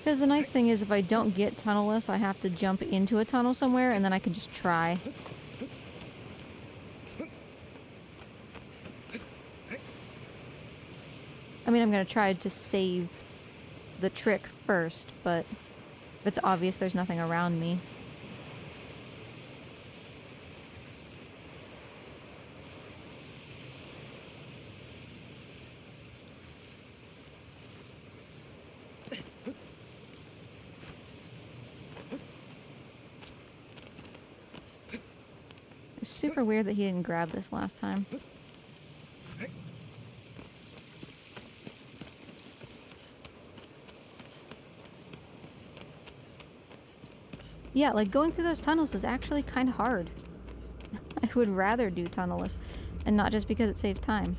Because the nice thing is if I don't get tunnelless, I have to jump into a tunnel somewhere and then I can just try. I mean, I'm gonna try to save the trick first, but if it's obvious there's nothing around me. It's super weird that he didn't grab this last time. Yeah, like going through those tunnels is actually kind of hard. I would rather do tunnelless, and not just because it saves time.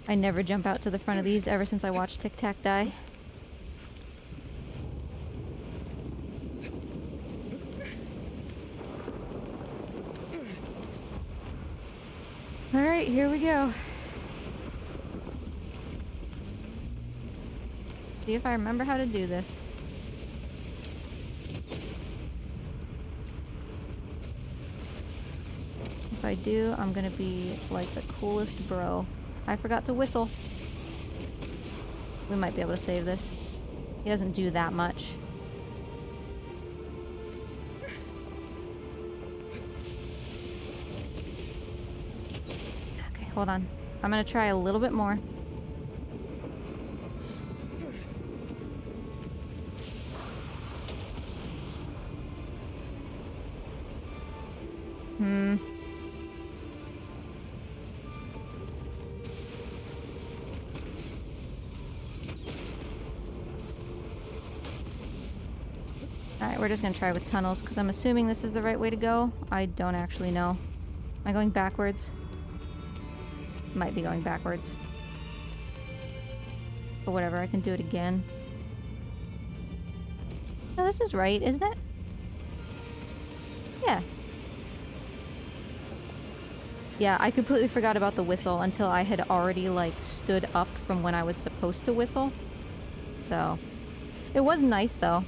I never jump out to the front of these ever since I watched Tic Tac die. Alright, here we go. See if I remember how to do this. If I do, I'm gonna be like the coolest bro. I forgot to whistle. We might be able to save this. He doesn't do that much. Okay, hold on. I'm gonna try a little bit more. Alright, we're just gonna try with tunnels, because I'm assuming this is the right way to go. I don't actually know. Am I going backwards? Might be going backwards. But whatever, I can do it again. No, this is right, isn't it? Yeah. Yeah, I completely forgot about the whistle until I had already, like, stood up from when I was supposed to whistle. So, it was nice, though.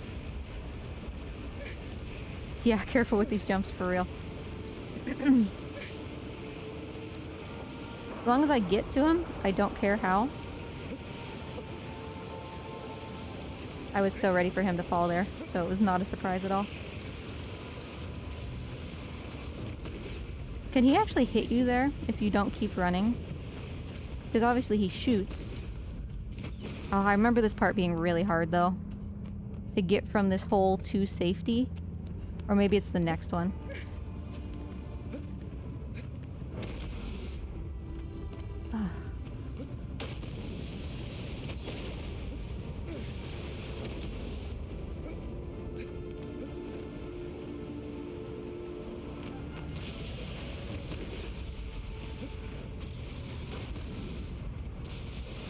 Yeah, careful with these jumps, for real. As long as I get to him, I don't care how. I was so ready for him to fall there, so it was not a surprise at all. Can he actually hit you there if you don't keep running? Because obviously he shoots. Oh, I remember this part being really hard, though. To get from this hole to safety. Or maybe it's the next one.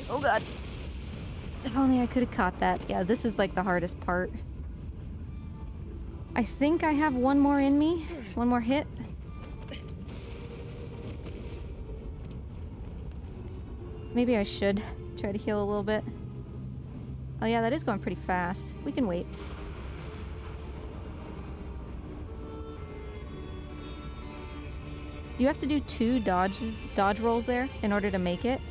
Oh god. If only I could have caught that. Yeah, this is like the hardest part. I think I have one more in me. One more hit. Maybe I should try to heal a little bit. Oh yeah, that is going pretty fast. We can wait. Do you have to do 2 dodge rolls there in order to make it?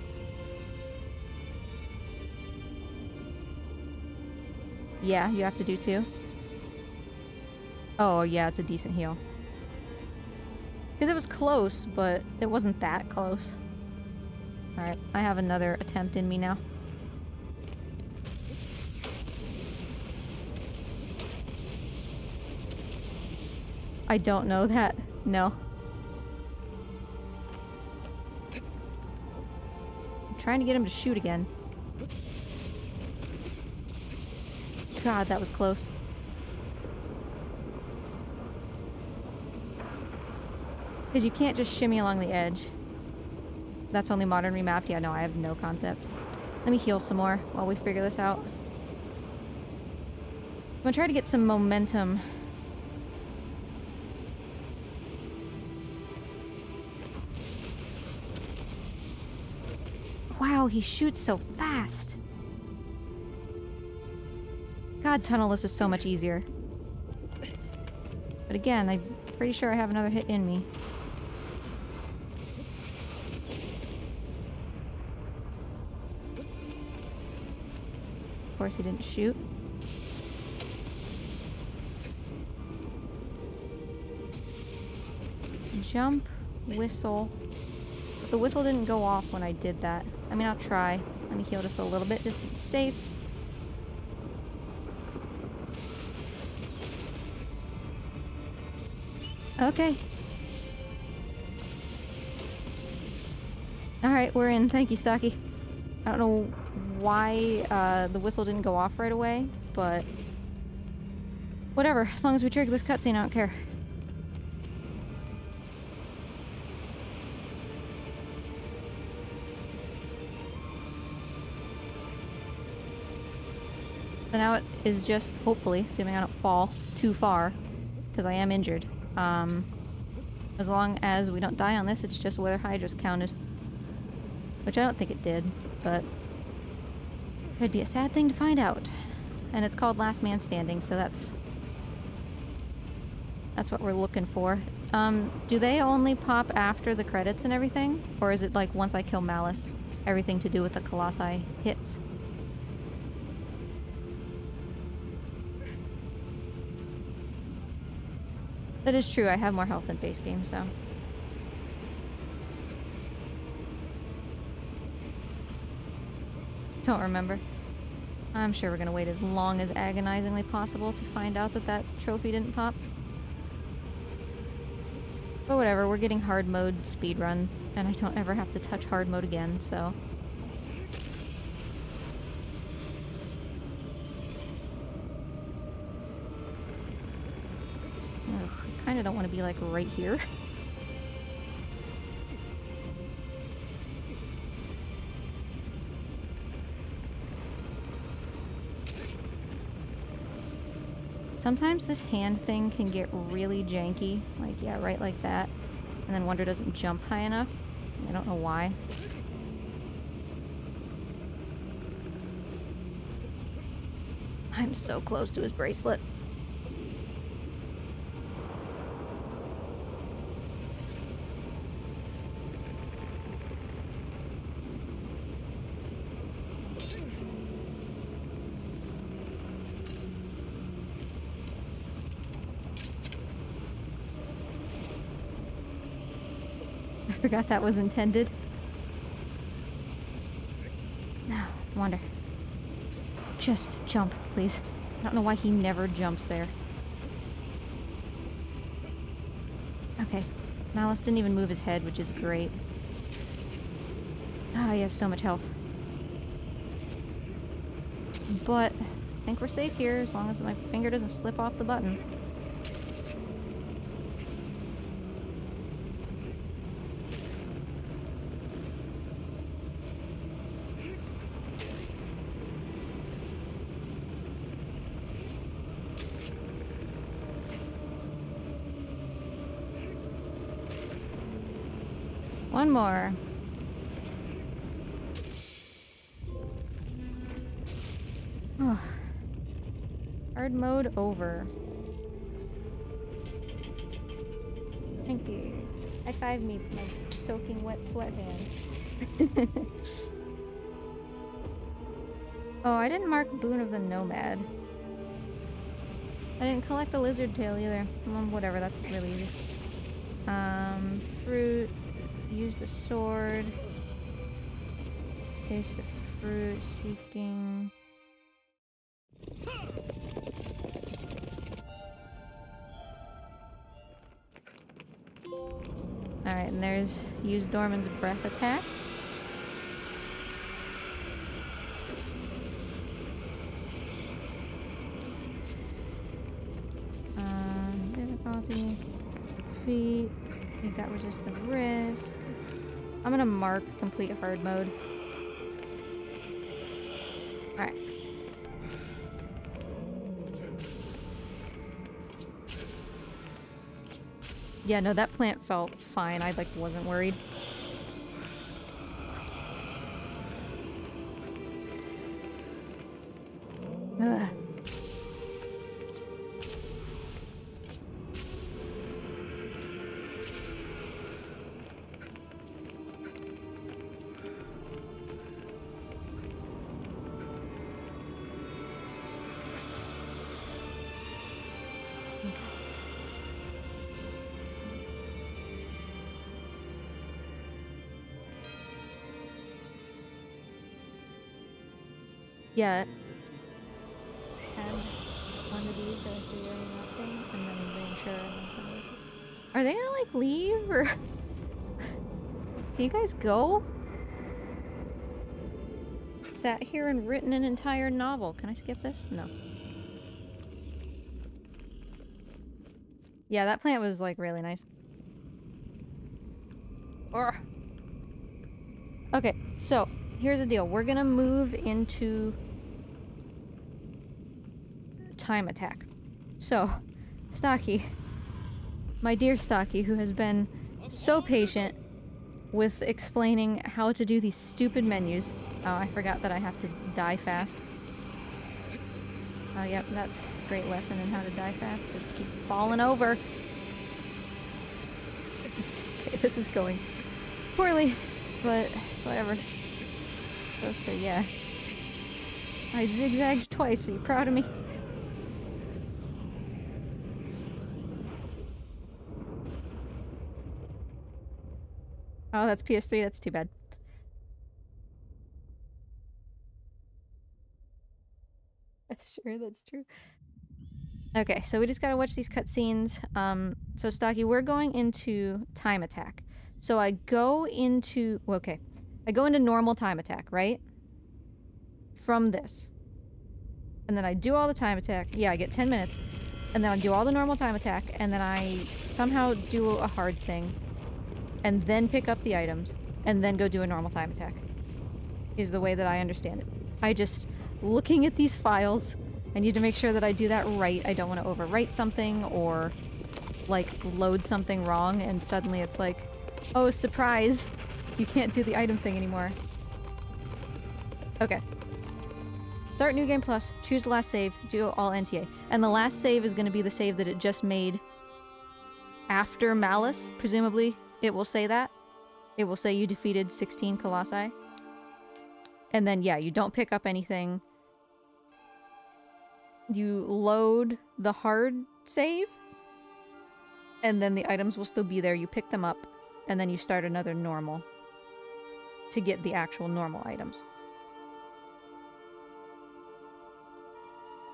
Yeah, you have to do 2. Oh, yeah, it's a decent heal. Because it was close, but it wasn't that close. Alright, I have another attempt in me now. I don't know that. No. I'm trying to get him to shoot again. God, that was close. Because you can't just shimmy along the edge. That's only modern remapped? Yeah, no, I have no concept. Let me heal some more while we figure this out. I'm gonna try to get some momentum. wow, he shoots so fast. God, tunnelless is so much easier. But again, I'm pretty sure I have another hit in me. Of course, he didn't shoot. Jump, whistle. But the whistle didn't go off when I did that. I mean, I'll try. Let me heal just a little bit, just to be safe. Okay. Alright, we're in. Thank you, Saki. I don't know why the whistle didn't go off right away, but whatever. As long as we trigger this cutscene, I don't care. So now it is just, hopefully, assuming I don't fall too far, because I am injured. As long as we don't die on this, it's just whether Hydra's counted. Which I don't think it did, but it'd be a sad thing to find out. And it's called Last Man Standing, so that's what we're looking for. Do they only pop after the credits and everything? Or is it like once I kill Malice, everything to do with the Colossi hits? That is true, I have more health than base game, so... Don't remember. I'm sure we're gonna wait as long as agonizingly possible to find out that that trophy didn't pop. But whatever, we're getting hard mode speedruns, and I don't ever have to touch hard mode again, so... Ugh, I kinda don't want to be like right here. Sometimes this hand thing can get really janky, like, yeah, right like that, and then Wonder doesn't jump high enough. I don't know why. I'm so close to his bracelet. I forgot that was intended. Now, Wonder. Just jump, please. I don't know why he never jumps there. Okay. Malice didn't even move his head, which is great. Ah, he has so much health. But I think we're safe here as long as my finger doesn't slip off the button. One more. Oh. Hard mode over. Thank you. High five me with my soaking wet sweat hand. Oh, I didn't mark Boon of the Nomad. I didn't collect the lizard tail either. Whatever, that's really easy. Fruit. Use the sword. Taste the fruit. Seeking. Alright, and there's use Dorman's breath attack. Difficulty. Feet. You got resist the risk. I'm gonna mark complete hard mode. Alright. Yeah, no, that plant felt fine. I, like, wasn't worried. Ugh. Yeah. Had one of these that are doing nothing, and then the insurer, and then some of those. Are they gonna like leave or? Can you guys go? Sat here and written an entire novel. Can I skip this? No. Yeah, that plant was like really nice. Urgh. Okay, so here's the deal. We're gonna move into time attack. So, Stocky, my dear Stocky, who has been so patient with explaining how to do these stupid menus. Oh, I forgot that I have to die fast. Oh, yep, that's a great lesson in how to die fast. Just keep falling over. Okay, this is going poorly, but whatever. Toaster, yeah. I zigzagged twice. Are you proud of me? Oh, that's PS3. That's too bad. Sure, that's true. Okay, so we just gotta watch these cutscenes. So Stocky, we're going into time attack. So I go into... Okay. I go into normal time attack, right? From this. And then I do all the time attack. Yeah, I get 10 minutes. And then I do all the normal time attack. And then I somehow do a hard thing. And then pick up the items. And then go do a normal time attack. Is the way that I understand it. I just... Looking at these files... I need to make sure that I do that right. I don't want to overwrite something or, like, load something wrong and suddenly it's like, oh, surprise! You can't do the item thing anymore. Okay. Start New Game Plus, choose the last save, do all NTA. And the last save is going to be the save that it just made after Malice. Presumably, it will say that. It will say you defeated 16 Colossi. And then, yeah, you don't pick up anything. You load the hard save, and then the items will still be there. You pick them up, and then you start another normal to get the actual normal items.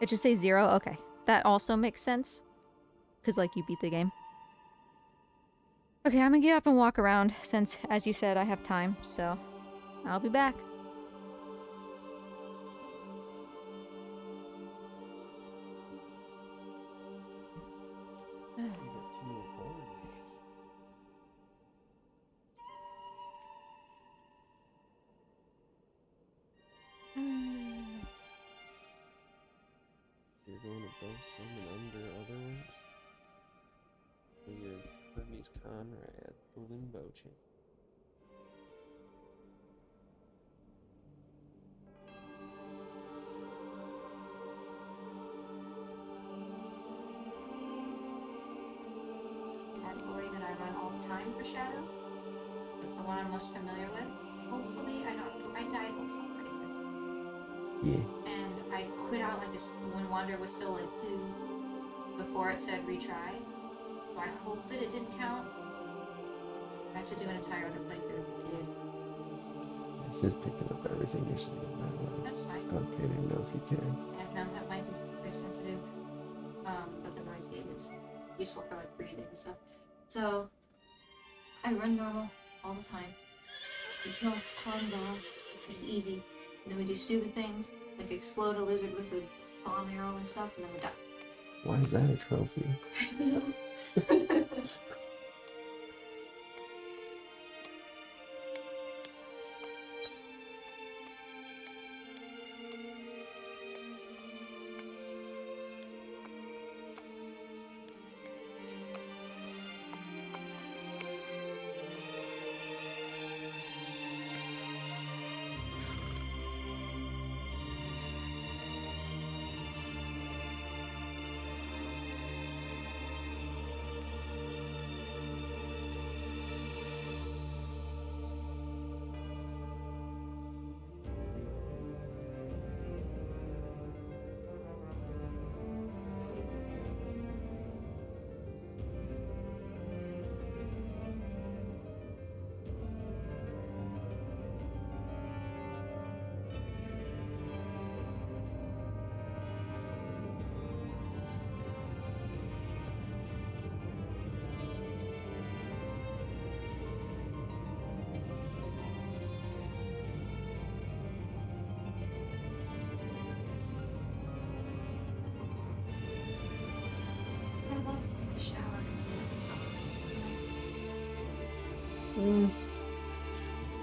It should say 0? Okay. That also makes sense, because, like, you beat the game. Okay, I'm gonna get up and walk around, since, as you said, I have time, so I'll be back. You're going above some and under other ones. So you're Hermes Conrad, the limbo chain. Category that I run all the time for Shadow. It's the one I'm most familiar with. Hopefully, I died once already. Yeah. And I quit out like this when Wander was still like before it said retry. So I hope that it didn't count. I have to do an entire other playthrough. It did. This is picking up everything you're saying, by the way. That's fine. Okay, I didn't know if you can. Yeah, no, that might be very sensitive. But the noise gate is useful for like breathing and stuff. So I run normal all the time. We kill Clown boss, which is easy. And then we do stupid things, like explode a lizard with a bomb arrow and stuff, and then we die. Why is that a trophy? I don't know.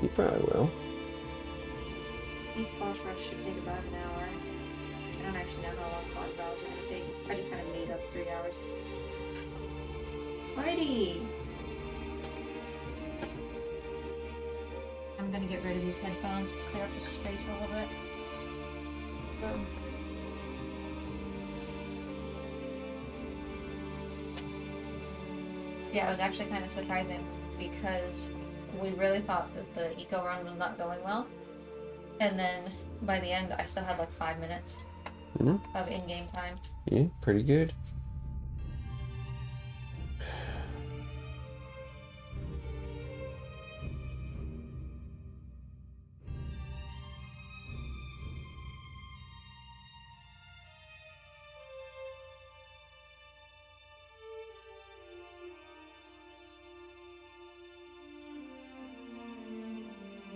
You probably will. Each boss rush should take about an hour. I don't actually know how long 5 hours are going to take. I just kind of made up 3 hours. Alrighty! I'm going to get rid of these headphones, clear up the space a little bit. Boom. Yeah, it was actually kind of surprising because we really thought that the eco run was not going well. And then by the end, I still had like 5 minutes of in-game time. Yeah, pretty good.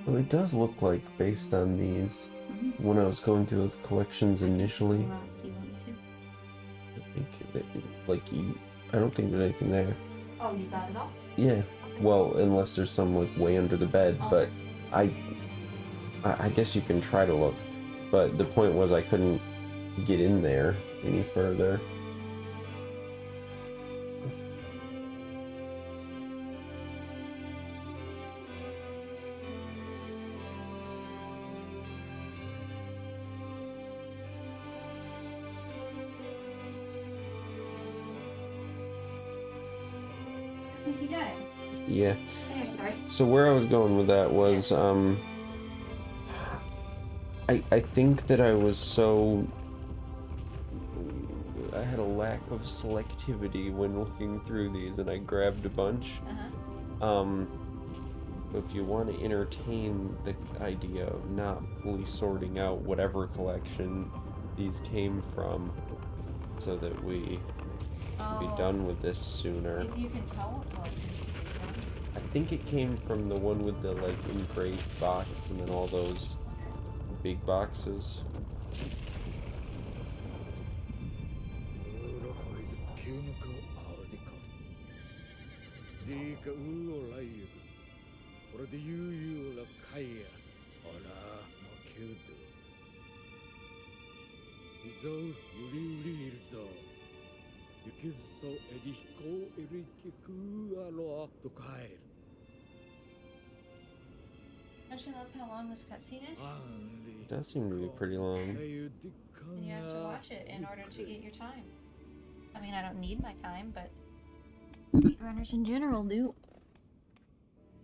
Well, it does look like, based on these, when I was going through those collections initially, Do you want me to? I think I don't think there's anything there. Oh, you got it all? Yeah. Well, unless there's some like way under the bed, but I guess you can try to look. But the point was I couldn't get in there any further. I think you got it. Yeah. Hey, sorry. So where I was going with that was, I think that I had a lack of selectivity when looking through these, and I grabbed a bunch. If you want to entertain the idea of not fully sorting out whatever collection these came from, so that we can be done with this sooner. If you can tell what collection. I think it came from the one with the like engraved box and then all those big boxes. Don't you love how long this cutscene is? It does seem to be pretty long. And you have to watch it in order to get your time. I mean, I don't need my time, but speedrunners in general do.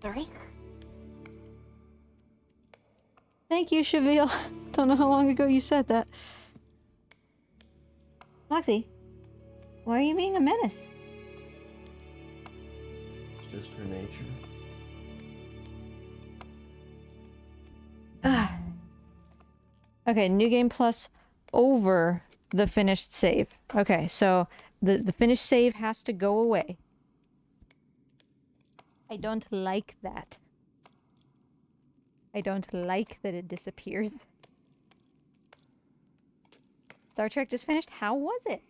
Sorry. Thank you, Cheville. Don't know how long ago you said that. Moxie, why are you being a menace? It's just her nature. Ah. Okay, new game plus over the finished save. Okay, so the finished save has to go away. I don't like that. I don't like that it disappears. Star Trek just finished. How was it?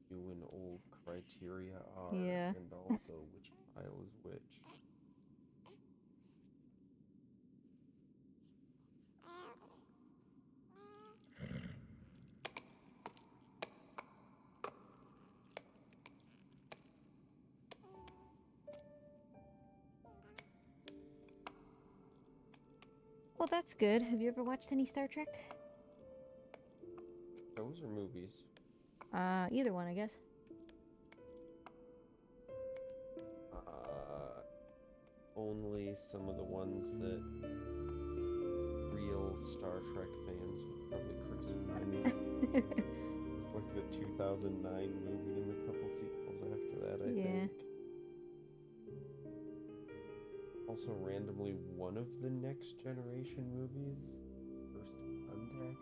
When old criteria are, Yeah. and also which pile is which. Well, that's good. Have you ever watched any Star Trek? Those are movies. Either one, I guess. Only some of the ones that real Star Trek fans would probably crucify me. Like the 2009 movie and a couple sequels after that, I think. Also, randomly, one of the Next Generation movies, First Contact.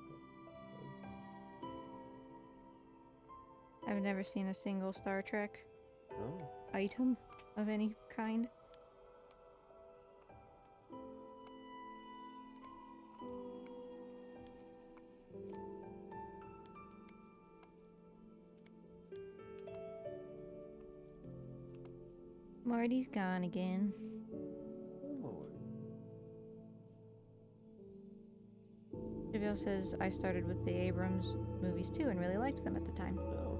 I've never seen a single Star Trek item of any kind. Marty's gone again. Oh. Javale says, I started with the Abrams movies too and really liked them at the time. No.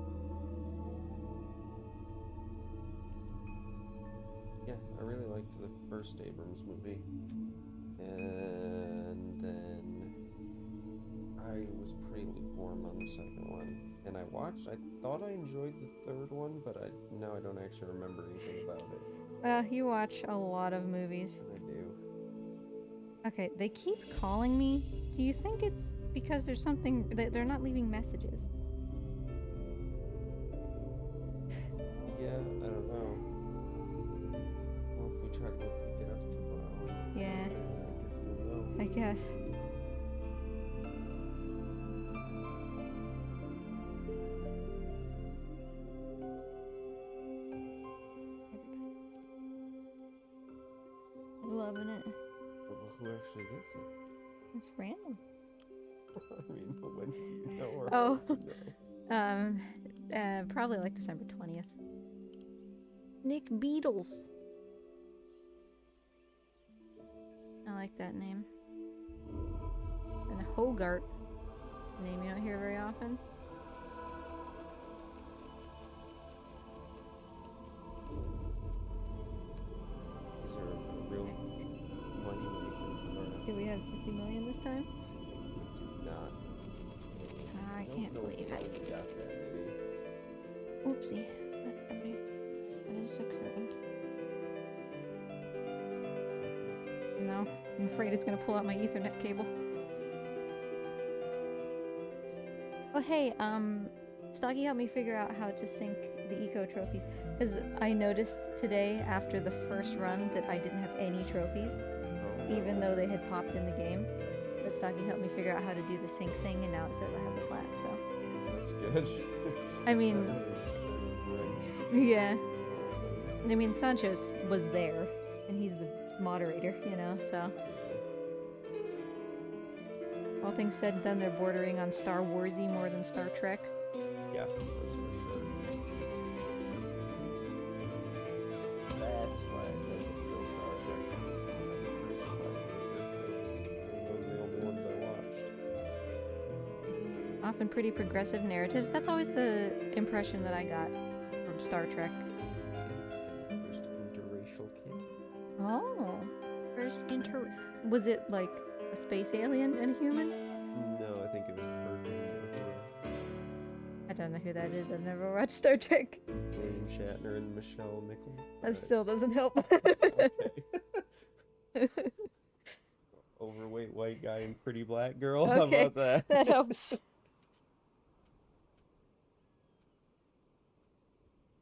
Yeah, I really liked the first Abrams movie. And then I was pretty lukewarm on the second one. And I thought I enjoyed the third one, but now I don't actually remember anything about it. You watch a lot of movies. I do. Okay, they keep calling me. Do you think it's because there's something that they're not leaving messages? Yeah, I don't know. Well, if we try to go pick it up tomorrow. Yeah. I guess we'll know. I guess. Loving it. Well, who actually gets it? It's random. I mean, when do you know or Oh. how do you know? Probably like December 20th. Nick Beatles. I like that name. And Hogarth. A name you don't hear very often. Is there a real money maker? Did we have 50 million this time? Not. I can't believe how it. we got that, maybe. Oopsie. That is a curve. No, I'm afraid it's gonna pull out my Ethernet cable. Oh hey, Stocky helped me figure out how to sync the eco trophies. Because I noticed today after the first run that I didn't have any trophies, even though they had popped in the game. But Stocky helped me figure out how to do the sync thing, and now it says I have the plat, so. That's good. I mean, yeah. I mean, Sancho's was there, and he's the moderator, you know, so. All things said and done, they're bordering on Star Warsy more than Star Trek. Yeah, that's for sure. That's why I said the real Star Trek movies were crucified because those are the only ones I watched. Often pretty progressive narratives. That's always the impression that I got from Star Trek. First interracial kid. Oh. Was it like a space alien and a human? No, I think it was Kirk and her. I don't know who that is. I've never watched Star Trek. William Shatner and Michelle Nichols. That still doesn't help. Okay. Overweight white guy and pretty black girl. Okay, How about that? That helps.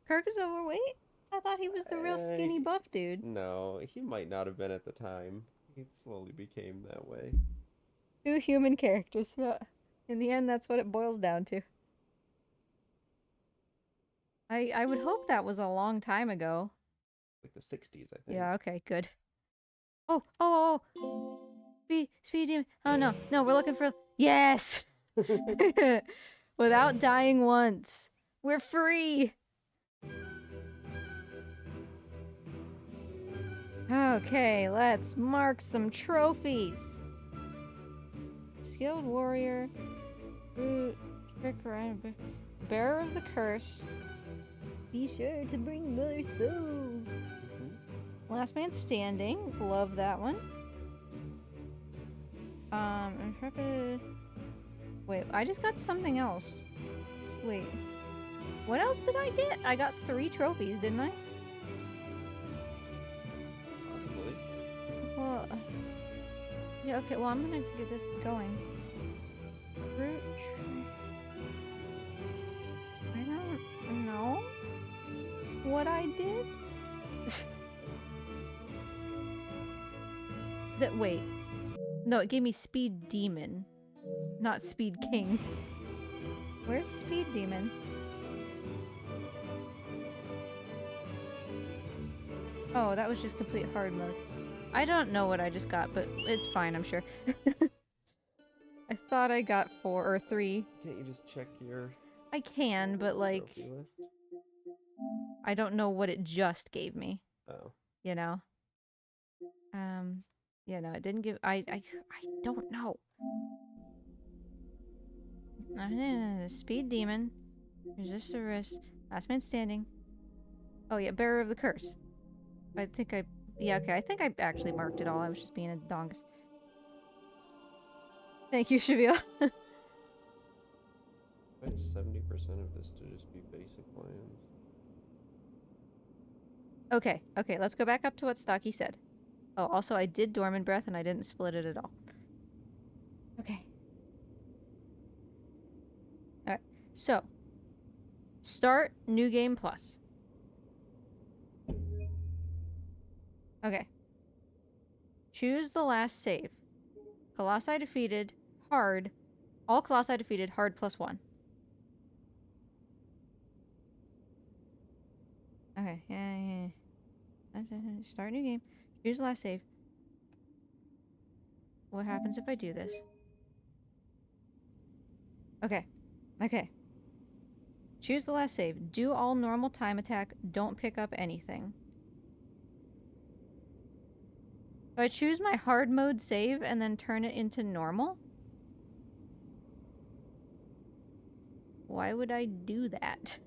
Kirk is overweight? I thought he was the real skinny buff dude. No, he might not have been at the time. He slowly became that way. Two human characters. Yeah. In the end, that's what it boils down to. I would hope that was a long time ago. Like the 60s, I think. Yeah, okay, good. Oh. Speed demon. Oh, no, we're looking for... Yes! Without dying once. We're free! Okay, let's mark some trophies. Skilled warrior, brute, tricker, bearer of the curse. Be sure to bring more souls. Last man standing. Love that one. Intrepid. Wait, I just got something else. Wait. What else did I get? I got 3 trophies, didn't I? Possibly. Well, yeah, okay, well, I'm gonna get this going. Brute. I don't know what I did. Wait. No, it gave me Speed Demon, not Speed King. Where's Speed Demon? Oh, that was just complete hard mode. I don't know what I just got, but it's fine, I'm sure. I thought I got 4 or 3. Can't you just check your I can, but like, trophy list? I don't know what it just gave me. you know? Yeah, no, it didn't give... I don't know. Speed demon. Resist the risk. Last man standing. Oh yeah, bearer of the curse. I think I... Yeah, okay, I think I actually marked it all. I was just being a dongus. Thank you, Shavil. Expect 70% of this to just be basic lands. Okay, okay, let's go back up to what Stocky said. Oh, also I did Dormant Breath and I didn't split it at all. Okay. Alright, so. Start New Game Plus. Okay. Choose the last save. Colossi defeated, hard. All Colossi defeated, hard +1. Okay, yeah. Start new game. Choose the last save. What happens if I do this? Okay. Okay. Choose the last save. Do all normal time attack. Don't pick up anything. So I choose my hard mode save and then turn it into normal? Why would I do that?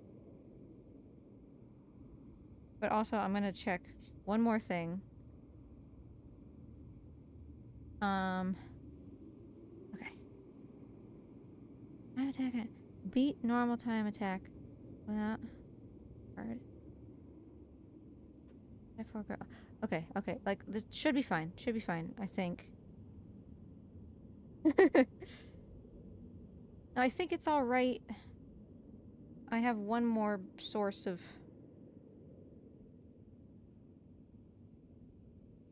But also, I'm gonna check one more thing. Okay. Time attack. Beat normal time attack without hard. Okay, okay. Like, this should be fine. Should be fine, I think. No, I think it's alright. I have one more source of...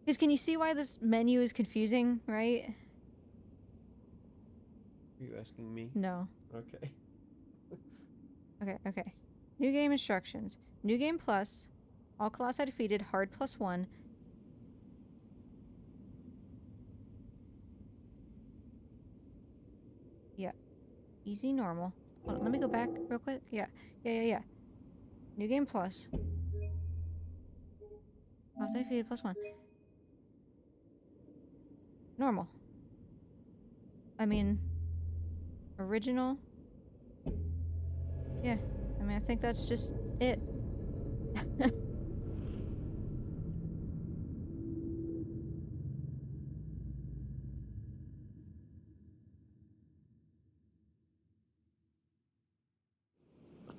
Because can you see why this menu is confusing, right? Are you asking me? No. Okay. Okay, okay. New game instructions. New game plus. All Colossi defeated, hard +1. Yeah. Easy, normal. Hold on, let me go back real quick. Yeah. Yeah. New game plus. Colossi defeated +1. Normal. I mean... Original. Yeah. I mean, I think that's just it.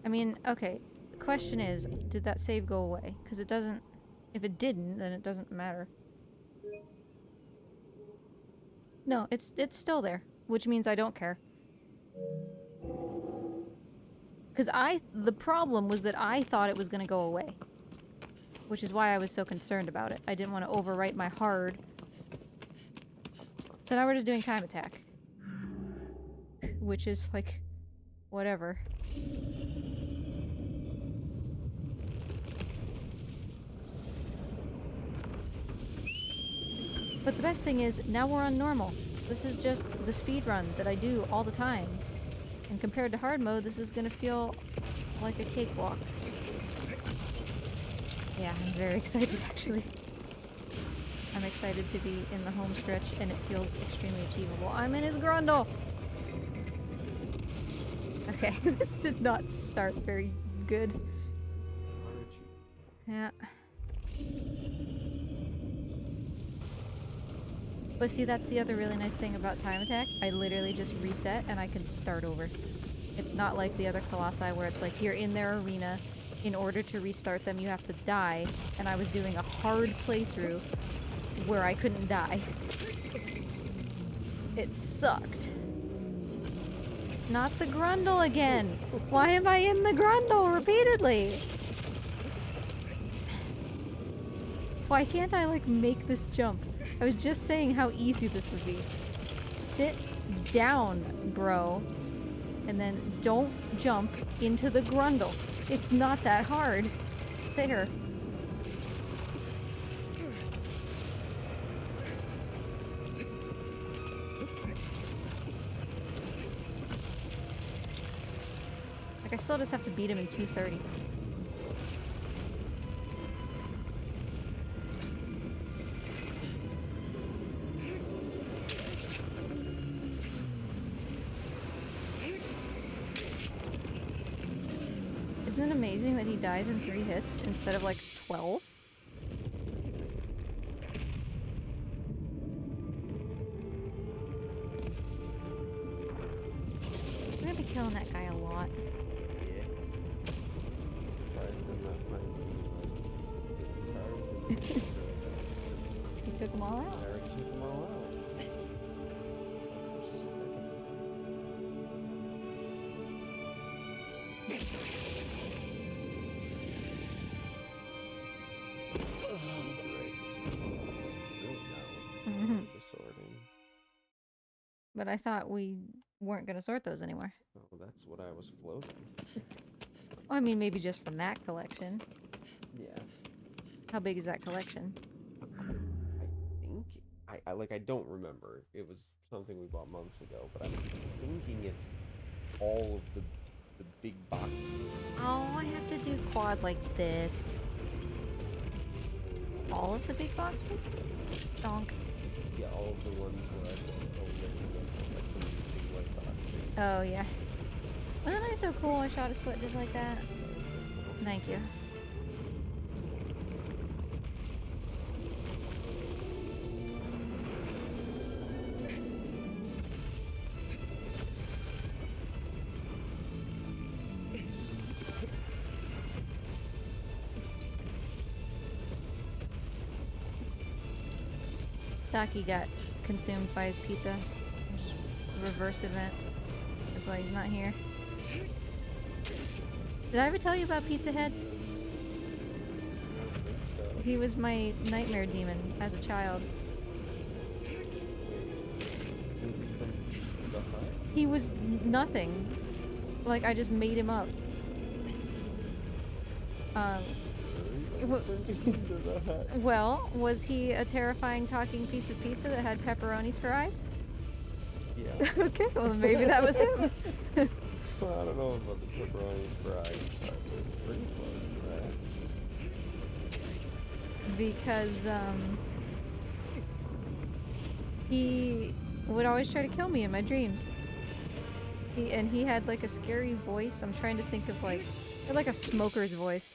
I mean, okay. The question is, did that save go away? Because it doesn't... If it didn't, then it doesn't matter. No, it's still there. Which means I don't care. Because the problem was that I thought it was going to go away. Which is why I was so concerned about it. I didn't want to overwrite my hard. So now we're just doing time attack. Which is, like, whatever. But the best thing is, now we're on normal. This is just the speed run that I do all the time. And compared to hard mode, this is gonna feel like a cakewalk. Yeah, I'm very excited, actually. I'm excited to be in the home stretch, and it feels extremely achievable. I'm in his Grundle! Okay, this did not start very good. Yeah. But see, that's the other really nice thing about time attack. I literally just reset and I can start over. It's not like the other Colossi where it's like you're in their arena. In order to restart them, you have to die. And I was doing a hard playthrough where I couldn't die. It sucked. Not the Grundle again! Why am I in the Grundle repeatedly? Why can't I, like, make this jump? I was just saying how easy this would be. Sit down, bro. And then don't jump into the Grundle. It's not that hard. There. Like, I still just have to beat him in 230. Isn't it amazing that he dies in 3 hits instead of like 12? We're gonna be killing that guy a lot. Yeah. Surprised I'm not finding any like hidden cards in the He took them all I out. already took them all out. Sorting. But I thought we weren't gonna sort those anymore. Oh, that's what I was floating. Well, I mean, maybe just from that collection. Yeah. How big is that collection? I think I don't remember. It was something we bought months ago, but I'm thinking it's all of the big boxes. Oh, I have to do quad like this. All of the big boxes? Donk. Yeah, all of the ones where I said, oh, yeah, like some of these big white boxes. Oh, yeah. Wasn't I so cool I shot his foot just like that? Thank you. Saki got consumed by his pizza. Reverse event. That's why he's not here. Did I ever tell you about Pizza Head? So, He was my nightmare demon as a child. does he come to the hut? He was nothing. Like, I just made him up. Into the hut. Well, was he a terrifying talking piece of pizza that had pepperonis for eyes? Yeah. Okay, well maybe that was him. Well, I don't know about the pepperonis fries, but it's pretty close to that. Because, he would always try to kill me in my dreams. He had like a scary voice. I'm trying to think of like a smoker's voice.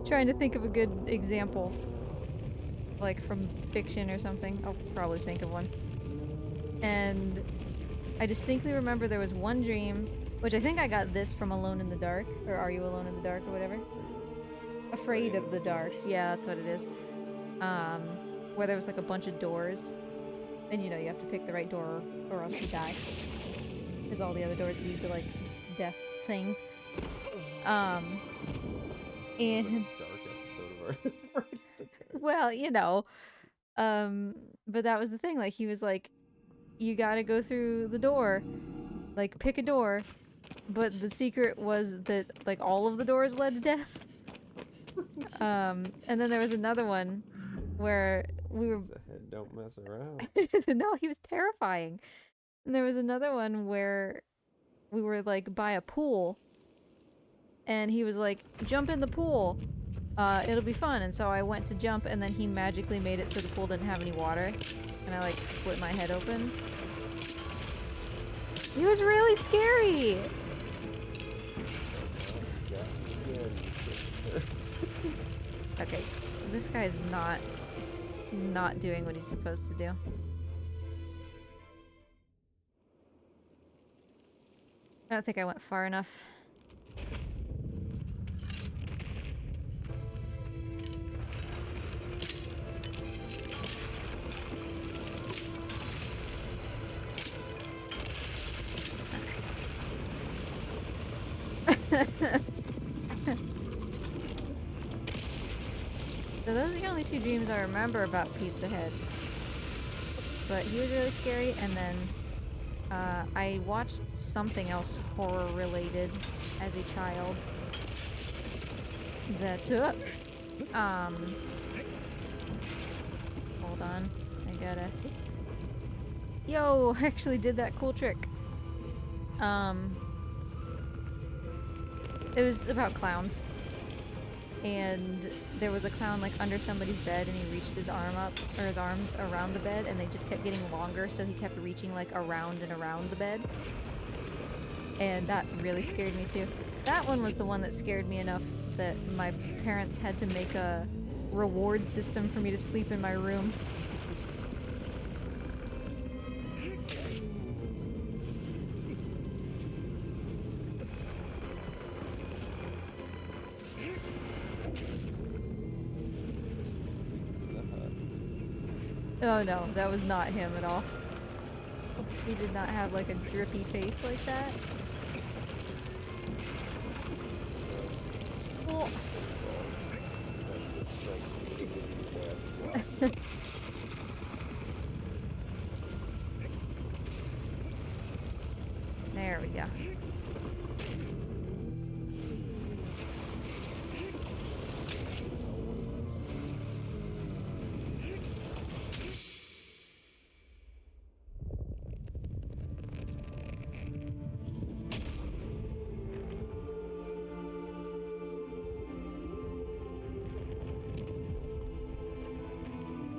Trying to think of a good example. Like from fiction or something. I'll probably think of one. And I distinctly remember there was one dream, which I think I got this from Alone in the Dark, or Are You Alone in the Dark, or whatever. Afraid of the Dark. Yeah, that's what it is. Where there was like a bunch of doors. And you know, you have to pick the right door or else you die. Because all the other doors lead to like death things. And Dark episode of our well, you know. But that was the thing, like he was like, you gotta go through the door. Like pick a door. But the secret was that like all of the doors led to death. And then there was another one where we were Head don't mess around. no, he was terrifying. And there was another one where we were like by a pool and he was like, jump in the pool. It'll be fun. And so I went to jump and then he magically made it so the pool didn't have any water. And I like split my head open. It was really scary. Okay, this guy is not, he's not doing what he's supposed to do. I don't think I went far enough. So those are the only 2 dreams I remember about Pizza Head. But he was really scary, and then I watched something else horror related as a child. That hold on, I gotta. Yo, I actually did that cool trick. It was about clowns. And there was a clown like under somebody's bed and he reached his arm up, or his arms around the bed, and they just kept getting longer, so he kept reaching like around and around the bed. And that really scared me too. That one was the one that scared me enough that my parents had to make a reward system for me to sleep in my room. Oh no, that was not him at all. He did not have like a drippy face like that. Well, there we go.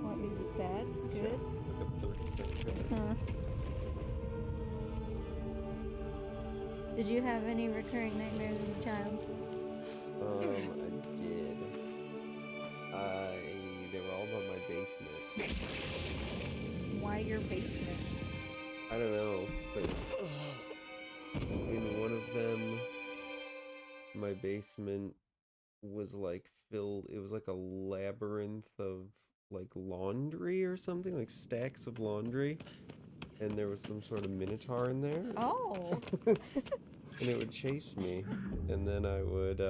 What is it bad? Good? Huh. Did you have any recurring nightmares as a child? I did. They were all about my basement. Why your basement? I don't know, but in one of them, my basement was like filled, it was like a labyrinth of like laundry or something, like stacks of laundry, and there was some sort of minotaur in there. Oh! And it would chase me, and then I would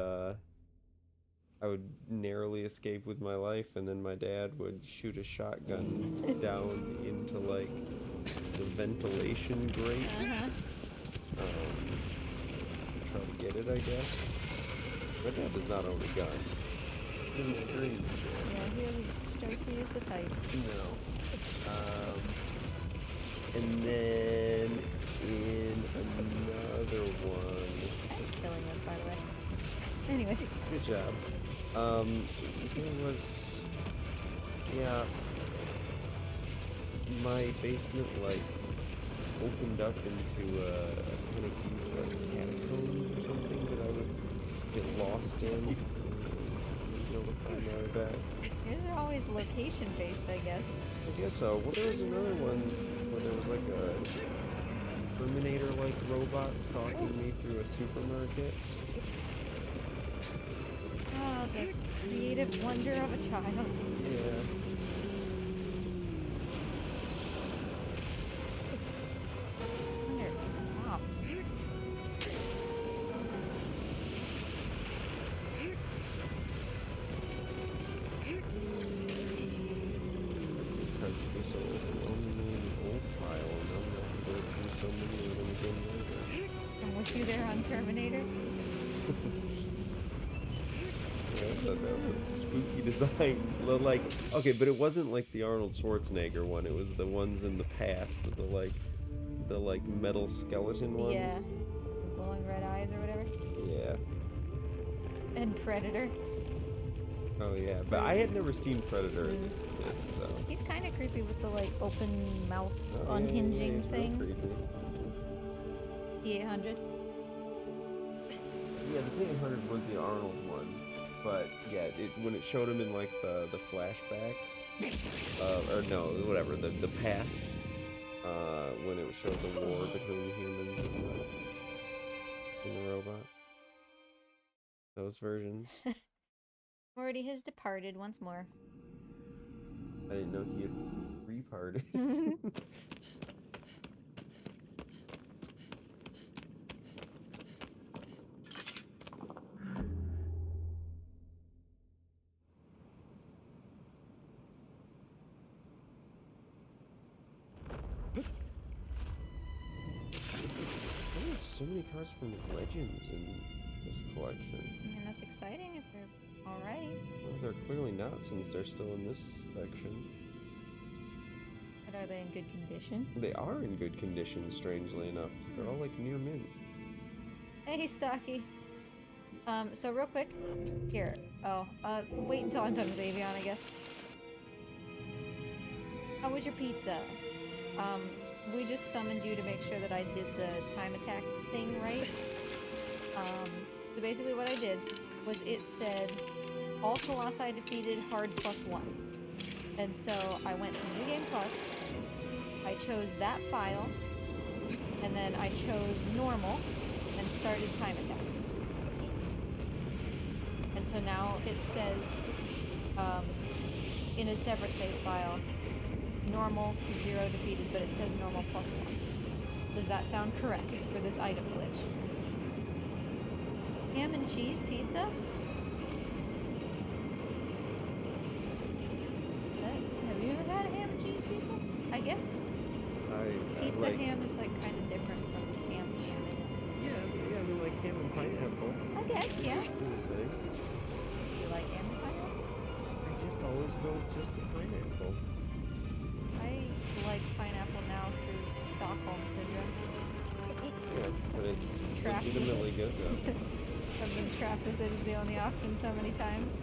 narrowly escape with my life, and then my dad would shoot a shotgun down into like the ventilation grate. Try to get it, I guess. My dad does not own a gun. In my dreams. Yeah, he doesn't strike me as the type. No. And then in another one. I'm killing this, by the way. Anyway. Good job. There was, yeah, my basement like opened up into a kind of huge like catacombs or something that I would get lost in. Be able to find my way back. Yours are always location based, I guess. I guess so. Well, there was another one where there was like a Terminator-like robot stalking me through a supermarket. Oh, the creative wonder of a child. Yeah. Wonder, stop. This part should be so overwhelmingly old pile, and I'm gonna have to go through so many of them again later. And was you there on Terminator? Yeah, I thought that was spooky design. Like, okay, but it wasn't like the Arnold Schwarzenegger one. It was the ones in the past, the metal skeleton ones. Yeah. The glowing red eyes or whatever. Yeah. And Predator. Oh yeah, but I had never seen Predator as a kid, so. He's kind of creepy with the like open mouth Oh, unhinging yeah, thing. real creepy. The 800. Yeah, the T-800 was the Arnold one, but yeah, when it showed him in like the flashbacks, or no, whatever, the past, when it showed the war between the humans and the robots, those versions. Morty has departed once more. I didn't know he had reparted. So many cars from Legends in this collection. I mean, that's exciting if they're alright. Well, they're clearly not, since they're still in this section. But are they in good condition? They are in good condition, strangely enough. They're all like near mint. Hey, Stocky. So real quick. Here. Oh, wait until I'm done with Avion, I guess. How was your pizza? We just summoned you to make sure that I did the time attack thing right. So basically what I did was it said all Colossi defeated hard +1. And so I went to New Game Plus, I chose that file, and then I chose normal and started time attack. And so now it says in a separate save file, normal 0 defeated, but it says normal +1. Does that sound correct for this item glitch? Ham and cheese pizza? Have you ever had a ham and cheese pizza? I guess pizza like, ham is like kind of different from ham. yeah, I mean like ham and pineapple. I guess, yeah. Is a thing. You like ham and pineapple? I just always go with just the pineapple. I like pineapple now through Stockholm Syndrome. Yeah, but it's Trapped with legitimately it. good though. I've been trapped with it as the only option so many times.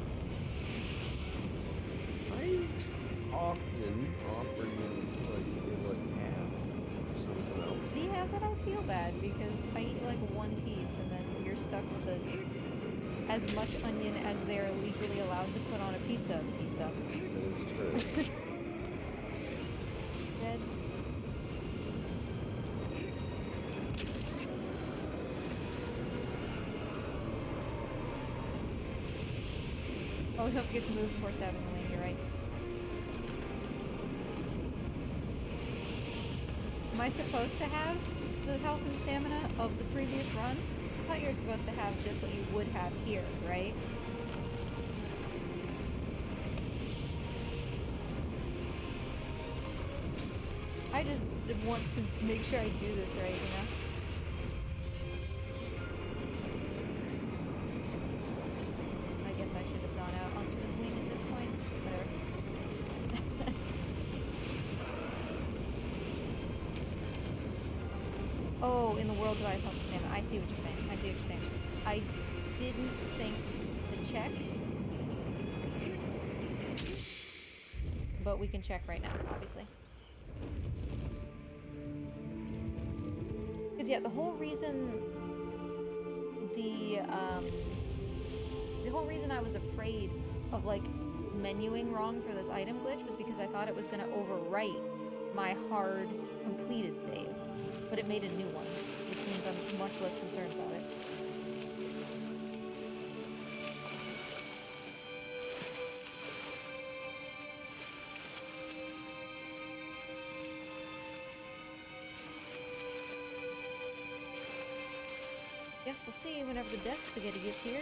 I often offer you like half or something else. Yeah, but I feel bad because I eat like one piece and then you're stuck with as much onion as they're legally allowed to put on a pizza. That is true. Dead. Oh, don't forget to move before stabbing the lane, you're right. Am I supposed to have the health and stamina of the previous run? I thought you were supposed to have just what you would have here, right? I just want to make sure I do this right, you know? I guess I should have gone out onto his wing at this point. Whatever. Oh, in the world do I have health and stamina? I see what you're saying. I didn't think to check. But we can check right now, obviously. Because yeah, the whole reason I was afraid of like menuing wrong for this item glitch was because I thought it was going to overwrite my hard completed save, but it made a new one, which means I'm much less concerned about it. Guess we'll see whenever the death spaghetti gets here.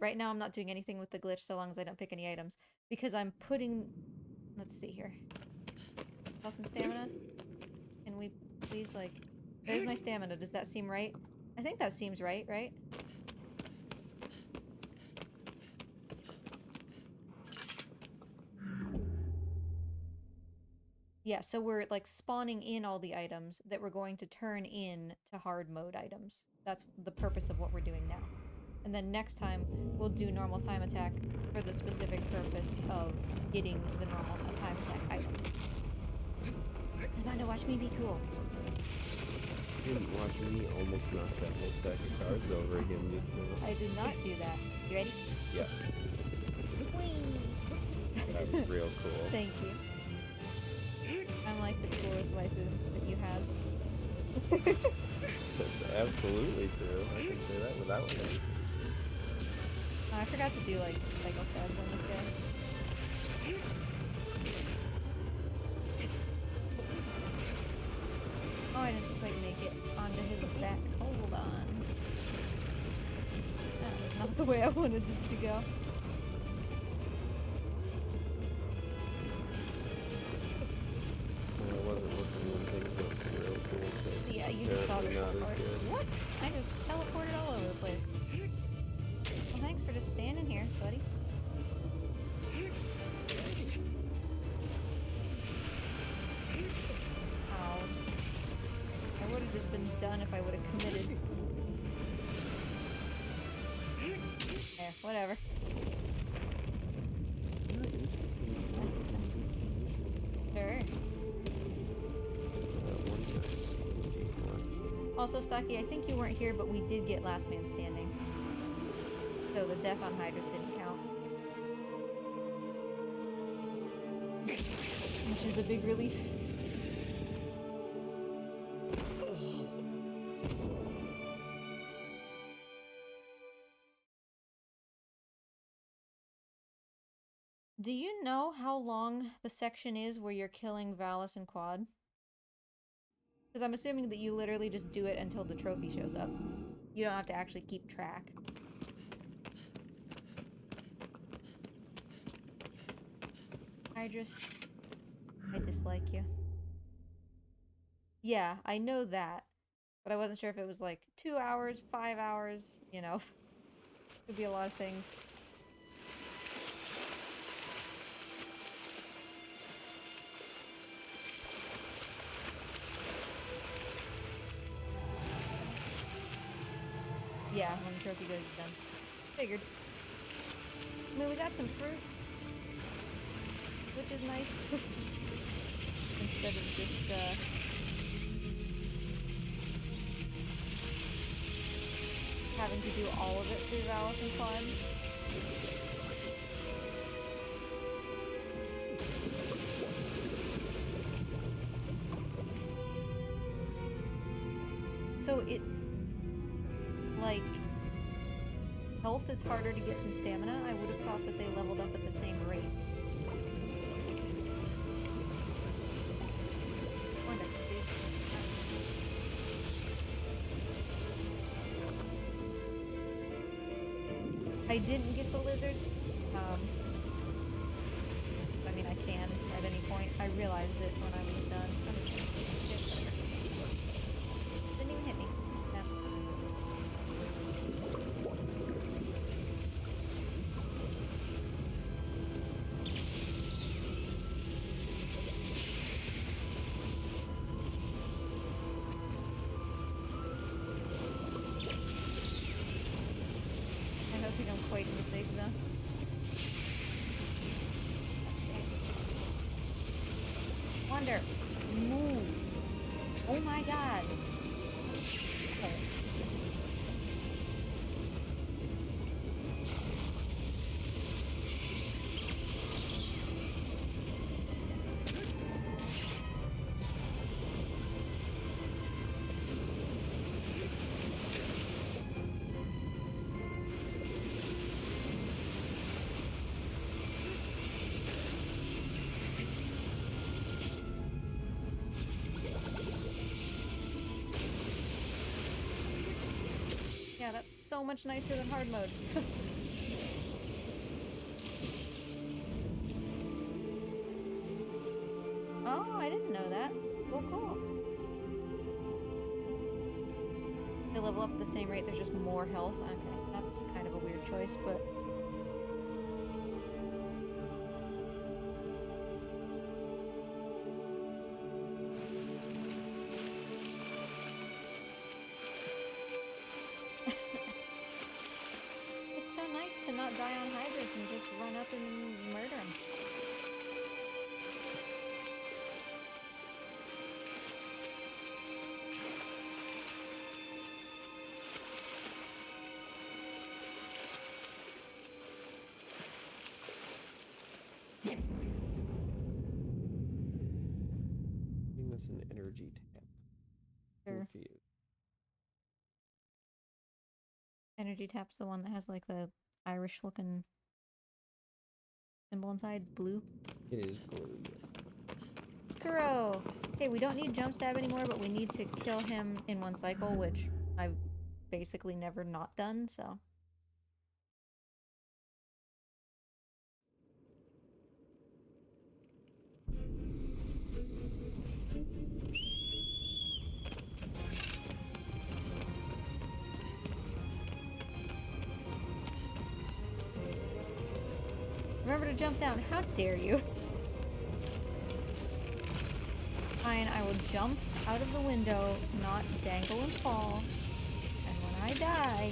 Right now I'm not doing anything with the glitch so long as I don't pick any items. Because I'm putting... Let's see here. Health and stamina? Can we please, like... There's my stamina. Does that seem right? I think that seems right, right? Yeah, so we're like spawning in all the items that we're going to turn in to hard mode items. That's the purpose of what we're doing now. And then next time, we'll do normal time attack for the specific purpose of getting the normal time attack items. Amanda, watch me be cool. You didn't watch me almost knock that whole stack of cards over again just now. I did not do that. You ready? Yeah. Whee! That was real cool. Thank you. I'm like the coolest waifu that you have. That's absolutely true. I can say that without one. Oh, I forgot to do like cycle stabs on this guy. Oh, I didn't quite make it onto his back. Hold on. That was not the way I wanted this to go. I wasn't looking when things went real cool, so Yeah, you just saw the not as teleport. good. What? I just teleported all over the place. Well, thanks for just standing here, buddy. Ow. I would have just been done if I would have committed. There, whatever. I'm not interested in Sure. Also, Staki, I think you weren't here, but we did get Last Man Standing. So the death on Hydras didn't count. Which is a big relief. Do you know how long the section is where you're killing Valis and Quad? Because I'm assuming that you literally just do it until the trophy shows up. You don't have to actually keep track. I dislike you. Yeah, I know that. But I wasn't sure if it was like 2 hours, 5 hours, you know. Could be a lot of things. Yeah, when the trophy goes done. Figured. I mean, we got some fruits. Which is nice. Instead of just, having to do all of it through Valis and Quad. So it, like, health is harder to get than stamina. I would have thought that they leveled up at the same rate. I didn't get the lizard. I mean, I can at any point. I realized it when I was done. I'm just gonna take this hit. Didn't even hit me. Yeah. I don't think I'm quite in the safe zone. Wander! Move! Oh my god! Okay. Yeah, that's so much nicer than hard mode. Oh, I didn't know that. Oh, cool. They level up at the same rate, there's just more health. Okay, that's kind of a weird choice, but... It's so nice to not die on Hydras and just run up and murder them. I think that's an energy tap. Sure. Confused. Energy tap's the one that has like the Irish looking symbol inside, blue. It is blue. Kuro! Okay, we don't need jump stab anymore, but we need to kill him in one cycle, which I've basically never not done, so. Remember to jump down. How dare you? Fine, I will jump out of the window, not dangle and fall. And when I die...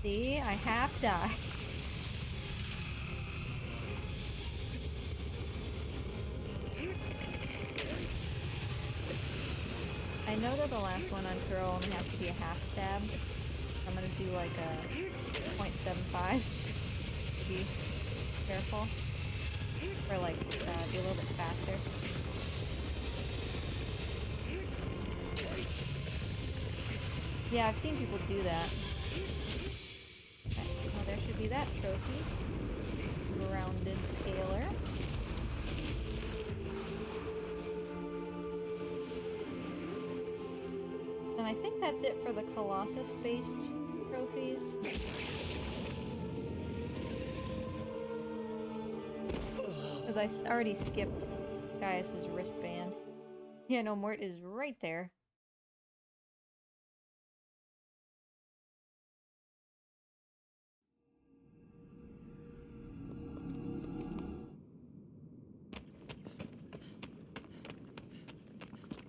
See? I half died. I know that the last one on Kuro only has to be a half stab. I'm gonna do like a 0.75 to be careful. Or like, be a little bit faster. Yeah, I've seen people do that. Okay, well there should be that trophy. Grounded scaler. And I think that's it for the Colossus-based trophies. Because I already skipped Gaius's wristband. Yeah, no, Mort is right there.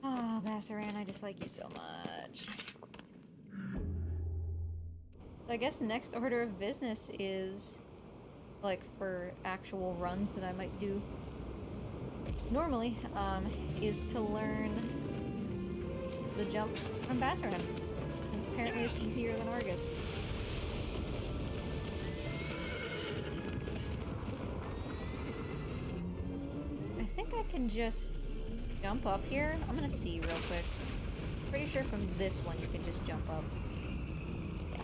Oh, Bassaran, I dislike you so much. So I guess next order of business is, like, for actual runs that I might do normally, is to learn the jump from Bassaran. Since apparently it's easier than Argus. I think I can just jump up here. I'm gonna see real quick. Pretty sure from this one you can just jump up. Yeah.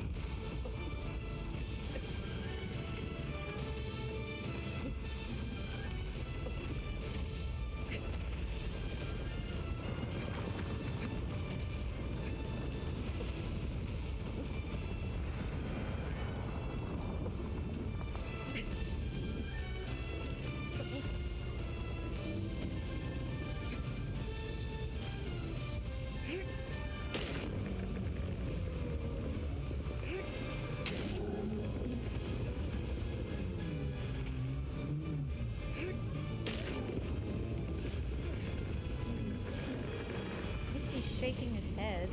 Shaking his head.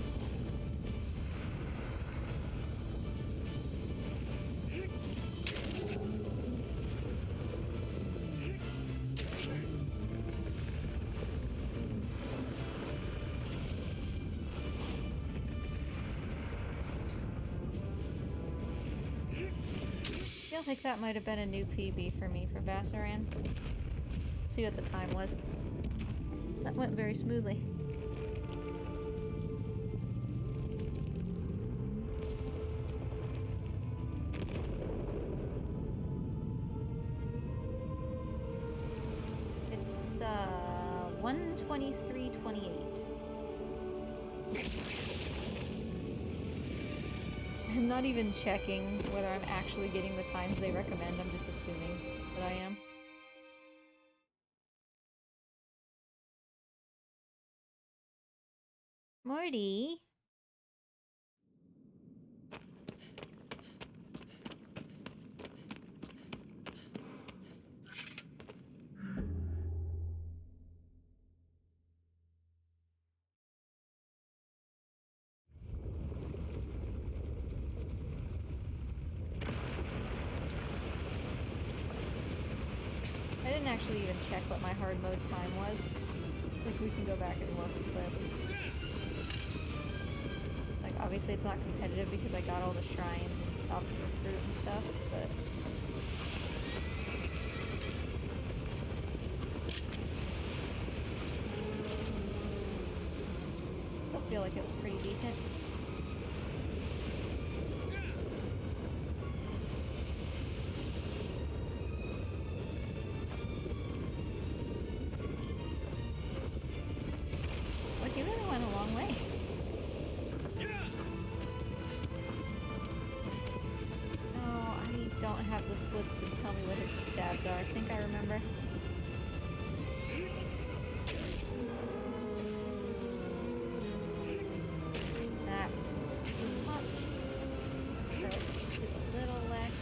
I feel like that might have been a new PB for me for Bassaran. See what the time was. That went very smoothly. It's 1:23:28. I'm not even checking whether I'm actually getting the times they recommend, I'm just assuming that I am. Morty? I didn't actually even check what my hard mode time was. Like, we can go back and look, but... like, obviously it's not competitive because I got all the shrines and stuff for fruit and stuff, but... I feel like it was pretty decent. Well, he really went a long way. Oh, I don't have the splits that tell me what his stabs are. I think I remember. That was too much. So do a little less.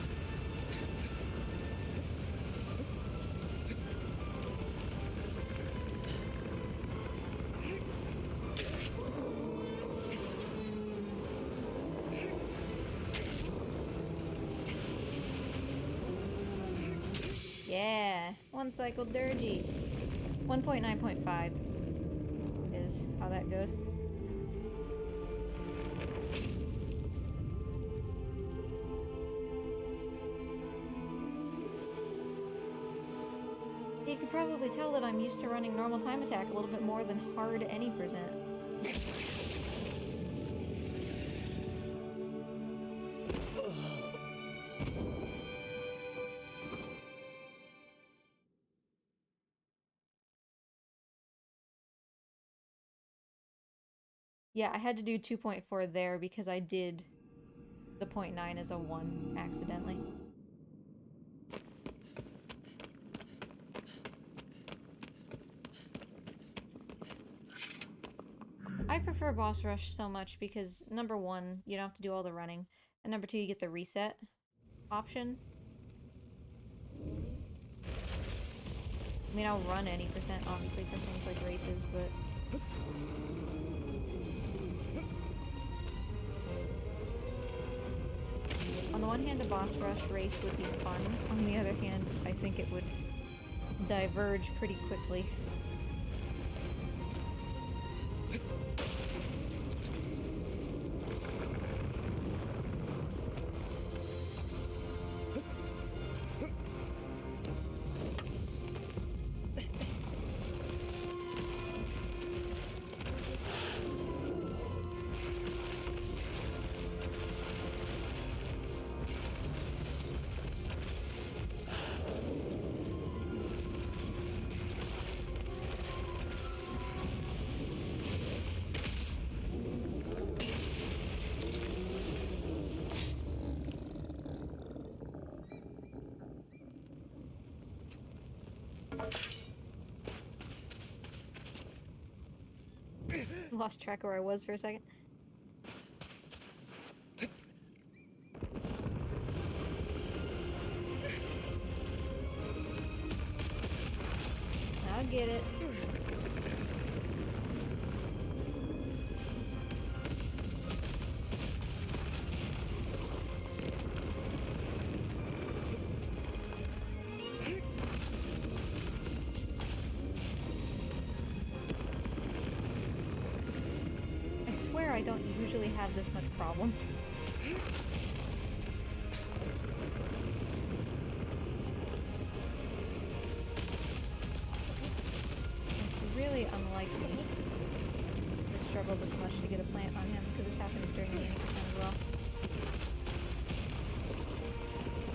Yeah, one cycle dirgy. 1.9.5 is how that goes. you can probably tell that I'm used to running normal time attack a little bit more than hard any percent. Yeah, I had to do 2.4 there because I did the 0.9 as a 1 accidentally. I prefer boss rush so much because number one, you don't have to do all the running, and number two, you get the reset option. I mean, I'll run any percent, obviously, for things like races, but... On the one hand, a boss rush race would be fun. On the other hand, I think it would diverge pretty quickly. Lost track of where I was for a second. I'll get it. I swear I don't usually have this much problem. It's really unlikely to struggle this much to get a plant on him, because this happens during the 80% as well.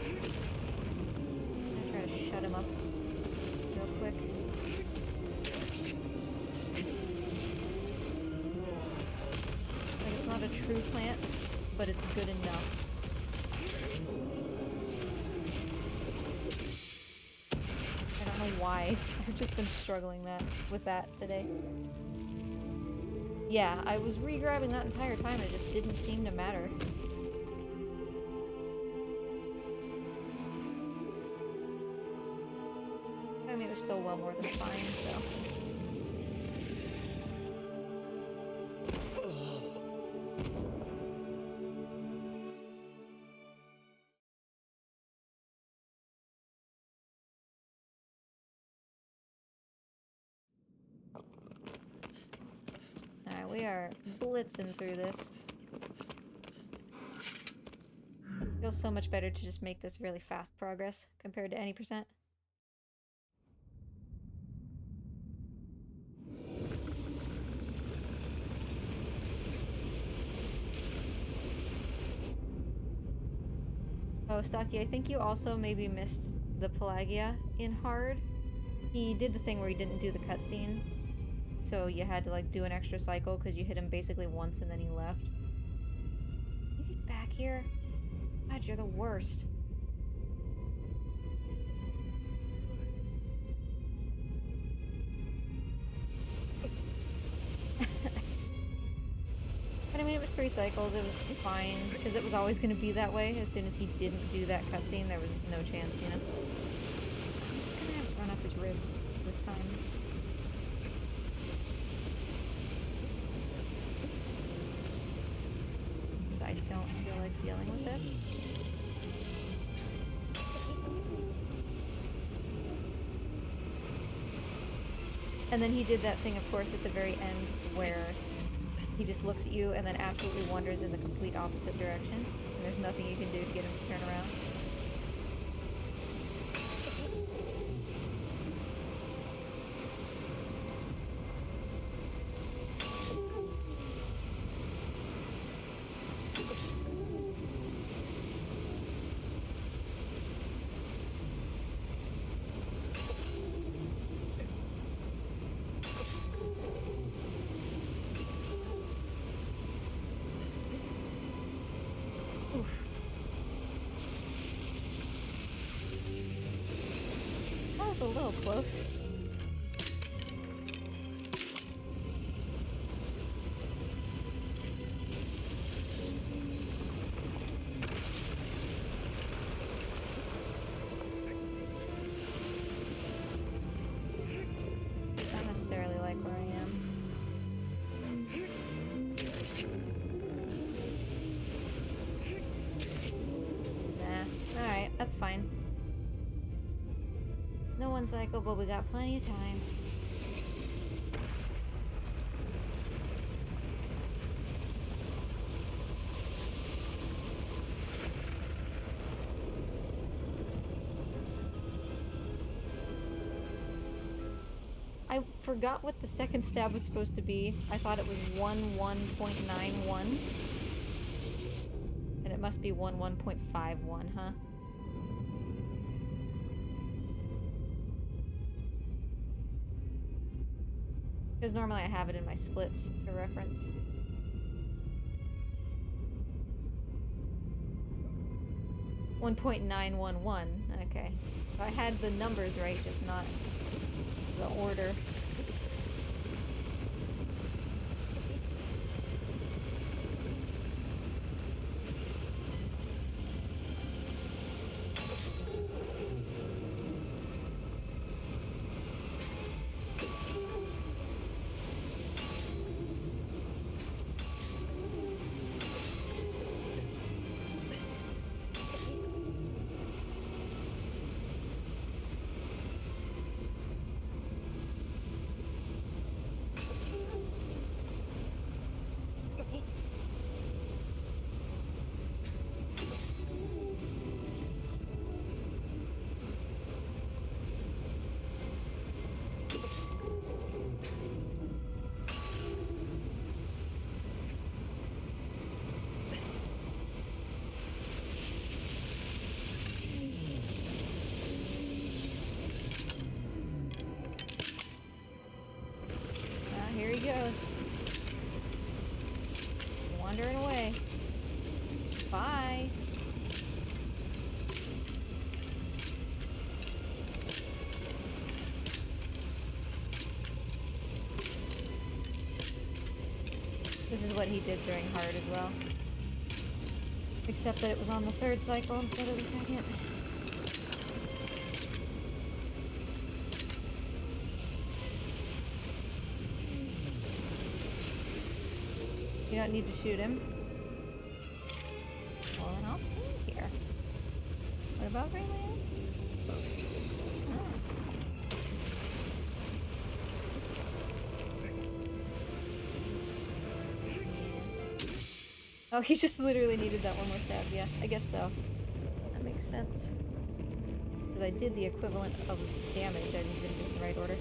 I'm gonna try to shut him up real quick. Like, it's not a true plant, but it's good enough. I don't know why. I've just been struggling with that today. Yeah, I was re-grabbing that entire time and it just didn't seem to matter. I mean, it was still well more than fine, so... Alright, we are blitzing through this. Feels so much better to just make this really fast progress compared to any percent. Oh, Stocky, I think you also maybe missed the Pelagia in hard. He did the thing where he didn't do the cutscene, so you had to like do an extra cycle because you hit him basically once and then he left. You get back here? God, you're the worst. But I mean, it was 3 cycles, it was fine, because it was always going to be that way. As soon as he didn't do that cutscene, there was no chance, you know? I'm just gonna run up his ribs this time. Because I don't feel like dealing with this. And then he did that thing, of course, at the very end, where he just looks at you and then absolutely wanders in the complete opposite direction. And there's nothing you can do to get him to turn around. Oof. That was a little close. Not necessarily like where I am. Nah. Alright, that's fine. No one cycle, but we got plenty of time. I forgot what the second stab was supposed to be. I thought it was 11.91. And it must be 11.51, huh? Because normally I have it in my splits to reference. .911. Okay. So I had the numbers right, just not the order. Here he goes. Wandering away. Bye. This is what he did during hard as well. Except that it was on the third cycle instead of the second. You don't need to shoot him. Well, then I'll stay here. What about Greenland? So, Oh, he just literally needed that one more stab. Yeah, I guess so. That makes sense. Because I did the equivalent of damage, I just didn't do it in the right order.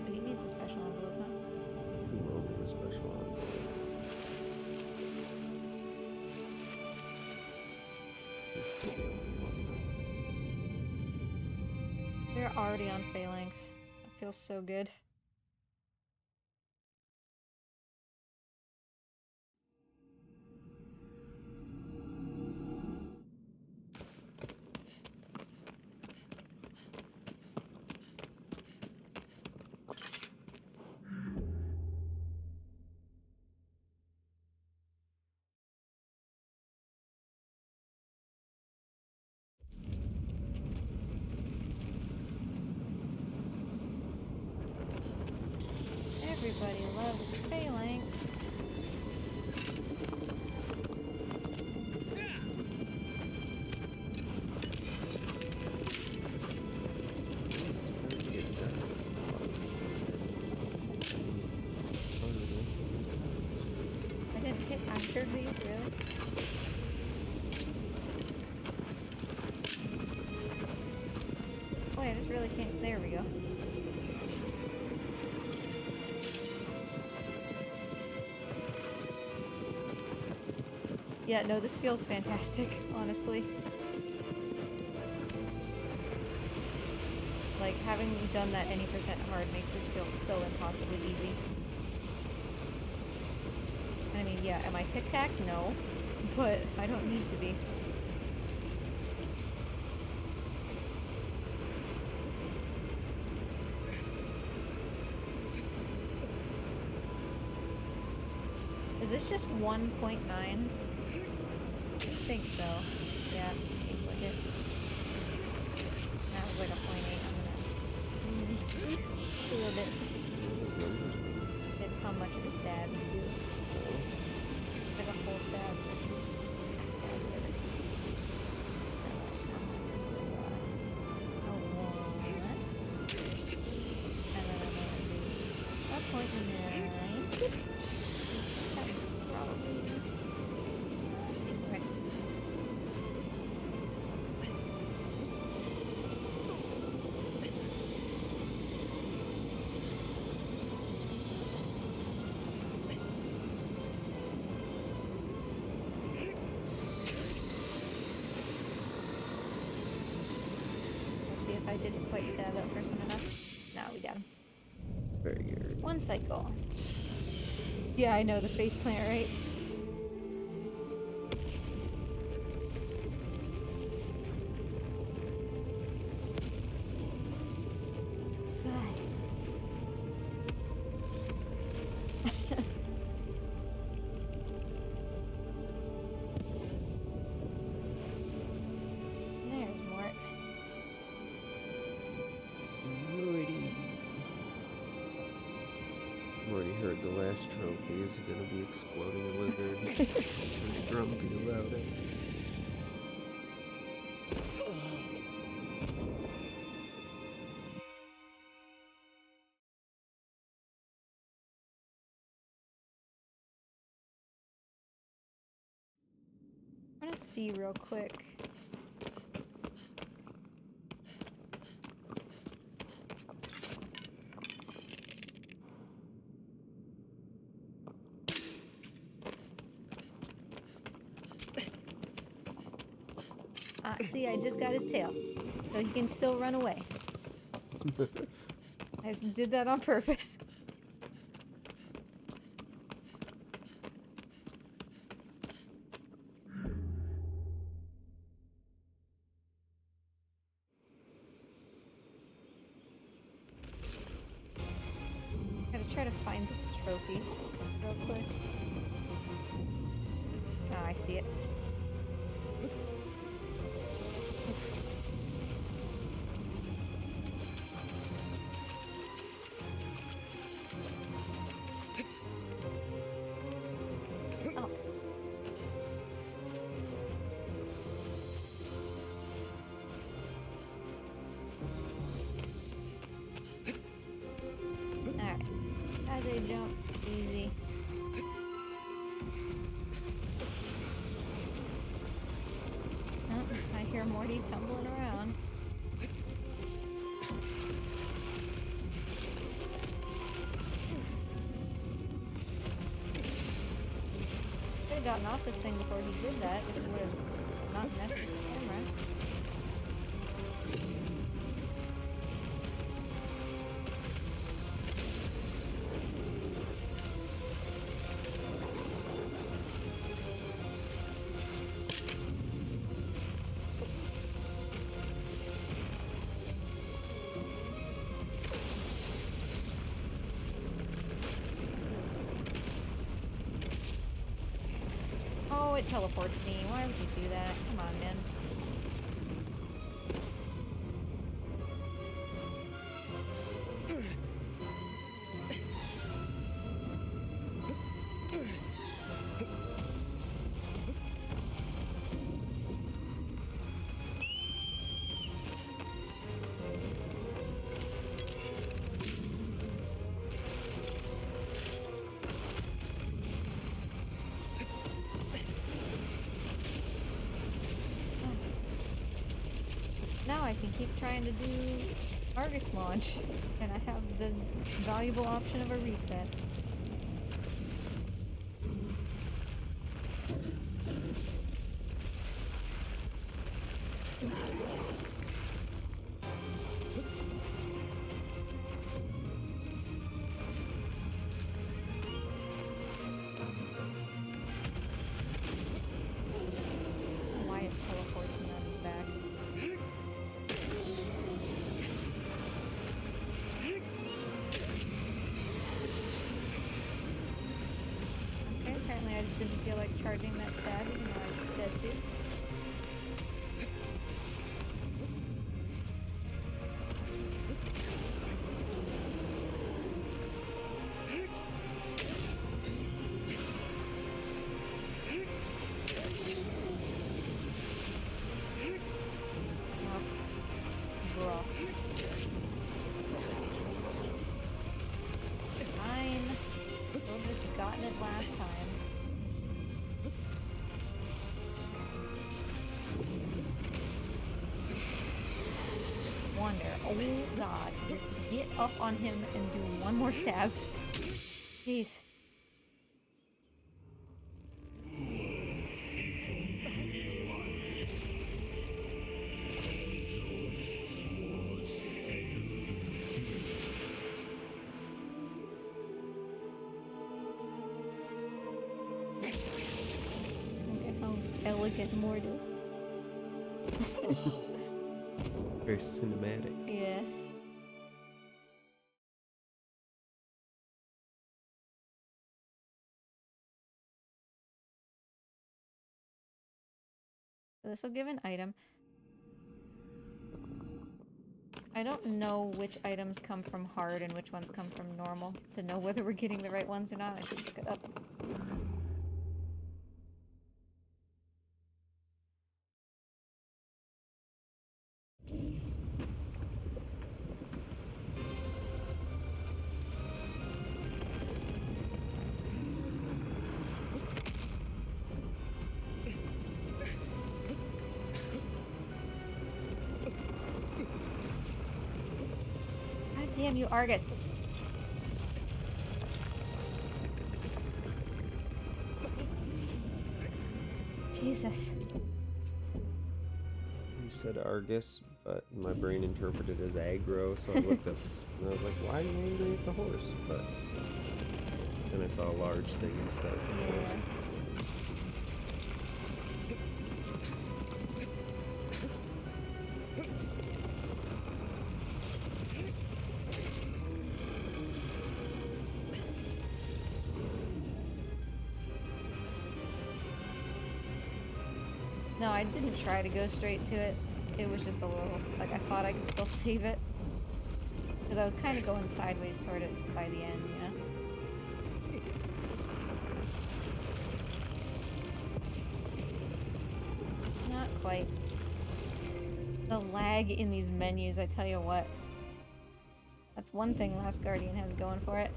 But he needs a special envelope, huh? He will need a special envelope. He's still the only one, though. We're already on phalanx. That feels so good. Everybody loves phalanx. It's starting to get better. I didn't hit either of these, really? Wait, I just really can't. There we go. Yeah, no, this feels fantastic, honestly. Like, having done that any percent hard makes this feel so impossibly easy. I mean, yeah, am I tic-tac? No. But I don't need to be. Is this just 1.9? I think so. Yeah, seems like it. That was like a 0.8. I'm gonna... just a little bit. It's how much of a stab you do. Like a full stab versus stab, whatever. And then I'm gonna do a 0.9. That's probably... that seems right. I didn't quite stab that first one enough. No, we got him. Very good. One cycle. Yeah, I know, the face plant, right? There's more. I've already heard the last trophy is gonna be exploding a lizard. I'm grumpy about it. I'm gonna see real quick. See, I just got his tail. So he can still run away. I just did that on purpose. Gotta try to find this trophy real quick. Oh, I see it. Oh. Alright. As I jump, easy. Oh, I hear Morty tumbling around. Could have gotten off this thing before he did that, if it would have not messed with the camera. Oh, it teleported me. Why would you do that? Come on, man. I can keep trying to do Argus launch, and I have the valuable option of a reset. Why it teleports me on his back. Okay, apparently I just didn't feel like charging that stab, even though I said to. Bruh. Fine. We've just gotten it last time. Wonder. Oh god. Just get up on him and do one more stab. Jeez. Look at how elegant Mort is. Very cinematic. Yeah. So this will give an item. I don't know which items come from hard and which ones come from normal to know whether we're getting the right ones or not. I should look it up. God damn you, Argus! Jesus. You said Argus, but my brain interpreted as aggro, so I looked up and I was like, why are you angry at the horse? But then I saw a large thing instead of the horse. No, I didn't try to go straight to it. It was just a little, like, I thought I could still save it. Because I was kind of going sideways toward it by the end, you know? Not quite. The lag in these menus, I tell you what. That's one thing Last Guardian has going for it.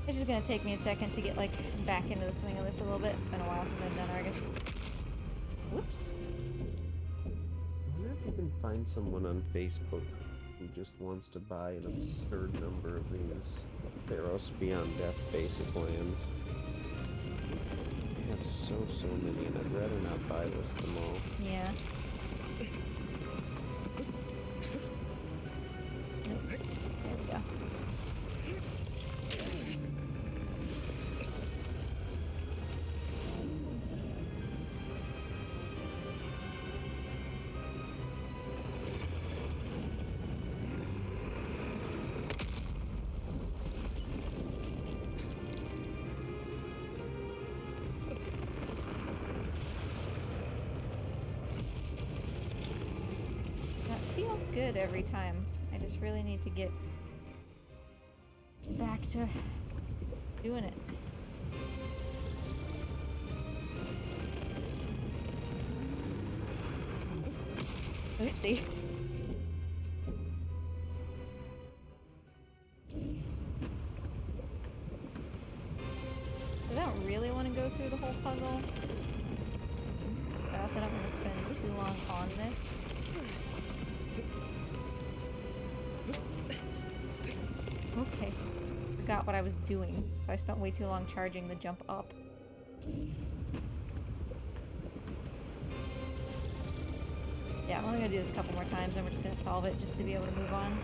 It's just gonna take me a second to get, like, back into the swing of this a little bit. It's been a while since I've done Argus. Whoops. I wonder if you can find someone on Facebook who just wants to buy an absurd number of these Theros Beyond Death basic lands. I have so many, and I'd rather not buy list them all. Yeah. Oops. There we go. Feels good every time. I just really need to get back to doing it. Oopsie. I don't really want to go through the whole puzzle. But I also said I'm going to spend too long on this. Okay. Forgot what I was doing, so I spent way too long charging the jump up. Yeah, I'm only going to do this a couple more times, and we're just going to solve it just to be able to move on.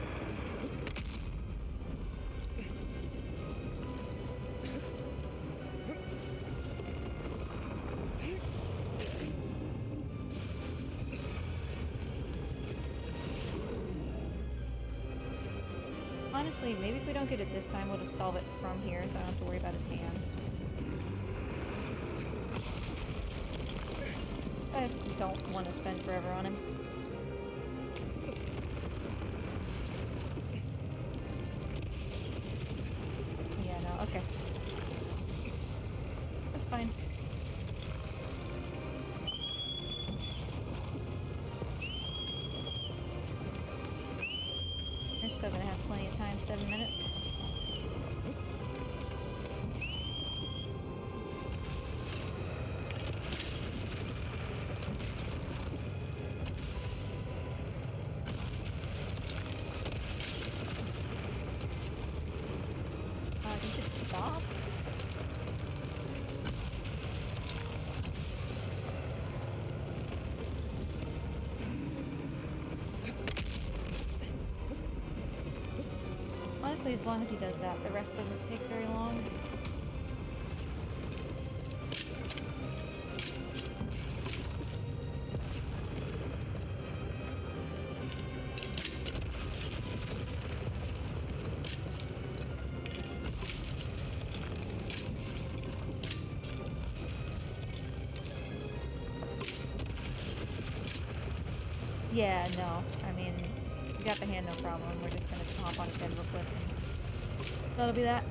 Honestly, maybe if we don't get it this time, we'll just solve it from here so I don't have to worry about his hand. I just don't want to spend forever on him. Yeah, no, okay. That's fine. We're still gonna have plenty of time, 7 minutes. You could stop. Honestly, as long as he does that, the rest doesn't take very long. Yeah, no. I mean, we got the hand, no problem. We're just gonna hop on his head real quick. That'll be that.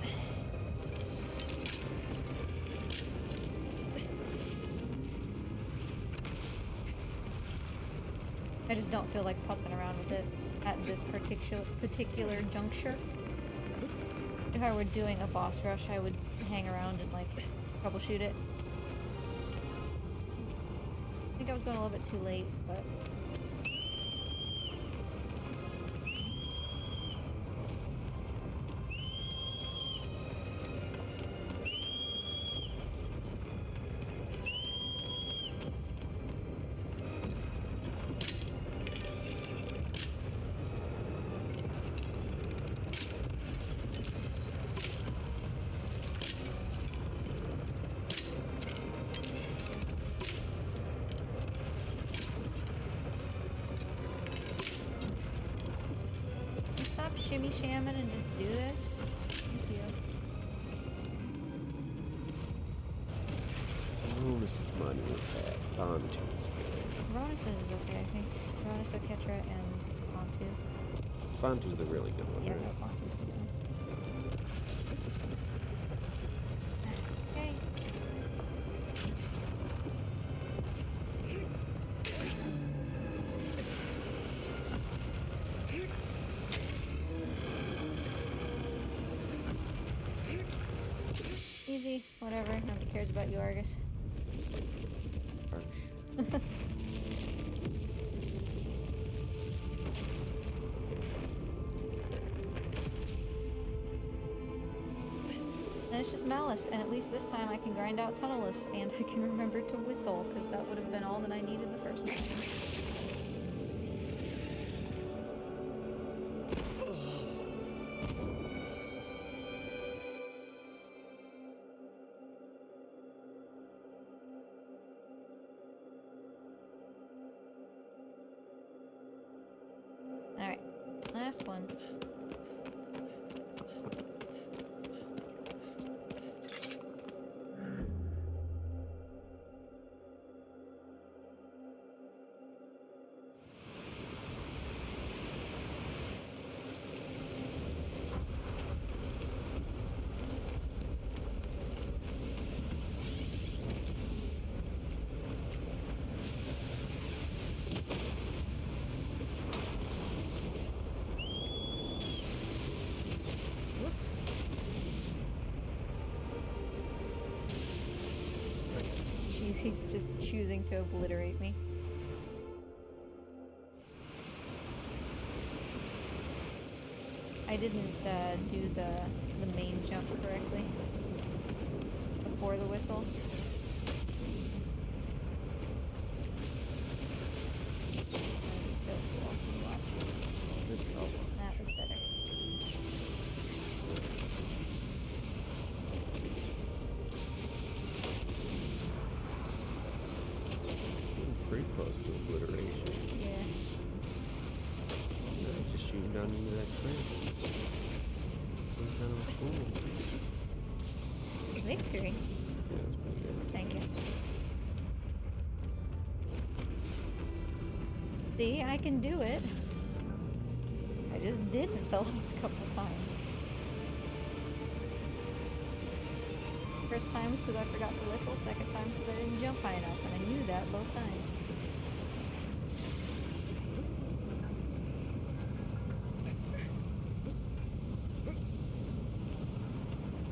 I just don't feel like putzing around with it at this particular juncture. If I were doing a boss rush, I would hang around and, like, troubleshoot it. I think I was going a little bit too late, but... Stop shimmy shamming and just do this. Thank you. Ronus's money with that. Bantu's good. Ronus's is okay, I think. Ronus, Oketra, and Bantu. Bantu's the really good one, Yeah, right? no, Bantu's good one. Okay. Easy, whatever. Nobody cares about you, Argus. Harsh. And it's just Malice, and at least this time I can grind out Tunnelless, and I can remember to whistle, because that would have been all that I needed the first time. Alright, last one. Jeez, he's just choosing to obliterate me. I didn't do the main jump correctly before the whistle. That'd be so cool. Watch. Oh, that was better. Pretty close to obliteration. Yeah. Just shooting down into that train. Some kind of fool. Victory. Yeah, that's pretty good. Thank you. See, I can do it. I just didn't the last couple times. First time is because I forgot to whistle, second time is because I didn't jump high enough, and I knew that both times.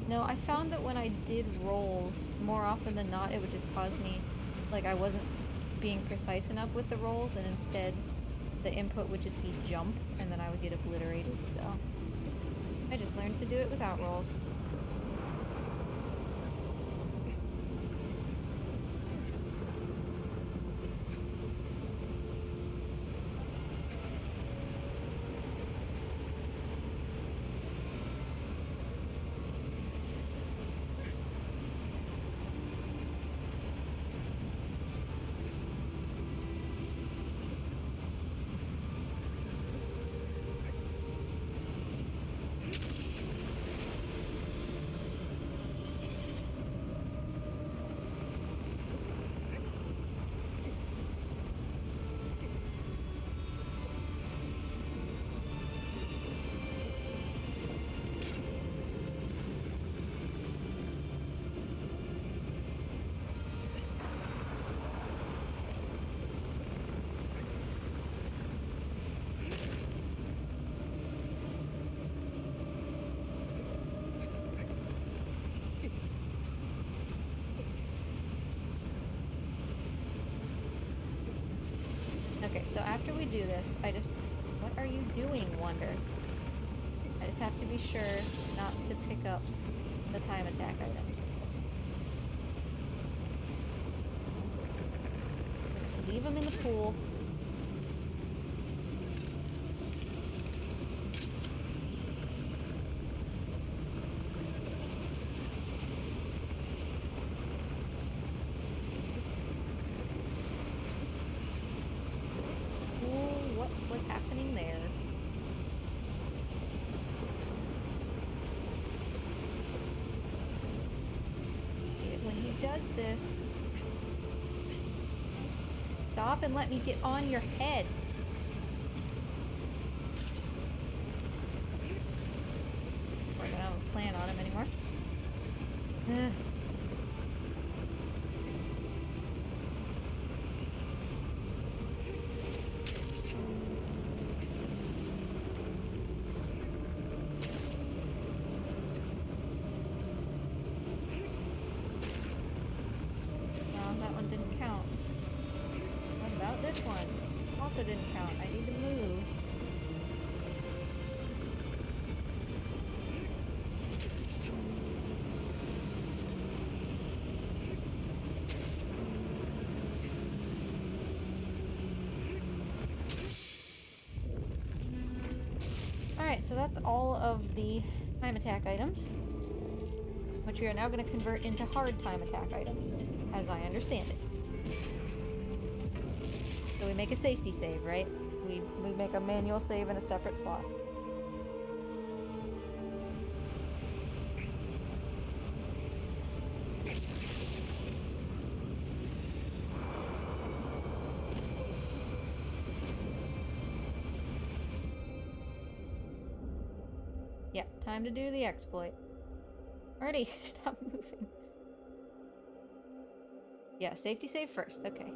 No, I found that when I did rolls, more often than not, it would just cause me, like I wasn't being precise enough with the rolls, and instead the input would just be jump, and then I would get obliterated, so I just learned to do it without rolls. Okay, so after we do this, what are you doing, Wonder? I just have to be sure not to pick up the time attack items. Just leave them in the pool. This. Stop and let me get on your head. I don't have a plan on him anymore. This one also didn't count. I need to move. Alright, so that's all of the time attack items, which we are now going to convert into hard time attack items, as I understand it. So we make a safety save, right? We make a manual save in a separate slot. Yep, time to do the exploit. Already, stop moving. Yeah, safety save first, okay.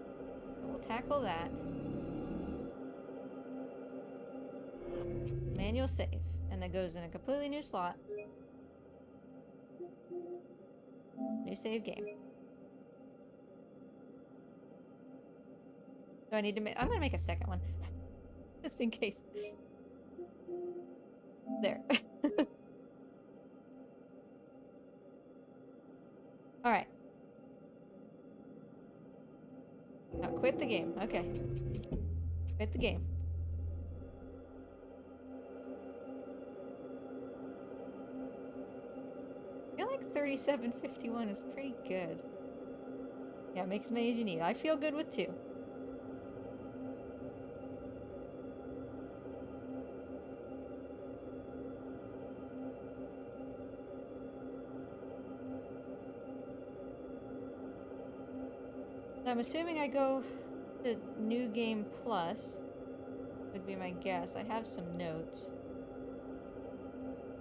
We'll tackle that. Manual save. And that goes in a completely new slot. New save game. Do I need to make... I'm gonna make a second one. Just in case. There. Alright. Now quit the game. Okay. Quit the game. I feel like 3751 is pretty good. Yeah, make as many as you need. I feel good with 2. I'm assuming I go to New Game Plus, would be my guess. I have some notes.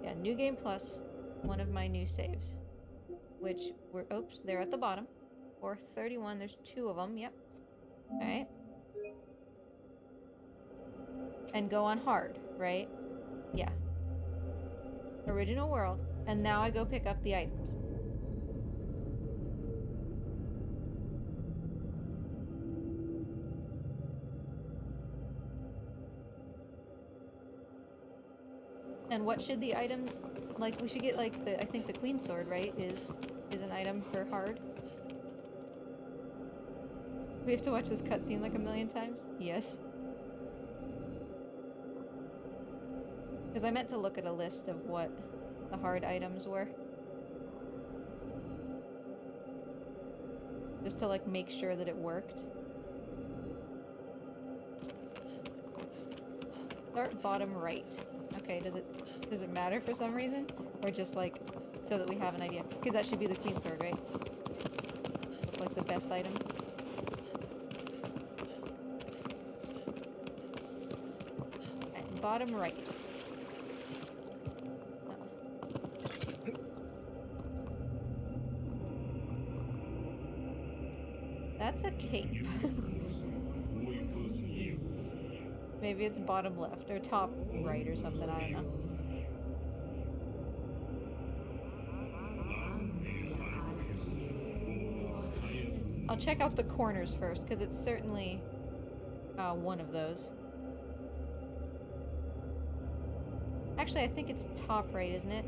Yeah, New Game Plus, one of my new saves. Which were, oops, they're at the bottom. 431, there's 2 of them, yep. Alright. And go on hard, right? Yeah. Original world. And now I go pick up the items. And what should the items... Like, we should get, like, the... I think the Queen Sword, right? Is an item for hard. We have to watch this cutscene like a million times? Yes. Because I meant to look at a list of what the hard items were. Just to, like, make sure that it worked. Start bottom right. Okay, does it matter for some reason? Or just, like, so that we have an idea? Because that should be the Queen Sword, right? It's, like, the best item. Right, bottom right. That's a cape. Maybe it's bottom left or top right or something, I don't know. I'll check out the corners first, because it's certainly one of those. Actually, I think it's top right, isn't it?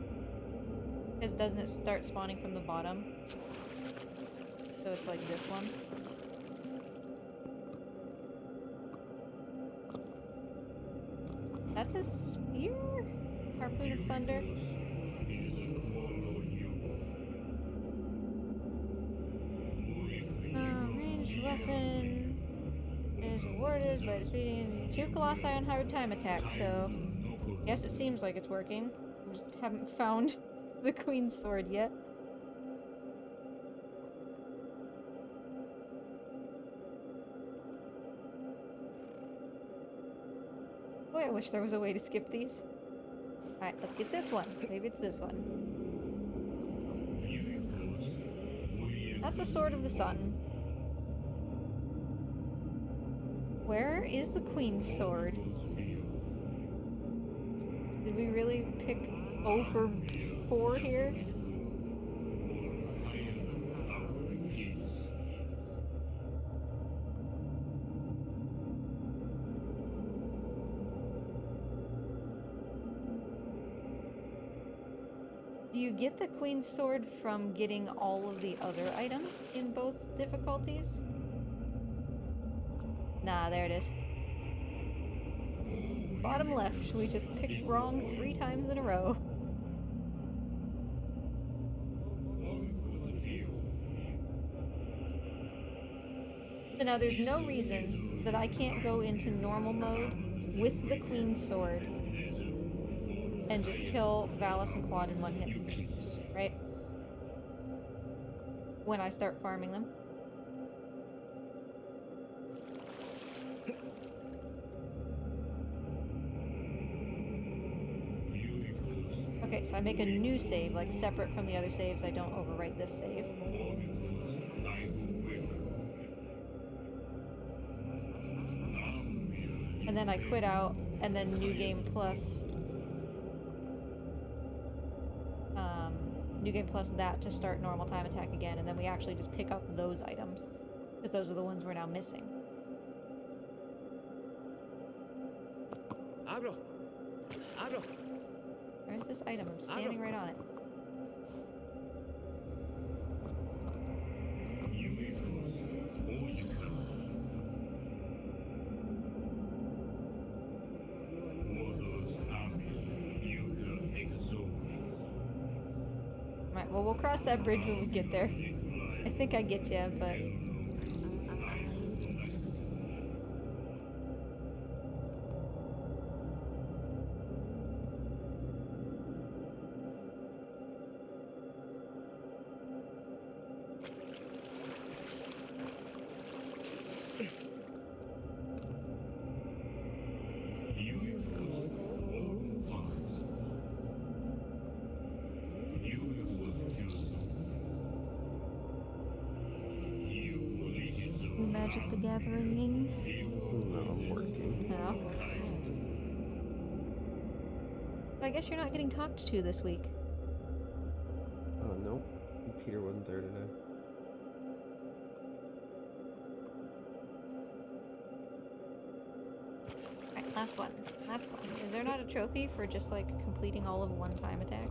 Because doesn't it start spawning from the bottom? So it's like this one. That's a spear? Harpoon of Thunder? Ranged weapon is awarded by defeating 2 Colossi on hard time attack, so... Yes, it seems like it's working. We just haven't found the Queen's Sword yet. Boy, I wish there was a way to skip these. Alright, let's get this one. Maybe it's this one. That's the Sword of the Sun. Where is the Queen's Sword? Did we really pick 0 for 4 here? Do you get the Queen's Sword from getting all of the other items in both difficulties? Nah, there it is. Bottom left, we just picked wrong 3 times in a row. So now there's no reason that I can't go into normal mode with the Queen's Sword and just kill Valis and Quad in 1 hit, right? When I start farming them. Okay, so I make a new save, like separate from the other saves. I don't overwrite this save. And then I quit out, and then New Game Plus. New Game Plus that to start normal time attack again, and then we actually just pick up those items. Because those are the ones we're now missing. Abro. Abro. Where's this item? I'm standing right on it. Alright, well, we'll cross that bridge when we get there. I think I get you, but... Magic the Gathering. I'm working. No. I guess you're not getting talked to this week. Nope. Peter wasn't there today. Alright, last one. Last one. Is there not a trophy for just, like, completing all of one time attack?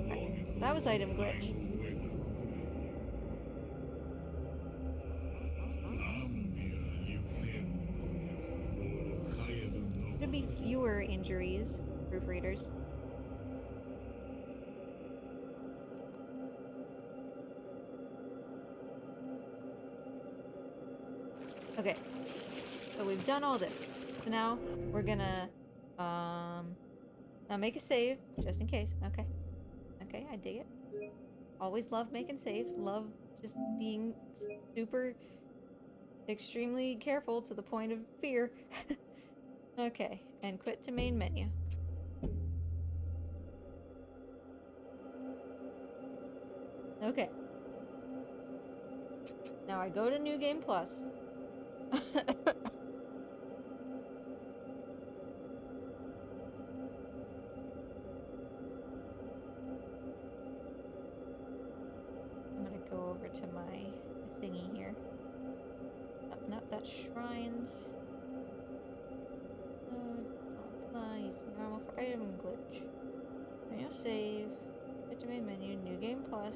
Alright, that was item glitch. Should be fewer injuries, proofreaders. Okay, so we've done all this. So now we're gonna now make a save just in case. Okay, okay, I dig it. Always love making saves. Love just being super, extremely careful to the point of fear. Okay, and quit to main menu. Okay. Now I go to New Game Plus. I'm gonna go over to my thingy here. Oh, not that shrines. Applies normal for item glitch. Menu save. Get to main menu. New Game Plus.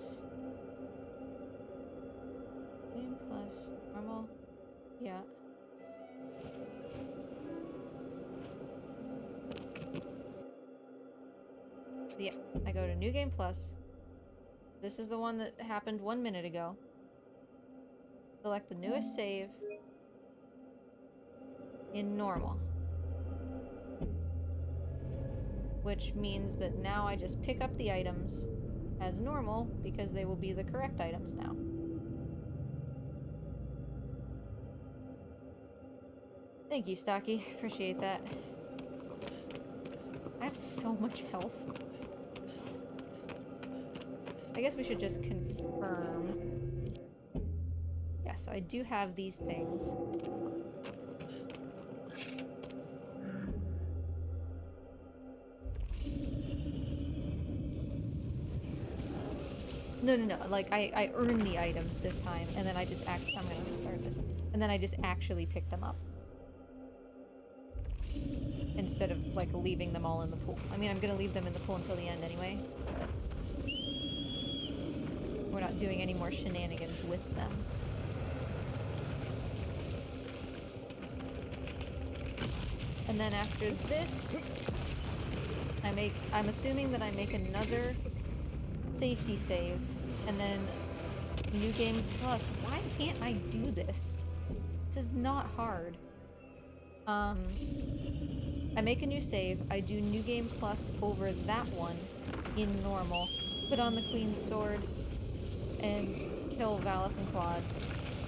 Game Plus. Normal. Yeah. Yeah, I go to New Game Plus. This is the one that happened 1 minute ago. Select the newest save in normal. Which means that now I just pick up the items as normal because they will be the correct items now. Thank you, Stocky. Appreciate that. I have so much health. I guess we should just confirm. Yeah, so I do have these things. No, like, I earn the items this time, and then I just I'm gonna restart this. And then I just actually pick them up. Instead of, like, leaving them all in the pool. I mean, I'm gonna leave them in the pool until the end anyway, but we're not doing any more shenanigans with them. And then after this, I'm assuming that I make another safety save, and then New Game Plus. Why can't I do this? This is not hard. I make a new save, I do New Game Plus over that one in normal, put on the Queen's Sword, and kill Valis and Claude,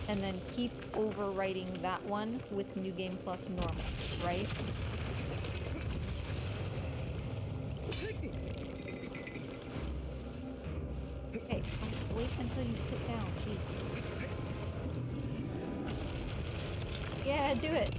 and then keep overwriting that one with New Game Plus normal, right? Okay, I'll just wait until you sit down, jeez. Yeah, do it!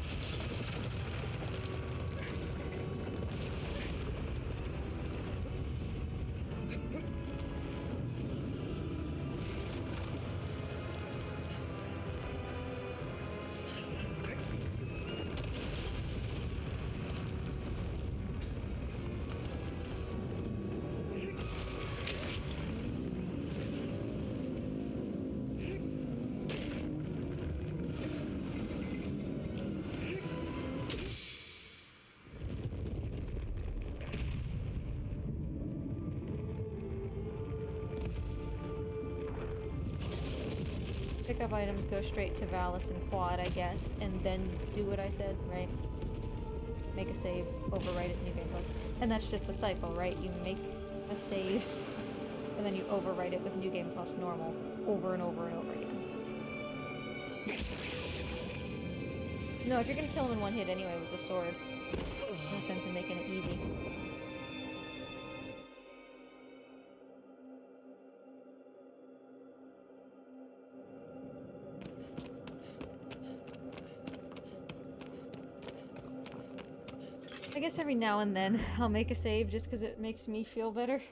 Pick up items, go straight to Valis and Quad, I guess, and then do what I said, right? Make a save, overwrite it, New Game Plus. And that's just the cycle, right? You make a save, and then you overwrite it with New Game Plus normal, over and over and over again. No, if you're gonna kill him in one hit anyway with the sword, no sense in making it easy. I guess every now and then I'll make a save just because it makes me feel better.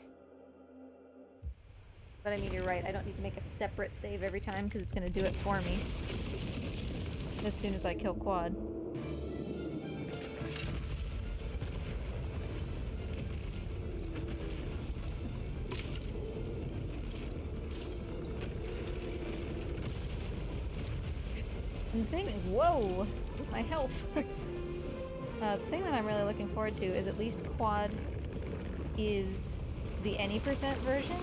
But I mean, you're right, I don't need to make a separate save every time because it's going to do it for me. As soon as I kill Quad. And the thing, whoa! My health! The thing that I'm really looking forward to is at least Quad is the any percent version,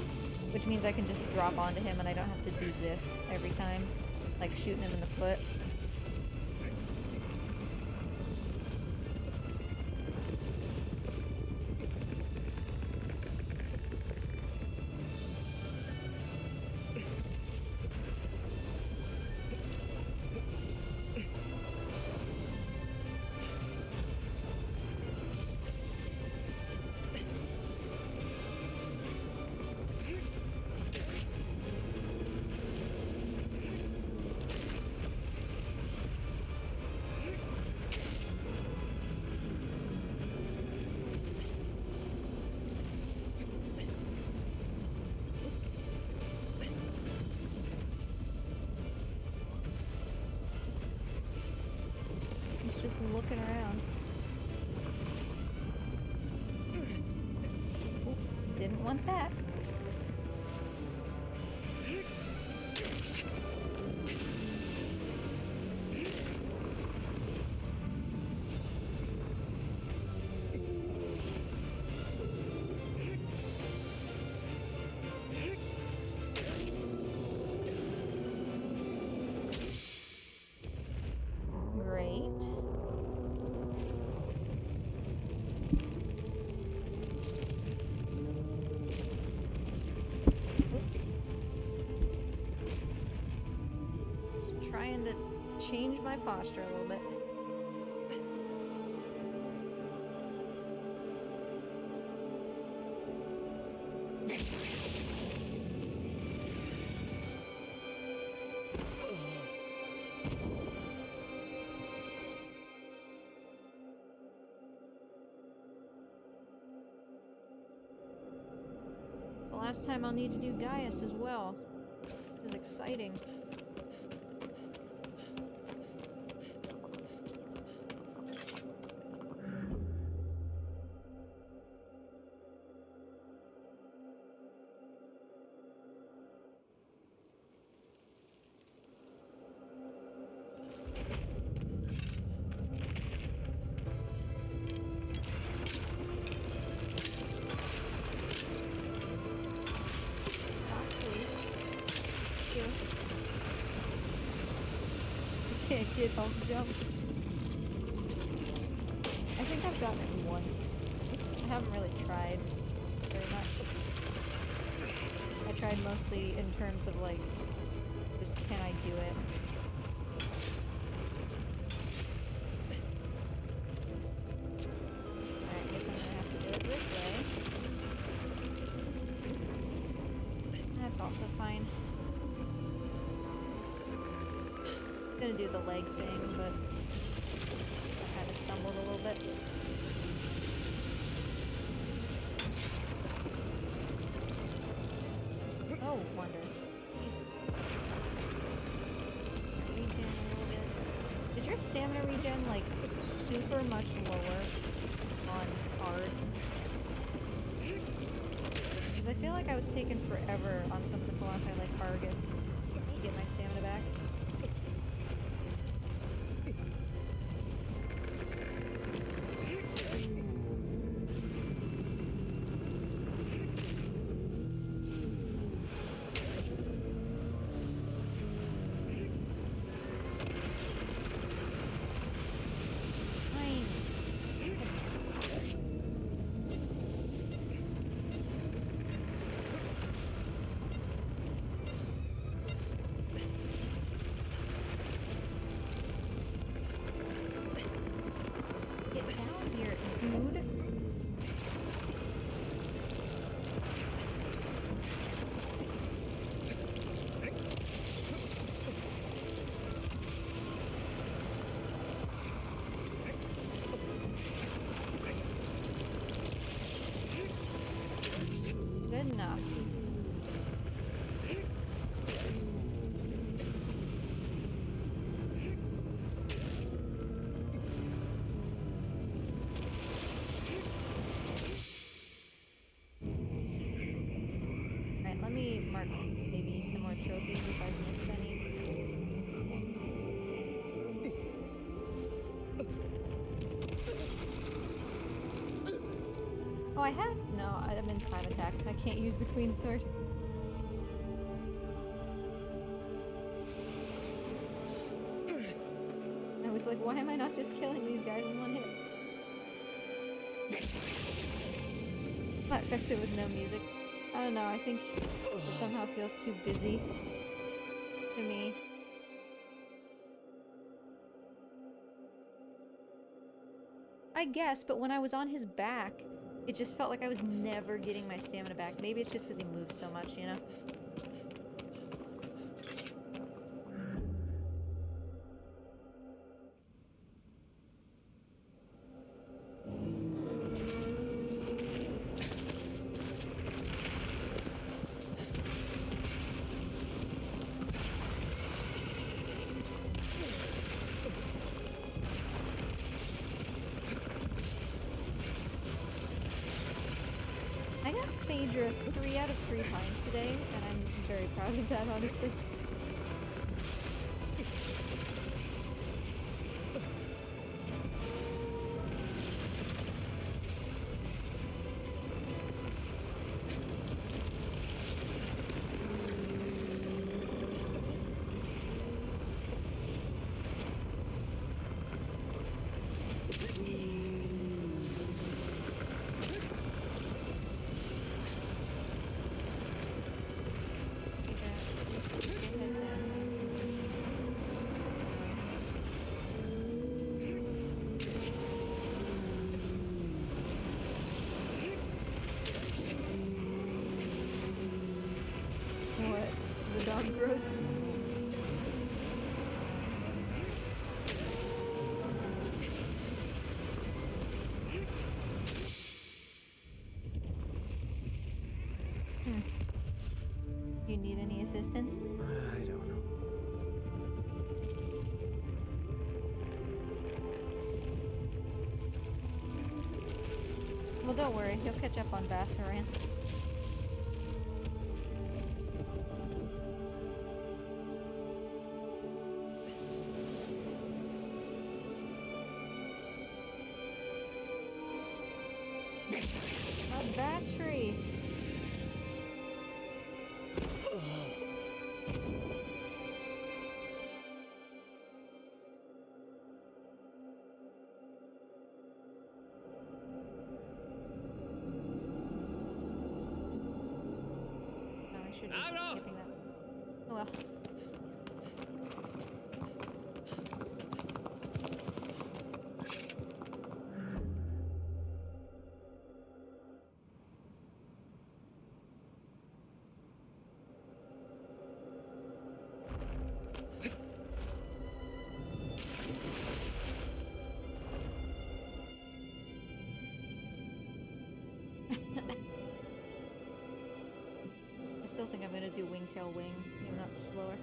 which means I can just drop onto him and I don't have to do this every time, like shooting him in the foot. Just looking around. Ooh, didn't want that. Trying to change my posture a little bit. The last time I'll need to do Gaius as well. This is exciting. Can't get off jump. I think I've gotten it once. I haven't really tried very much. I tried mostly in terms of like, just can I do it? Alright, I guess I'm gonna have to do it this way. That's also fine. Gonna do the leg thing, but I kind of stumbled a little bit. Oh, wonder. Jeez. Regen a little bit. Is your stamina regen like super much lower on hard? Because I feel like I was taking forever on some of the colossi like Argus to get my stamina back. my trophies if I've missed any. Oh, I have? No, I'm in time attack. I can't use the Queen's Sword. I was like, why am I not just killing these guys in one hit? Platfecta with no music. I don't know, I think it somehow feels too busy to me. I guess, but when I was on his back, it just felt like I was never getting my stamina back. Maybe it's just because he moves so much, you know? I got Phaedra 3 out of 3 times today, and I'm very proud of that, honestly. What? The dog grows? You need any assistance? I don't know. Well, don't worry. He'll catch up on Bassaran. A battery! Should be skipping that. Oh well. I still think I'm gonna do wingtail wing, even though it's slower.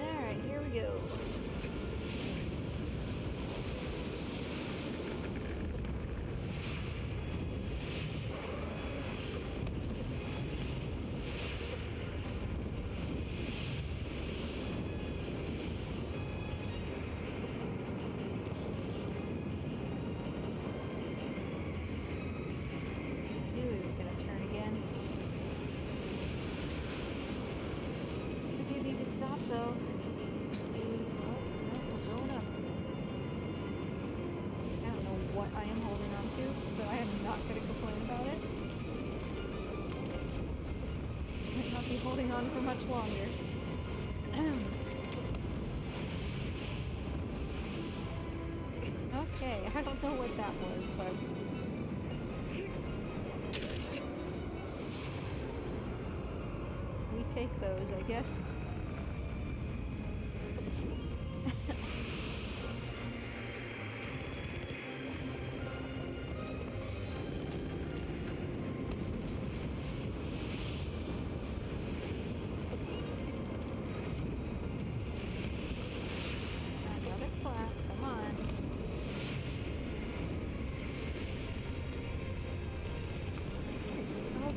Alright, here we go. Stop though. We're going up. I don't know what I am holding on to, but I am not going to complain about it. I might not be holding on for much longer. Okay, I don't know what that was, but... we take those, I guess.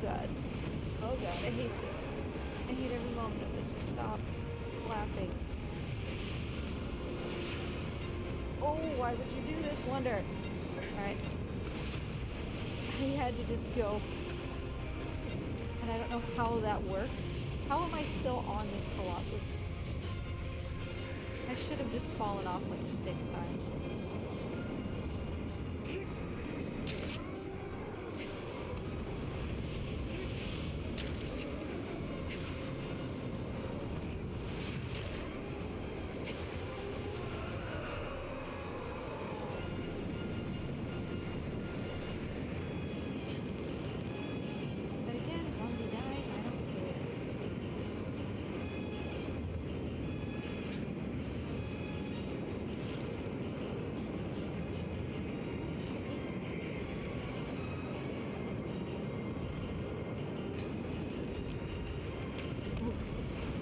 god. Oh god, I hate this. I hate every moment of this. Stop flapping. Oh, why would you do this, Wonder? Alright. I had to just go. And I don't know how that worked. How am I still on this Colossus? I should have just fallen off like 6 times. But again, as long as he dies, I don't care.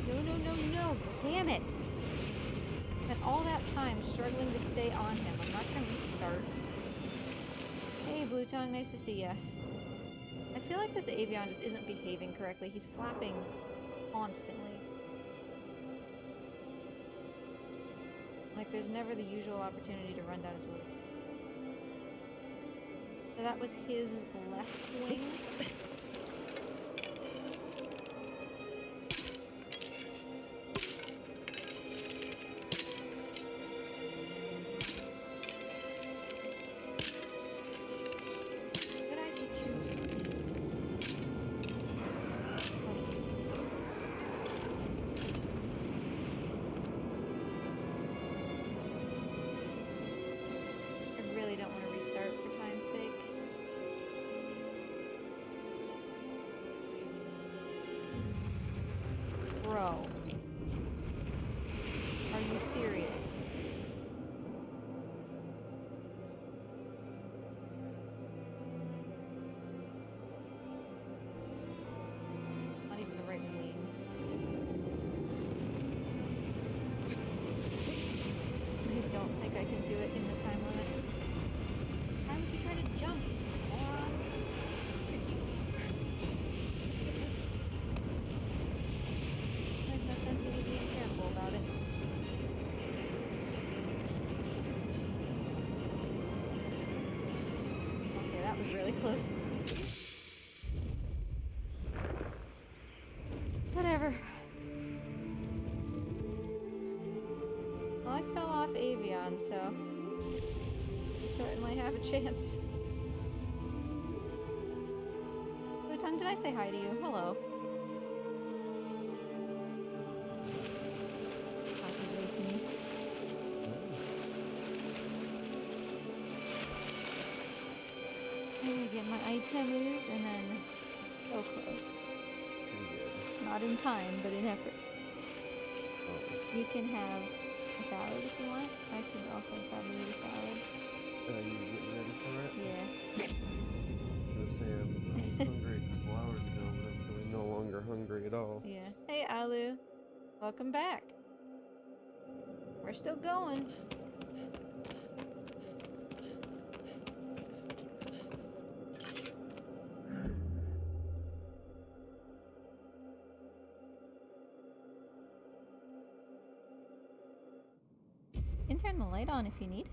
No, no, no, no! Damn it! Spent all that time struggling to stay on him. I'm not gonna restart. Hey, Blue Tongue, nice to see ya. I feel like this avian just isn't behaving correctly. He's flapping constantly. Like, there's never the usual opportunity to run down his wing. So that was his left wing. Could I hit you, please? Buddy. I really don't want to restart for time's sake. Bro. Are you serious? Not even the right wing. I don't think I can do it in the time limit. Why would you try to jump, moron? There's no sense in you being careful about it. Okay, that was really close. Whatever. Well, I fell off Avion, so I certainly have a chance. Blue Tongue, did I say hi to you? Hello. Oh, he's racing me. I'm gonna get my items and then so close. Pretty good. Not in time, but in effort. Oh. You can have a salad if you want. I can also probably eat a salad. You getting ready for it? Yeah. I was saying, I was hungry a couple hours ago, but I'm really no longer hungry at all. Yeah. Hey, Alu. Welcome back. We're still going. You can turn the light on if you need.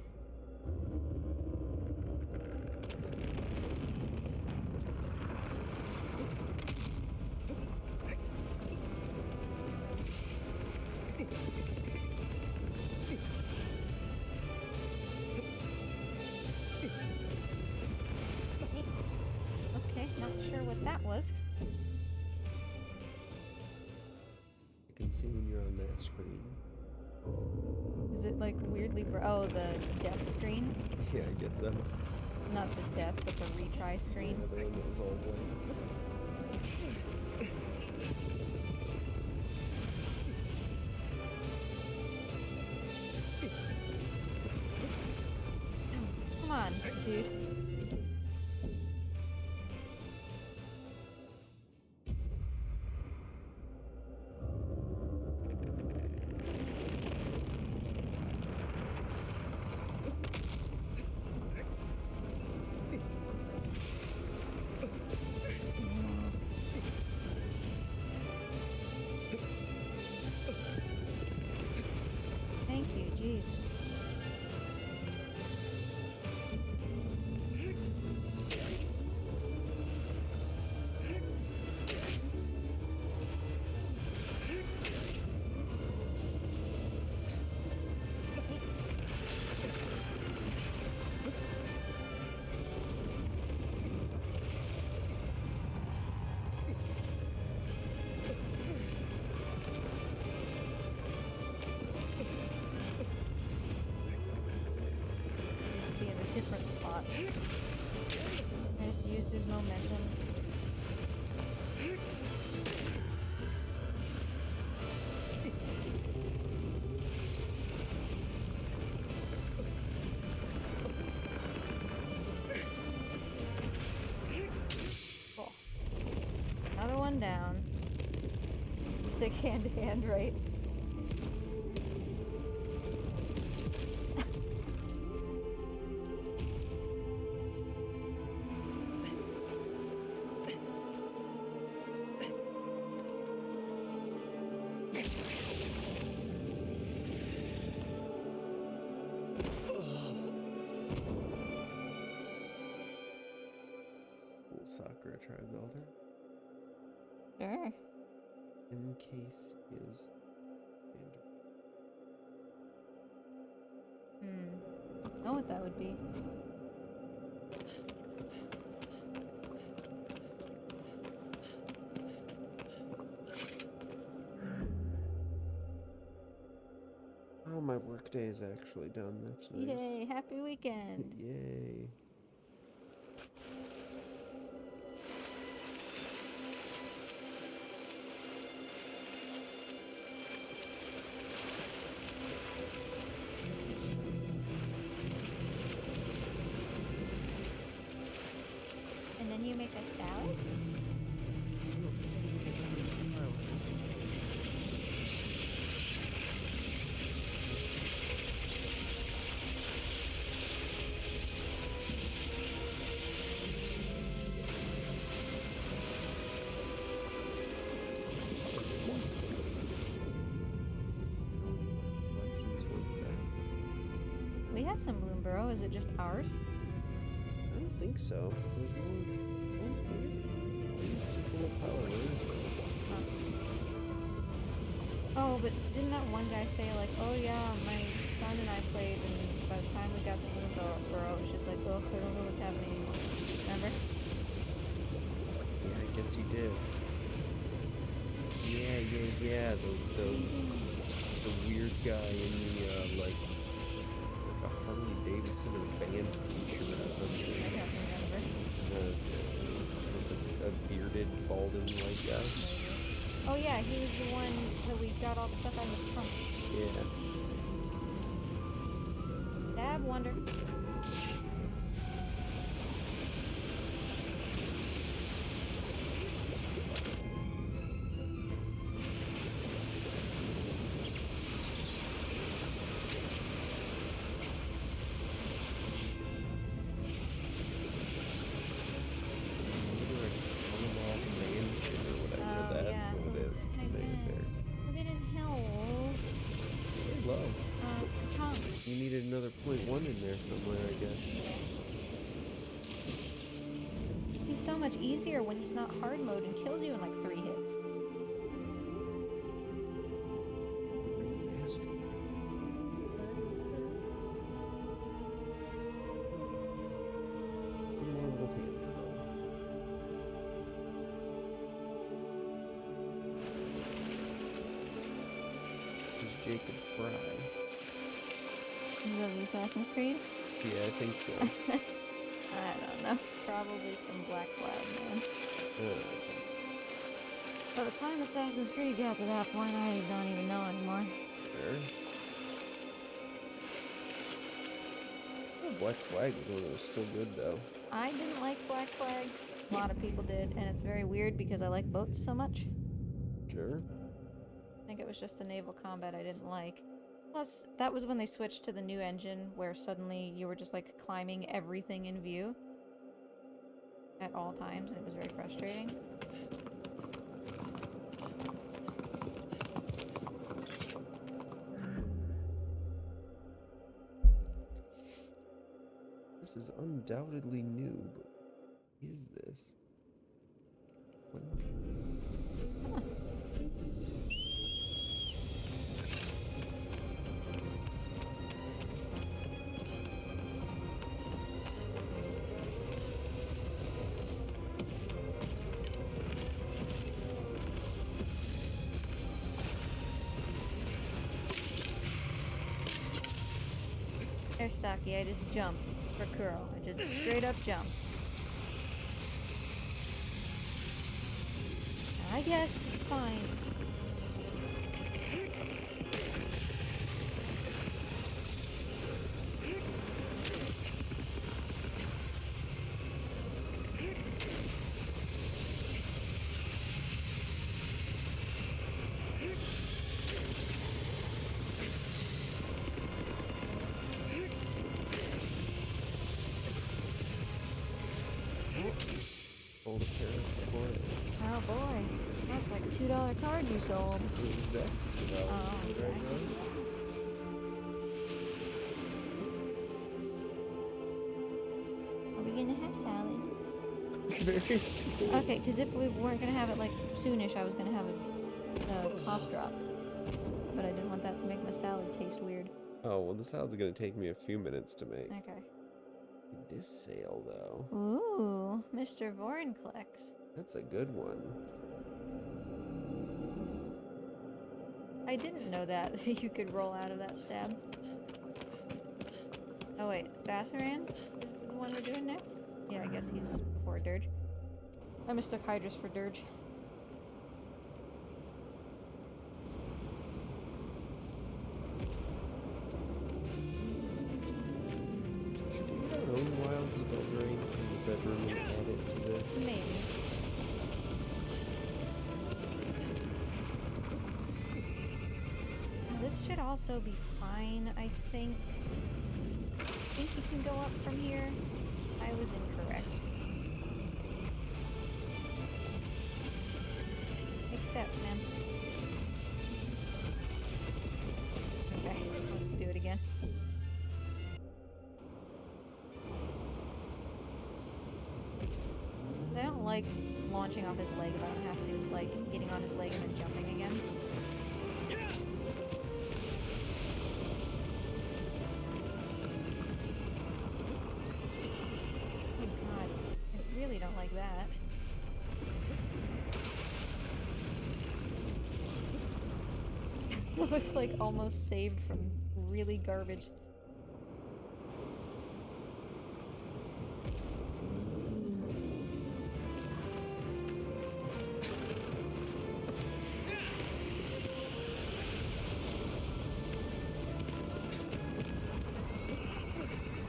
Okay, not sure what that was. I can see when you're on that screen. Is it like weirdly oh, the death screen? Yeah, I guess so. Not the death, but the retry Yeah, screen. the one that was all white. Come on, dude. not. I just used his momentum. Cool. Another one down. Sick hand-to-hand, right? Sakura tribe elder. Sure. In case is. Know what that would be. Oh, my workday is actually done. That's nice. Yay! Happy weekend. Yay. And then you make us salads? We have some Bloomburrow. Is it just ours? I don't think so. There's more. Oh, is it? It's just a little pile of worms. Oh, but didn't that one guy say, like, oh yeah, my son and I played, and by the time we got to Bloomburrow, it was just like, oh, I don't know what's happening anymore. Remember? Yeah, I guess he did. Yeah. The weird guy in the, like a Harley Davidson or band t-shirt or something. I don't remember. Just a bearded, balding white guy. Maybe. Oh yeah, he was the one that we got all the stuff out of his trunk. Yeah. Dab wonder. You needed another .1 in there somewhere, I guess. He's so much easier when he's not hard mode and kills you in like 3 hits. Jacob Fry. Is that the Assassin's Creed? Yeah, I think so. I don't know. Probably some Black Flag, man. By the time Assassin's Creed got to that point, I just don't even know anymore. Sure. Black Flag was still good, though. I didn't like Black Flag. A lot of people did, and it's very weird because I like boats so much. Sure. I think it was just the naval combat I didn't like. Plus, that was when they switched to the new engine, where suddenly you were just, like, climbing everything in view at all times, and it was very frustrating. This is undoubtedly new, but what is this? What? Huh. There's Stocky, I just jumped. for curl. I just straight up jumped. I guess it's fine. Hold a pair of supporters. Oh boy, that's like a $2 card you sold. Exactly. Oh, exactly. Are we gonna have salad? Very soon. Okay, because if we weren't gonna have it like soonish, I was gonna have a cough drop. But I didn't want that to make my salad taste weird. Oh, well, the salad's gonna take me a few minutes to make. Okay. This sail, though. Ooh, Mr. Vorinclex. That's a good one. I didn't know that you could roll out of that stab. Oh wait, Bassaran is the one we're doing next? Yeah, I guess he's before Dirge. I mistook Hydrus for Dirge. Should we get our own Wilds of Eldraine from the bedroom and add it to this? Maybe. Now, this should also be fine, I think. I think you can go up from here. I was incorrect. Big step, man. Okay, let's do it again. Because I don't like launching off his leg if I don't have to. Like, getting on his leg and then jumping again. Don't like that. It was like almost saved from really garbage.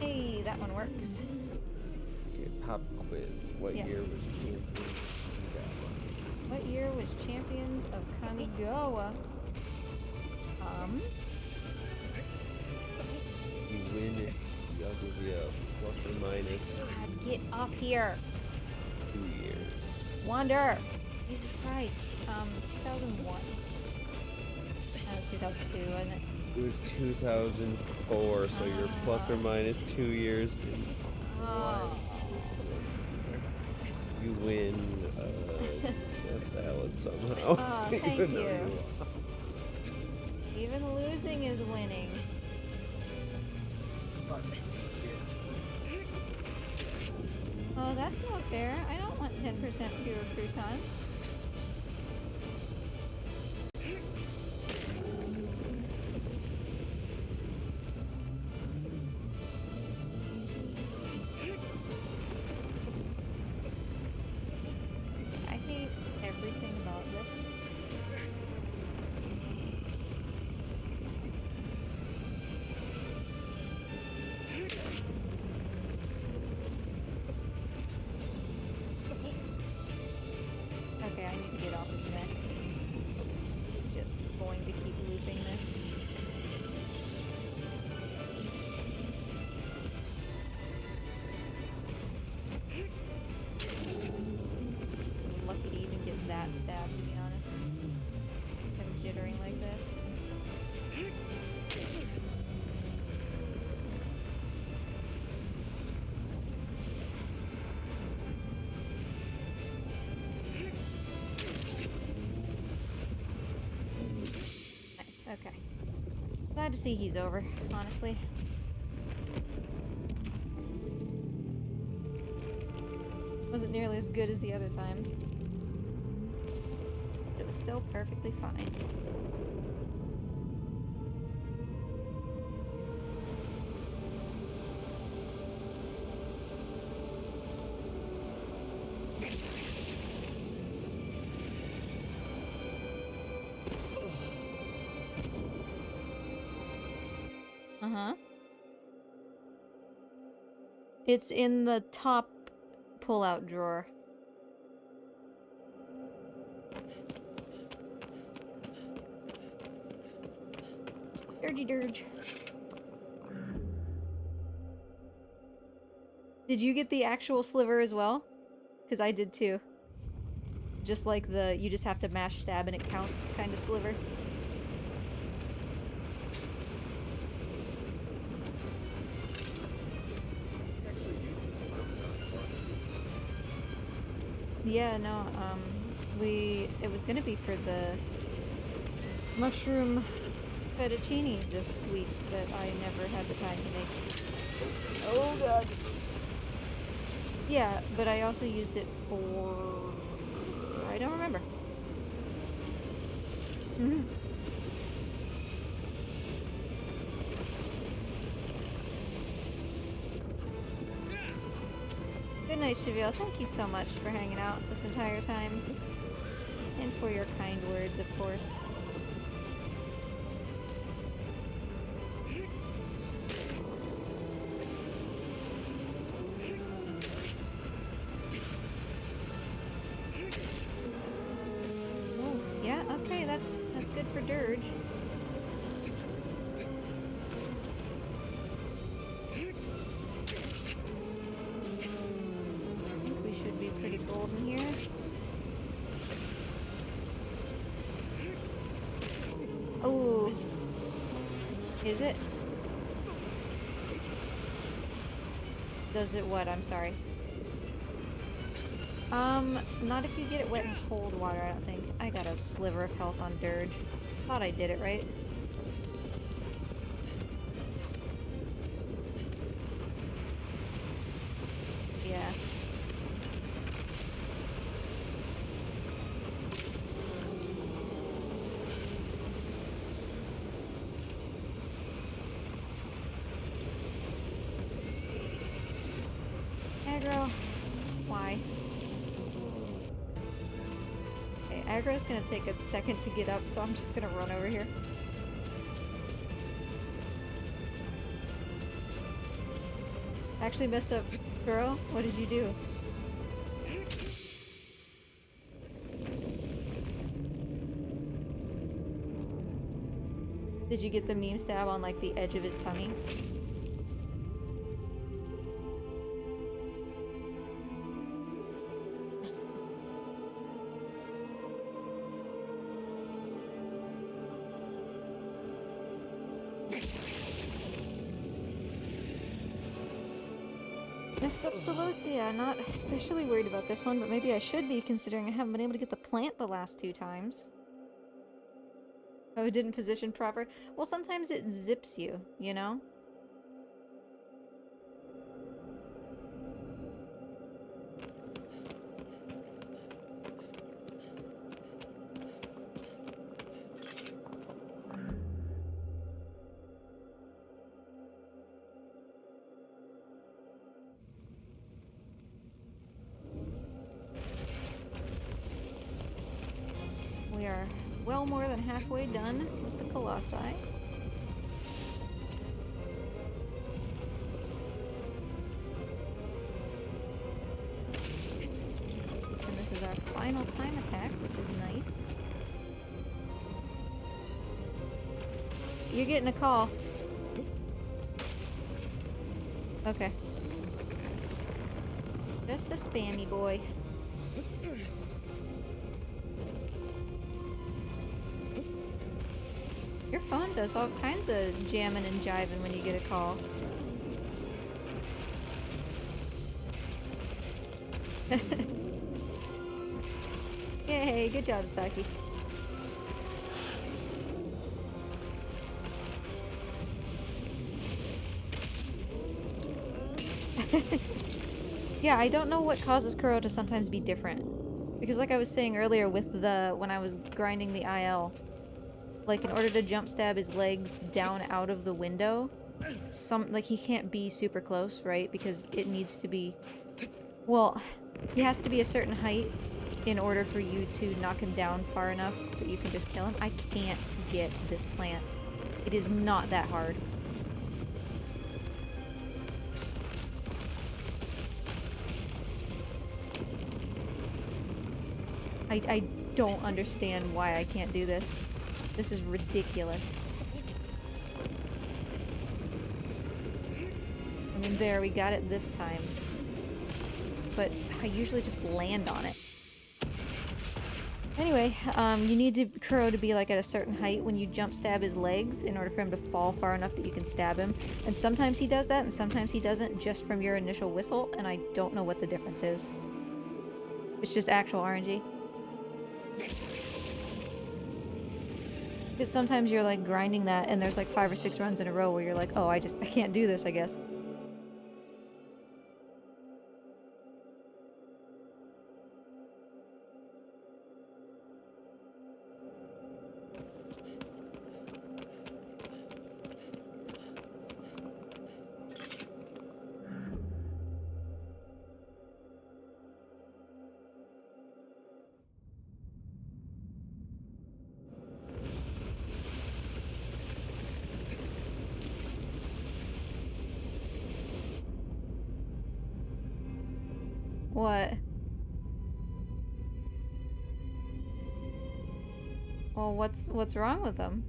Hey, that one works. Pop quiz. What year was Champions of Kamigawa? What year was Champions of Kamigawa? You win. I'll give you a plus or minus God, get up here. 2 years. Wander. Jesus Christ. 2001. That was 2002, wasn't it? It was 2004, so you're plus or minus 2 years. Oh. You win a salad somehow. Oh, thank Even though you. lost. Even losing is winning. Oh, that's not fair. I don't want 10% fewer croutons. I hate everything about this. Okay, I need to get off his neck. He's just going to keep looping this. I'm lucky to even get that stab, to be honest. I'm jittering like this. Nice, okay. Glad to see he's over, honestly. Wasn't nearly as good as the other time. But it was still perfectly fine. Uh-huh. It's in the top pull-out drawer. Dirgy dirge. Did you get the actual sliver as well? Because I did too. Just like the you just have to mash stab and it counts kind of sliver. Yeah, no, it was gonna be for the mushroom fettuccine this week that I never had the time to make. Oh god. Yeah, but I also used it for... I don't remember. Good night, Cheville. Thank you so much for hanging out this entire time. And for your kind words, of course. Oh, yeah, okay, that's good for Dirge. I think we should be pretty golden here. Oh, is it? Does it what? I'm sorry. Not if you get it wet in cold water, I don't think. I got a sliver of health on Dirge. Thought I did it right. Yeah. Aggro. Why? Okay, aggro's gonna take a second to get up, so I'm just gonna run over here. Actually mess up. Girl, what did you do? Did you get the meme stab on like the edge of his tummy? Next up, Celosia. Not especially worried about this one, but maybe I should be, considering I haven't been able to get the plant the last 2 times. Oh, it didn't position proper? Well, sometimes it zips you, you know? We are well more than halfway done with the Colossi. And this is our final time attack, which is nice. You're getting a call. Okay. Just a spammy boy. Your phone does all kinds of jamming and jiving when you get a call. Yay, good job, Stocky. Yeah, I don't know what causes Kuro to sometimes be different. Because like I was saying earlier with when I was grinding the IL, like in order to jump stab his legs down out of the window, like he can't be super close, right? Because it needs to be, well, he has to be a certain height in order for you to knock him down far enough that you can just kill him. I can't get this plant. It is not that hard. I don't understand why I can't do this. This is ridiculous. I mean, there, we got it this time. But I usually just land on it. Anyway, you need Kuro to be like at a certain height when you jump stab his legs in order for him to fall far enough that you can stab him. And sometimes he does that and sometimes he doesn't just from your initial whistle, and I don't know what the difference is. It's just actual RNG. Because sometimes you're like grinding that and there's like 5 or 6 runs in a row where you're like, oh, I can't do this, I guess. What? Well, what's wrong with them?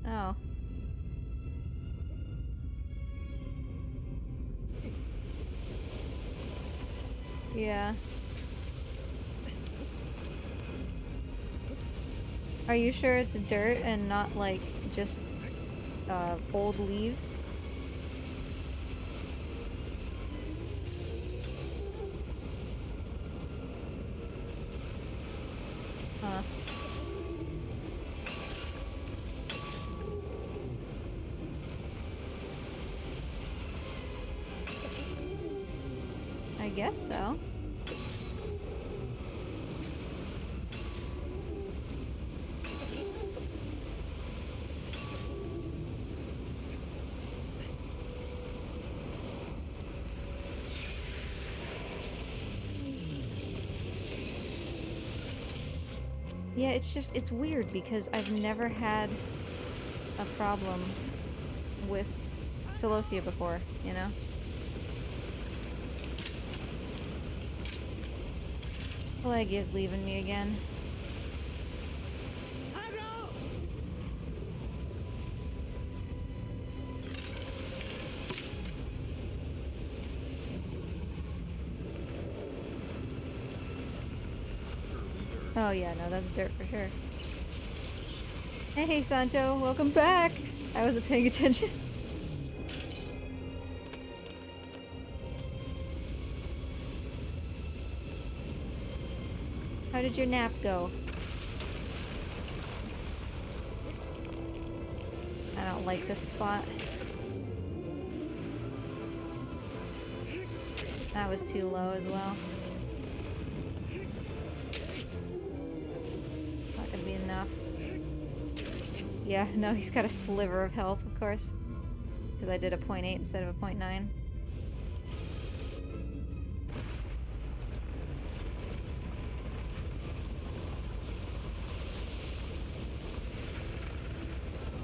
Oh. Yeah. Are you sure it's dirt and not like just old leaves? Huh. I guess so. Yeah, it's weird because I've never had a problem with Celosia before, you know? Pelagia's leaving me again. Oh yeah, no, that's dirt for sure. Hey, Sancho, welcome back! I wasn't paying attention. How did your nap go? I don't like this spot. That was too low as well. Not gonna be enough. Yeah, no, he's got a sliver of health, of course. Because I did a 0.8 instead of a 0.9.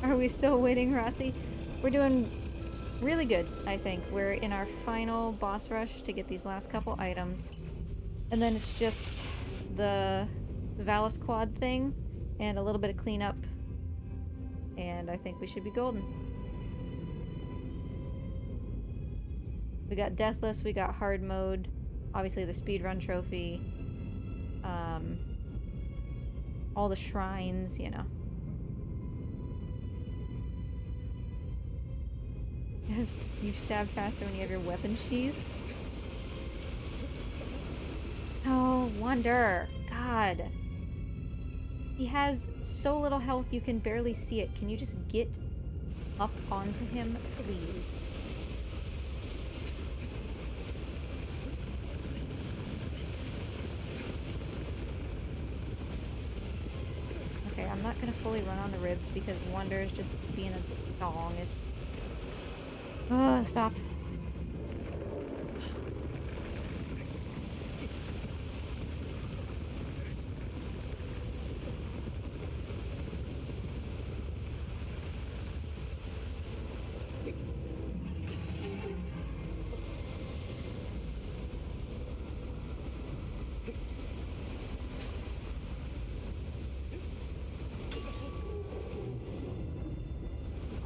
Are we still waiting, Rossi? We're doing really good, I think. We're in our final boss rush to get these last couple items. And then it's just the Valis quad thing and a little bit of cleanup. And I think we should be golden. We got Deathless, we got hard mode, obviously the speedrun trophy, all the shrines, you know. You stab faster when you have your weapon sheath? Oh, Wonder. God. He has so little health you can barely see it. Can you just get up onto him, please? Okay, I'm not gonna fully run on the ribs because Wonder is just being a dongus. Oh, stop.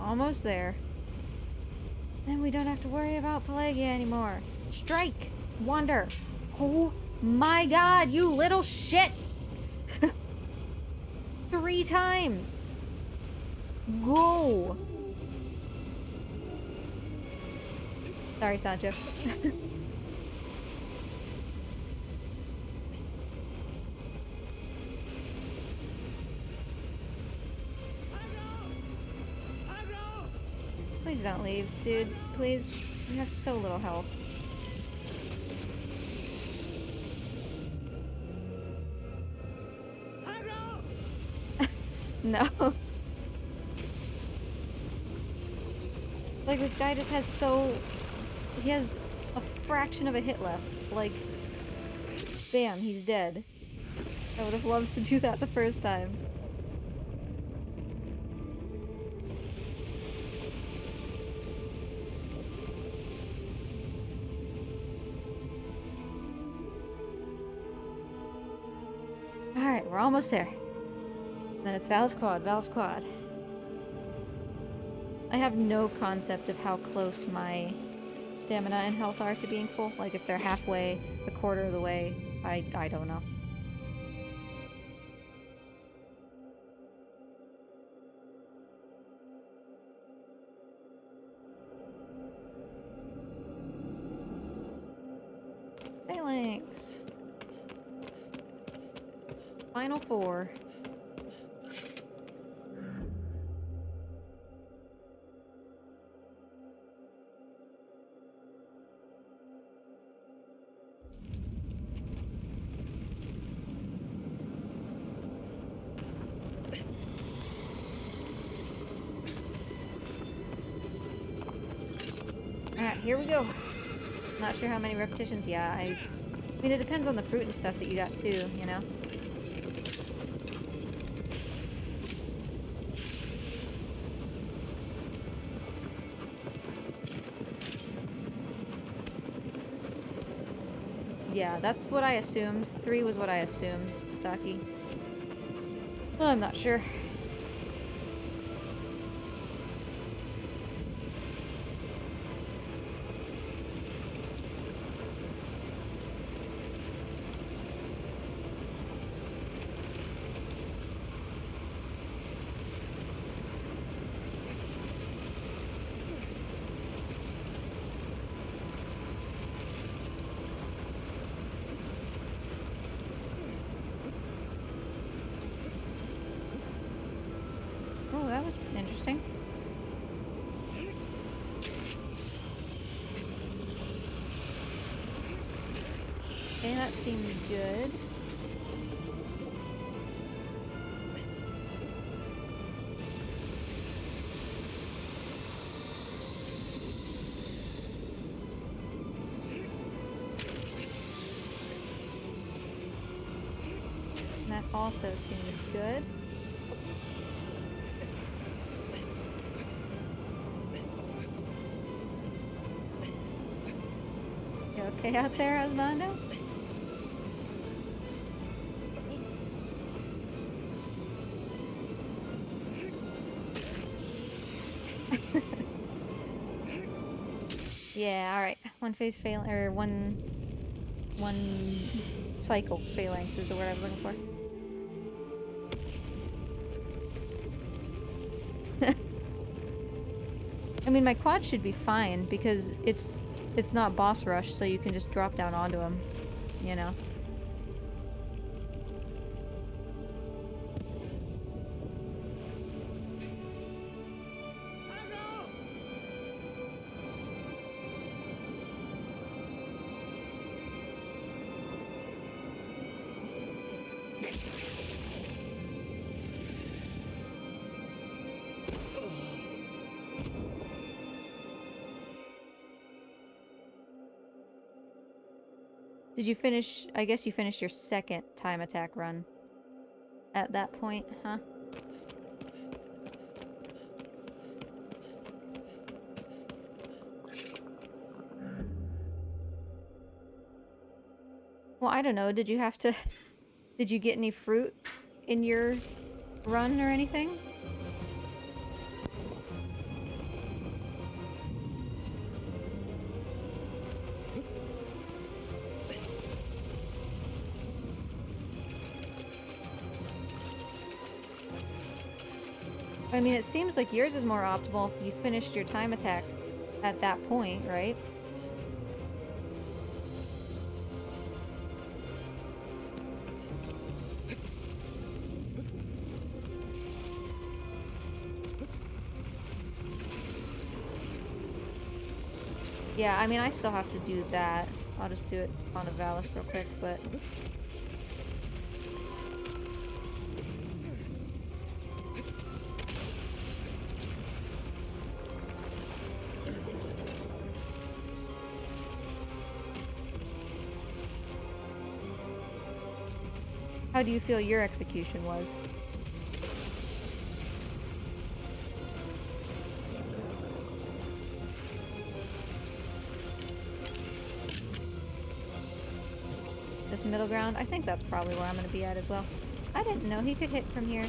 Almost there. Then we don't have to worry about Pelagia anymore. Strike! Wander! Oh my god, you little shit! 3 times! Go! Sorry, Sancho. Please don't leave, dude. Please. You have so little health. No. Like, this guy just has so... He has a fraction of a hit left. Like, bam, he's dead. I would have loved to do that the first time. Alright, we're almost there. Then it's Val's Quad, Val's Quad. I have no concept of how close my stamina and health are to being full. Like, if they're halfway, a quarter of the way, I don't know. Phalanx. Final 4. Alright, here we go. Not sure how many repetitions. Yeah, I mean, it depends on the fruit and stuff that you got too, you know? Yeah, that's what I assumed. 3 was what I assumed, Stocky. Well, I'm not sure. Oh, that was interesting. Okay, that seemed good. That also seemed good. You okay out there, Osvaldo? Yeah, alright. One phase fail, or one cycle phalanx is the word I was looking for. I mean, my quad should be fine because it's not boss rush, so you can just drop down onto him, you know. Did you finish? I guess you finished your second time attack run at that point, huh? Well, I don't know. Did you have to... Did you get any fruit in your run or anything? I mean, it seems like yours is more optimal if you finished your time attack at that point, right? Yeah, I mean, I still have to do that. I'll just do it on a Valis real quick, but... How do you feel your execution was? Just middle ground? I think that's probably where I'm going to be at as well. I didn't know he could hit from here.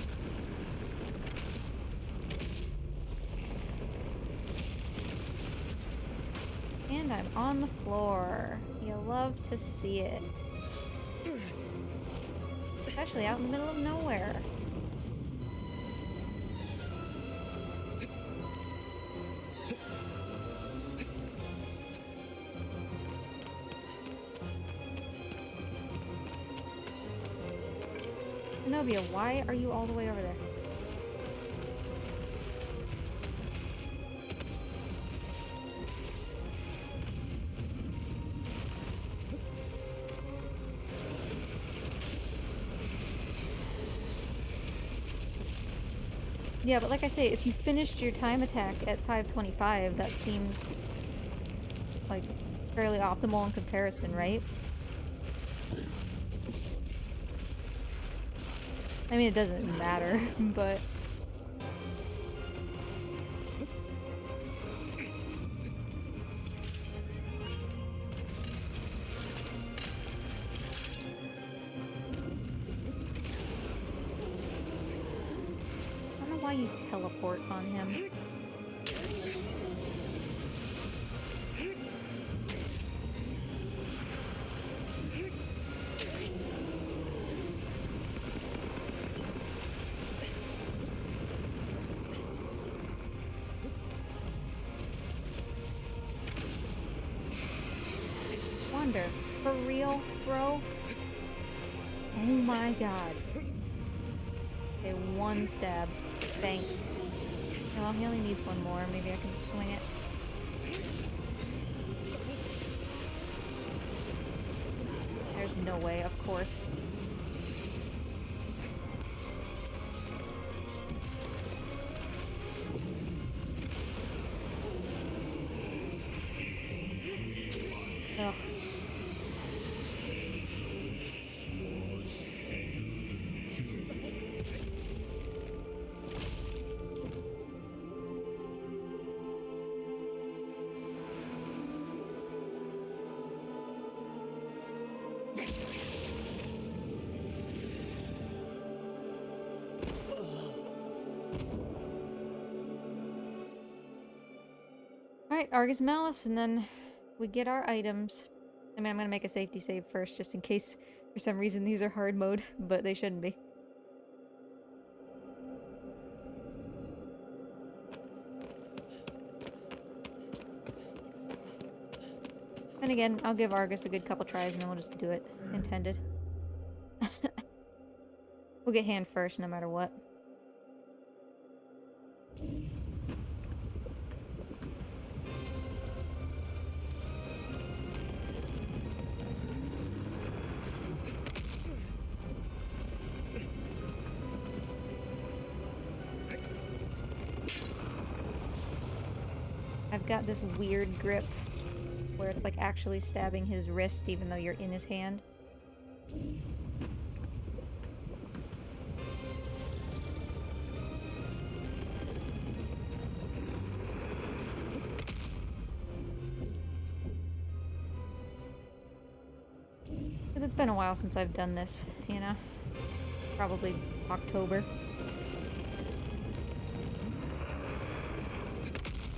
And I'm on the floor. You love to see it. Especially out in the middle of nowhere. Zenobia, why are you all the way over there? Yeah, but like I say, if you finished your time attack at 525, that seems like fairly optimal in comparison, right? I mean, it doesn't matter, but... I don't know why you teleport on him. Wonder, for real, bro? Oh my god. Okay, one stab. Thanks. Well, he only needs one more. Maybe I can swing it. There's no way, of course. Ugh. Alright, Argus Malice, and then we get our items. I mean, I'm gonna make a safety save first, just in case for some reason these are hard mode, but they shouldn't be. And again, I'll give Argus a good couple tries and then we'll just do it. Intended. We'll get hand first no matter what. I've got this weird grip where it's like actually stabbing his wrist even though you're in his hand. Because it's been a while since I've done this, you know? Probably October.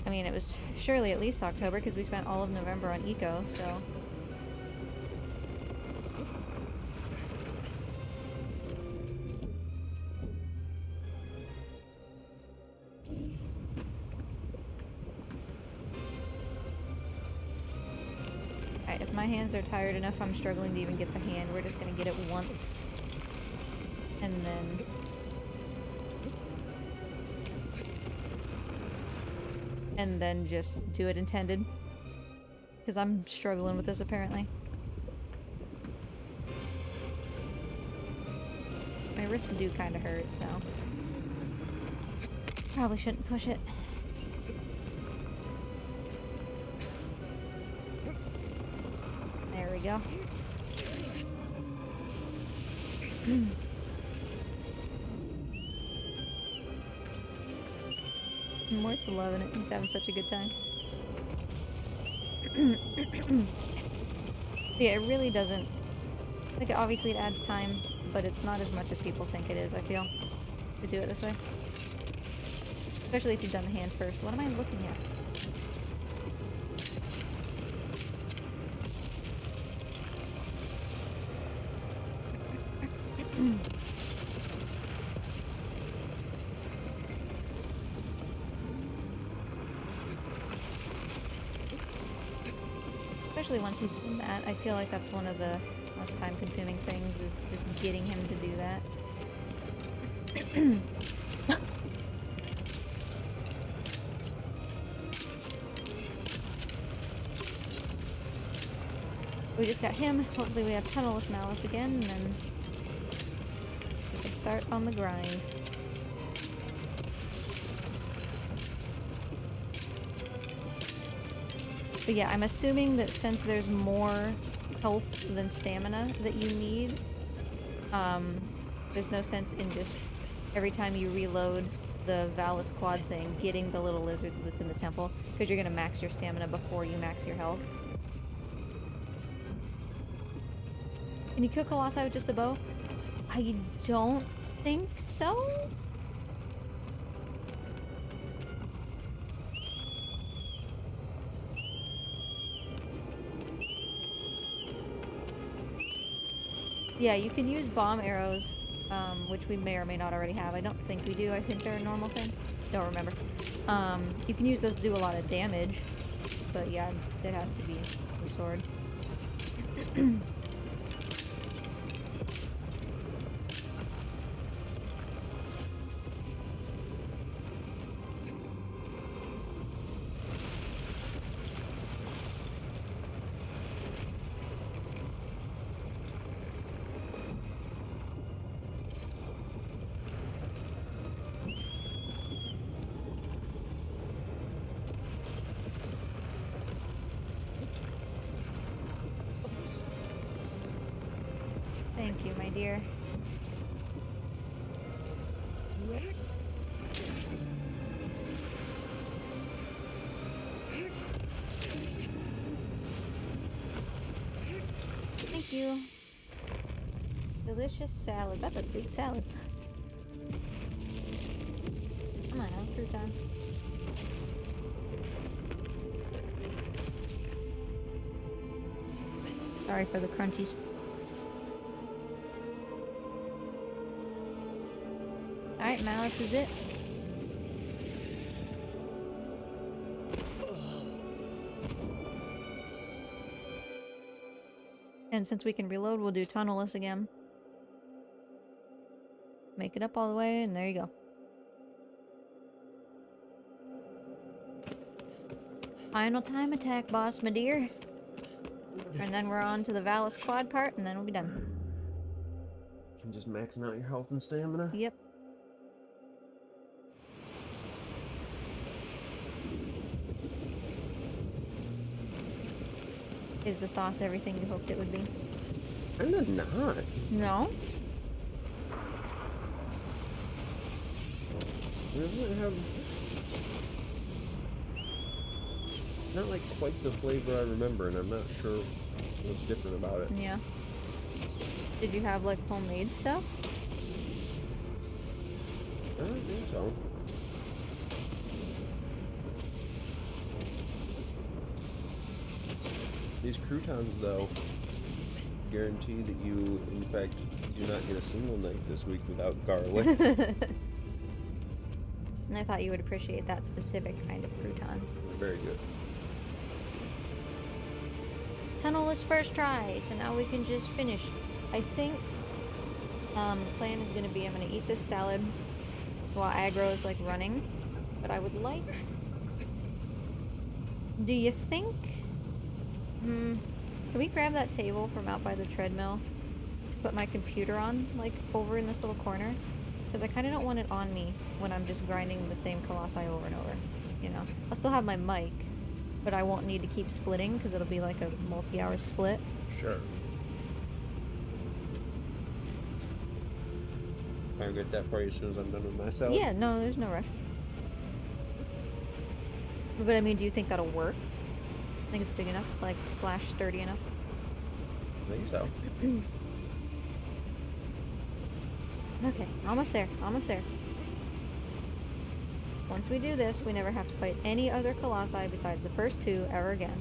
I mean, it was surely at least October because we spent all of November on ICO, so... my hands are tired enough, I'm struggling to even get the hand. We're just gonna get it once. And then... and then just do it intended. Because I'm struggling with this, apparently. My wrists do kind of hurt, so... probably shouldn't push it. There we go. Mort's loving it. He's having such a good time. Yeah, it really doesn't... like, obviously it adds time, but it's not as much as people think it is, I feel, to do it this way. Especially if you've done the hand first. What am I looking at? Especially once he's done that, I feel like that's one of the most time-consuming things, is just getting him to do that. We just got him. Hopefully we have Tunnelless Malice again, and then we can start on the grind. But yeah, I'm assuming that since there's more health than stamina that you need, there's no sense in just every time you reload the Valis quad thing, getting the little lizards that's in the temple, because you're going to max your stamina before you max your health. Can you kill Colossi with just a bow? I don't think so. Yeah, you can use bomb arrows, which we may or may not already have. I don't think we do. I think they're a normal thing. Don't remember. You can use those to do a lot of damage, but yeah, it has to be the sword. Thank you, my dear. Yes. Thank you. Delicious salad. That's a big salad. Come on, now, crouton. Sorry for the crunchies. Alright, Malice is it. And since we can reload, we'll do Tunnelless again. Make it up all the way, and there you go. Final time attack, boss, my dear. And then we're on to the Valis quad part, and then we'll be done. And just maxing out your health and stamina? Yep. Is the sauce everything you hoped it would be? Kinda not. No? Doesn't have... it's not like quite the flavor I remember, and I'm not sure what's different about it. Yeah. Did you have, like, homemade stuff? I don't think so. These croutons, though, guarantee that you, in fact, do not get a single night this week without garlic. And I thought you would appreciate that specific kind of crouton. Very good. tunnelless first try, so now we can just finish. I think plan is gonna be I'm gonna eat this salad while aggro is like running, but I would like. Do you think? Can we grab that table from out by the treadmill to put my computer on, like over in this little corner? Because I kind of don't want it on me when I'm just grinding the same colossi over and over. You know, I'll still have my mic, but I won't need to keep splitting because it'll be like a multi-hour split. Sure. I'll get that for you as soon as I'm done with my salad. Yeah, no, there's no rush. But I mean, do you think that'll work? I think it's big enough, like / sturdy enough. I think so. Okay, almost there, almost there. Once we do this, we never have to fight any other colossi besides the first two ever again.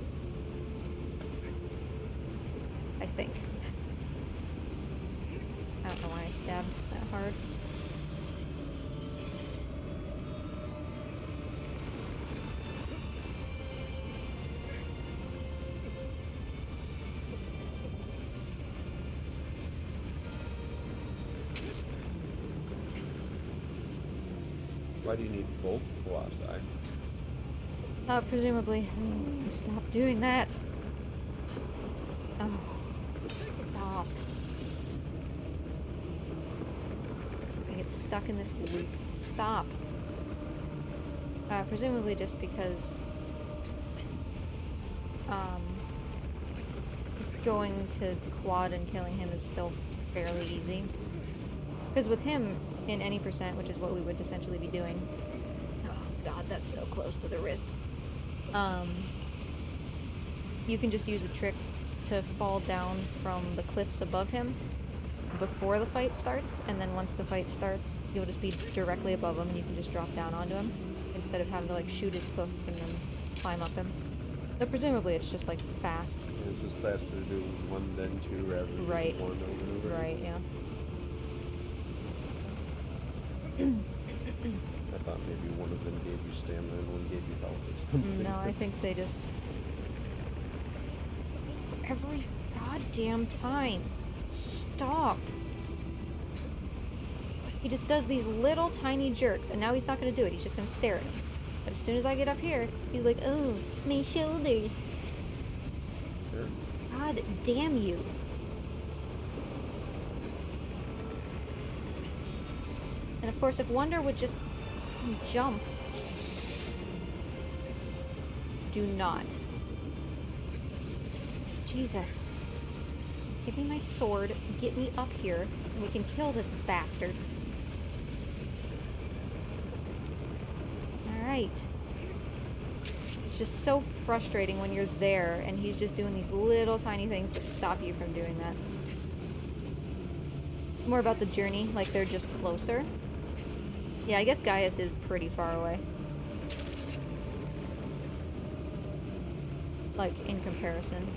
I think. I don't know why I stabbed that hard. Why do you need both colossi? Presumably. Stop doing that. Oh, stop. I get stuck in this loop. Stop. Presumably just because going to quad and killing him is still fairly easy. Because with him in any percent, which is what we would essentially be doing. Oh god, that's so close to the wrist. You can just use a trick to fall down from the cliffs above him before the fight starts, and then once the fight starts, you'll just be directly above him and you can just drop down onto him instead of having to like shoot his hoof and then climb up him. But presumably it's just like fast. It's just faster to do one than two rather than Right. one over and over. Right, yeah. I thought maybe one of them gave you stamina and one gave you health or something. No, I think they just... Every goddamn time. Stop. He just does these little tiny jerks, and now he's not going to do it. He's just going to stare at me. But as soon as I get up here, he's like, oh, my shoulders. Sure. God damn you. And of course, if Wonder would just jump. Do not. Jesus. Give me my sword, get me up here, and we can kill this bastard. Alright. It's just so frustrating when you're there and he's just doing these little tiny things to stop you from doing that. More about the journey, like they're just closer. Yeah, I guess Gaius is pretty far away. Like, in comparison.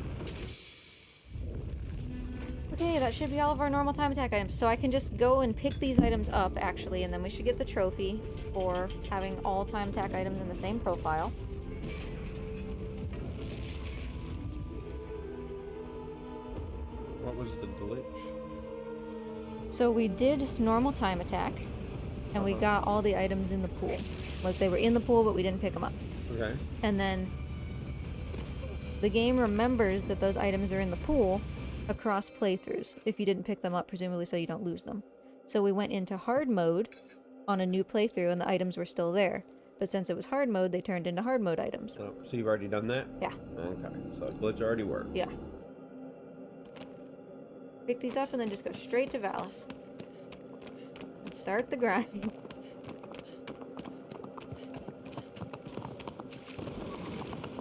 Okay, that should be all of our normal time attack items. So I can just go and pick these items up, actually, and then we should get the trophy for having all time attack items in the same profile. What was the glitch? So we did normal time attack, and we got all the items in the pool. Like, they were in the pool, but we didn't pick them up. Okay. And then the game remembers that those items are in the pool across playthroughs, if you didn't pick them up, presumably so you don't lose them. So we went into hard mode on a new playthrough, and the items were still there. But since it was hard mode, they turned into hard mode items. So you've already done that? Yeah. Okay. So glitch already worked. Yeah. Pick these up and then just go straight to Valis. And start the grind.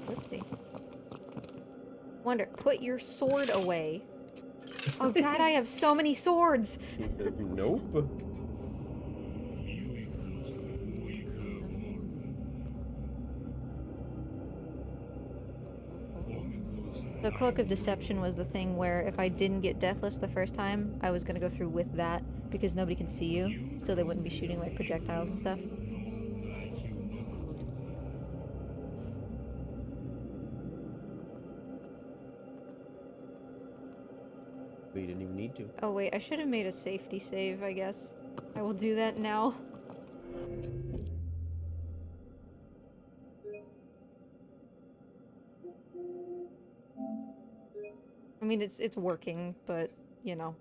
Whoopsie. Wonder, put your sword away. Oh god, I have so many swords! Nope. The Cloak of Deception was the thing where if I didn't get Deathless the first time, I was gonna go through with that, because nobody can see you, so they wouldn't be shooting like projectiles and stuff. But you didn't even need to. Oh wait, I should have made a safety save, I guess. I will do that now. I mean, it's working, but, you know.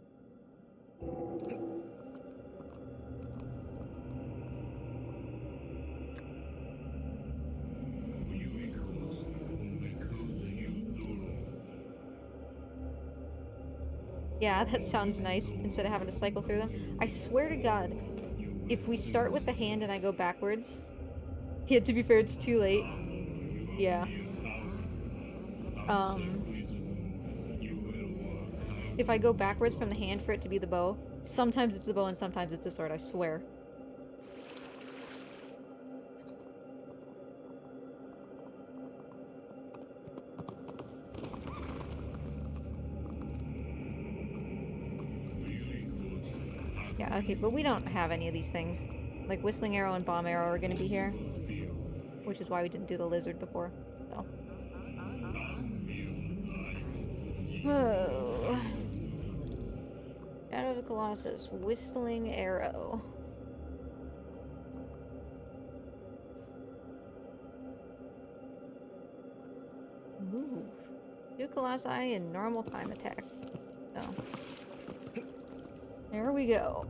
Yeah, that sounds nice, instead of having to cycle through them. I swear to God, if we start with the hand and I go backwards... Yeah, to be fair, it's too late. Yeah. If I go backwards from the hand for it to be the bow, sometimes it's the bow and sometimes it's the sword, I swear. Yeah, okay, but we don't have any of these things. Like, Whistling Arrow and Bomb Arrow are gonna be here. Which is why we didn't do the lizard before, so. Whoa. Shadow of the Colossus, Whistling Arrow. Move. 2 Colossi in normal time attack. So. There we go.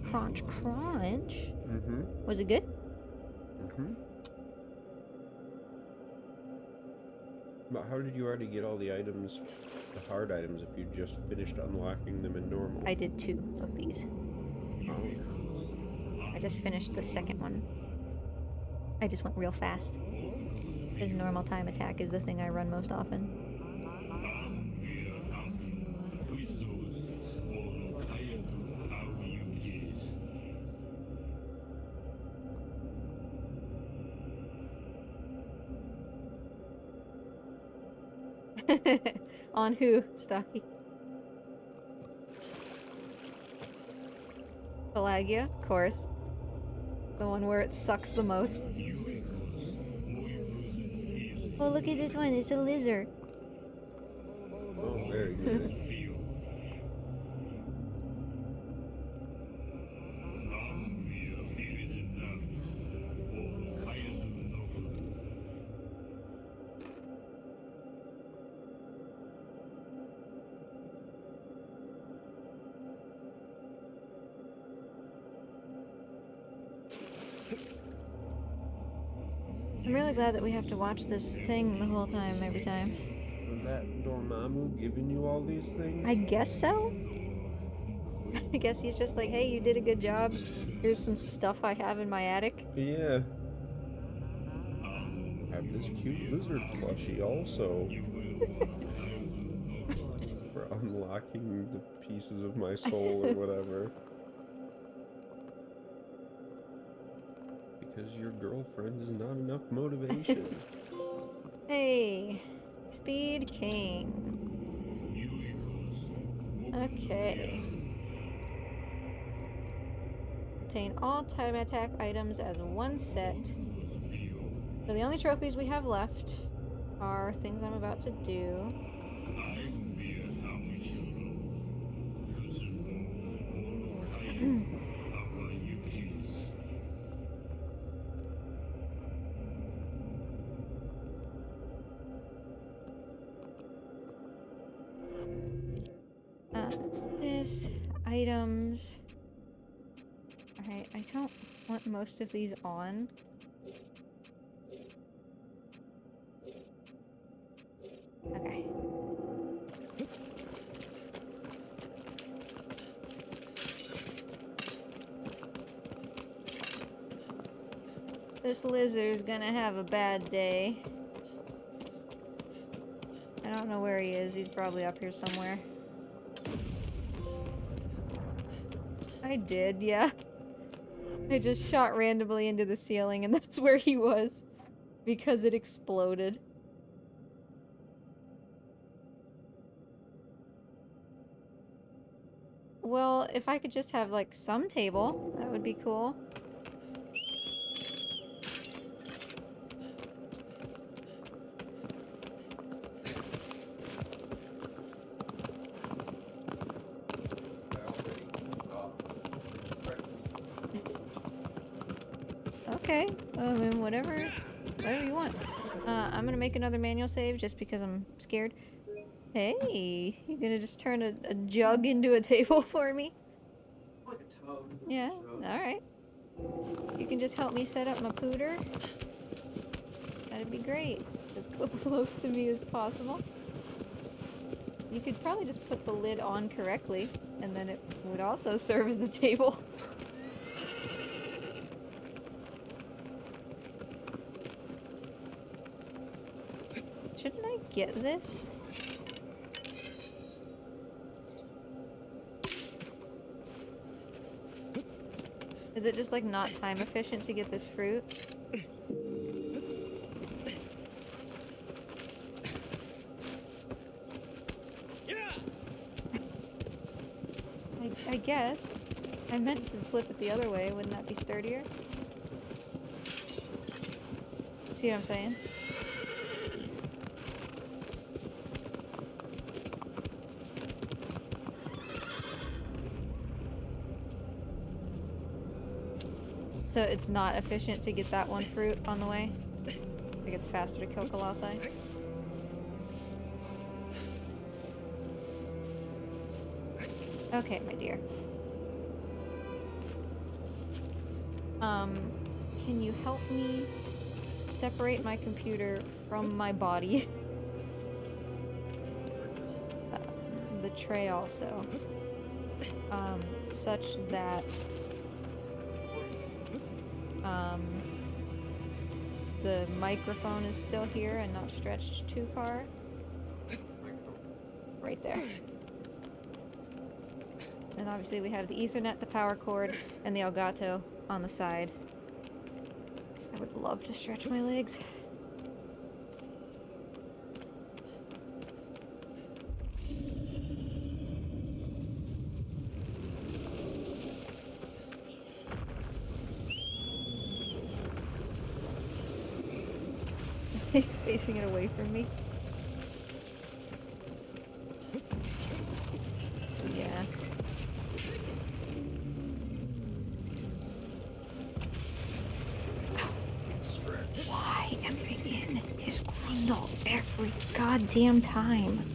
Crunch, crunch. Mm-hmm. Was it good? Mm-hmm. But how did you already get all the items, the hard items, if you just finished unlocking them in normal? I did 2 of these. Oh. I just finished the second one. I just went real fast. Because normal time attack is the thing I run most often. On who, Stocky? Pelagia, of course. The one where it sucks the most. Oh, look at this one. It's a lizard. Oh, very good. I'm really glad that we have to watch this thing the whole time, every time. Was that Dormammu giving you all these things? I guess so? I guess he's just like, hey, you did a good job. Here's some stuff I have in my attic. Yeah. I have this cute lizard plushie also. For unlocking the pieces of my soul or whatever. Because your girlfriend is not enough motivation. Hey, Speed King. Okay. Obtain all time attack items as one set. So the only trophies we have left are things I'm about to do. It's this. Items. Alright, I don't want most of these on. Okay. This lizard's gonna have a bad day. I don't know where he is. He's probably up here somewhere. I did, yeah. I just shot randomly into the ceiling and that's where he was. because it exploded. Well, if I could just have, like, some table, that would be cool. Okay, I mean, whatever you want. I'm gonna make another manual save just because I'm scared. Hey, you gonna just turn a jug into a table for me? Like a tub. Yeah, alright. You can just help me set up my pooter. That'd be great. As close to me as possible. You could probably just put the lid on correctly, and then it would also serve as the table. Shouldn't I get this? Is it just like not time efficient to get this fruit? I guess. I meant to flip it the other way, wouldn't that be sturdier? See what I'm saying? So it's not efficient to get that one fruit on the way? Like it's faster to kill colossi? Okay, my dear. Can you help me separate my computer from my body? The tray also. Such that the microphone is still here and not stretched too far. Right there. And obviously we have the Ethernet, the power cord, and the Elgato on the side. I would love to stretch my legs. Facing it away from me. Yeah. Why am I in his grundle every goddamn time?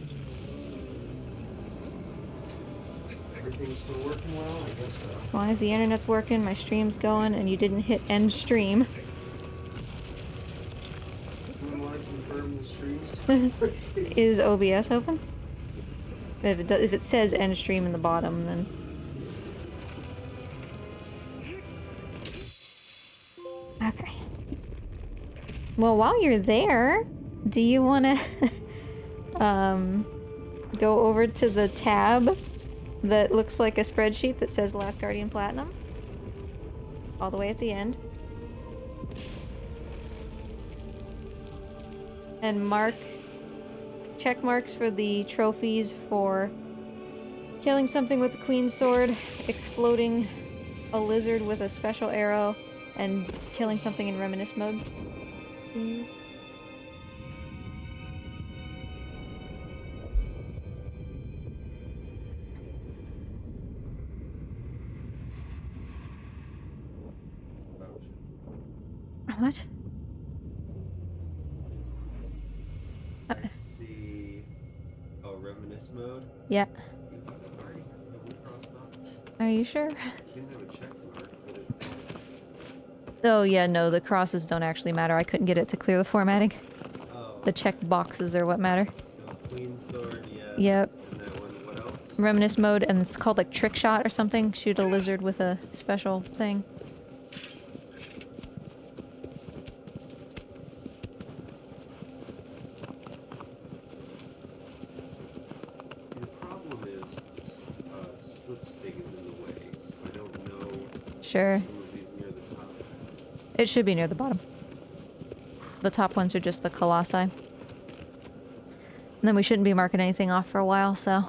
Everything's still working well? I guess so. As long as the internet's working, my stream's going, and you didn't hit end stream. We want to confirm the stream's still working. Is OBS open? If it says end stream in the bottom, then... Okay. Well, while you're there, do you want to go over to the tab that looks like a spreadsheet that says Last Guardian Platinum? All the way at the end. And check marks for the trophies for killing something with the Queen's Sword, exploding a lizard with a special arrow, and killing something in Reminisce mode. Please. What? I see. Oh, Reminisce mode? Yeah. Alright, we crossed off. Are you sure? Didn't have a check mark, but it... Oh yeah, no, the crosses don't actually matter. I couldn't get it to clear the formatting. Oh. The check boxes are what matter. So Queen's Sword, yes. Yep. And that one, what else? Reminisce mode, and it's called like trick shot or something. Shoot a lizard with a special thing. The problem is, split stick is in the way, so I don't know. Sure. Some of these near the top. It should be near the bottom. The top ones are just the colossi. And then we shouldn't be marking anything off for a while, so... I'm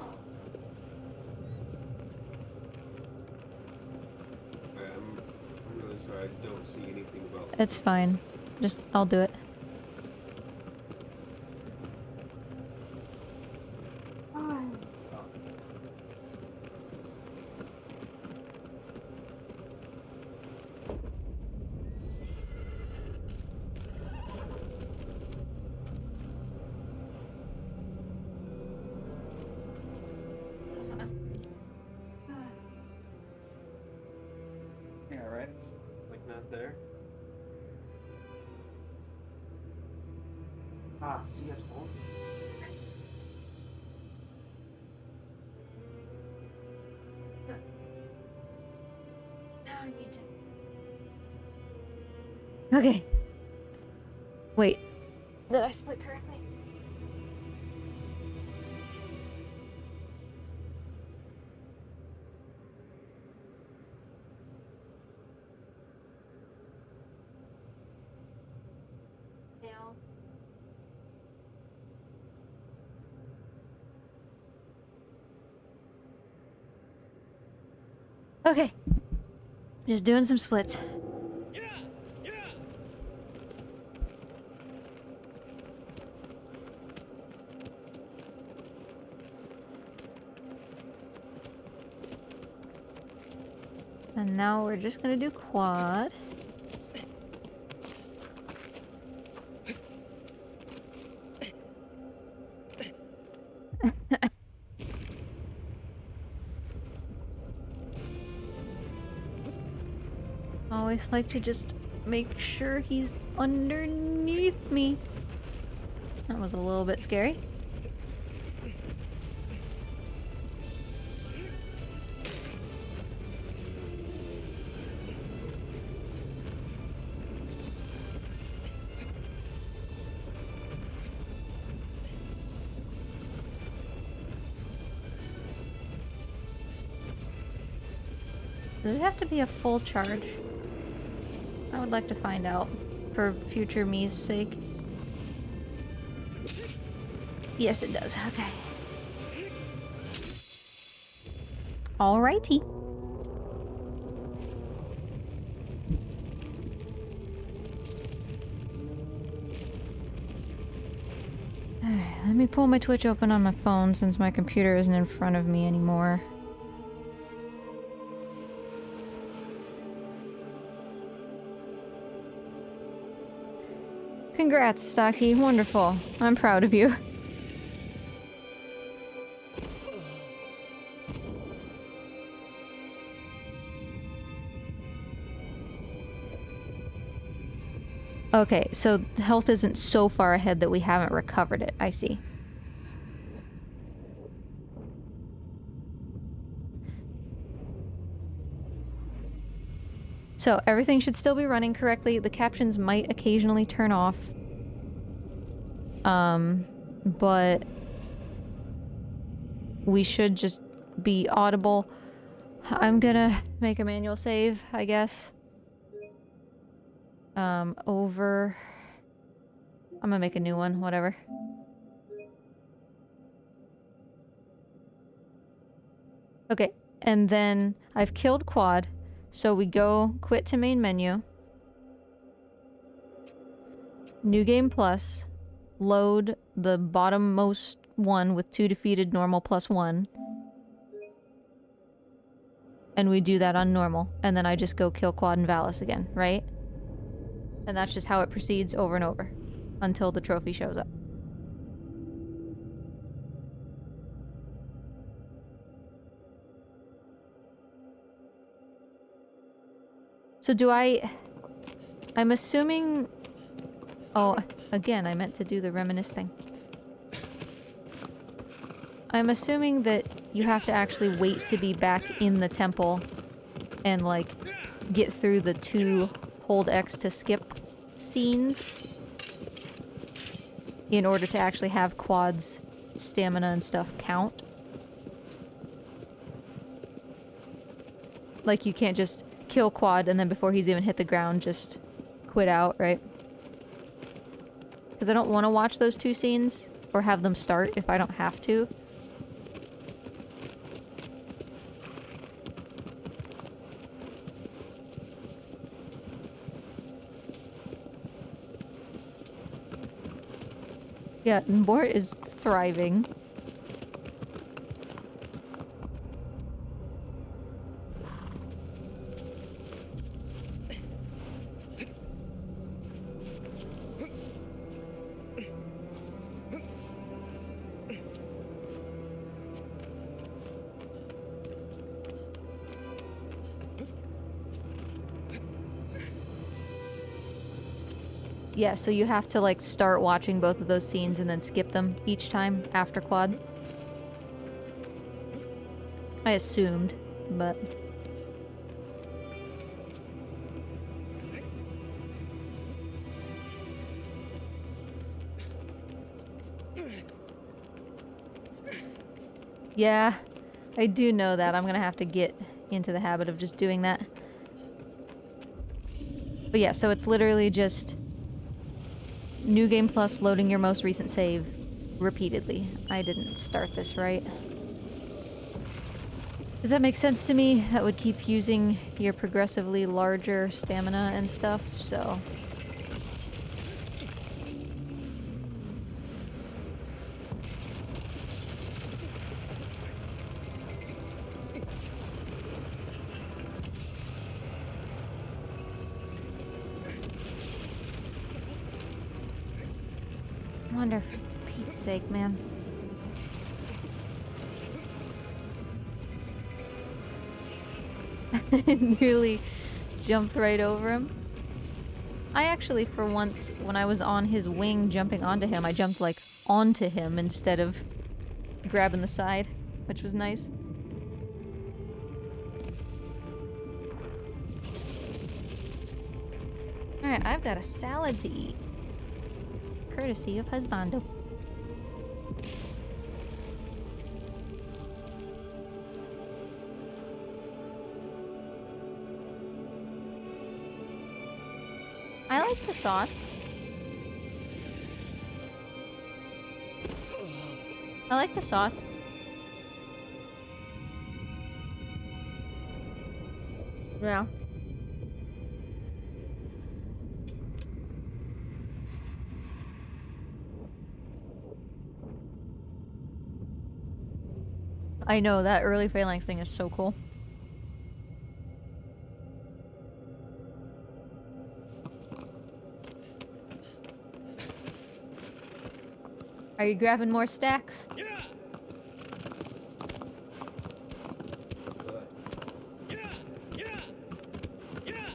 really sorry, I don't see anything about... It's fine. Just, I'll do it. Yeah, right? Like not there. Ah, see, I told you. Now I need to... Okay. Wait. Did I split correctly? Fail. Okay. Just doing some splits. And now we're just gonna do quad. Always like to just make sure he's underneath me. That was a little bit scary. Does it have to be a full charge? I would like to find out, for future me's sake. Yes, it does. Okay. Alrighty. Alright, let me pull my Twitch open on my phone since my computer isn't in front of me anymore. Congrats, Stocky. Wonderful. I'm proud of you. Okay, so health isn't so far ahead that we haven't recovered it. I see. So everything should still be running correctly. The captions might occasionally turn off. But we should just be audible. I'm gonna make a manual save, I guess. Over... I'm gonna make a new one, whatever. Okay, and then I've killed Quad. So we go quit to main menu. New game plus. Load the bottommost one with 2 defeated normal plus 1. And we do that on normal. And then I just go kill Quad and Valis again, right? And that's just how it proceeds over and over. Until the trophy shows up. So do I'm assuming... Oh, again, I meant to do the reminisce thing. I'm assuming that you have to actually wait to be back in the temple and, like, get through the 2 hold X to skip scenes in order to actually have Quad's stamina and stuff count. Like, you can't just kill Quad and then before he's even hit the ground just quit out, right? Because I don't want to watch those two scenes or have them start if I don't have to. Yeah, Mort is thriving. Yeah, so you have to like start watching both of those scenes and then skip them each time after quad. I assumed, but... Yeah, I do know that. I'm gonna have to get into the habit of just doing that. But yeah, so it's literally just New Game Plus loading your most recent save repeatedly. I didn't start this right. Does that make sense to me? That would keep using your progressively larger stamina and stuff, so... I wonder, for Pete's sake, man. Nearly jumped right over him. I actually, for once, when I was on his wing jumping onto him, I jumped, like, onto him instead of grabbing the side, which was nice. Alright, I've got a salad to eat. Courtesy of Husbando. I like the sauce. I like the sauce. Yeah. I know, that early phalanx thing is so cool. Are you grabbing more stacks? Yeah. Yeah. Yeah. Yeah.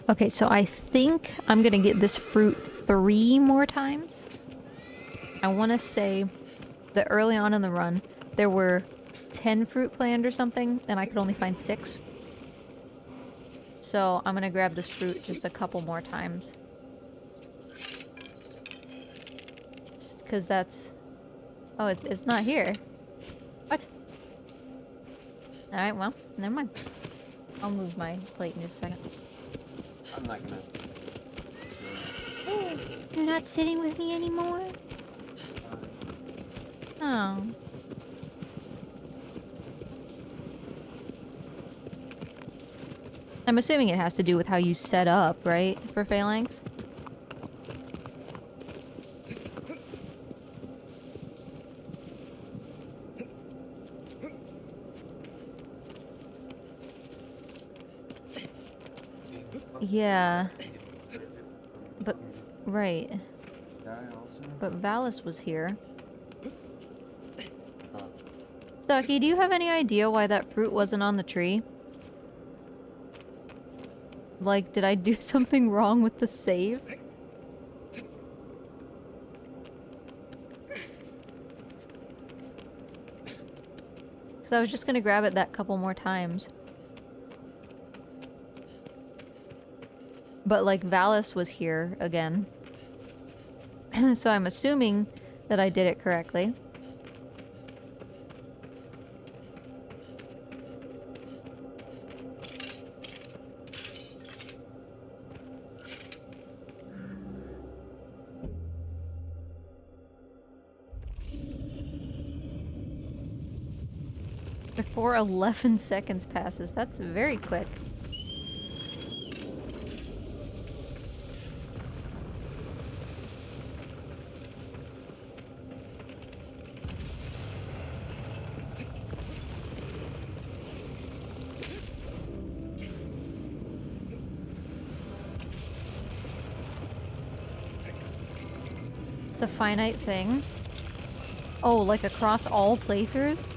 Okay, so I think I'm gonna get this fruit 3 more times. I want to say that early on in the run, there were 10 fruit planned or something, and I could only find 6. So I'm gonna grab this fruit just a couple more times. Because that's... Oh, it's not here. What? Alright, well, never mind. I'll move my plate in just a second. I'm not gonna. Oh, you're not sitting with me anymore? Oh. I'm assuming it has to do with how you set up, right? For phalanx? Yeah. But, right. But Valis was here. Stucky, do you have any idea why that fruit wasn't on the tree? Like, did I do something wrong with the save? Because I was just gonna grab it that couple more times. But, like, Valis was here again. So I'm assuming that I did it correctly. Before 11 seconds passes. That's very quick. It's a finite thing. Oh, like across all playthroughs?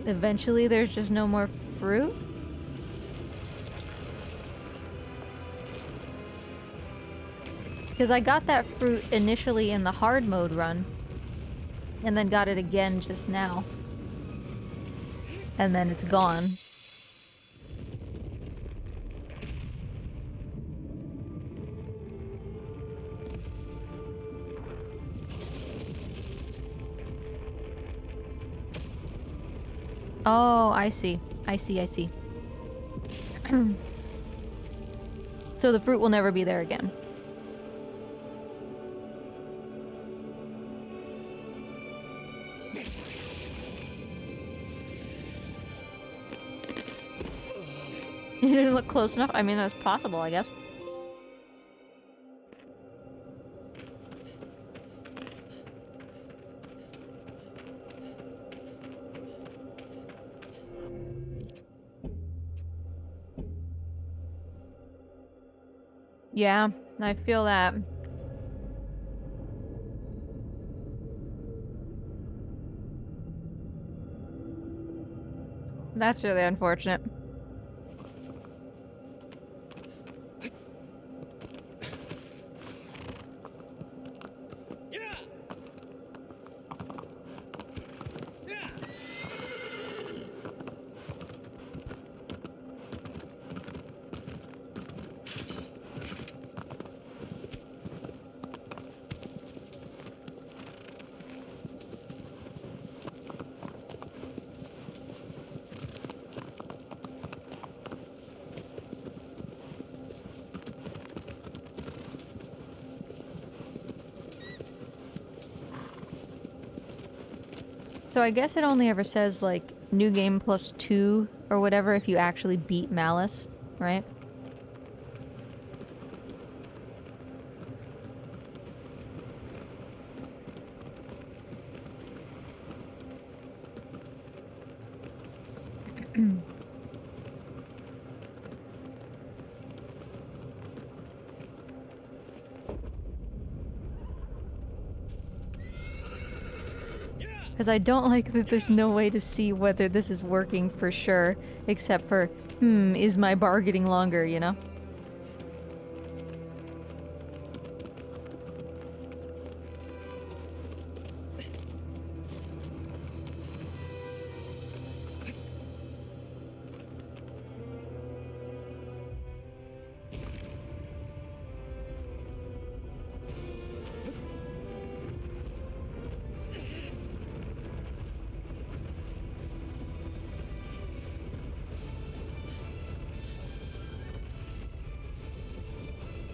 Eventually there's just no more fruit? Because I got that fruit initially in the hard mode run. And then got it again just now. And then it's gone. Oh, I see. I see, I see. So the fruit will never be there again. You didn't look close enough? I mean, that's possible, I guess. Yeah, I feel that. That's really unfortunate. Yeah. Yeah. So I guess it only ever says, like, new game plus 2 or whatever if you actually beat Malice, right? Because I don't like that there's no way to see whether this is working for sure, except for, is my bar getting longer, you know?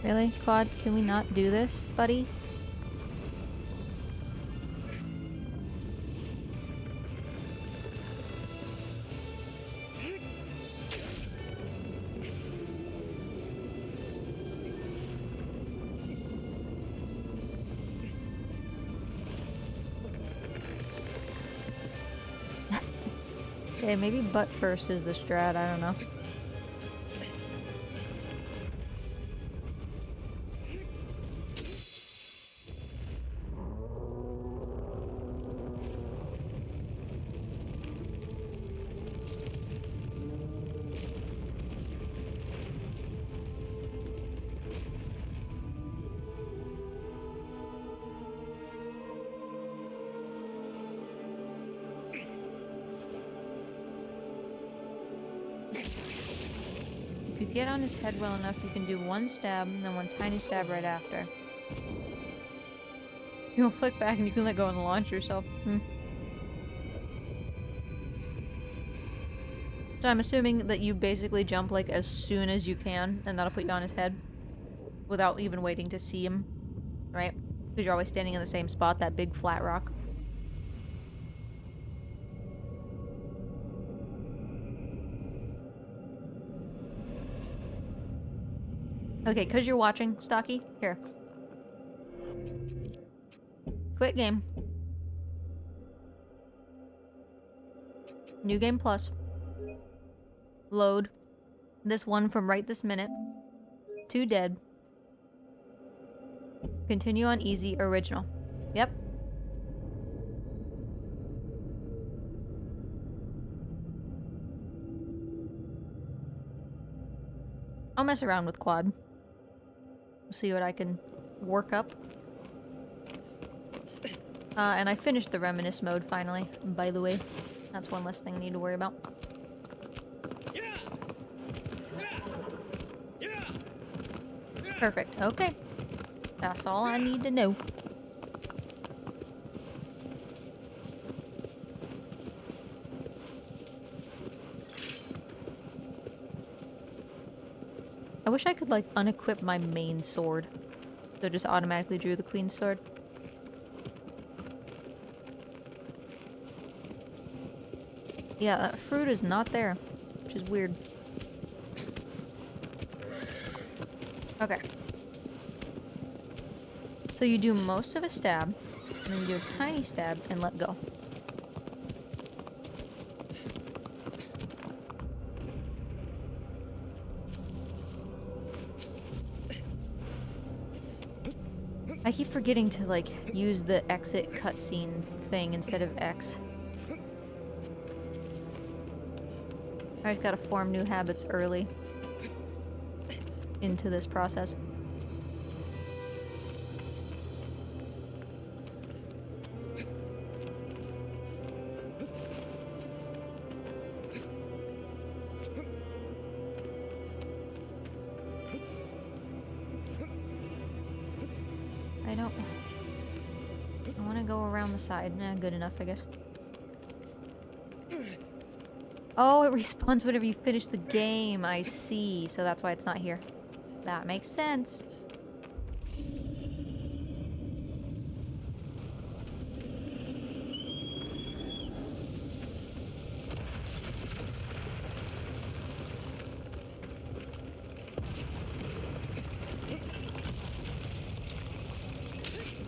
Really? Quad, can we not do this, buddy? Okay, maybe butt first is the strat, I don't know. If you get on his head well enough, you can do one stab, and then one tiny stab right after. You'll flick back and you can let go and launch yourself. So I'm assuming that you basically jump like as soon as you can, and that'll put you on his head. Without even waiting to see him. Right? Because you're always standing in the same spot, that big flat rock. Okay, because you're watching, Stocky, here. Quit game. New game plus. Load. This one from right this minute. 2 dead. Continue on easy original. Yep. I'll mess around with quad. See what I can work up. And I finished the reminisce mode finally, by the way. That's one less thing I need to worry about. Perfect. Okay. That's all I need to know. I wish I could, like, unequip my main sword. So it just automatically drew the queen's sword. Yeah, that fruit is not there, which is weird. Okay. So you do most of a stab, and then you do a tiny stab and let go. I keep forgetting to, like, use the exit cutscene thing instead of X. I just gotta form new habits early into this process. I want to go around the side. Nah, good enough, I guess. Oh, it respawns whenever you finish the game. I see. So that's why it's not here. That makes sense.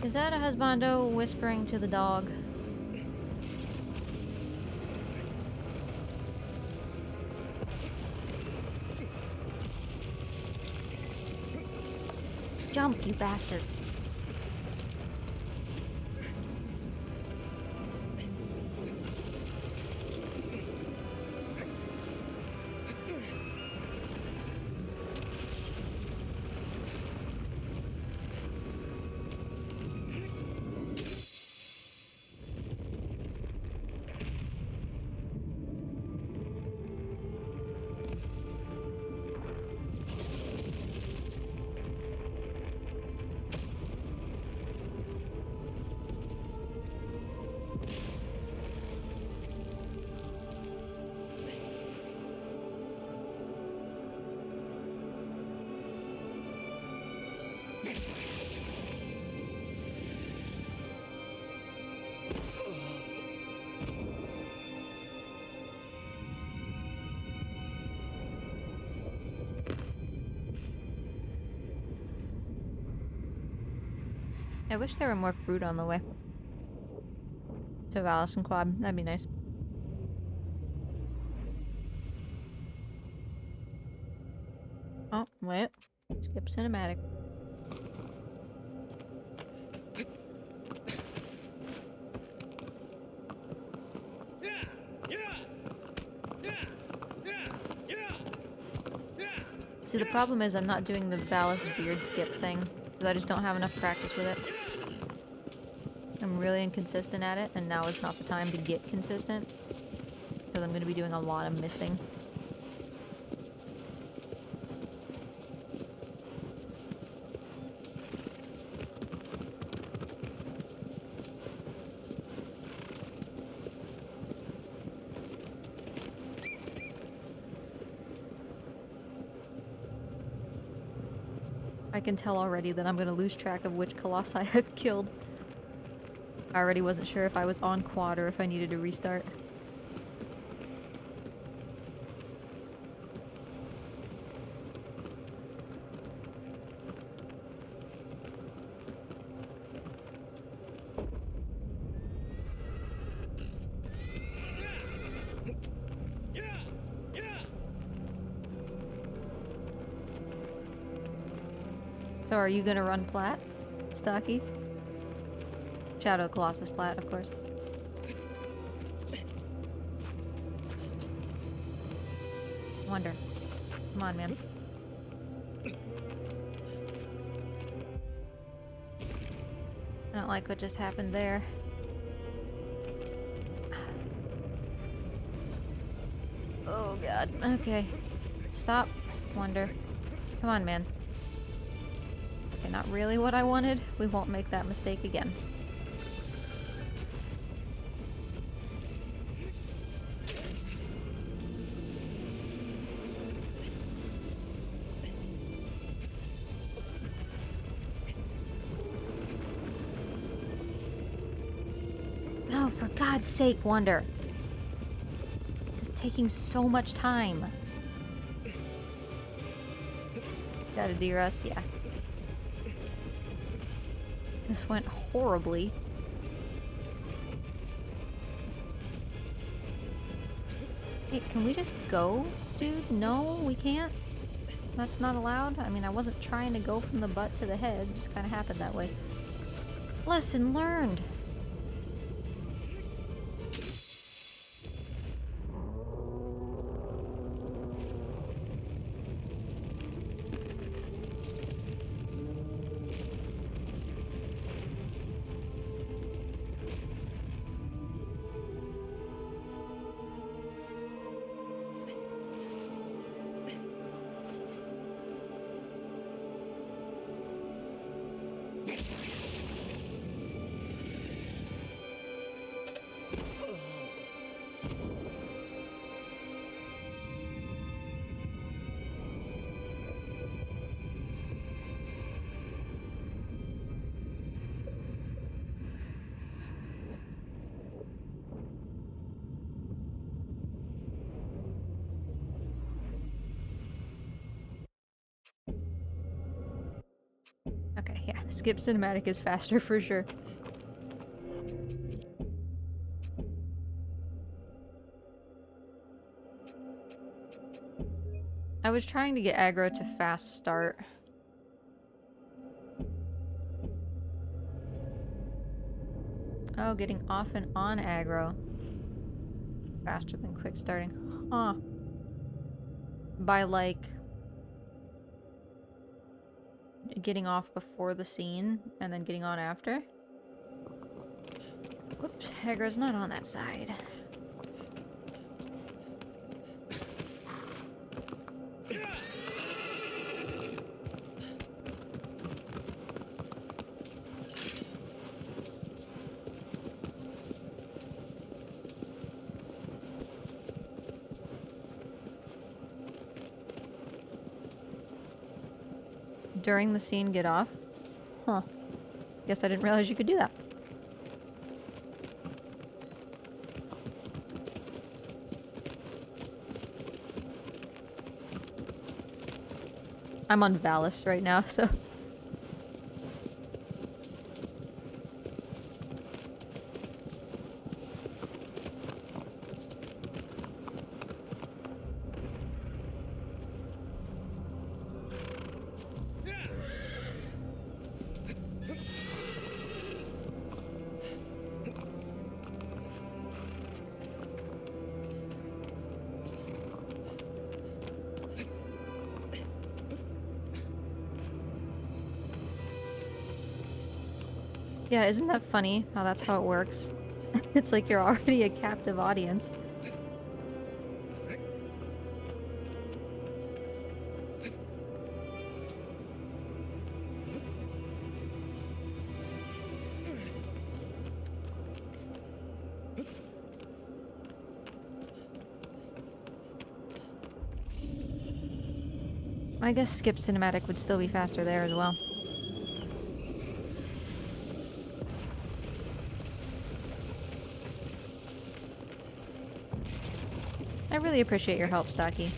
Is that a husbando whispering to the dog? Jump, you bastard. I wish there were more fruit on the way. To Valis and Quad. That'd be nice. Oh, wait. Skip cinematic. See, the problem is I'm not doing the Valis beard skip thing, because I just don't have enough practice with it. I'm really inconsistent at it, and now is not the time to get consistent, because I'm going to be doing a lot of missing. I can tell already that I'm going to lose track of which Colossi I've killed. I already wasn't sure if I was on quad or if I needed to restart. Yeah! Yeah! So are you gonna run Plat, Stocky? Shadow Colossus Plat, of course. Wonder. Come on, man. I don't like what just happened there. Oh god. Okay. Stop. Wonder. Come on, man. Okay, not really what I wanted. We won't make that mistake again. No, for God's sake, Wonder. This is taking so much time. Gotta de-rust, yeah. This went horribly. Hey, can we just go, dude? No, we can't? That's not allowed? I mean, I wasn't trying to go from the butt to the head. It just kind of happened that way. Lesson learned. Okay, yeah. Skip cinematic is faster for sure. I was trying to get aggro to fast start. Oh, getting off and on aggro. Faster than quick starting. Huh. By like getting off before the scene and then getting on after. Whoops, aggro's not on that side. During the scene, get off? Huh. Guess I didn't realize you could do that. I'm on Valis right now, so... Yeah, isn't that funny how that's how it works? It's like you're already a captive audience. I guess skip cinematic would still be faster there as well. I really appreciate your help, Stocky.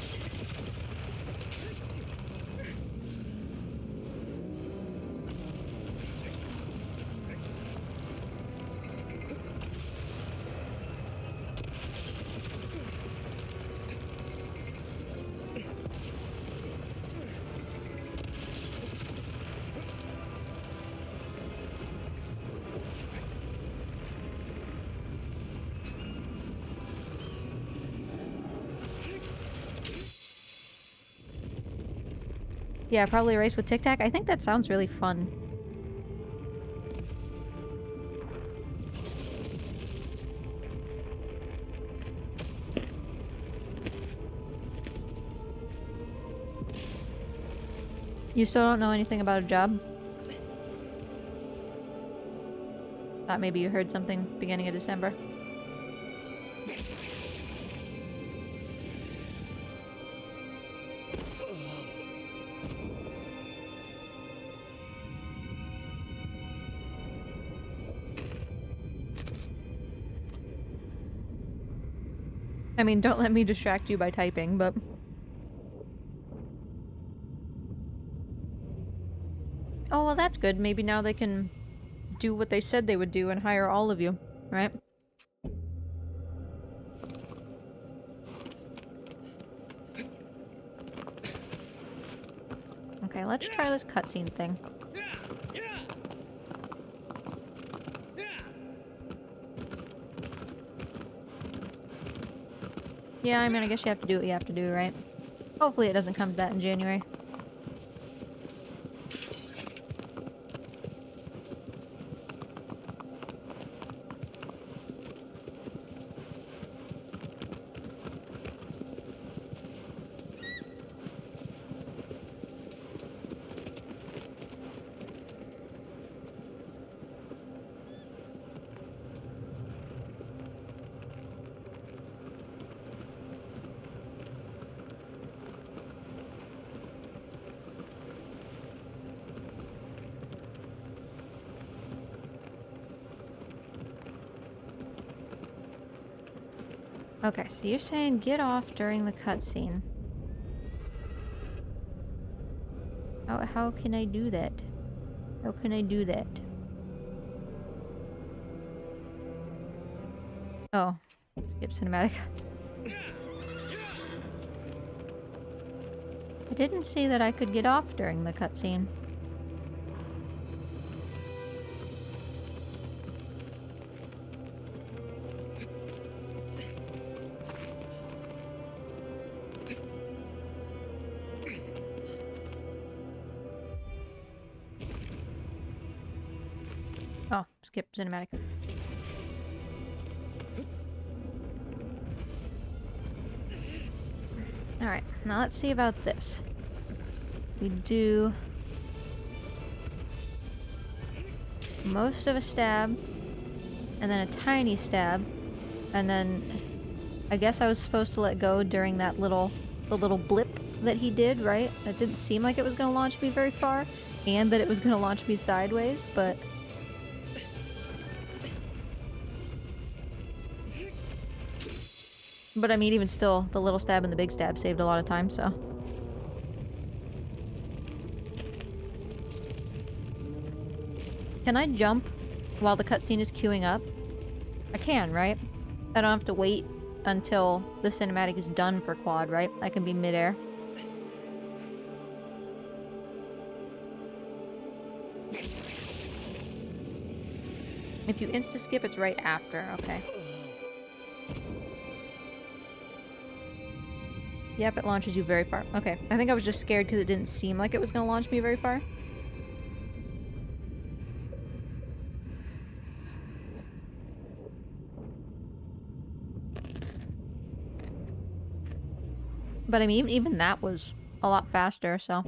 Yeah, probably a race with Tic Tac. I think that sounds really fun. You still don't know anything about a job? Thought maybe you heard something beginning of December. I mean, don't let me distract you by typing, but... Oh, well that's good. Maybe now they can do what they said they would do and hire all of you, right? Okay, let's try this cutscene thing. Yeah, I mean, I guess you have to do what you have to do, right? Hopefully it doesn't come to that in January. Okay, so you're saying get off during the cutscene. How can I do that? How can I do that? Oh, skip cinematic. I didn't see that I could get off during the cutscene. Oh, skip cinematic. Alright, now let's see about this. We do most of a stab, and then a tiny stab, and then I guess I was supposed to let go during that the little blip that he did, right? It didn't seem like it was gonna launch me very far, and that it was gonna launch me sideways, but... But I mean, even still, the little stab and the big stab saved a lot of time, so... Can I jump while the cutscene is queuing up? I can, right? I don't have to wait until the cinematic is done for quad, right? I can be midair. If you insta-skip, it's right after. Okay. Yep, it launches you very far. Okay. I think I was just scared because it didn't seem like it was going to launch me very far. But I mean, even that was a lot faster, so...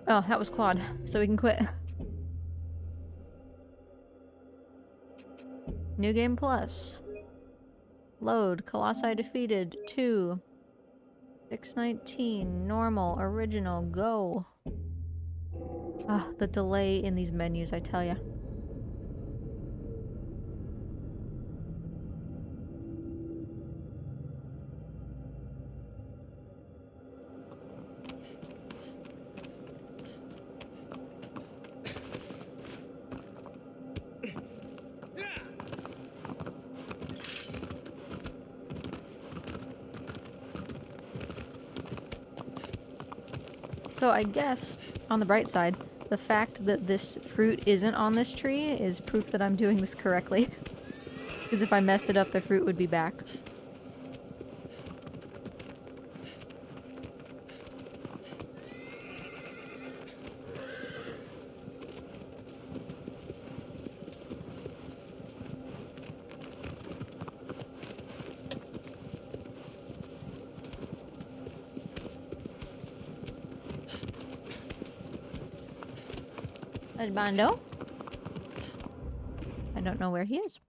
Oh, that was quad, so we can quit. New game plus. Load. Colossi defeated. 2. 619. Normal. Original. Go. Ah, the delay in these menus, I tell ya. So I guess, on the bright side, the fact that this fruit isn't on this tree is proof that I'm doing this correctly. Because if I messed it up, the fruit would be back. Husbando? I don't know where he is.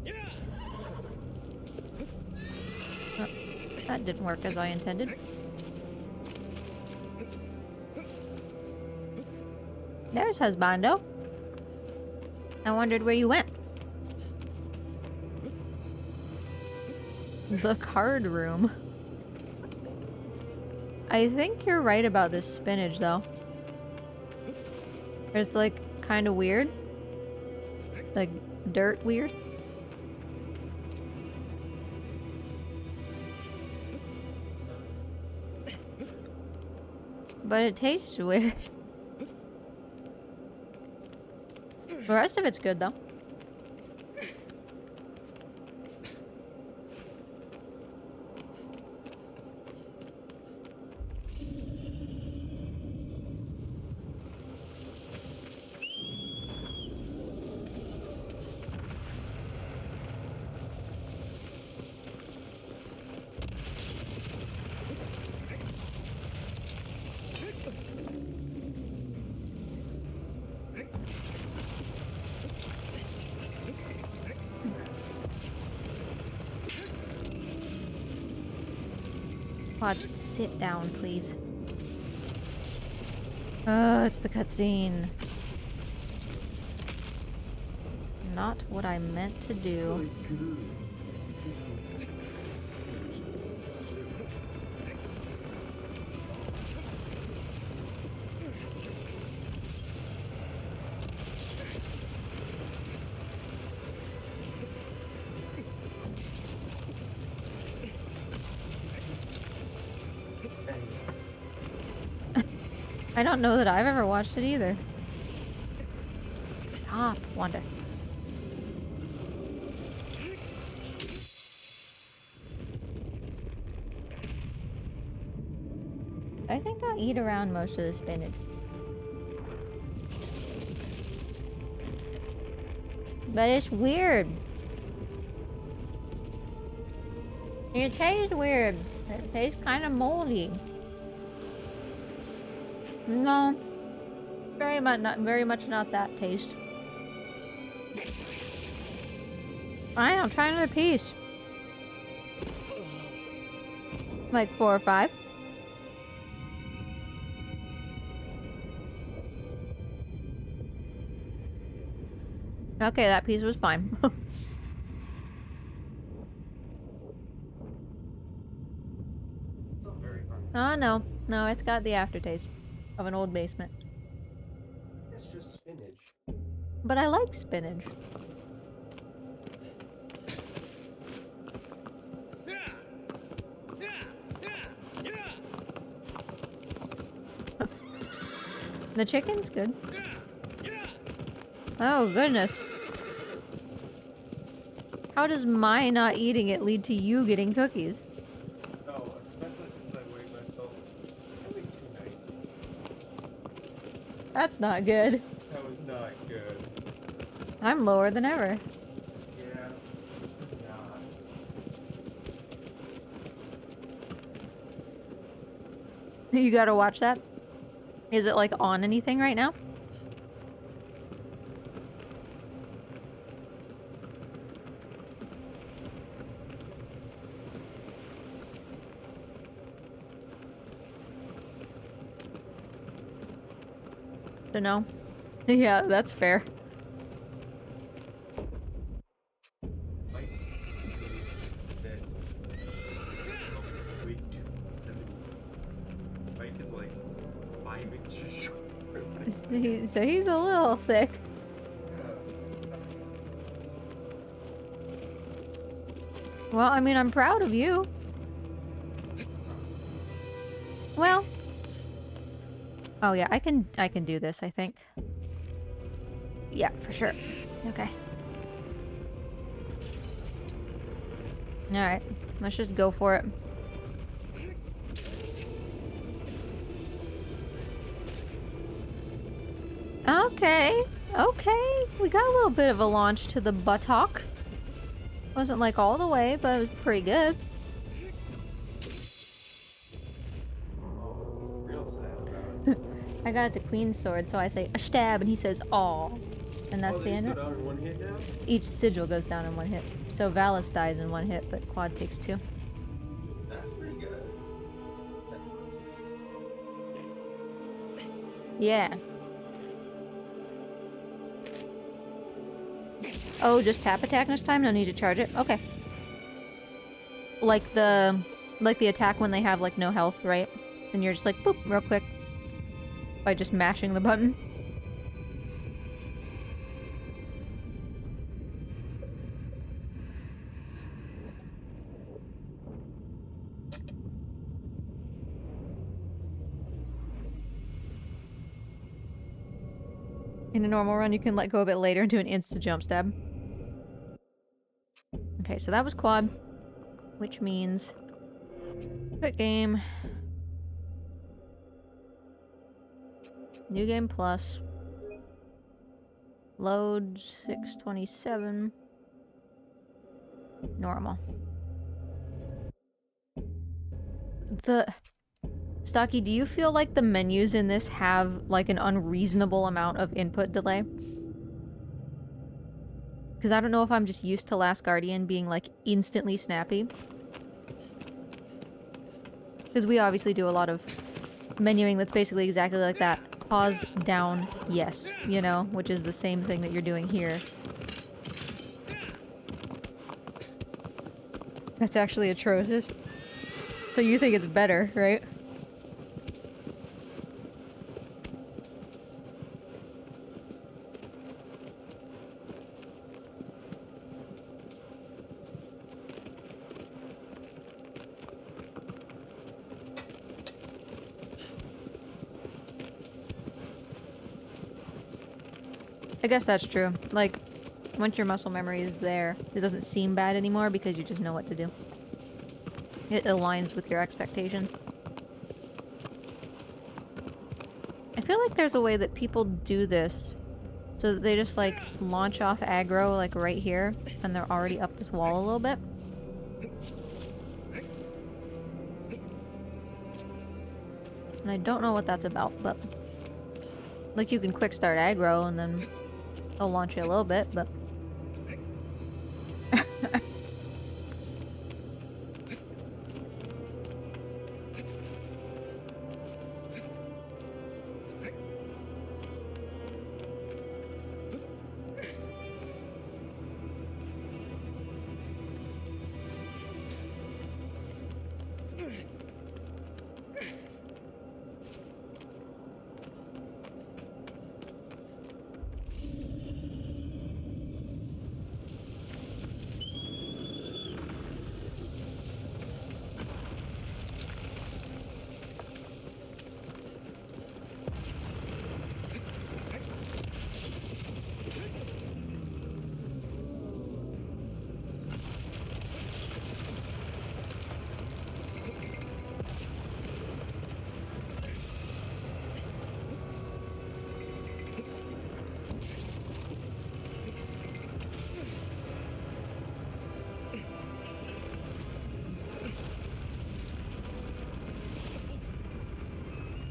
Yeah. Oh, that didn't work as I intended. There's Husbando. I wondered where you went. The card room. I think you're right about this spinach, though. It's like kind of weird. Like dirt weird. But it tastes weird. The rest of it's good, though. Pod, sit down, please. It's the cutscene. Not what I meant to do. I don't know that I've ever watched it either. Stop, Wanda. I think I'll eat around most of the spinach. But it's weird. It tastes weird. It tastes kind of moldy. No, very much not that taste. Fine, I'll try another piece. Like 4 or 5. Okay, that piece was fine. Oh no, no, it's got the aftertaste of an old basement. It's just spinach. But I like spinach. Yeah. Yeah. Yeah. Yeah. The chicken's good. Yeah. Yeah. Oh goodness. How does my not eating it lead to you getting cookies? Oh, especially since I weighed myself really tonight. That's not good. That was not good. I'm lower than ever. Yeah. Not. You gotta watch that. Is it like on anything right now? So no. Yeah, that's fair. Mike that way too heavy. Mike is like 5 inches short. So he's a little thick. Well, I mean, I'm proud of you. Well. Oh yeah, I can do this, I think. Yeah, for sure. Okay. Alright, let's just go for it. Okay, okay. We got a little bit of a launch to the buttock. Wasn't like all the way, but it was pretty good. Oh, he's real sad about it. I got the queen's sword, so I say a stab, and he says aw. And that's Oh, the they end just of go it. down in one hit now? Each sigil goes down in one hit. So Valis dies in one hit, but Quad takes 2. That's pretty good. Yeah. Oh, just tap attack next time? No need to charge it? Okay. Like the attack when they have like no health, right? And you're just like boop real quick by just mashing the button. In a normal run, you can let go a bit later and do an insta jump stab. Okay, so that was Quad, which means quit game. New game plus. Load 627. Normal. Stocky, do you feel like the menus in this have like an unreasonable amount of input delay? Because I don't know if I'm just used to Last Guardian being like instantly snappy. Because we obviously do a lot of menuing that's basically exactly like that. Pause, down, yes. You know, which is the same thing that you're doing here. That's actually atrocious. So you think it's better, right? I guess that's true. Like, once your muscle memory is there, it doesn't seem bad anymore because you just know what to do. It aligns with your expectations. I feel like there's a way that people do this so that they just like launch off aggro like right here and they're already up this wall a little bit. And I don't know what that's about, but like you can quick start aggro and then they'll launch you a little bit, but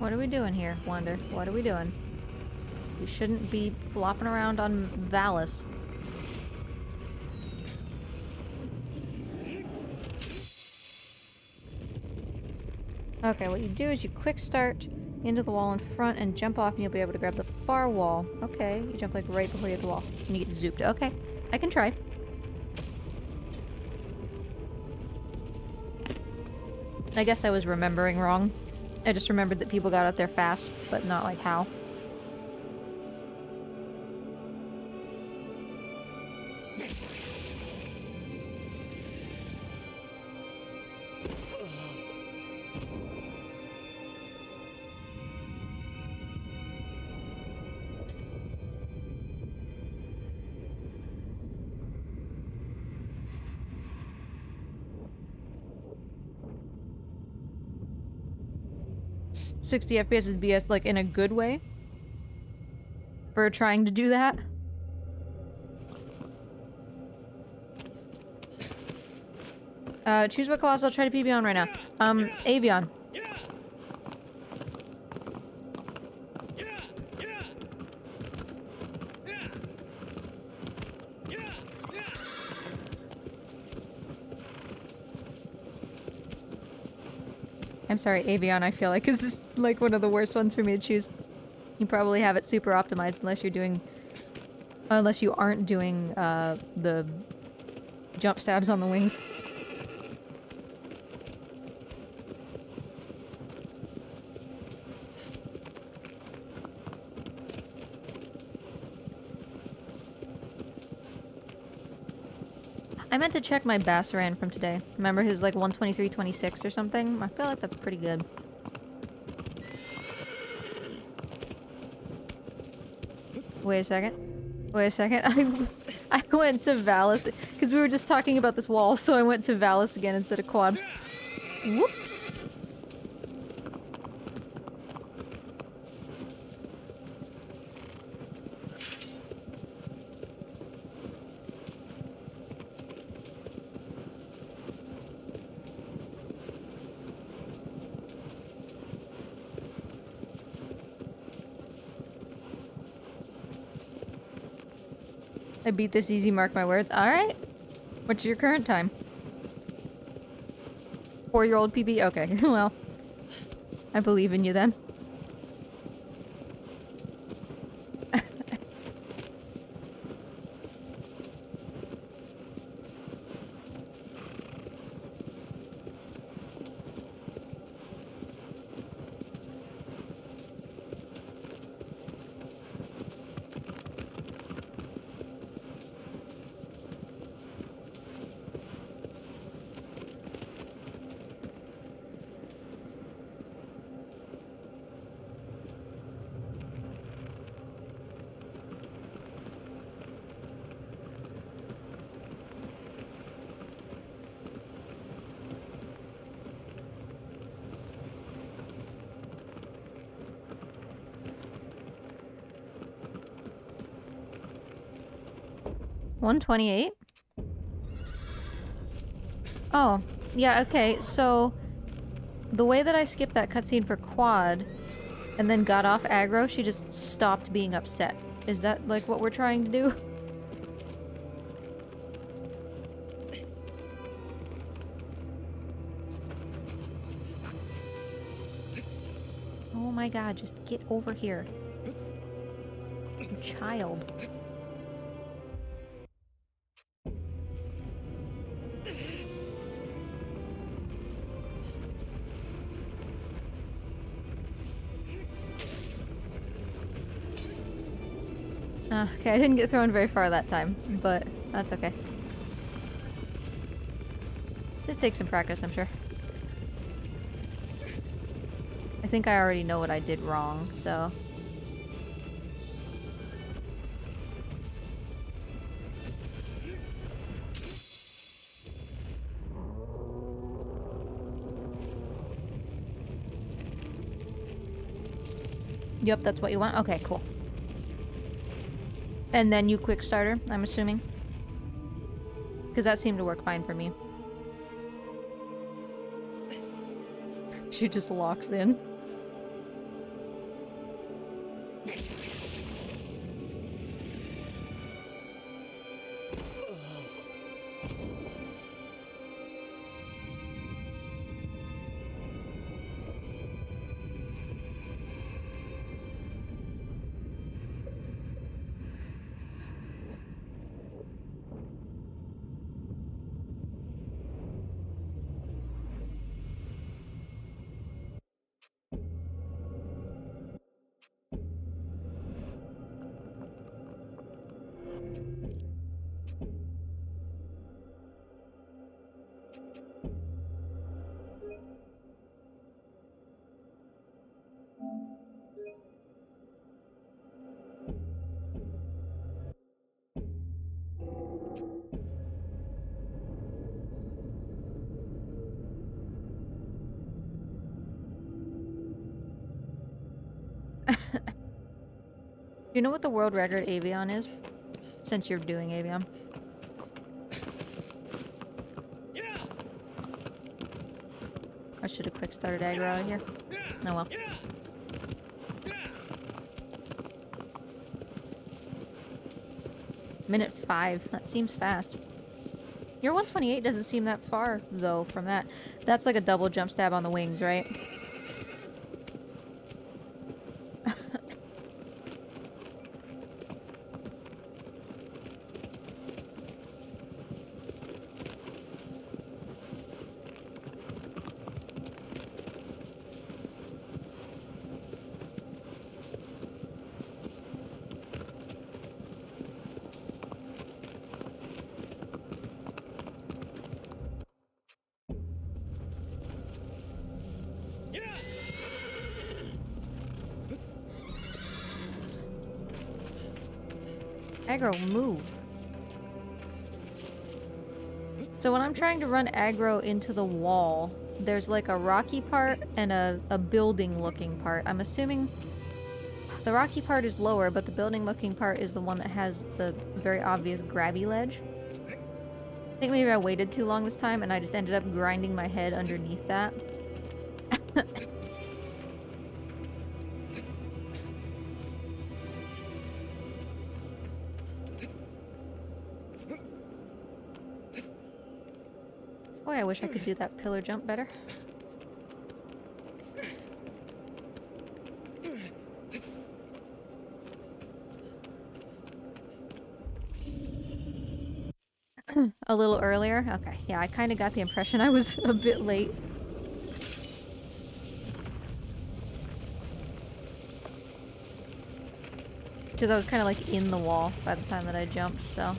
what are we doing here, Wonder? What are we doing? We shouldn't be flopping around on Valis. Okay, what you do is you quick start into the wall in front and jump off and you'll be able to grab the far wall. Okay, you jump like right before you hit the wall and you get zooped. Okay, I can try. I guess I was remembering wrong. I just remembered that people got out there fast, but not like how. "60 FPS is BS, like, in a good way? For trying to do that?" Choose what class I'll try to PB on right now. Avion. I'm sorry, Avion, I feel like this is like one of the worst ones for me to choose. You probably have it super optimized unless you aren't doing the jump stabs on the wings. I meant to check my Bassaran from today. Remember his like 123.26 or something? I feel like that's pretty good. Wait a second. Wait a second. I went to Valis because we were just talking about this wall, so I went to Valis again instead of quad. Whoops. I beat this easy, mark my words. Alright. What's your current time? 4-year-old PB? Okay, well. I believe in you then. $128? Oh, yeah, okay, so the way that I skipped that cutscene for quad and then got off aggro, she just stopped being upset. Is that like what we're trying to do? Oh my god, just get over here. You child. Okay, I didn't get thrown very far that time, but that's okay. Just take some practice, I'm sure. I think I already know what I did wrong, so... Yep, that's what you want? Okay, cool. And then you quick starter, I'm assuming? Because that seemed to work fine for me. She just locks in. You know what the world record Avion is? Since you're doing Avion. Yeah. I should have quick started aggro out of here. Oh well. Yeah. Minute 5. That seems fast. Your 128 doesn't seem that far, though, from that. That's like a double jump stab on the wings, right? Aggro, move. So when I'm trying to run aggro into the wall, there's like a rocky part and a building looking part. I'm assuming the rocky part is lower, but the building looking part is the one that has the very obvious grabby ledge. I think maybe I waited too long this time and I just ended up grinding my head underneath that. Boy, I wish I could do that pillar jump better. A little earlier? Okay, yeah, I kind of got the impression I was a bit late. Because I was kind of like in the wall by the time that I jumped, so...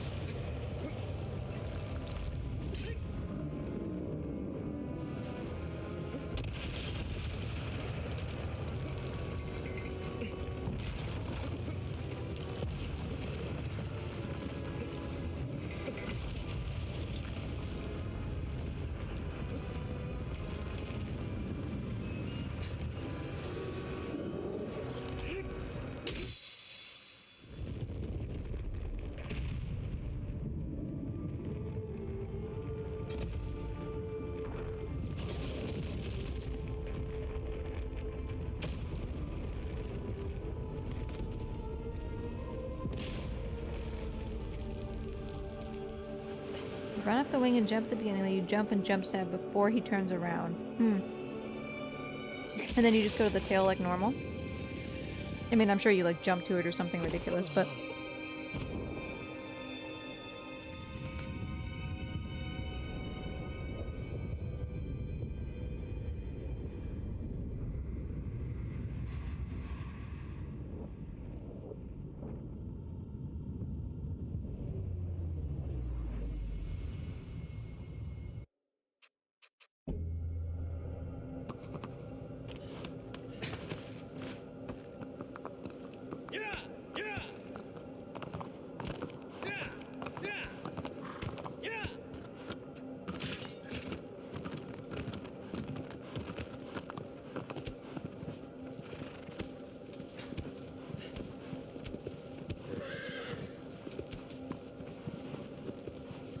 Run up the wing and jump at the beginning, then you jump and jump stab before he turns around. And then you just go to the tail like normal. I mean, I'm sure you like jump to it or something ridiculous, but...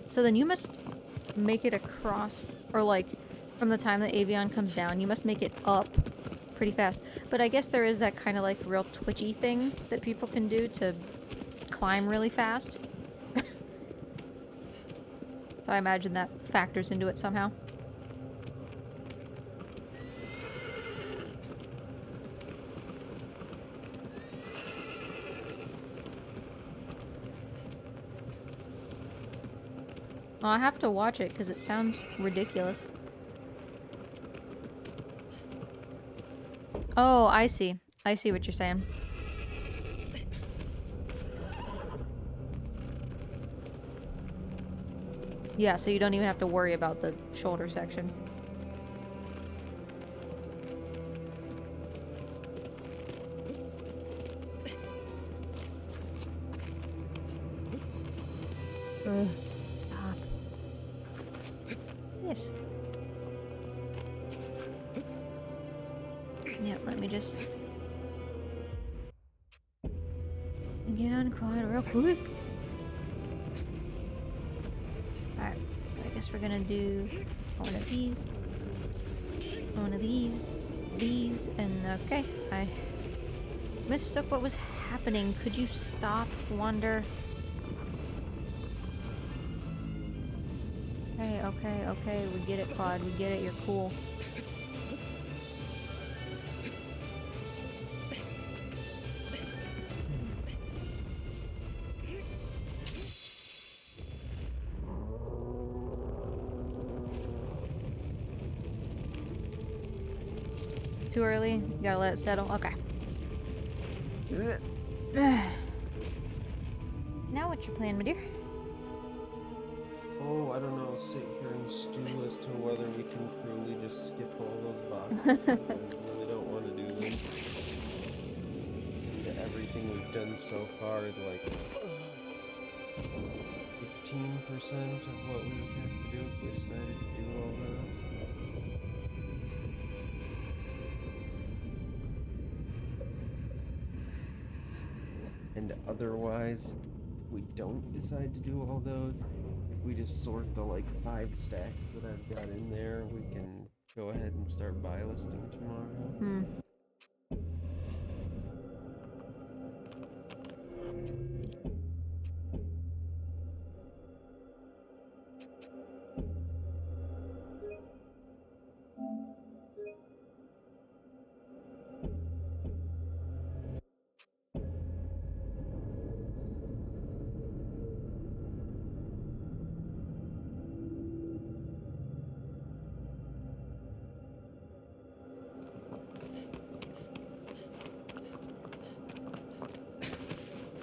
So then you must make it across, or like, from the time that Avion comes down, you must make it up pretty fast. But I guess there is that kind of like real twitchy thing that people can do to climb really fast. So I imagine that factors into it somehow. Well, I have to watch it because it sounds ridiculous. Oh, I see. I see what you're saying. Yeah, so you don't even have to worry about the shoulder section. Stop. Yes. Yeah, let me just get on quad real quick. Alright, so I guess we're gonna do one of these, these, and okay, I mistook what was happening. Could you stop, Wonder? Okay, okay, okay. We get it, Quad. We get it. You're cool. Too early? You gotta let it settle? Okay. Now what's your plan, my dear? Oh, I don't know. Sit here and stew as to whether we can truly just skip all those boxes. I really don't want to do them. And everything we've done so far is like 15% of what we would have to do if we decided to do all those. And otherwise, if we don't decide to do all those, if we just sort the like 5 stacks that I've got in there, we can go ahead and start buy listing tomorrow. Hmm.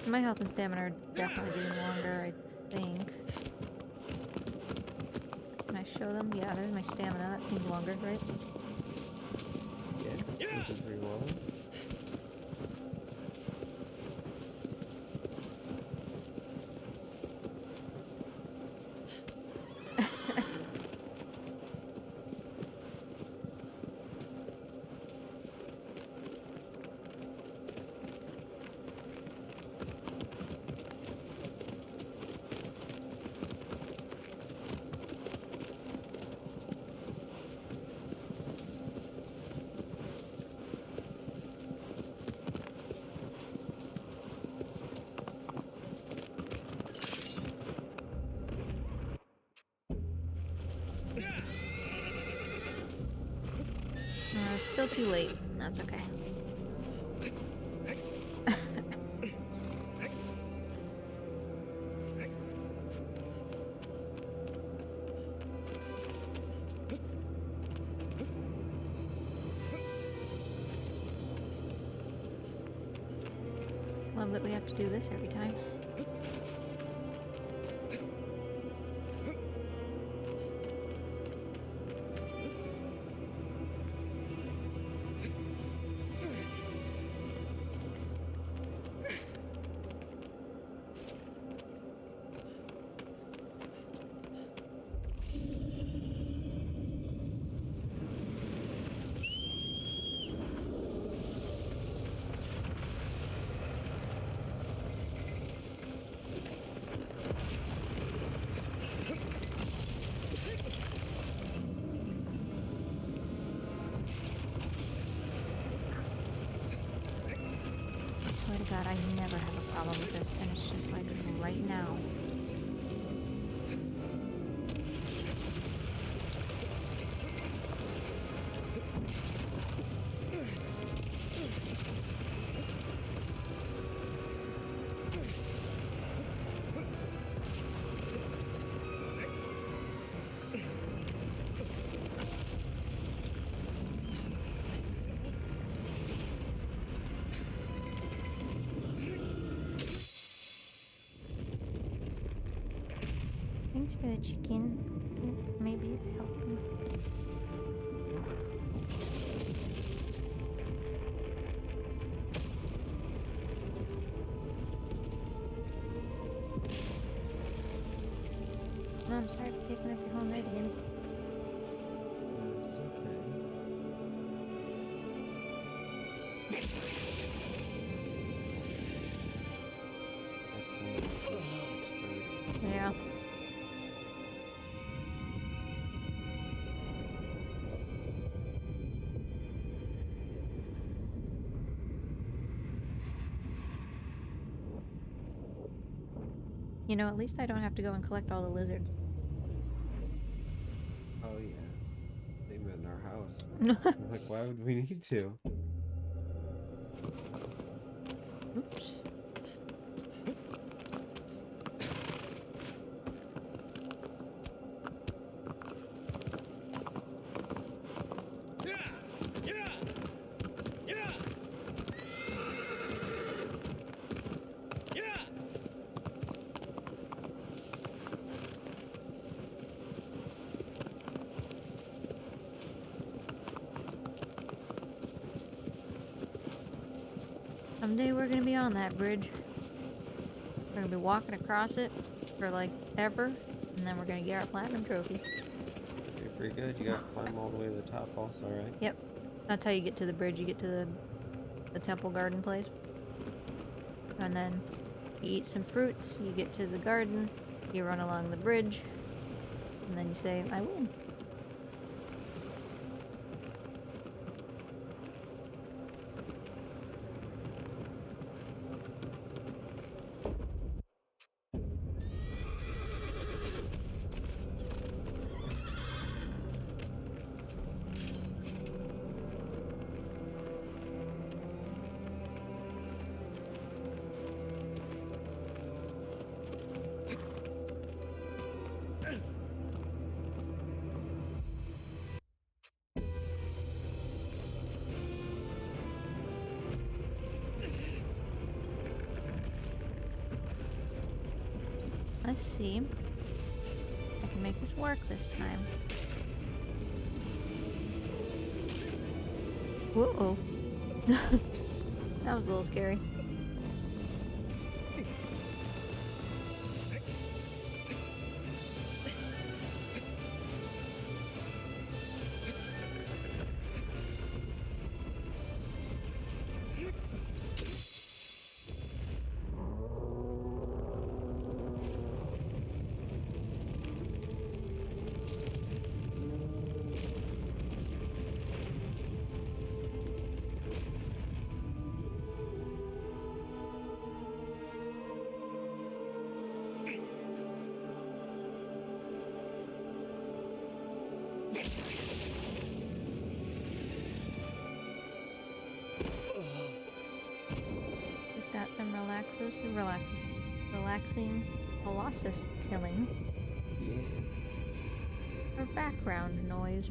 My health and stamina are definitely getting longer, I think. Can I show them? Yeah, there's my stamina. That seems longer, right? Yeah, this is pretty long. It's still too late. That's okay. Love that we have to do this every time. I swear to God, I never have a problem with this, and it's just like right now. Thanks for the chicken. I think maybe it's helping. No, I'm sorry for taking up your whole night again. It's okay. I see it until 6:30. Yeah. You know, at least I don't have to go and collect all the lizards. oh yeah, they met in our house. I'm like, why would we need to? Oops. Yeah! Yeah! Yeah! Yeah! Someday we're gonna be on that bridge. We're gonna be walking across it for like ever, and then we're gonna get our platinum trophy. Okay, pretty good. You gotta climb all the way to the top also, right? Yep. That's how you get to the bridge. You get to the temple garden place. And then you eat some fruits, you get to the garden, you run along the bridge, and then you say, I win. Let's see. I can make this work this time. Uh-oh. That was a little scary. Just got some relaxing colossus killing Yeah. for background noise.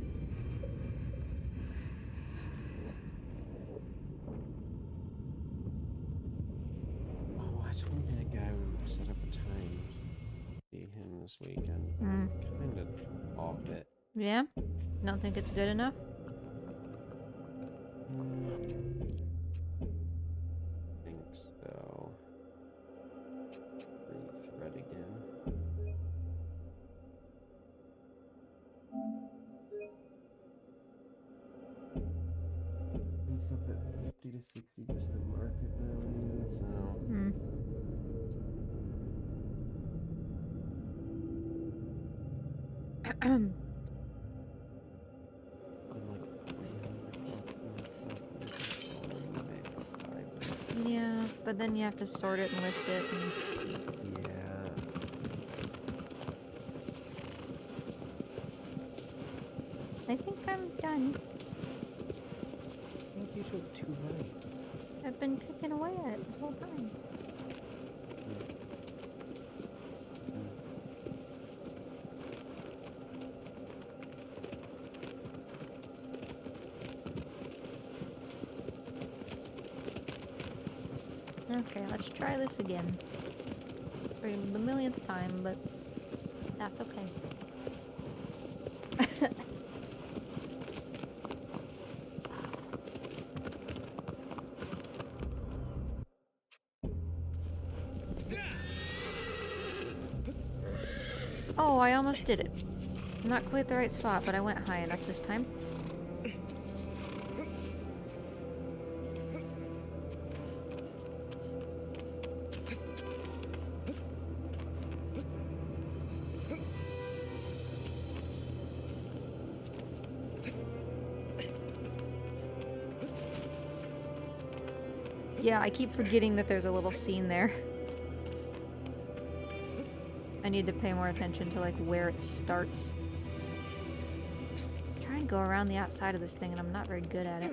Oh, I told that guy we would set up a time to see him this weekend. Mm. Kind of off it. Yeah? Don't think it's good enough? Think so. Rethread again. It's up at 50 to 60% market value, so. Hmm. And like 300 bucks and stuff. And it's all on eBay for 5. Yeah, but then you have to sort it and list it. And Yeah. I think I'm done. I think you took 2 bites. I've been picking away at it this whole time. Okay, let's try this again. For the millionth time, but that's okay. Oh, I almost did it. Not quite the right spot, but I went high enough this time. Yeah, I keep forgetting that there's a little scene there. I need to pay more attention to like where it starts. go around the outside of this thing, and I'm not very good at it.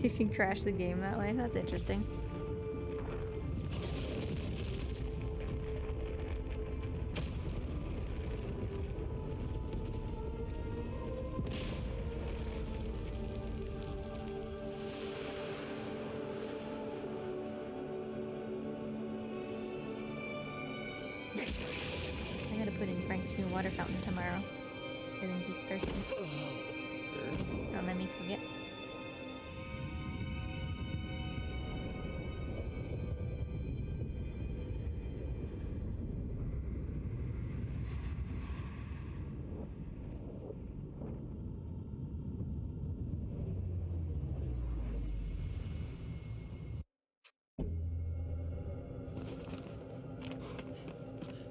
You can crash the game that way. That's interesting. I gotta put in Frank's new water fountain tomorrow. I think he's thirsty. Don't let me forget.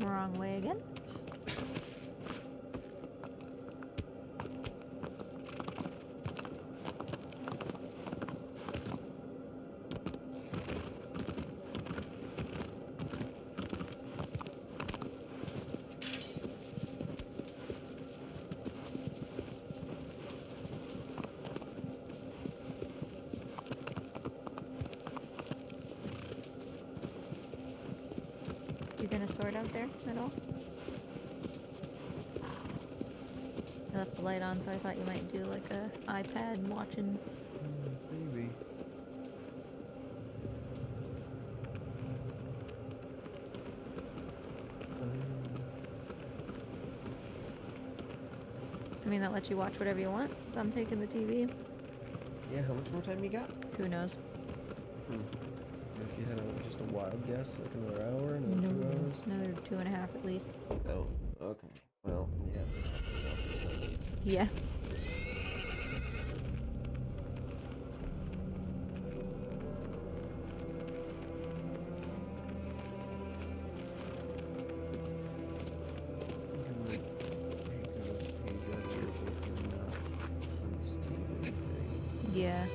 Wrong way again. You gonna sort out there at all? I left the light on, so I thought you might do like a iPad watching. Maybe. I mean, that lets you watch whatever you want since I'm taking the TV. Yeah, how much more time you got? Who knows? If you had just a wild guess, like another hour, another 2 hours? Another 2.5 at least. Oh, okay. Well, yeah. Yeah. Yeah.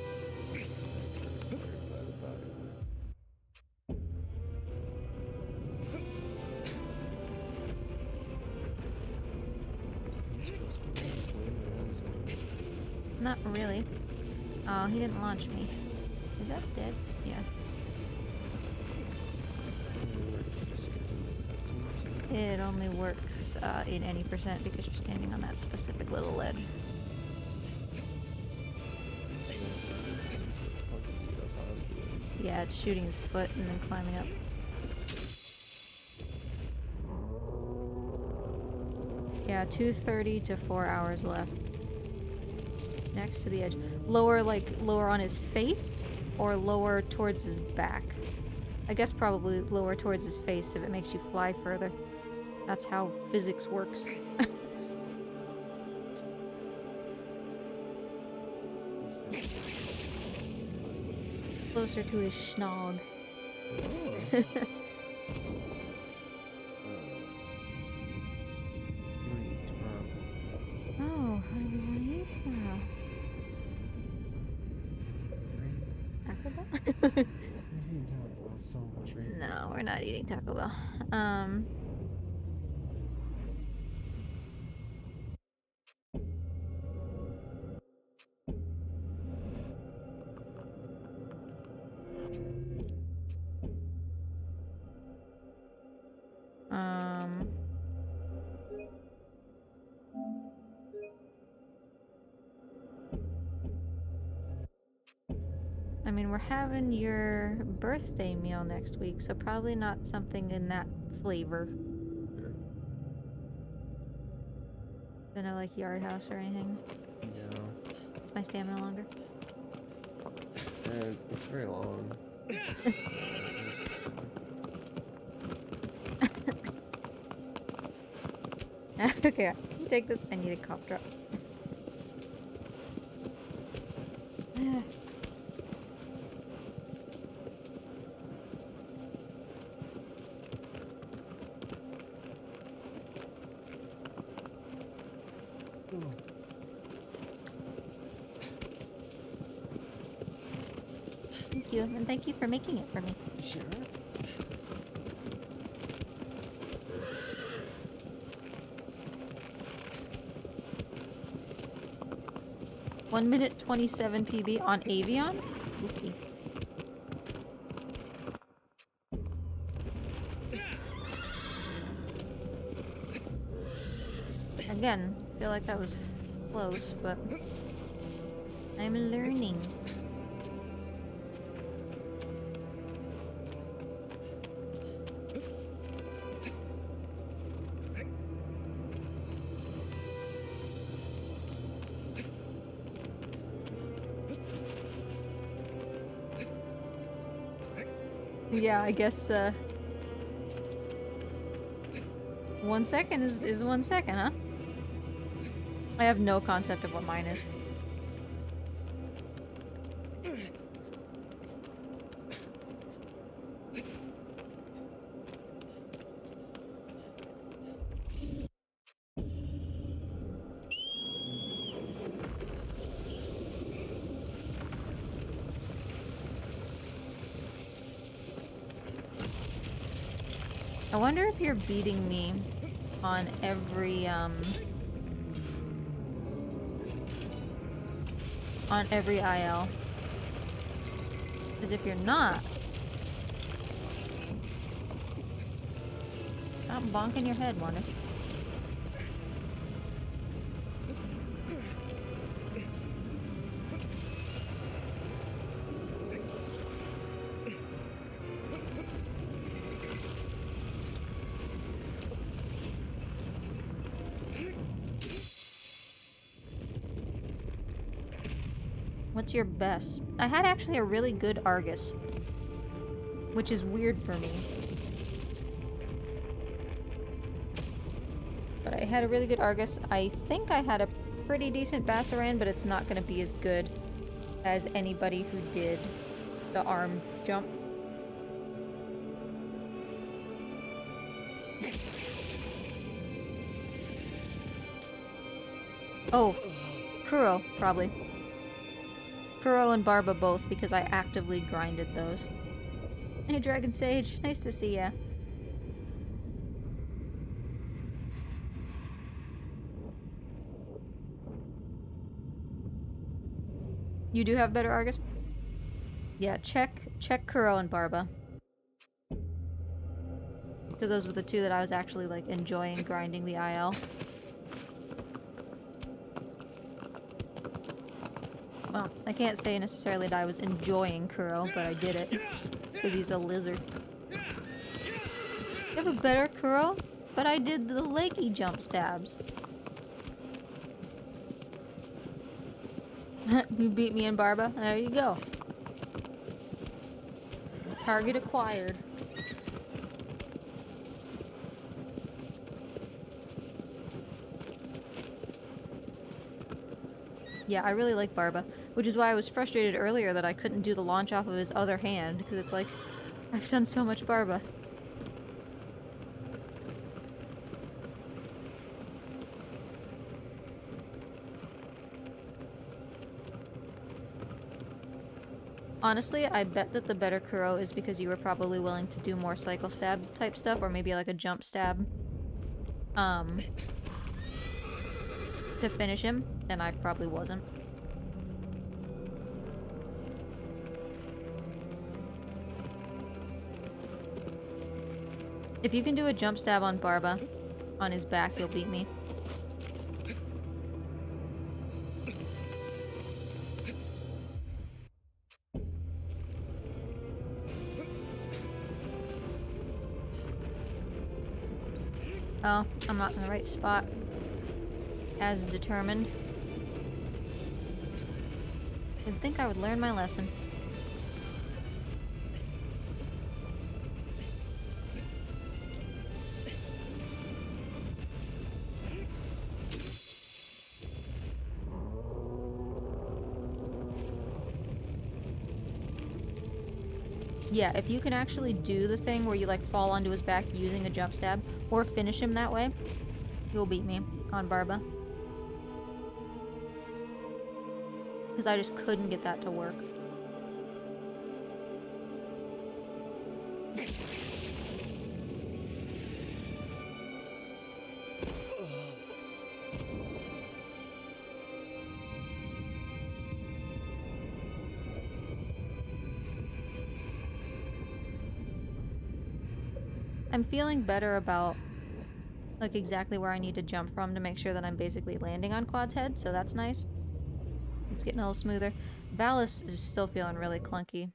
Not really. Oh, he didn't launch me. Is that dead? Yeah. It only works in any percent because you're standing on that specific little ledge. Yeah, it's shooting his foot and then climbing up. Yeah, 2:30 to 4 hours left. Next to the edge. Lower, like, lower on his face or lower towards his back? I guess probably lower towards his face if it makes you fly further. That's how physics works. Closer to his schnog. Oh, what do we want to eat tomorrow? Taco Bell? No, we're not eating Taco Bell. Um, mean, we're having your birthday meal next week, so probably not something in that flavor. Sure. Don't know, like Yard House or anything. No. Is my stamina longer? It's very long. Okay, I can take this. I need a cough drop. Thank you, and thank you for making it for me. Sure. 1 minute 27 PB on Avion? Oopsie. Again, I feel like that was close, but I'm learning. Yeah, I guess 1 second is 1 second, huh? I have no concept of what mine is. I wonder if you're beating me on every IL. Because if you're not, stop bonking your head, Wanda. What's your best? I had actually a really good Argus, which is weird for me. But I had a really good Argus. I think I had a pretty decent Bassaran, but it's not going to be as good as anybody who did the arm jump. Oh, Kuro, probably. Kuro and Barba both, because I actively grinded those. Hey, Dragon Sage. Nice to see ya. You do have better Argus? Yeah, check Kuro and Barba. Because those were the two that I was actually, like, enjoying grinding the IL. Well, I can't say necessarily that I was enjoying Kuro, but I did it. Because he's a lizard. You have a better Kuro? But I did the leggy jump stabs. You beat me in Barba? There you go. Target acquired. Yeah, I really like Barba, which is why I was frustrated earlier that I couldn't do the launch off of his other hand, because it's like, I've done so much Barba. Honestly, I bet that the better Kuro is because you were probably willing to do more cycle stab type stuff, or maybe like a jump stab, to finish him, and I probably wasn't. If you can do a jump stab on Barba, on his back, you'll beat me. Oh, I'm not in the right spot. As determined. You'd think I would learn my lesson. Yeah, if you can actually do the thing where you like fall onto his back using a jump stab, or finish him that way, you'll beat me on Barba. Because I just couldn't get that to work. I'm feeling better about like exactly where I need to jump from to make sure that I'm basically landing on Quad's head, so that's nice. It's getting a little smoother. Valis is still feeling really clunky.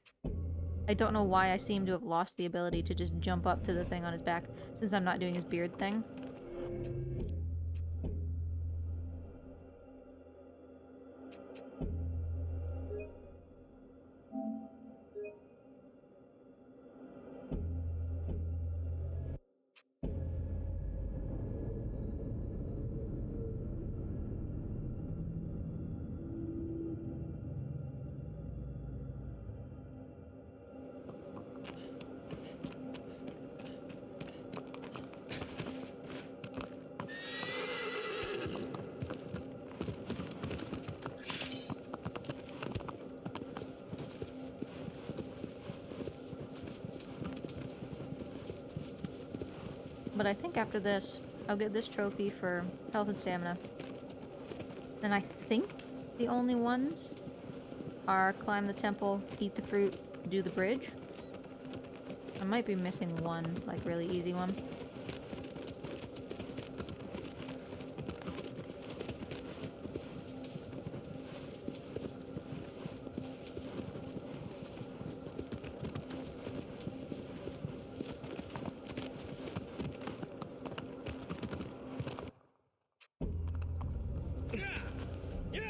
I don't know why I seem to have lost the ability to just jump up to the thing on his back since I'm not doing his beard thing. But I think after this, I'll get this trophy for health and stamina. And I think the only ones are climb the temple, eat the fruit, do the bridge. I might be missing one, like really easy one. Yeah.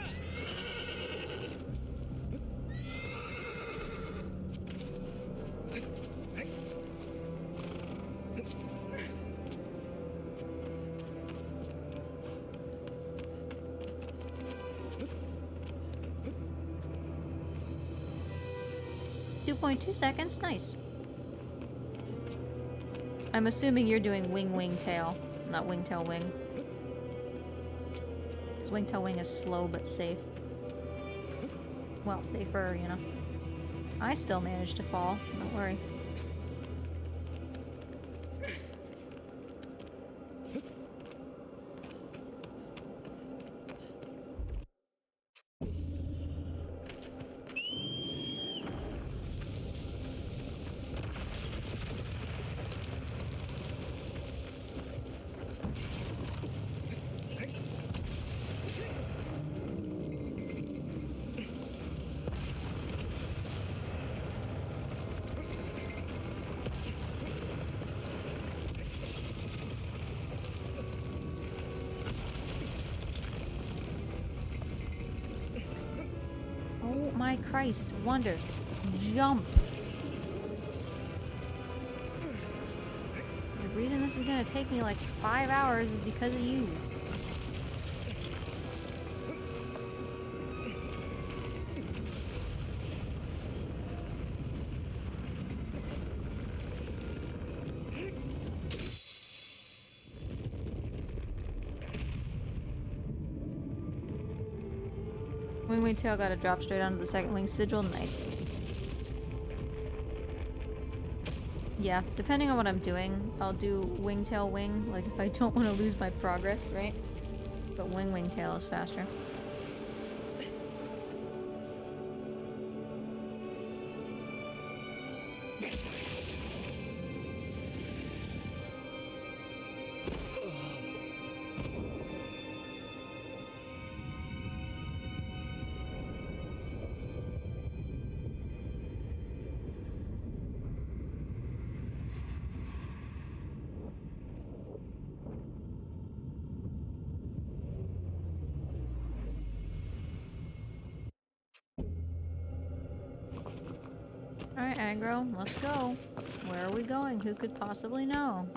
2.2 seconds, nice. I'm assuming you're doing wing, wing, tail, not wing, tail, wing. Because wing, tail, wing is slow but safe. Well, safer, you know. I still managed to fall, don't worry. Oh my Christ, Wonder. Jump! The reason this is gonna take me like 5 hours is because of you. Wing, wing, tail gotta drop straight onto the second wing sigil, nice. Yeah, depending on what I'm doing, I'll do wing, tail, wing, like if I don't want to lose my progress, right? But wing, wing, tail is faster. aggro. Let's go. Where are we going? Who could possibly know?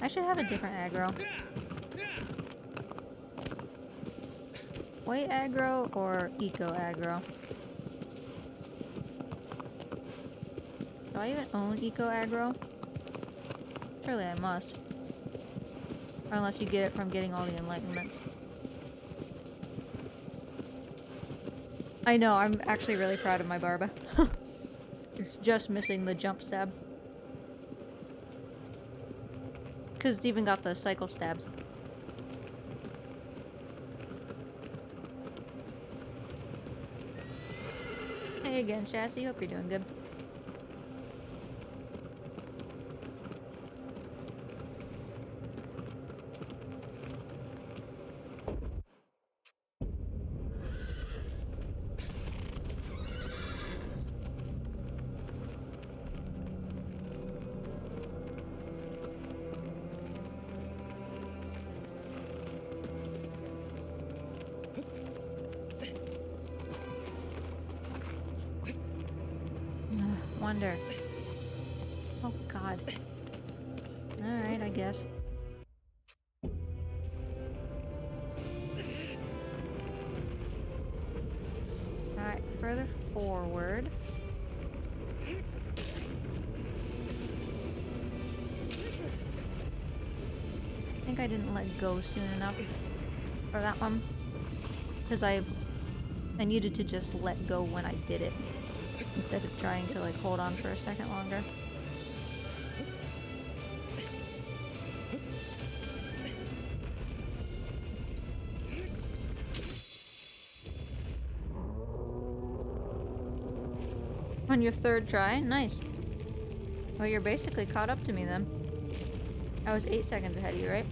I should have a different aggro. White aggro or eco aggro? Do I even own eco aggro? Surely I must. Or unless you get it from getting all the enlightenments. I know, I'm actually really proud of my Barba. It's just missing the jump stab. Because it's even got the cycle stabs. Hey again, Chassis. Hope you're doing good. Wonder. Oh god. Alright, I guess. Alright, further forward. I think I didn't let go soon enough for that one. Because I needed to just let go when I did it. Instead of trying to like hold on for a second longer. On your third try? Nice. Well, you're basically caught up to me then. I was 8 seconds ahead of you, right?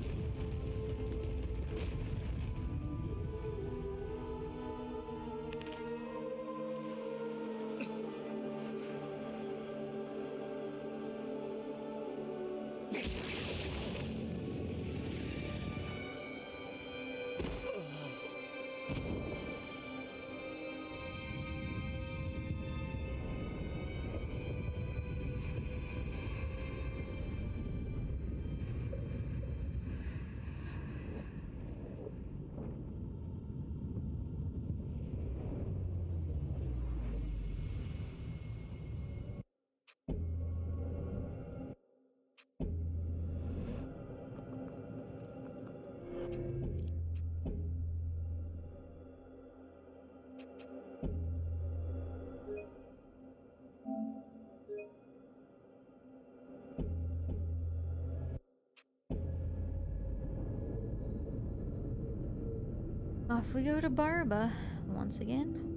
Off we go to Barba once again.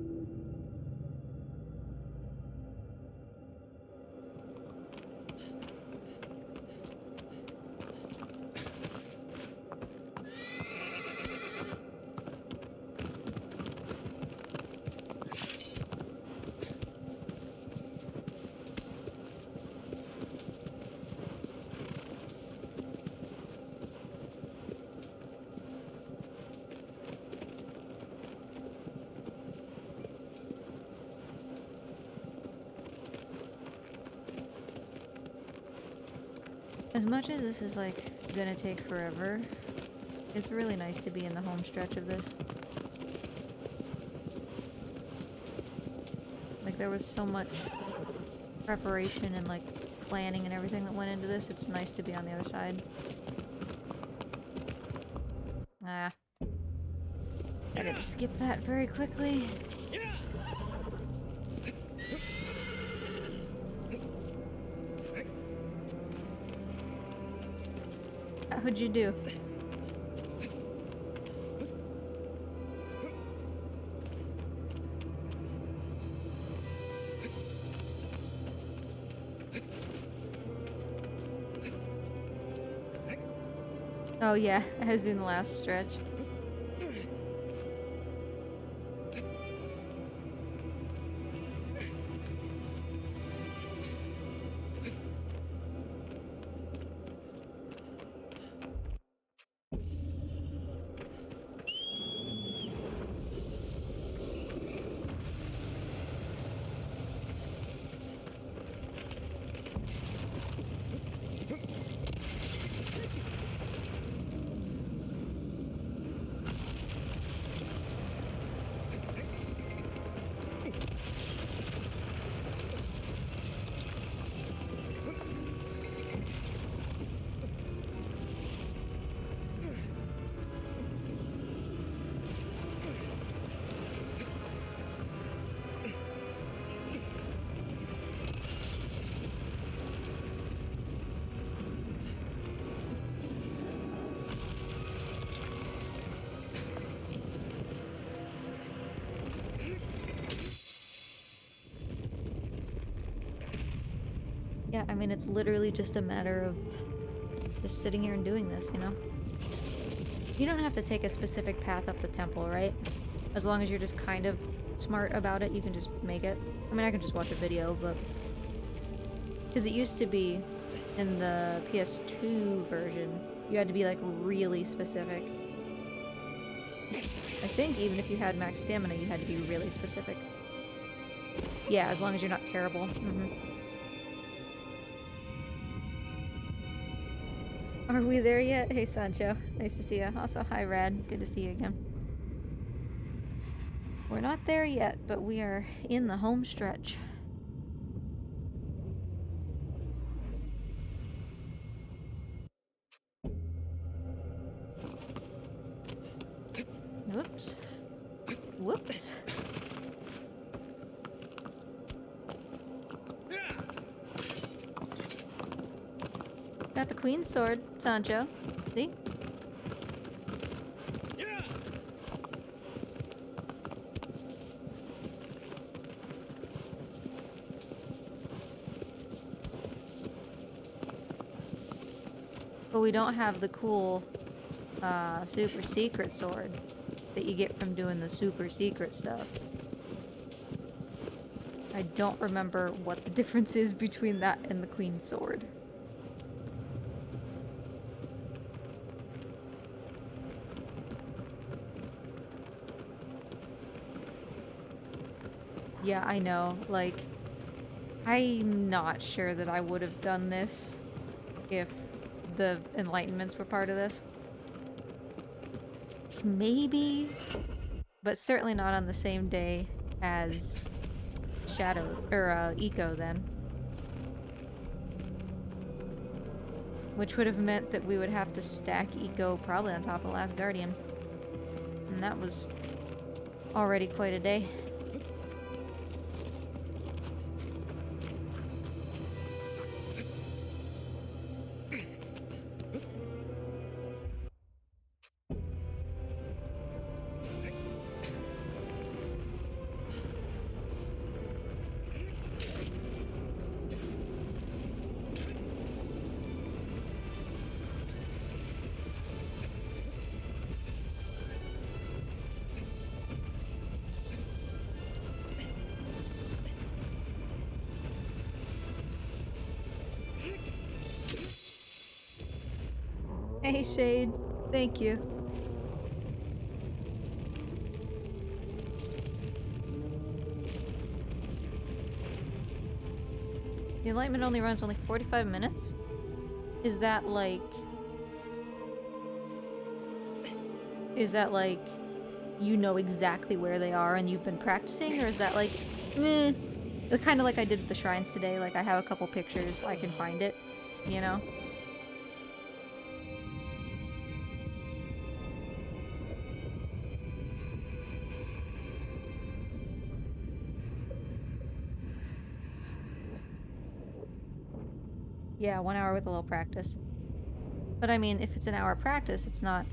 As much as this is like gonna take forever, it's really nice to be in the home stretch of this. Like there was so much preparation and like planning and everything that went into this. It's nice to be on the other side. Ah. I didn't skip that very quickly. How'd you do? Oh yeah, as in the last stretch. Yeah, I mean, it's literally just a matter of just sitting here and doing this, you know? You don't have to take a specific path up the temple, right? As long as you're just kind of smart about it, you can just make it. I mean, I can just watch a video, but... Because it used to be, in the PS2 version, you had to be, like, really specific. I think even if you had max stamina, you had to be really specific. Yeah, as long as you're not terrible. Are we there yet? Hey, Sancho. Nice to see you. Also, hi, Rad. Good to see you again. We're not there yet, but we are in the home stretch. Whoops. Whoops. Got the queen's sword, Sancho. See? But we don't have the cool super secret sword that you get from doing the super secret stuff. I don't remember what the difference is between that and the queen's sword. Yeah, I know. Like, I'm not sure that I would have done this if the enlightenments were part of this. Maybe, but certainly not on the same day as Shadow or ICO then. Which would have meant that we would have to stack ICO probably on top of Last Guardian. And that was already quite a day. Hey, Shade. Thank you. The Enlightenment only runs only 45 minutes? Is that like... you know exactly where they are and you've been practicing? Or is that like, meh? It's kind of like I did with the shrines today. Like, I have a couple pictures, I can find it, you know? Yeah, 1 hour with a little practice. But I mean, if it's an hour practice, it's not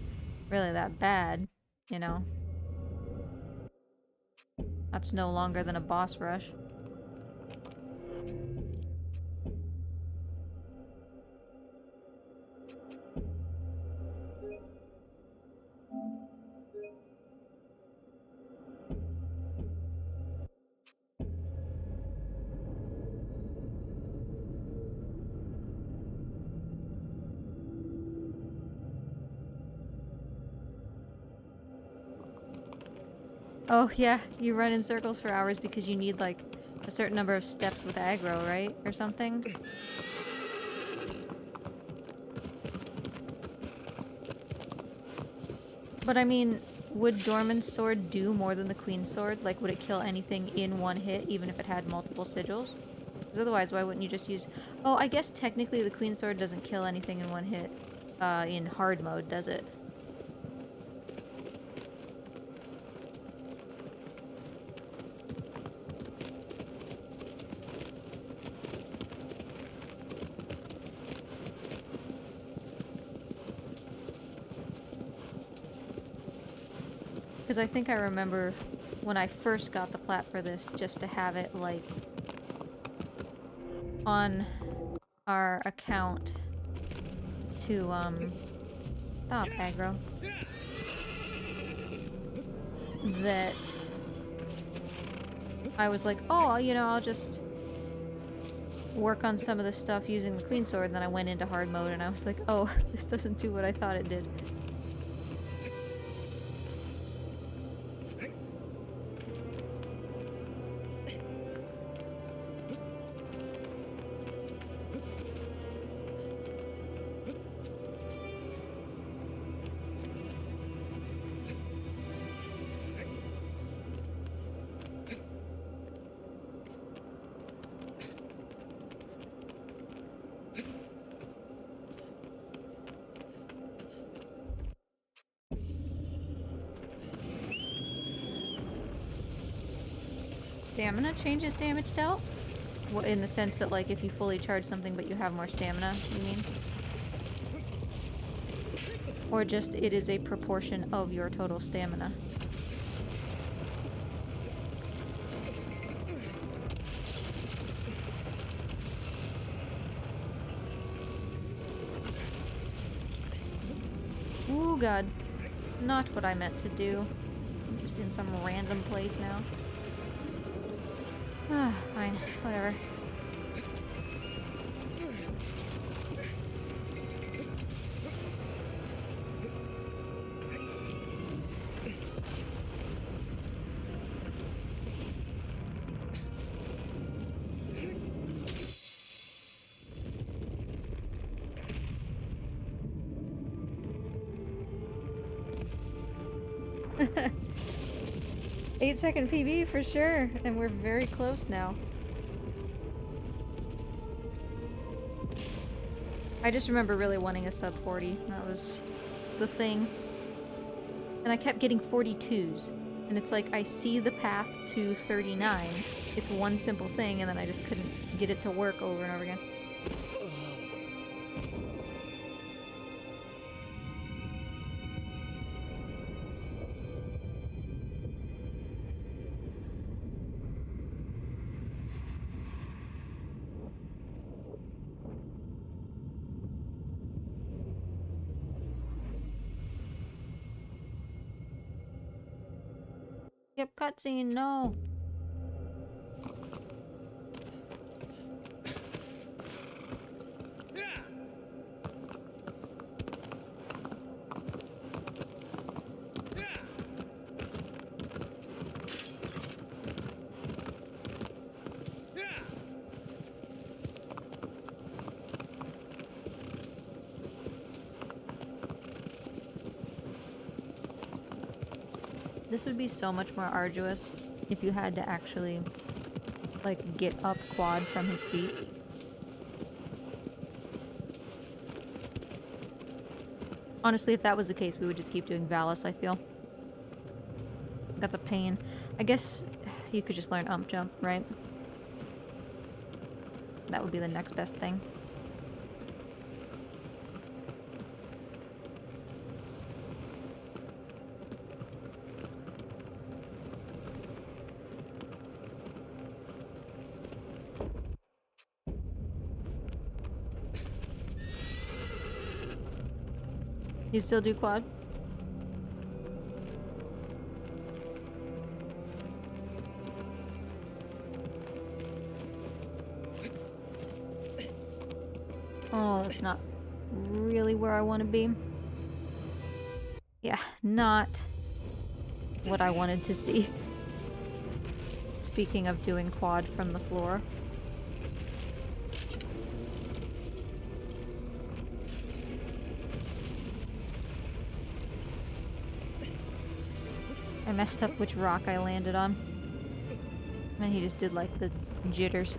really that bad, you know? That's no longer than a boss rush. Oh yeah, you run in circles for hours because you need like a certain number of steps with aggro, right? Or something? But I mean, would Dorman's sword do more than the Queen's sword? Like, would it kill anything in one hit, even if it had multiple sigils? Because otherwise, why wouldn't you just use... Oh, I guess technically the Queen's sword doesn't kill anything in one hit in hard mode, does it? Because I think I remember when I first got the plat for this, just to have it, like, on our account to, stop, aggro. That I was like, oh, you know, I'll just work on some of the stuff using the Queen Sword, and then I went into hard mode and I was like, oh, this doesn't do what I thought it did. Stamina changes damage dealt? Well, in the sense that, like, if you fully charge something but you have more stamina, you mean? Or just it is a proportion of your total stamina? Ooh, God. Not what I meant to do. I'm just in some random place now. Ah, fine. Whatever. Eight-second PB for sure, and we're very close now. I just remember really wanting a sub 40. That was the thing. And I kept getting 42s. And it's like, I see the path to 39. It's one simple thing, and then I just couldn't get it to work over and over again. Yep, cutscene, no. This would be so much more arduous if you had to actually, like, get up Quad from his feet. Honestly, if that was the case, we would just keep doing Valis, I feel. That's a pain. I guess you could just learn ump jump, right? That would be the next best thing. You still do quad? Oh, that's not really where I want to be. Yeah, not what I wanted to see. Speaking of doing quad from the floor. I messed up which rock I landed on. And he just did like the jitters.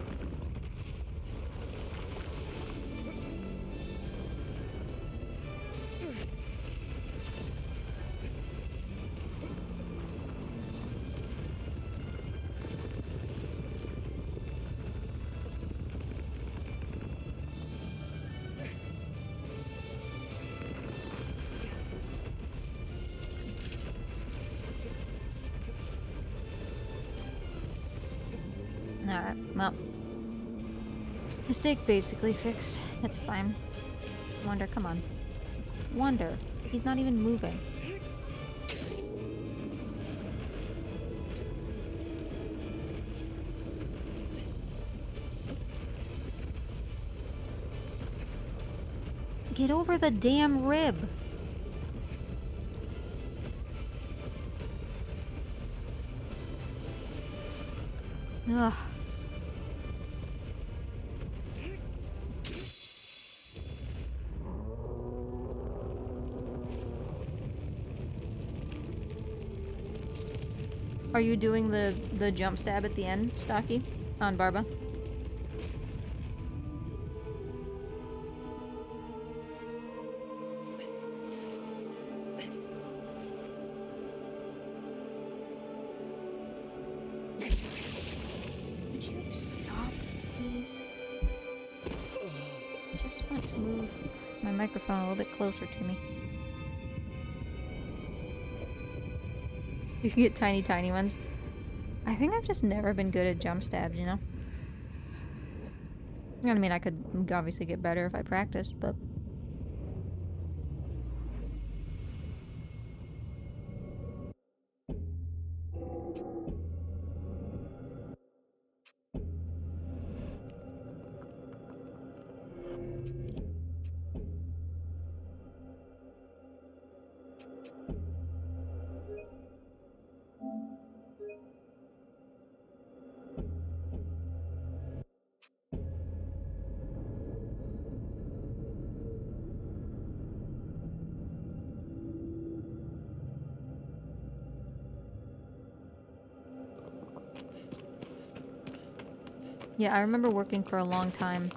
Alright, well. Mistake basically fixed. It's fine. Wonder, come on. Wonder. He's not even moving. Get over the damn rib. Ugh. Are you doing the jump stab at the end, Stocky? On Barba? Would you stop, please? I just want to move my microphone a little bit closer to me. You can get tiny, tiny ones. I think I've just never been good at jump stabs, you know? I mean, I could obviously get better if I practiced, but... Yeah, I remember working for a long time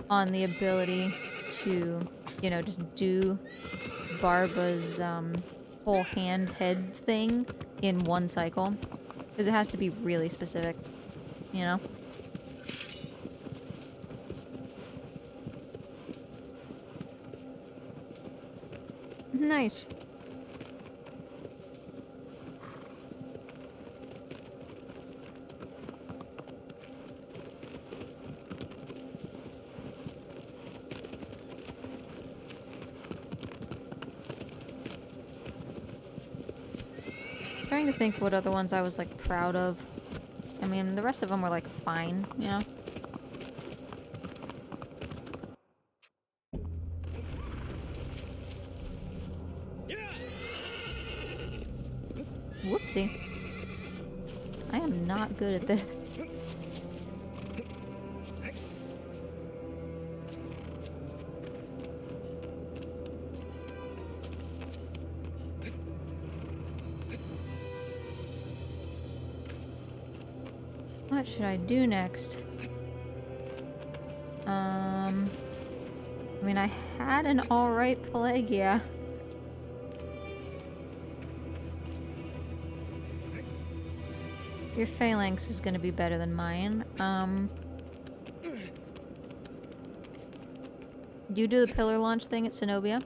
on the ability to, you know, just do Barba's whole hand-head thing in one cycle. Because it has to be really specific, you know? Nice. Trying to think what other ones I was like proud of. I mean, the rest of them were like fine, you know? Whoopsie. I am not good at this. What should I do next? I mean, I had an alright Pelagia. Your phalanx is gonna be better than mine. Do you do the pillar launch thing at Zenobia?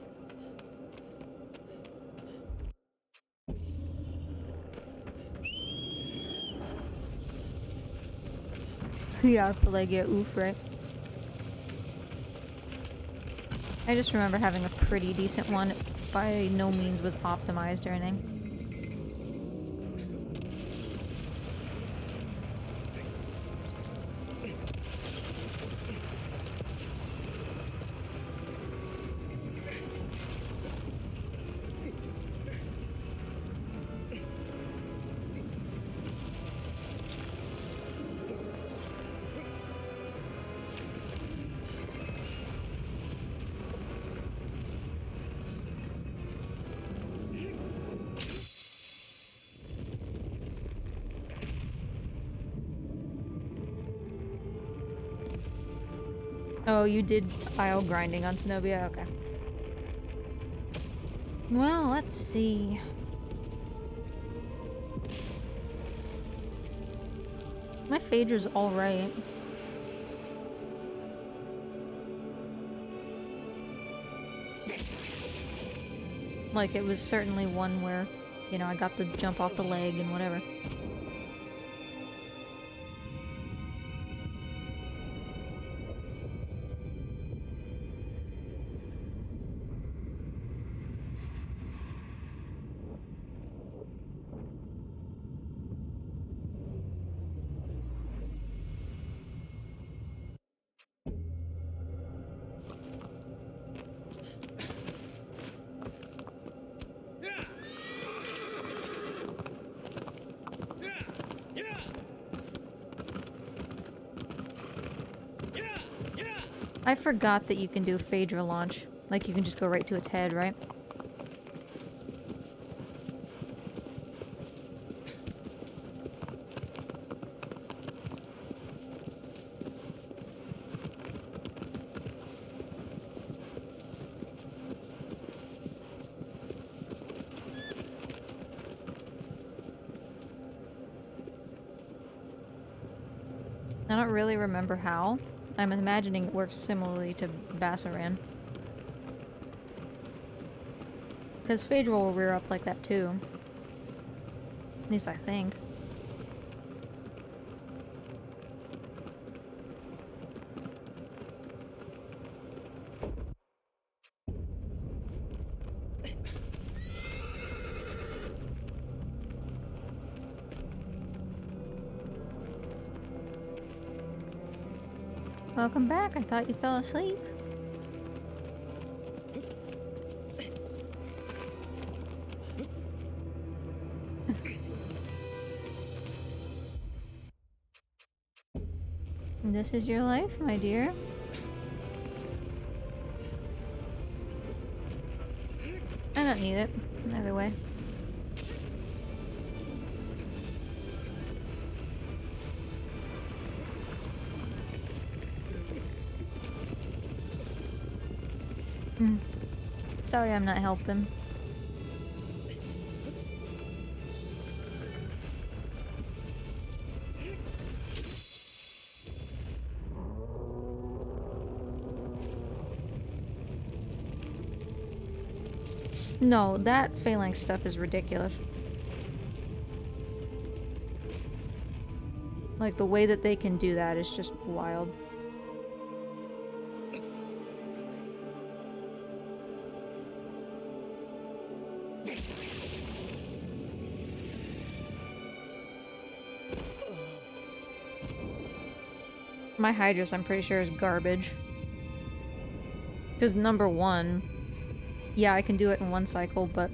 Yeah, Pelagia, oof, right? I just remember having a pretty decent one. It by no means was optimized or anything. Oh, you did IO grinding on Zenobia? Okay. Well, let's see. My Phaedra's alright. Like, it was certainly one where, you know, I got the jump off the leg and whatever. I forgot that you can do Phaedra launch. Like, you can just go right to its head, right? I don't really remember how. I'm imagining it works similarly to Bassaran. Because Phaedra will rear up like that too. At least I think. Welcome back. I thought you fell asleep. This is your life, my dear. I don't need it. Either way. Sorry I'm not helping. No, that phalanx stuff is ridiculous. Like, the way that they can do that is just wild. My Hydrus, I'm pretty sure, is garbage. Because number one, yeah, I can do it in one cycle, but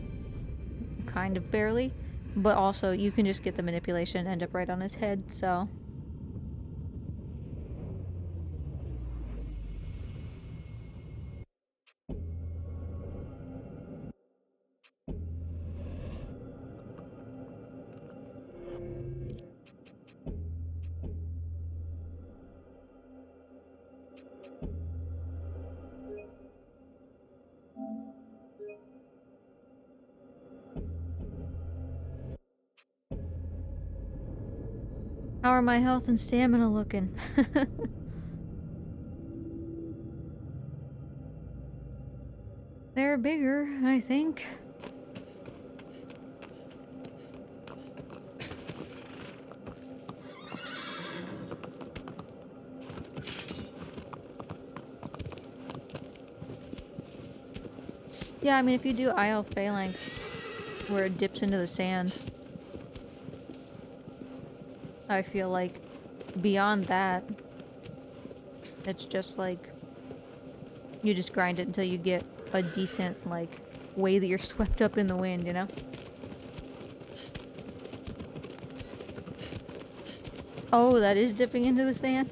kind of barely. But also, you can just get the manipulation and end up right on his head, so... How are my health and stamina looking? They're bigger, I think. Yeah, I mean, if you do IL Phalanx, where it dips into the sand, I feel like beyond that, it's just like, you just grind it until you get a decent, like, way that you're swept up in the wind, you know? Oh, that is dipping into the sand?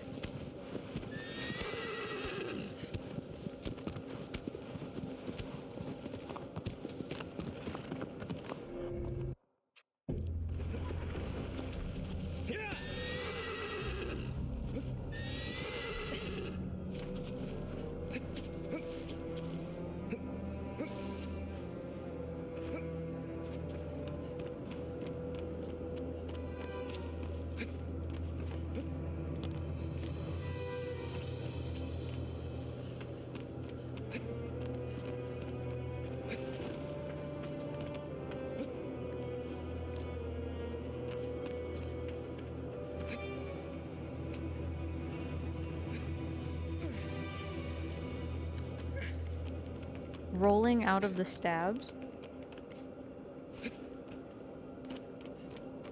Rolling out of the stabs?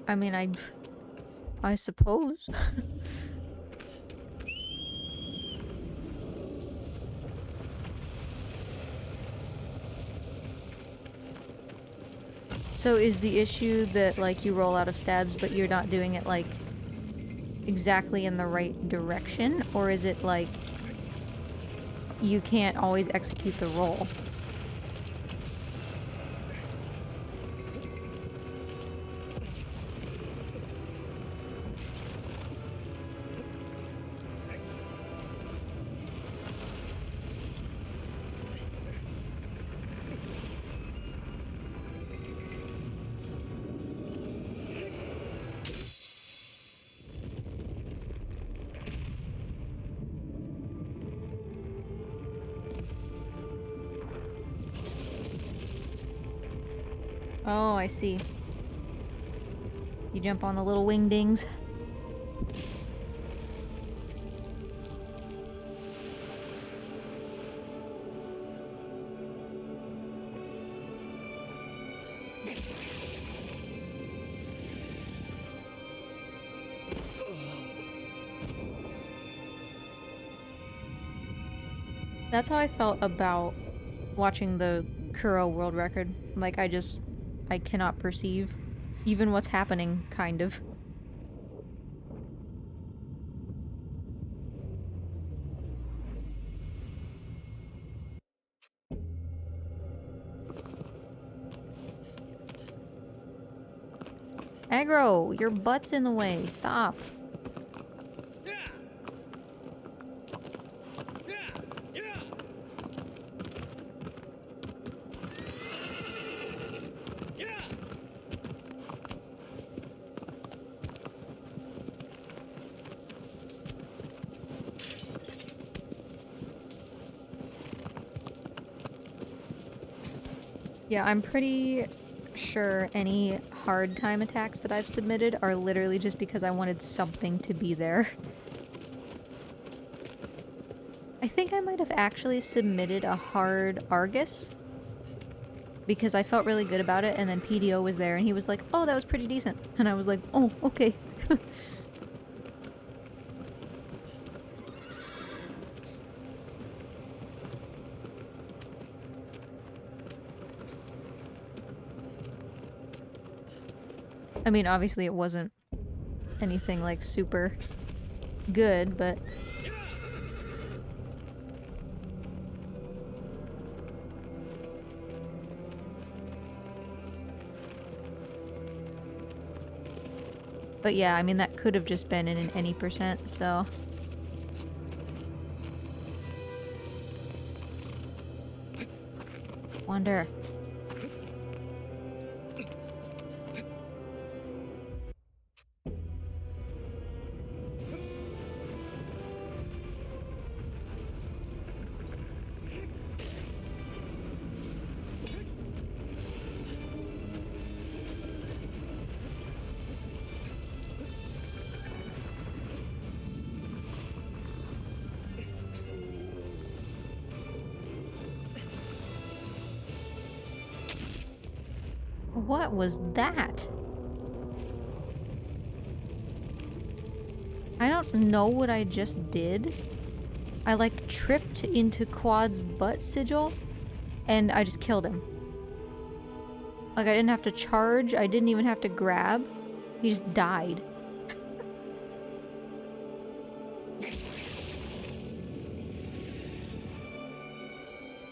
I mean, I suppose. So is the issue that, like, you roll out of stabs, but you're not doing it, like, exactly in the right direction? Or is it, like, you can't always execute the roll. Oh, I see. You jump on the little wingdings. That's how I felt about watching the Kuro world record. Like, I cannot perceive even what's happening, kind of. Aggro, your butt's in the way. Stop. Yeah. Yeah. Yeah. Yeah. Yeah, I'm pretty sure any hard time attacks that I've submitted are literally just because I wanted something to be there. I think I might have actually submitted a hard Argus because I felt really good about it, and then PDO was there and he was like, oh, that was pretty decent. And I was like, oh, okay. I mean, obviously it wasn't anything like super good, but yeah, I mean, that could have just been in an any percent, so. Wonder. What was that? I don't know what I just did. I like tripped into Quad's butt sigil and I just killed him. Like, I didn't have to charge, I didn't even have to grab. He just died.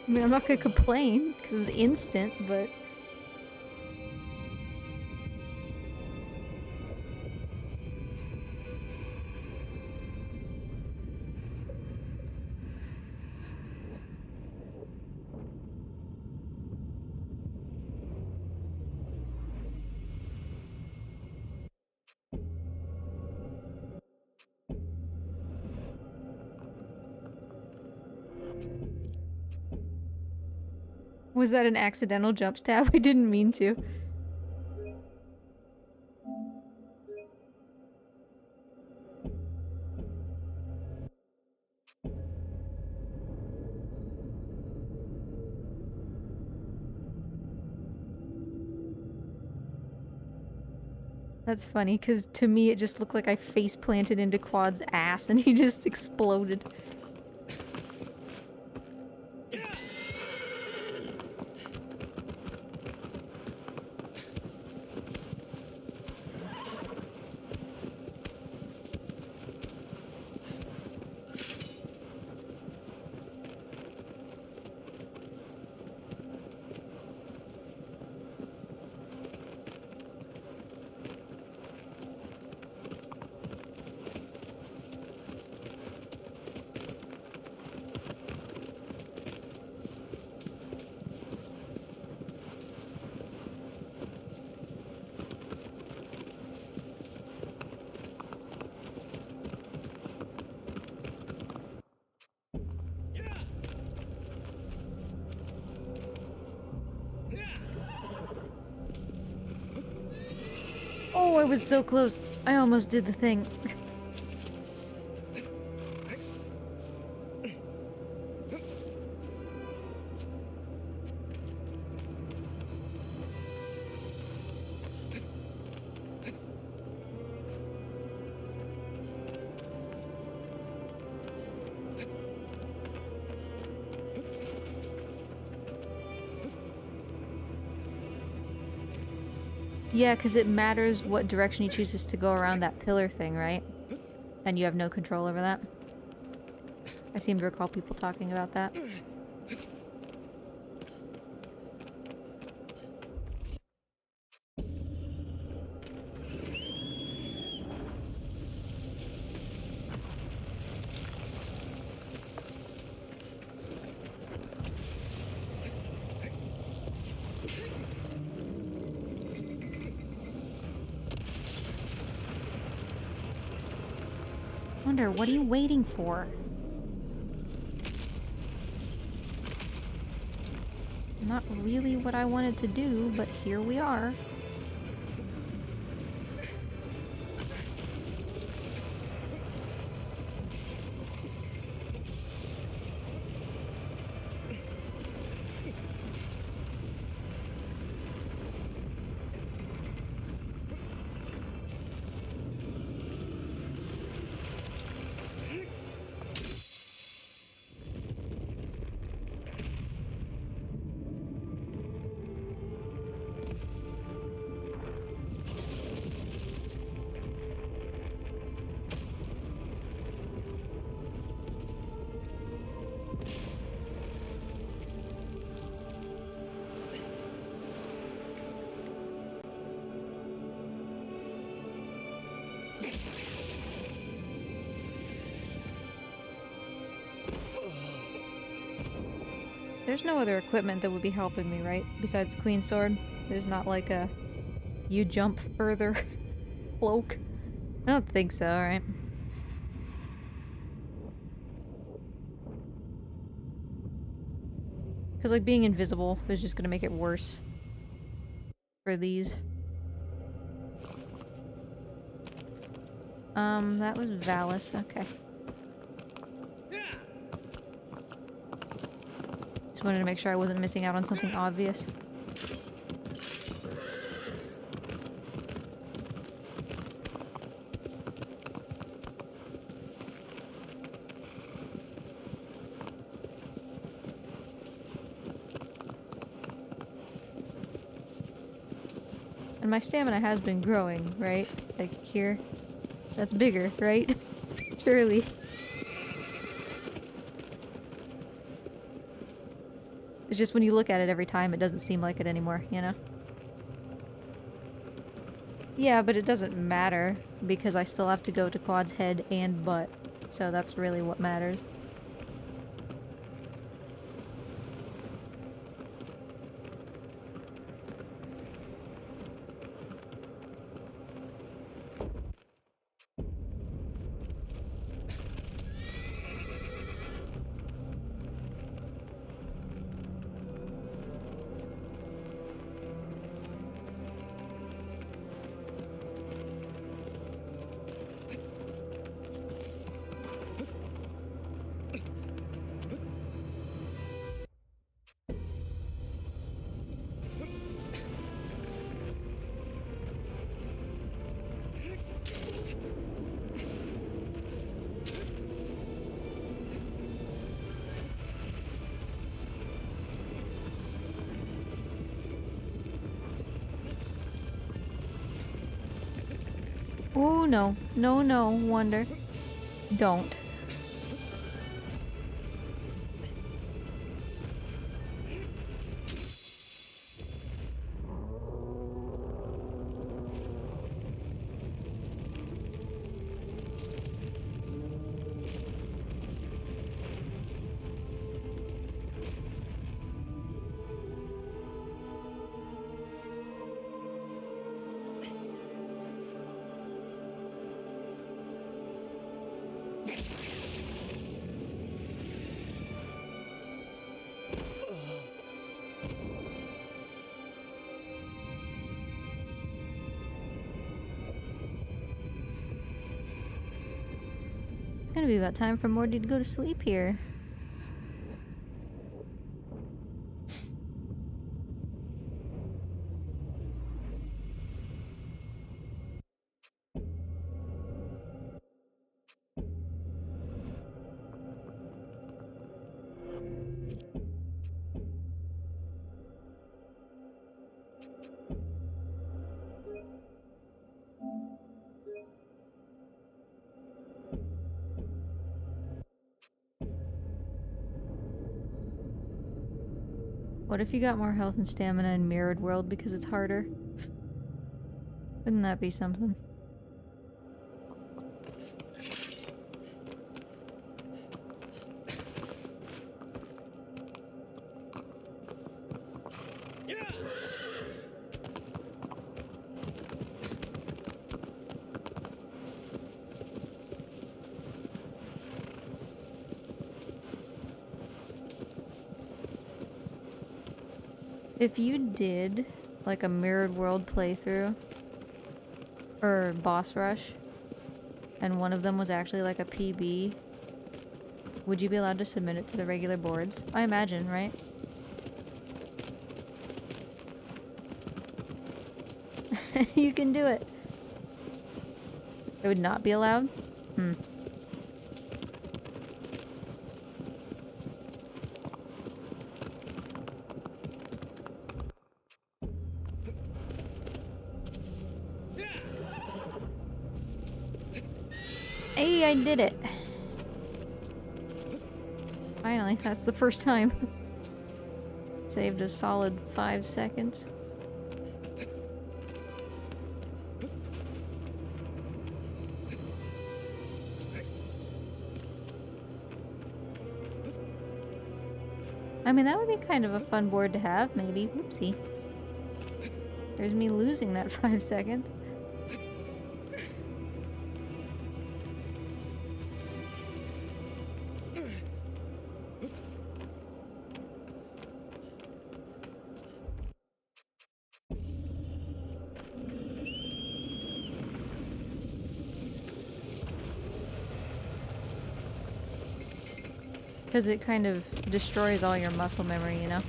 I mean, I'm not gonna complain because it was instant, but. Was that an accidental jump stab? I didn't mean to. That's funny, because to me it just looked like I face planted into Quad's ass and he just exploded. was so close. I almost did the thing. Yeah, because it matters what direction he chooses to go around that pillar thing, right? And you have no control over that. I seem to recall people talking about that. Wonder, what are you waiting for? Not really what I wanted to do, but here we are. There's no other equipment that would be helping me, right? Besides Queen's Sword? There's not like a you jump further cloak? I don't think so, right? Because like being invisible is just gonna make it worse for these. That was Valis, okay. Just wanted to make sure I wasn't missing out on something obvious. And my stamina has been growing, right? Like here. That's bigger, right? Surely. It's just when you look at it every time, it doesn't seem like it anymore, you know? Yeah, but it doesn't matter, because I still have to go to Quad's head and butt. So that's really what matters. Oh no. No, no, Wonder. Don't. gonna be about time for Morty to go to sleep here. What if you got more health and stamina in Mirrored World because it's harder? Wouldn't that be something? Yeah. If you did, like, a Mirrored World playthrough, or boss rush, and one of them was actually like a PB, would you be allowed to submit it to the regular boards? I imagine, right? You can do it. It would not be allowed? Hmm. Hey, I did it. Finally, that's the first time. Saved a solid 5 seconds. I mean, that would be kind of a fun board to have, maybe. Whoopsie. There's me losing that 5 seconds. Because it kind of destroys all your muscle memory, you know?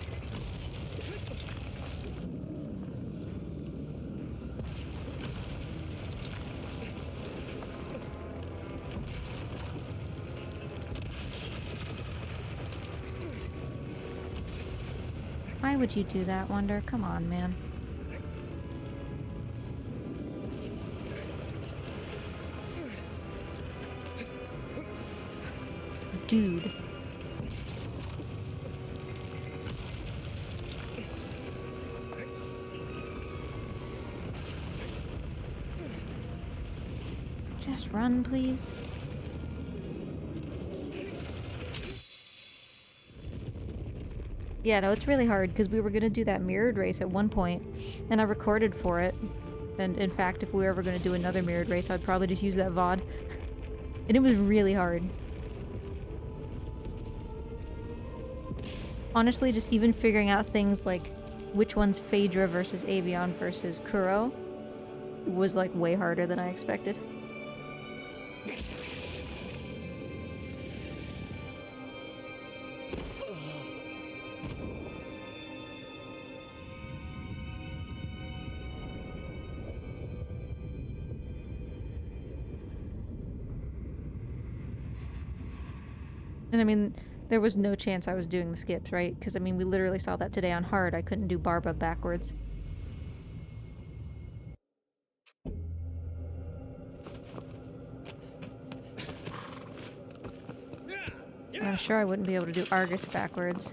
Why would you do that, Wonder? Come on, man. Dude. Just run, please. Yeah, no, it's really hard because we were gonna do that mirrored race at one point, and I recorded for it. And in fact, if we were ever gonna do another mirrored race, I'd probably just use that VOD. And it was really hard. Honestly, just even figuring out things like which one's Phaedra versus Avion versus Kuro was like way harder than I expected. And I mean, there was no chance I was doing the skips, right? Because I mean, we literally saw that today on hard. I couldn't do Barba backwards. And I'm sure I wouldn't be able to do Argus backwards.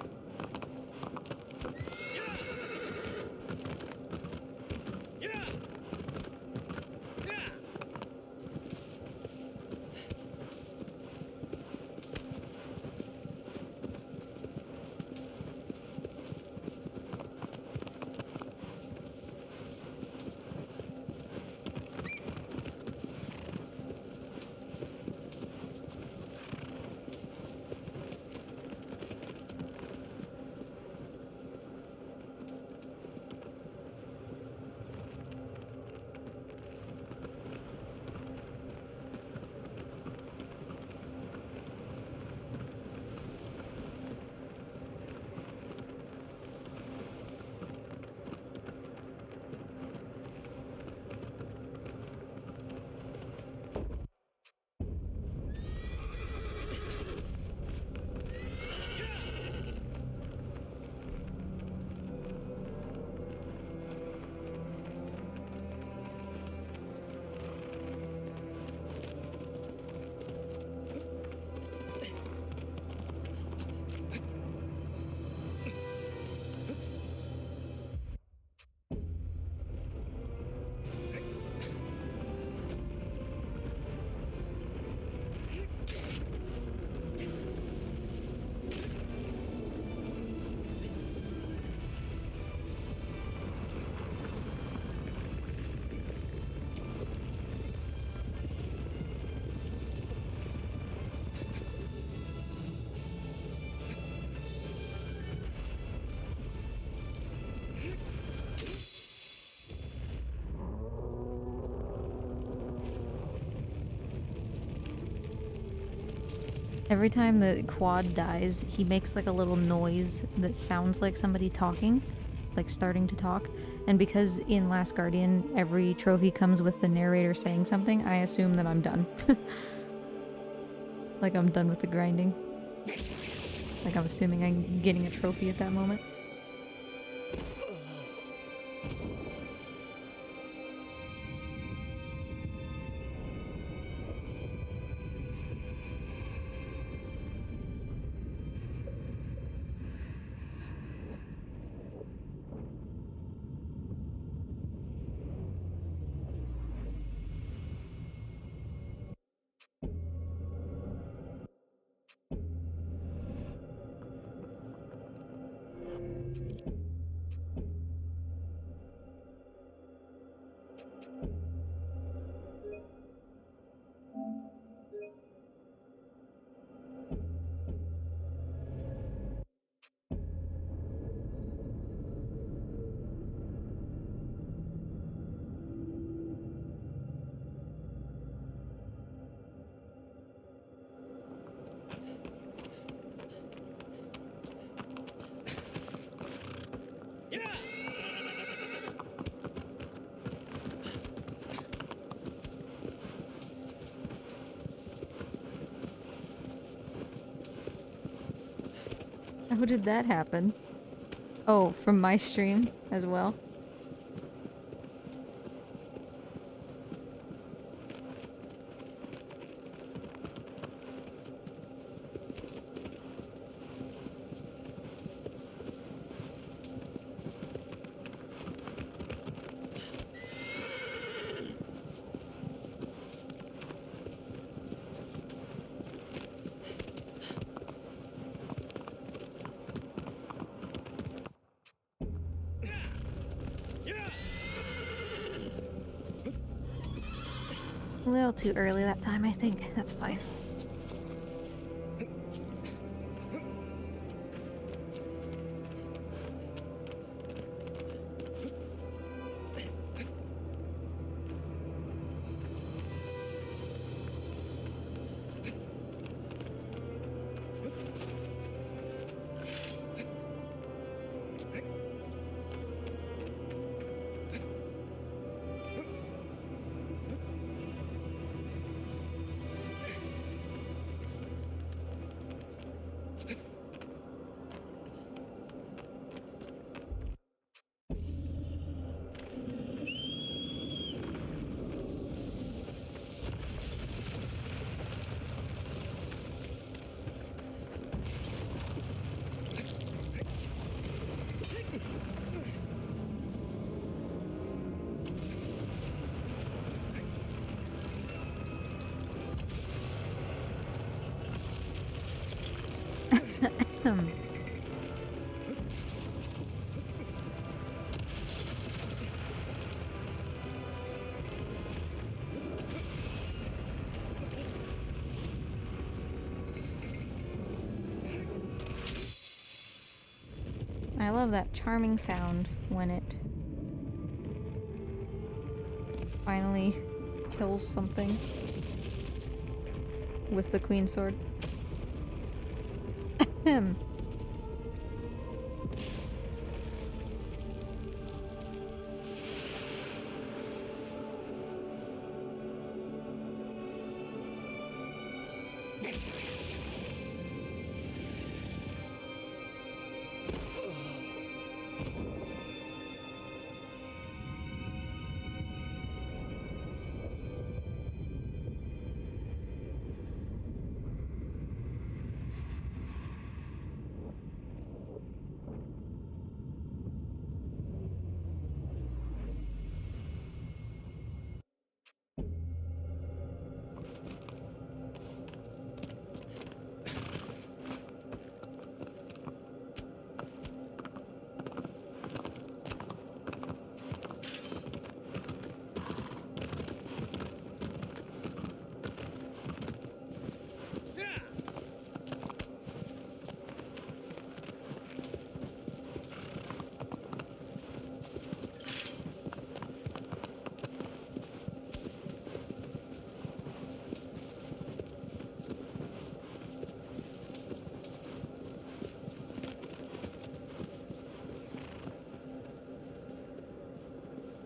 Every time the quad dies, he makes like a little noise that sounds like somebody talking, like starting to talk. And because in Last Guardian, every trophy comes with the narrator saying something, I assume that I'm done. Like I'm done with the grinding. Like I'm assuming I'm getting a trophy at that moment. Yeah! How did that happen? Oh, from my stream as well. Yeah! A little too early that time, I think. That's fine. I love that charming sound when it finally kills something with the queen sword. Him.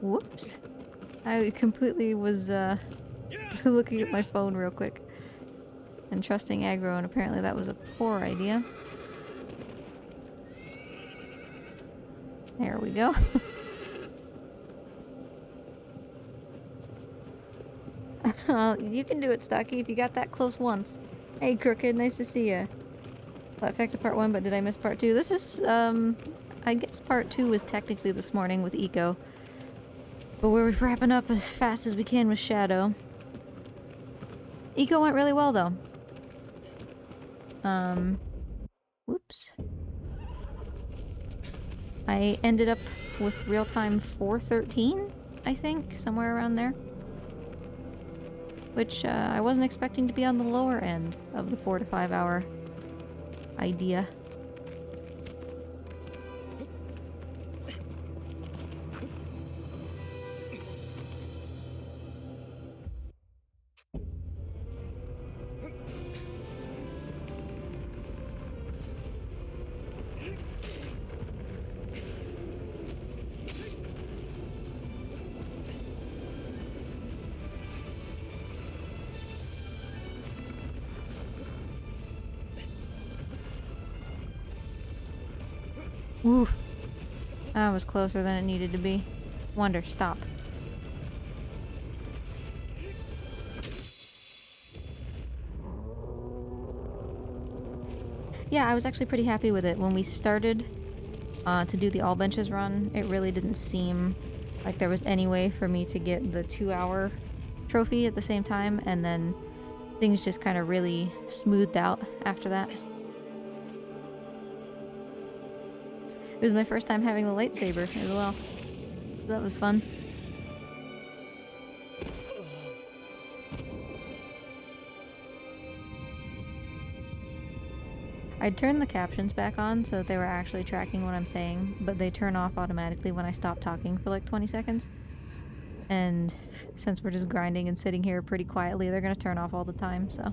Whoops. I completely was looking at my phone real quick and trusting aggro, and apparently that was a poor idea. There we go. You can do it, Stocky, if you got that close once. Hey, Crooked, nice to see ya. Platfecta part 1, but did I miss part 2? This is, I guess part 2 was technically this morning with ICO. But we're wrapping up as fast as we can with Shadow. ICO went really well, though. Whoops. I ended up with real-time 413, I think, somewhere around there. Which, I wasn't expecting to be on the lower end of the 4 to 5 hour idea. Ooh. That was closer than it needed to be. Wonder, stop. Yeah, I was actually pretty happy with it. When we started to do the all benches run, it really didn't seem like there was any way for me to get the 2-hour trophy at the same time, and then things just kind of really smoothed out after that. It was my first time having the lightsaber as well. That was fun. I'd turned the captions back on so that they were actually tracking what I'm saying, but they turn off automatically when I stop talking for like 20 seconds. And since we're just grinding and sitting here pretty quietly, they're gonna turn off all the time, so...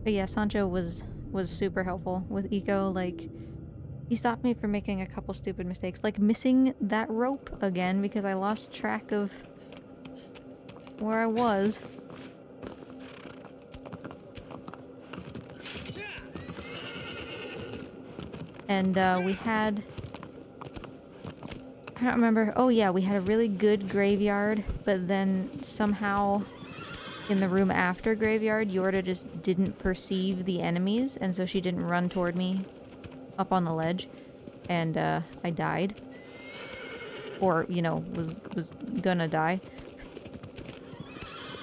But yeah, Sancho was super helpful with Eco. Like, he stopped me from making a couple stupid mistakes, like missing that rope again because I lost track of where I was. And we had... I don't remember. Oh yeah, we had a really good graveyard, but then somehow... in the room after graveyard, Yorda just didn't perceive the enemies, and so she didn't run toward me up on the ledge, and I died. Or, you know, was gonna die.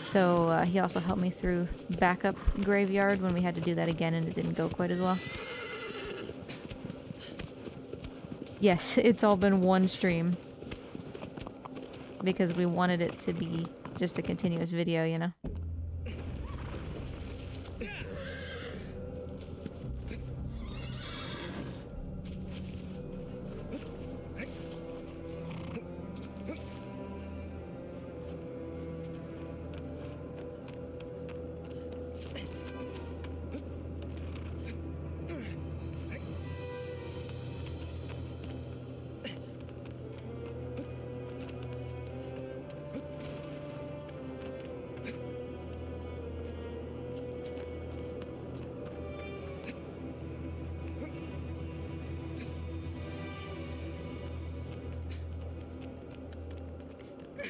So he also helped me through backup graveyard when we had to do that again, and it didn't go quite as well. Yes, it's all been one stream. Because we wanted it to be just a continuous video, you know?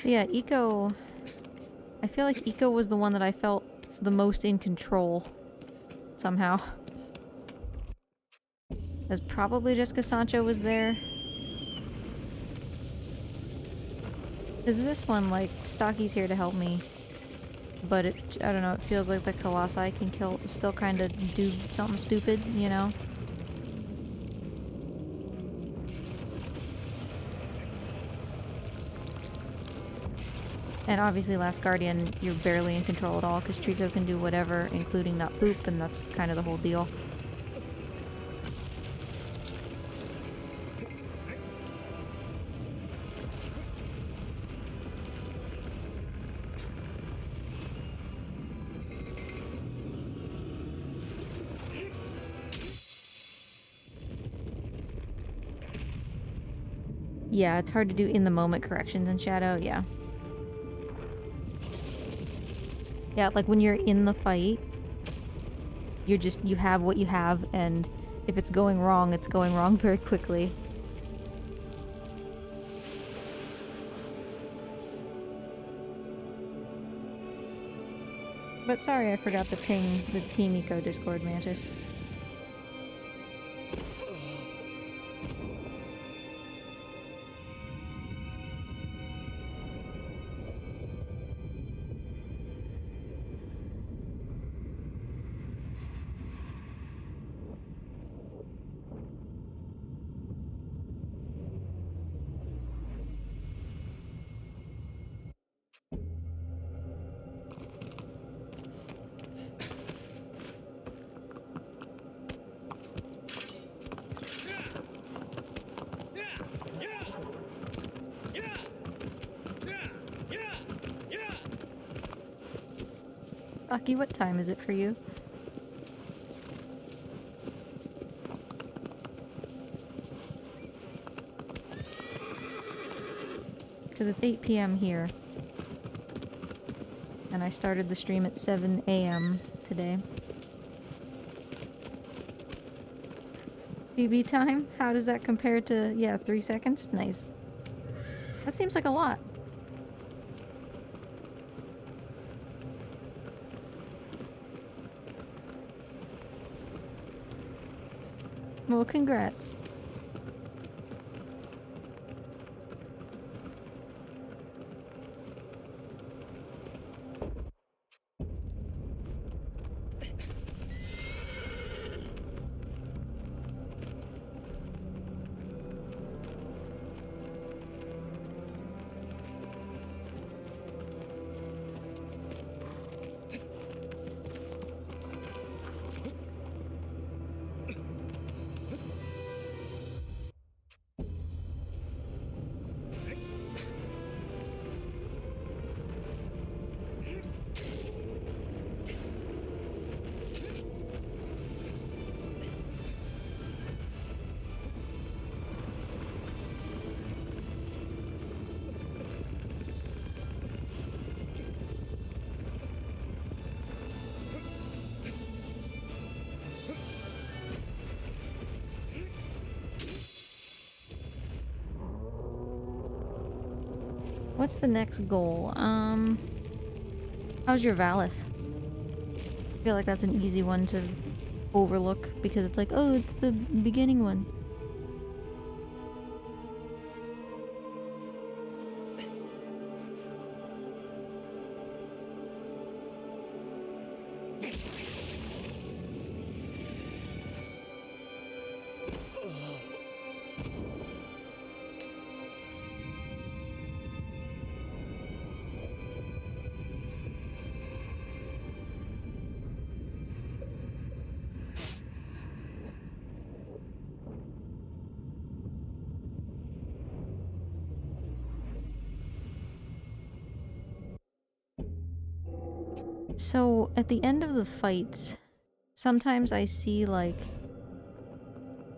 So yeah, Eco... I feel like Eco was the one that I felt the most in control, somehow. It's probably just because Sancho was there. Because this one, like, Stocky's here to help me. But it, I don't know, it feels like the Colossi can still kind of do something stupid, you know? And obviously Last Guardian, you're barely in control at all, because Trico can do whatever, including not poop, and that's kind of the whole deal. Yeah, it's hard to do in-the-moment corrections in Shadow, yeah. Yeah, like when you're in the fight, you have what you have, and if it's going wrong very quickly. But sorry I forgot to ping the Team Eco Discord, Mantis. Aki, what time is it for you? Because it's 8 p.m. here. And I started the stream at 7 a.m. today. BB time? How does that compare to, yeah, 3 seconds? Nice. That seems like a lot. Well, congrats. What's the next goal? How's your Valis? I feel like that's an easy one to overlook because it's like, oh, it's the beginning one. So, at the end of the fights, sometimes I see, like,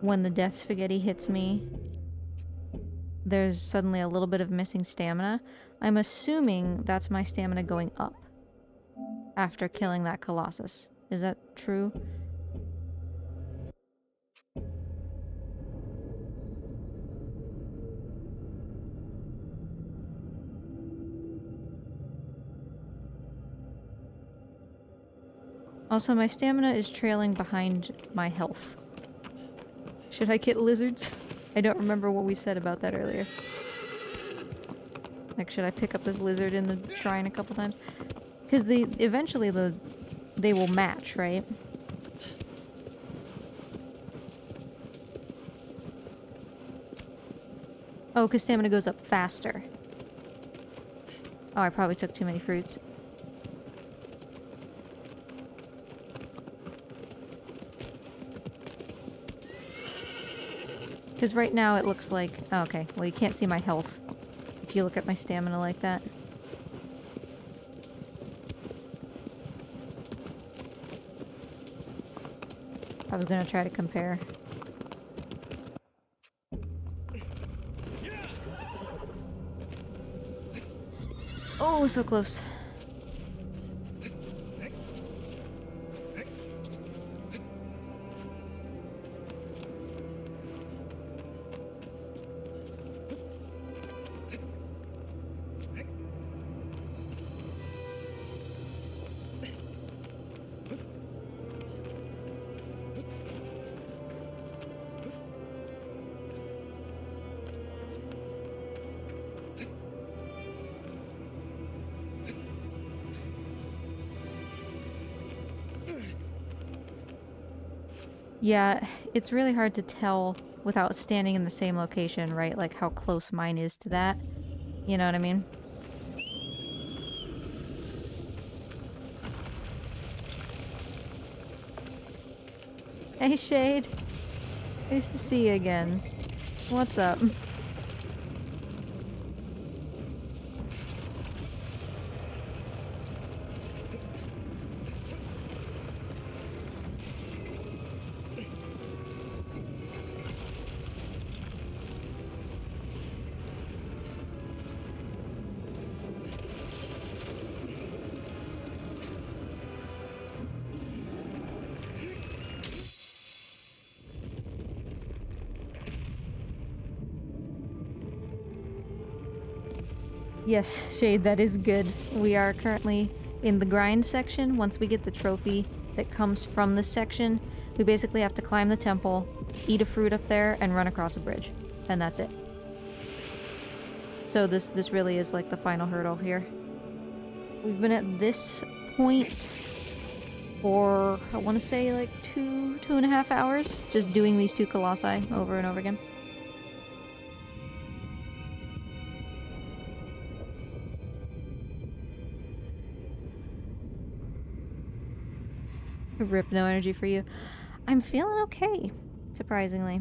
when the death spaghetti hits me, there's suddenly a little bit of missing stamina. I'm assuming that's my stamina going up after killing that Colossus. Is that true? Also, my stamina is trailing behind my health. Should I get lizards? I don't remember what we said about that earlier. Like, should I pick up this lizard in the shrine a couple times? Because eventually they will match, right? Oh, because stamina goes up faster. Oh, I probably took too many fruits. Because right now it looks like... Oh, okay, well you can't see my health if you look at my stamina like that. I was gonna try to compare. Oh, so close. Yeah, it's really hard to tell without standing in the same location, right? Like how close mine is to that. You know what I mean? Hey, Shade. Nice to see you again. What's up? Yes, Shade, that is good. We are currently in the grind section. Once we get the trophy that comes from this section, we basically have to climb the temple, eat a fruit up there, and run across a bridge. And that's it. So this really is like the final hurdle here. We've been at this point for, I want to say like two and a half hours, just doing these two colossi over and over again. Rip, no energy for you. I'm feeling okay, surprisingly.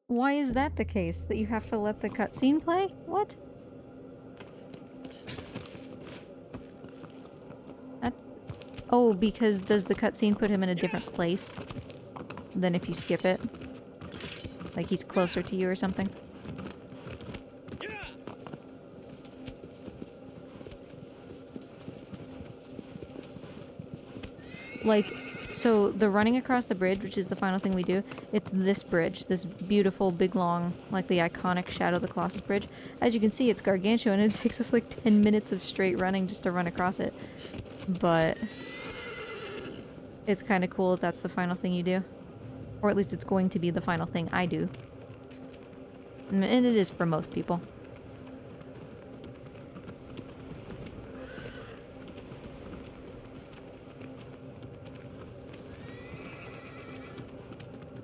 Why is that the case? That you have to let the cutscene play? What? That... Oh, because does the cutscene put him in a different place than if you skip it? Like he's closer to you or something? Like, so the running across the bridge, which is the final thing we do, it's this bridge, this beautiful, big, long, like the iconic Shadow of the Colossus bridge. As you can see, it's gargantuan, and it takes us like 10 minutes of straight running just to run across it. But it's kind of cool that that's the final thing you do. Or at least it's going to be the final thing I do. And it is for most people.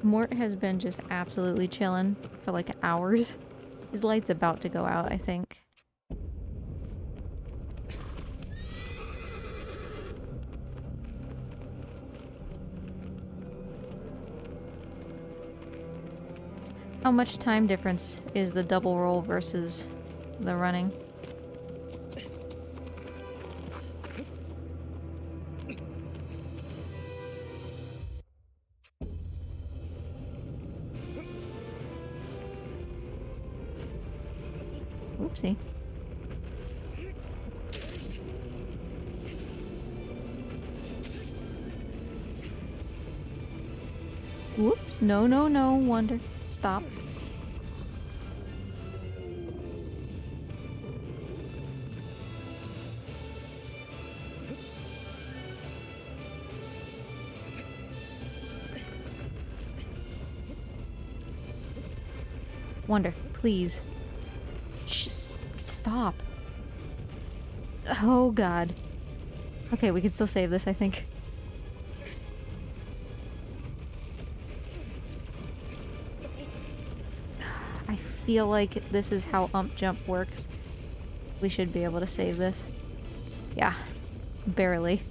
Mort has been just absolutely chilling for like hours. His light's about to go out, I think. How much time difference is the double roll versus the running? Oopsie. Whoops. No, no, no. Wonder. Stop. Wonder, please. Just stop. Oh god. Okay, we can still save this, I think. feel like this is how ump jump works. We should be able to save this. Yeah, barely.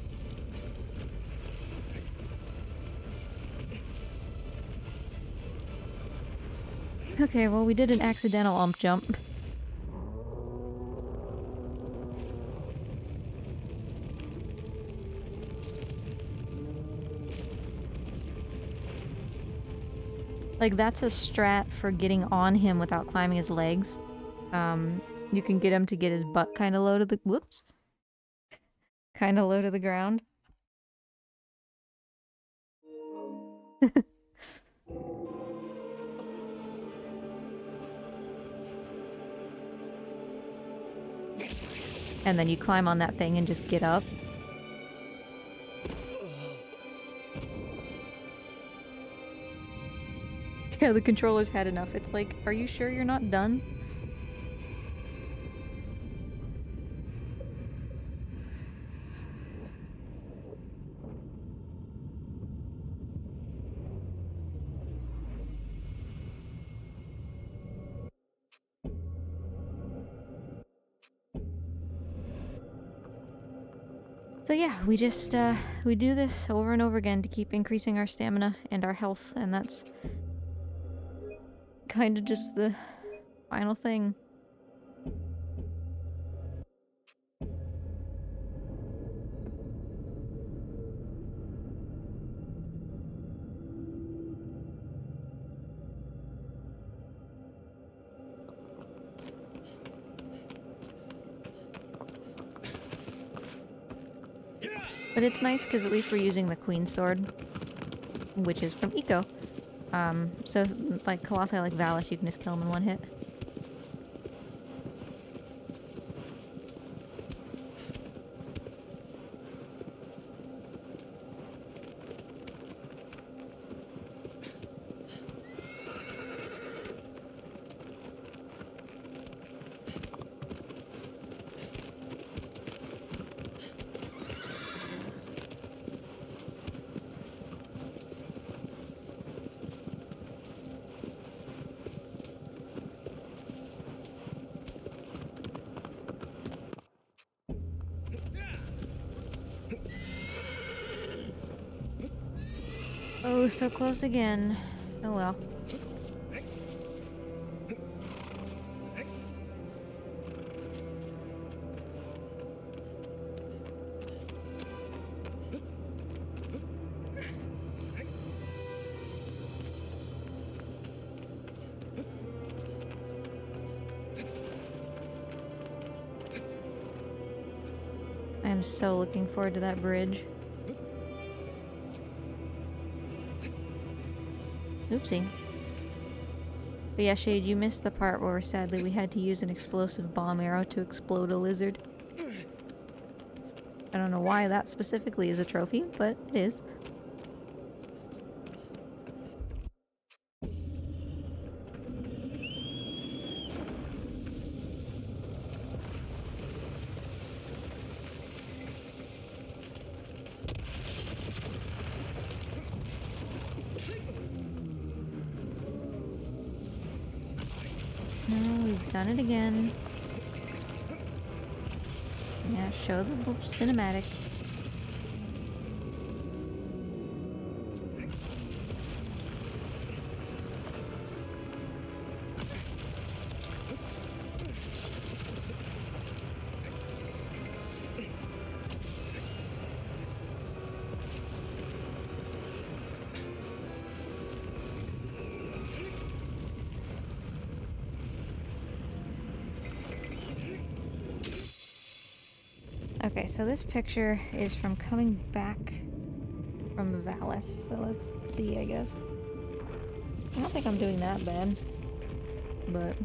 Okay, well, we did an accidental ump jump. Like, that's a strat for getting on him without climbing his legs. You can get him to get his butt kind of low to the— whoops. Kind of low to the ground. And then you climb on that thing and just get up. Yeah, the controller's had enough. It's like, are you sure you're not done? So yeah, we just, we do this over and over again to keep increasing our stamina and our health, and that's kind of just the final thing. But it's nice because at least we're using the Queen's Sword, which is from ICO. So like Colossi like Valis, you can just kill him in one hit. Oh, so close again. Oh well. I am so looking forward to that bridge. Oopsie. But yeah, Shade, you missed the part where sadly we had to use an explosive bomb arrow to explode a lizard. I don't know why that specifically is a trophy, but it is. No, we've done it again. Yeah, show the cinematic. Okay, so this picture is from coming back from Valis. So let's see, I guess. I don't think I'm doing that bad, but...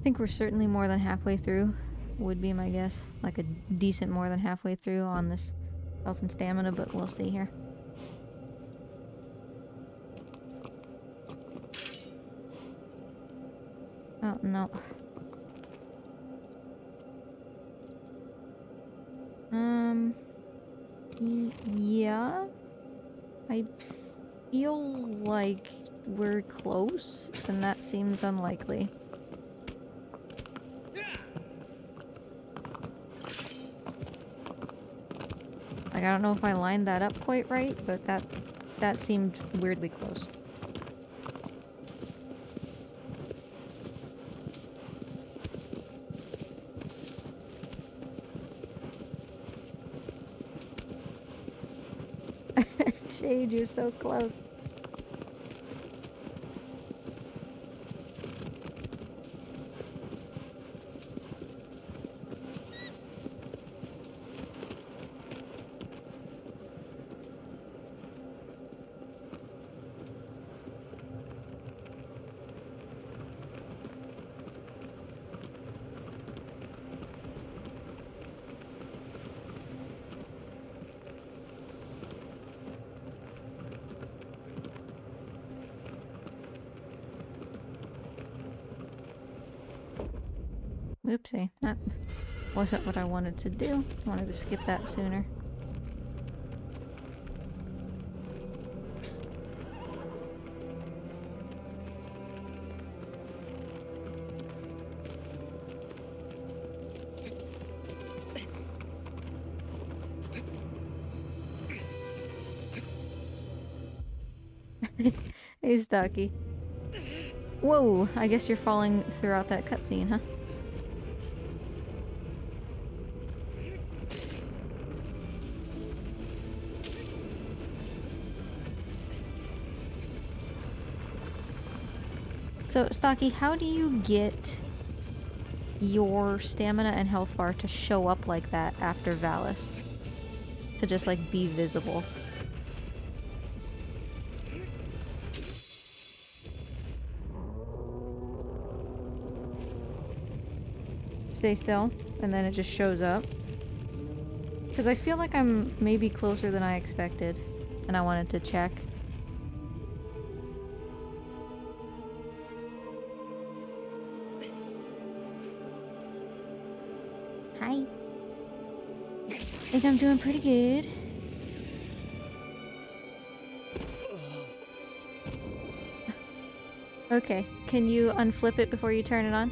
think we're certainly more than halfway through, would be my guess. Like a decent more than halfway through on this health and stamina, but we'll see here. Oh, no. Yeah. I feel like we're close, and that seems unlikely. Like, I don't know if I lined that up quite right, but that seemed weirdly close. Shade, you're so close. Oopsie, that wasn't what I wanted to do. I wanted to skip that sooner. Hey, Stocky. Whoa, I guess you're falling throughout that cutscene, huh? So, Stocky, how do you get your stamina and health bar to show up like that after Valis? To just, like, be visible? Stay still, and then it just shows up. Because I feel like I'm maybe closer than I expected, and I wanted to check. Hi. I think I'm doing pretty good. Okay, can you unflip it before you turn it on?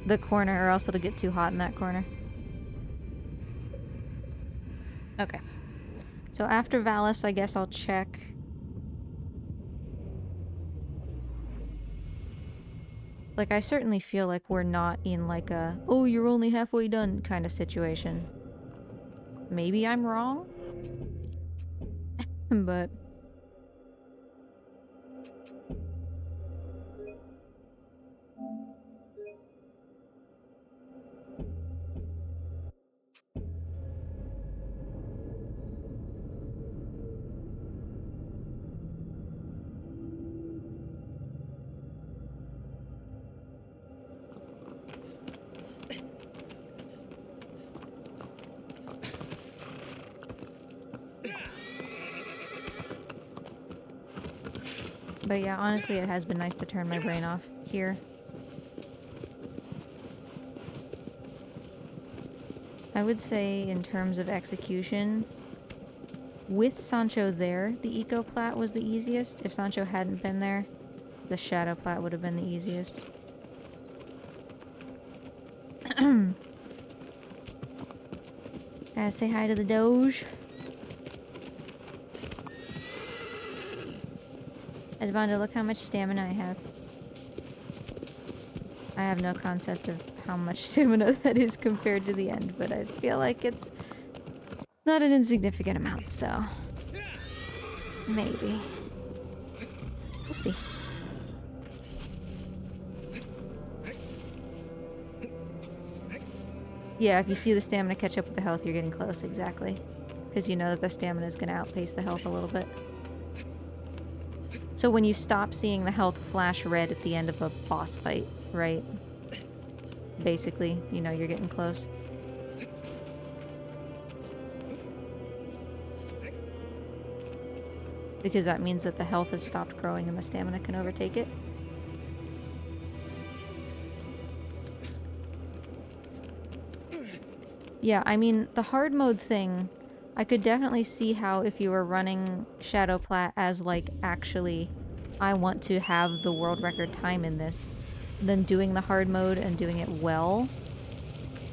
The corner, or else it'll get too hot in that corner. Okay. So after Valis, I guess I'll check. Like, I certainly feel like we're not in like a, oh, you're only halfway done kind of situation. Maybe I'm wrong? But... But yeah, honestly, it has been nice to turn my brain off here. I would say, in terms of execution, with Sancho there, the Eco Plat was the easiest. If Sancho hadn't been there, the Shadow Plat would have been the easiest. Gotta say hi to the Doge. Esbando, look how much stamina I have. I have no concept of how much stamina that is compared to the end, but I feel like it's not an insignificant amount, so... maybe. Oopsie. Yeah, if you see the stamina catch up with the health, you're getting close, exactly. Because you know that the stamina is going to outpace the health a little bit. So when you stop seeing the health flash red at the end of a boss fight, right? Basically, you know you're getting close. Because that means that the health has stopped growing and the stamina can overtake it. Yeah, I mean, the hard mode thing, I could definitely see how if you were running Shadow Plat as, like, actually, I want to have the world record time in this, then doing the hard mode and doing it well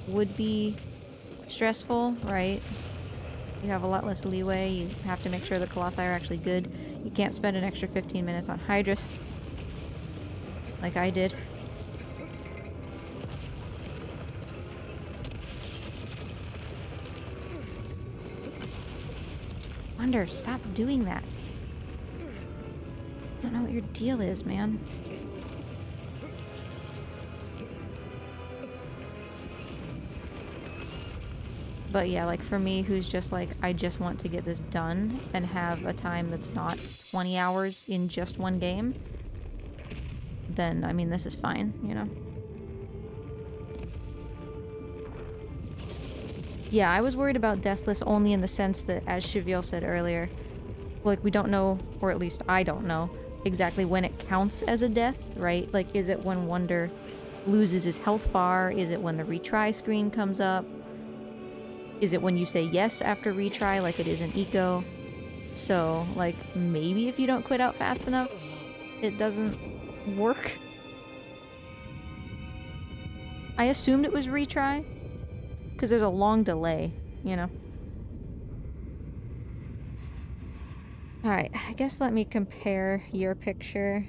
would be stressful, right? You have a lot less leeway, you have to make sure the Colossi are actually good. You can't spend an extra 15 minutes on Hydrus, like I did. Wonder, stop doing that. I don't know what your deal is, man. But yeah, like for me, who's just like, I just want to get this done and have a time that's not 20 hours in just one game, then, I mean, this is fine, you know? Yeah, I was worried about Deathless only in the sense that, as Cheviel said earlier, like, we don't know, or at least I don't know, exactly when it counts as a death, right? Like, is it when Wonder loses his health bar? Is it when the retry screen comes up? Is it when you say yes after retry, like it is in ICO? So, like, maybe if you don't quit out fast enough, it doesn't work. I assumed it was retry, because there's a long delay, you know? Alright, I guess let me compare your picture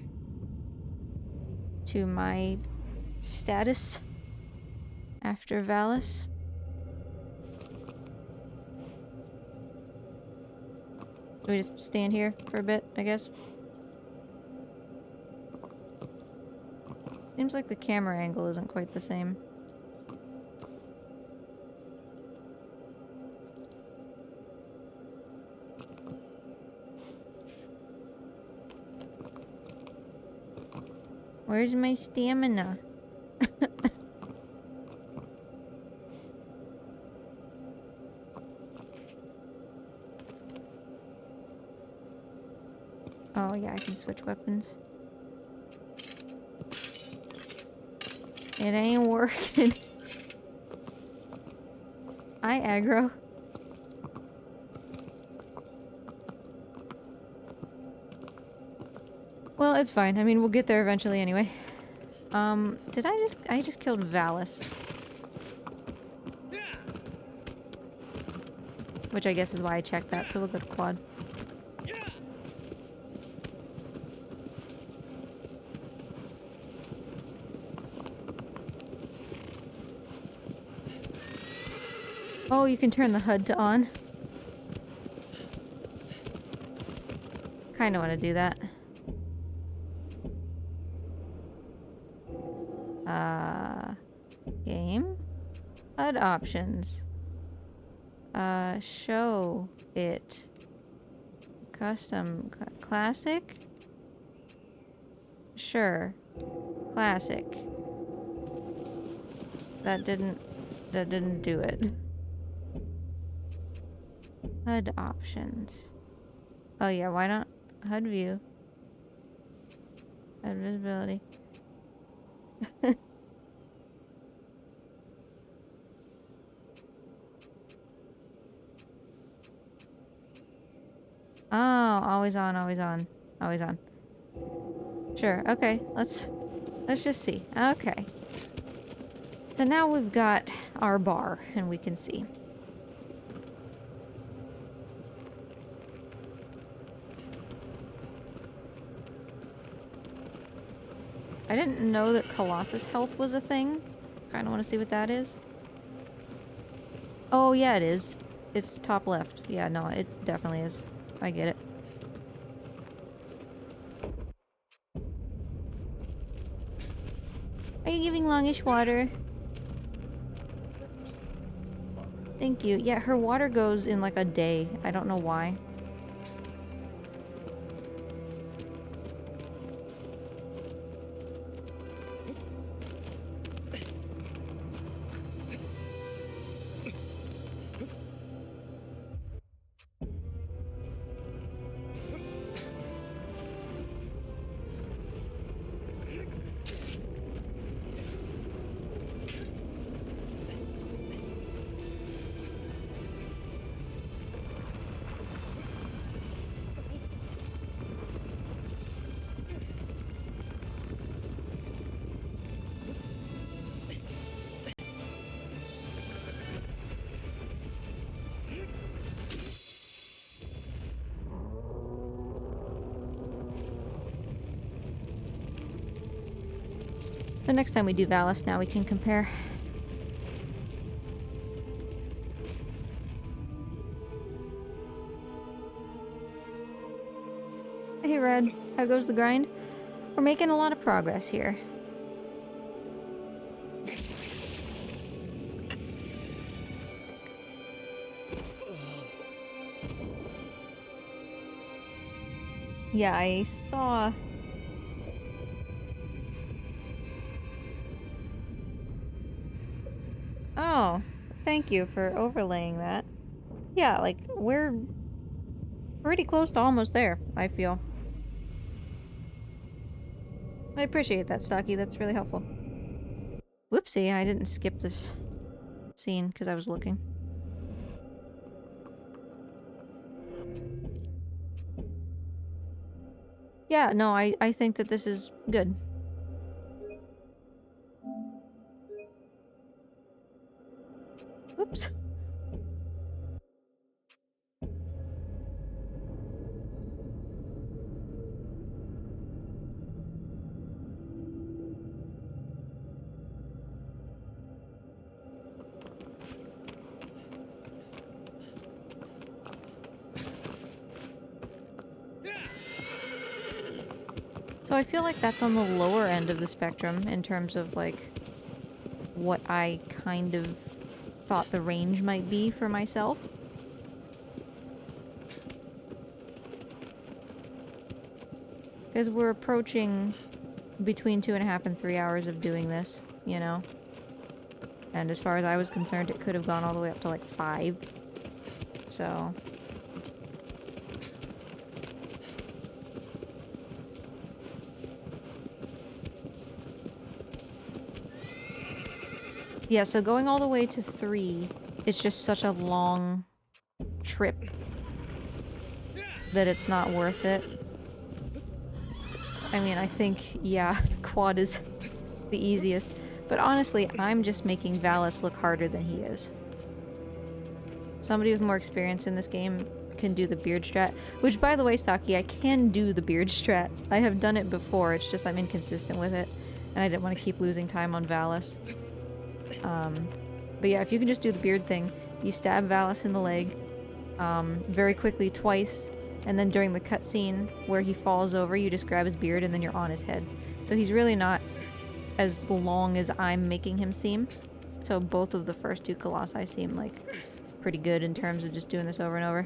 to my status after Valis. Do we just stand here for a bit, I guess? Seems like the camera angle isn't quite the same. Where's my stamina? Oh yeah, I can switch weapons. It ain't working. Hi, aggro. Well, it's fine. I mean, we'll get there eventually anyway. Did I just killed Valis. Which I guess is why I checked that, so we'll go to quad. Oh, you can turn the HUD to on. Kinda wanna do that. Game? HUD options. Show it. Custom. Classic? Sure. Classic. That didn't do it. HUD options. Oh yeah, why not HUD view? HUD visibility. Oh, always on, always on, always on. Sure, okay, let's just see. Okay. So now we've got our bar and we can see. I didn't know that Colossus health was a thing. Kinda wanna see what that is. Oh yeah, it is. It's top left. Yeah, no, it definitely is. I get it. Are you giving Longish water? Thank you. Yeah, her water goes in like a day. I don't know why. The next time we do Valis, now we can compare. Hey Red, how goes the grind? We're making a lot of progress here. Yeah, I saw... Oh, thank you for overlaying that. Yeah, like, we're pretty close to almost there, I feel. I appreciate that, Stocky. That's really helpful. Whoopsie, I didn't skip this scene because I was looking. Yeah, no, I think that this is good. Oops. So I feel like that's on the lower end of the spectrum in terms of, like, what I kind of thought the range might be for myself. Because we're approaching between 2.5 and 3 hours of doing this, you know? And as far as I was concerned, it could have gone all the way up to, like, 5. So... yeah, so going all the way to 3, it's just such a long trip that it's not worth it. I mean, I think, yeah, quad is the easiest. But honestly, I'm just making Valis look harder than he is. Somebody with more experience in this game can do the beard strat. Which, by the way, Stocky, I can do the beard strat. I have done it before, it's just I'm inconsistent with it. And I didn't want to keep losing time on Valis. But yeah, if you can just do the beard thing, you stab Valis in the leg very quickly twice, and then during the cutscene where he falls over, you just grab his beard and then you're on his head. So he's really not as long as I'm making him seem. So both of the first 2 Colossi seem like pretty good in terms of just doing this over and over.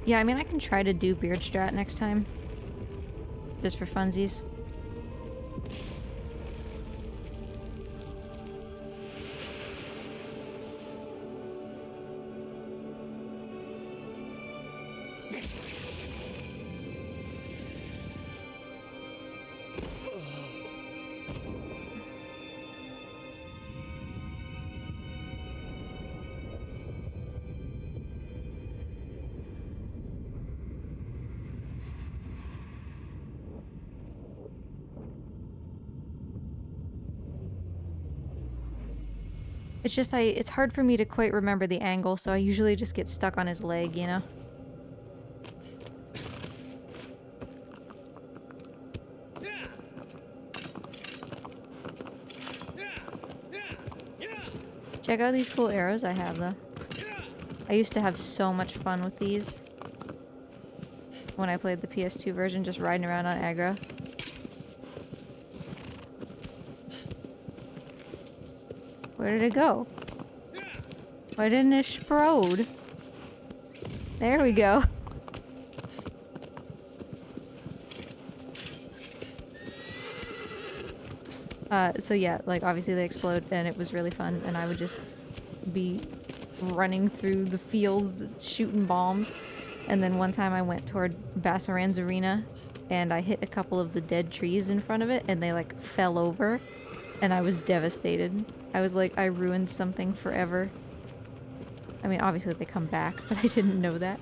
Yeah, I mean, I can try to do beard strat next time. Just for funsies. It's just it's hard for me to quite remember the angle, so I usually just get stuck on his leg, you know? Check out these cool arrows I have, though. I used to have so much fun with these when I played the PS2 version, just riding around on aggro. Where did it go? Why didn't it explode? There we go. So yeah, like obviously they explode and it was really fun and I would just be running through the fields shooting bombs. And then one time I went toward Bassaran's arena and I hit a couple of the dead trees in front of it and they like fell over and I was devastated. I was like, I ruined something forever. I mean, obviously they come back, but I didn't know that.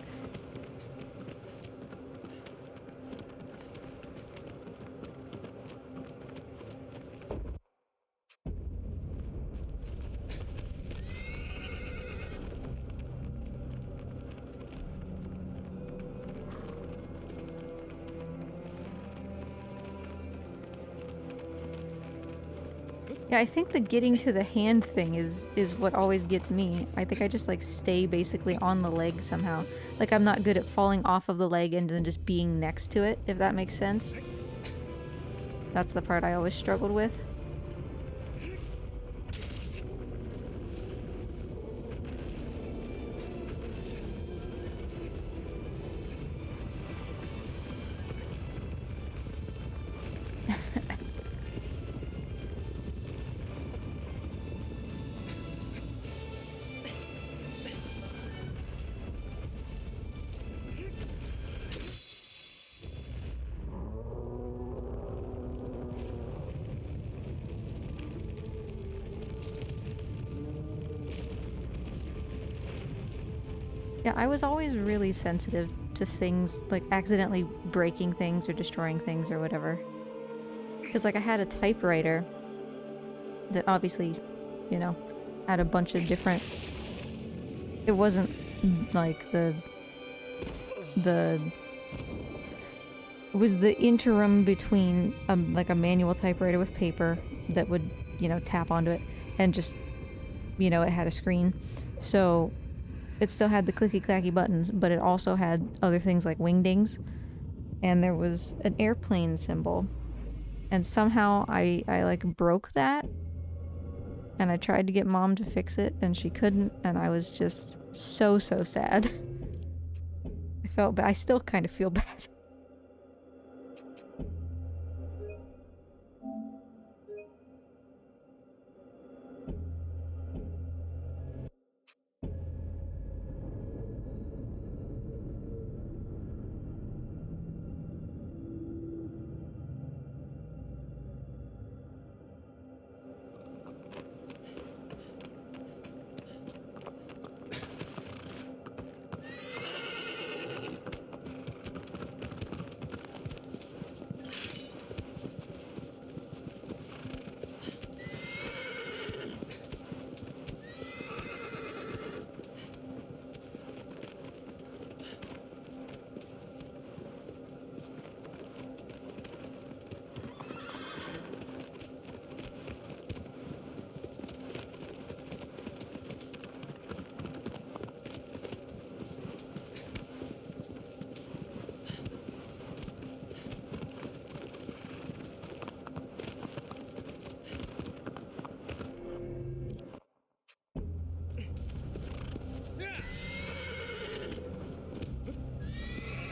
Yeah, I think the getting to the hand thing is what always gets me. I think I just like stay basically on the leg somehow. Like I'm not good at falling off of the leg and then just being next to it, if that makes sense. That's the part I always struggled with. Yeah, I was always really sensitive to things, like accidentally breaking things or destroying things or whatever. Because, like, I had a typewriter that obviously, you know, had a bunch of different... It wasn't, like, the... It was the interim between, like, a manual typewriter with paper that would, you know, tap onto it and just, you know, it had a screen. So... It still had the clicky-clacky buttons, but it also had other things like wingdings. And there was an airplane symbol. And somehow I like broke that. And I tried to get Mom to fix it, and she couldn't, and I was just so sad. I felt bad. I still kind of feel bad.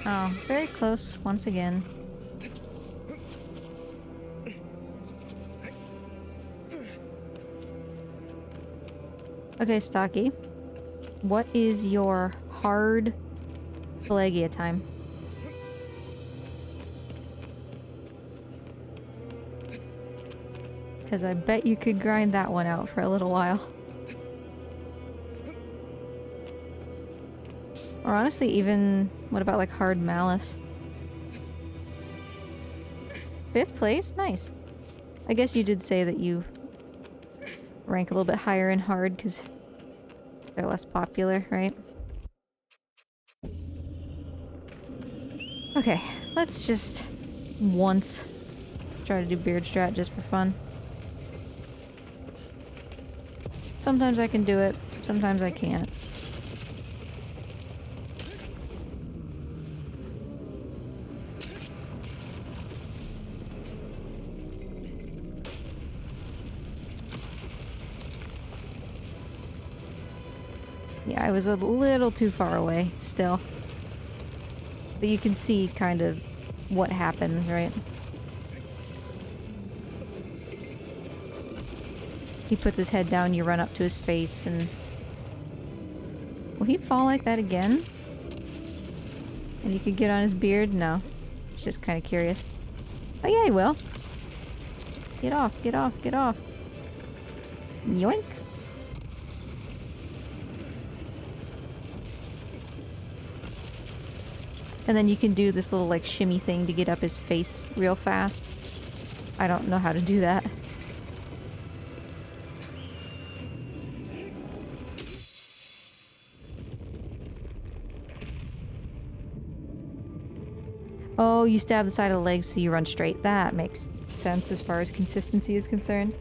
Oh, very close once again. Okay, Stocky. What is your hard Pelagia time? Because I bet you could grind that one out for a little while. Or honestly, even... What about like hard Malice? 5th place? Nice. I guess you did say that you rank a little bit higher in hard because they're less popular, right? Okay, let's just once try to do beard strat just for fun. Sometimes I can do it, sometimes I can't. Yeah, I was a little too far away still. But you can see kind of what happens, right? He puts his head down, you run up to his face, and... Will he fall like that again? And you could get on his beard? No. It's just kind of curious. Oh yeah, he will. Get off, get off, get off. Yoink. And then you can do this little like shimmy thing to get up his face real fast. I don't know how to do that. Oh, you stab the side of the leg so you run straight. That makes sense as far as consistency is concerned.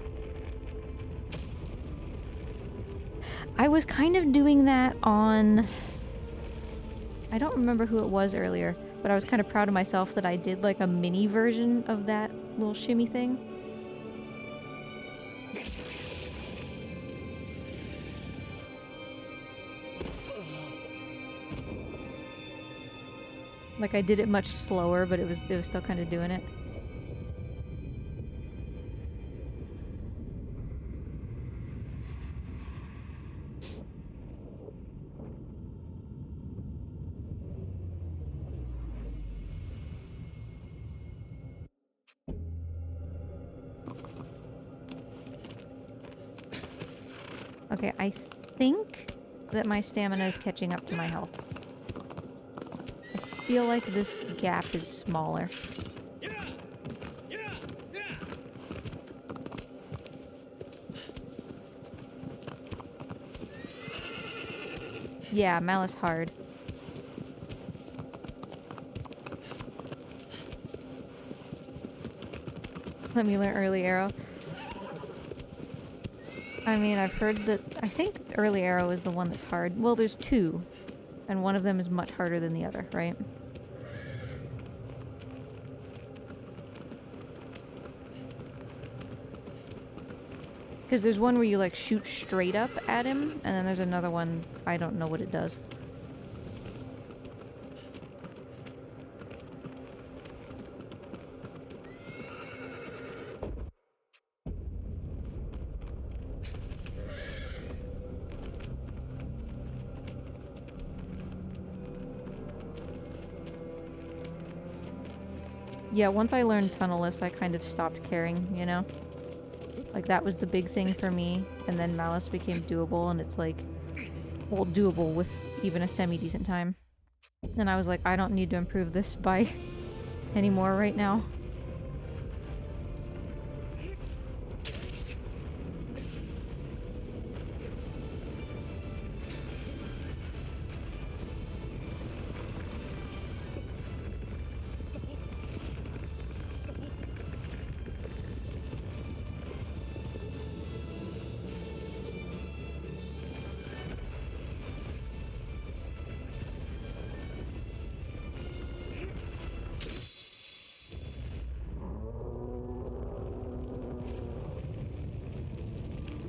I was kind of doing that on... I don't remember who it was earlier, but I was kind of proud of myself that I did like a mini version of that little shimmy thing. Like I did it much slower, but it was still kind of doing it. Okay, I think that my stamina is catching up to my health. I feel like this gap is smaller. Yeah, Malice hard. Let me learn early arrow. I mean, I've heard that... I think early arrow is the one that's hard. Well, there's two. And one of them is much harder than the other, right? Because there's one where you, like, shoot straight up at him, and then there's another one, I don't know what it does. Yeah, once I learned tunnelless, I kind of stopped caring, you know? Like, that was the big thing for me, and then Malice became doable, and it's like, well, doable with even a semi-decent time. And I was like, I don't need to improve this by anymore right now.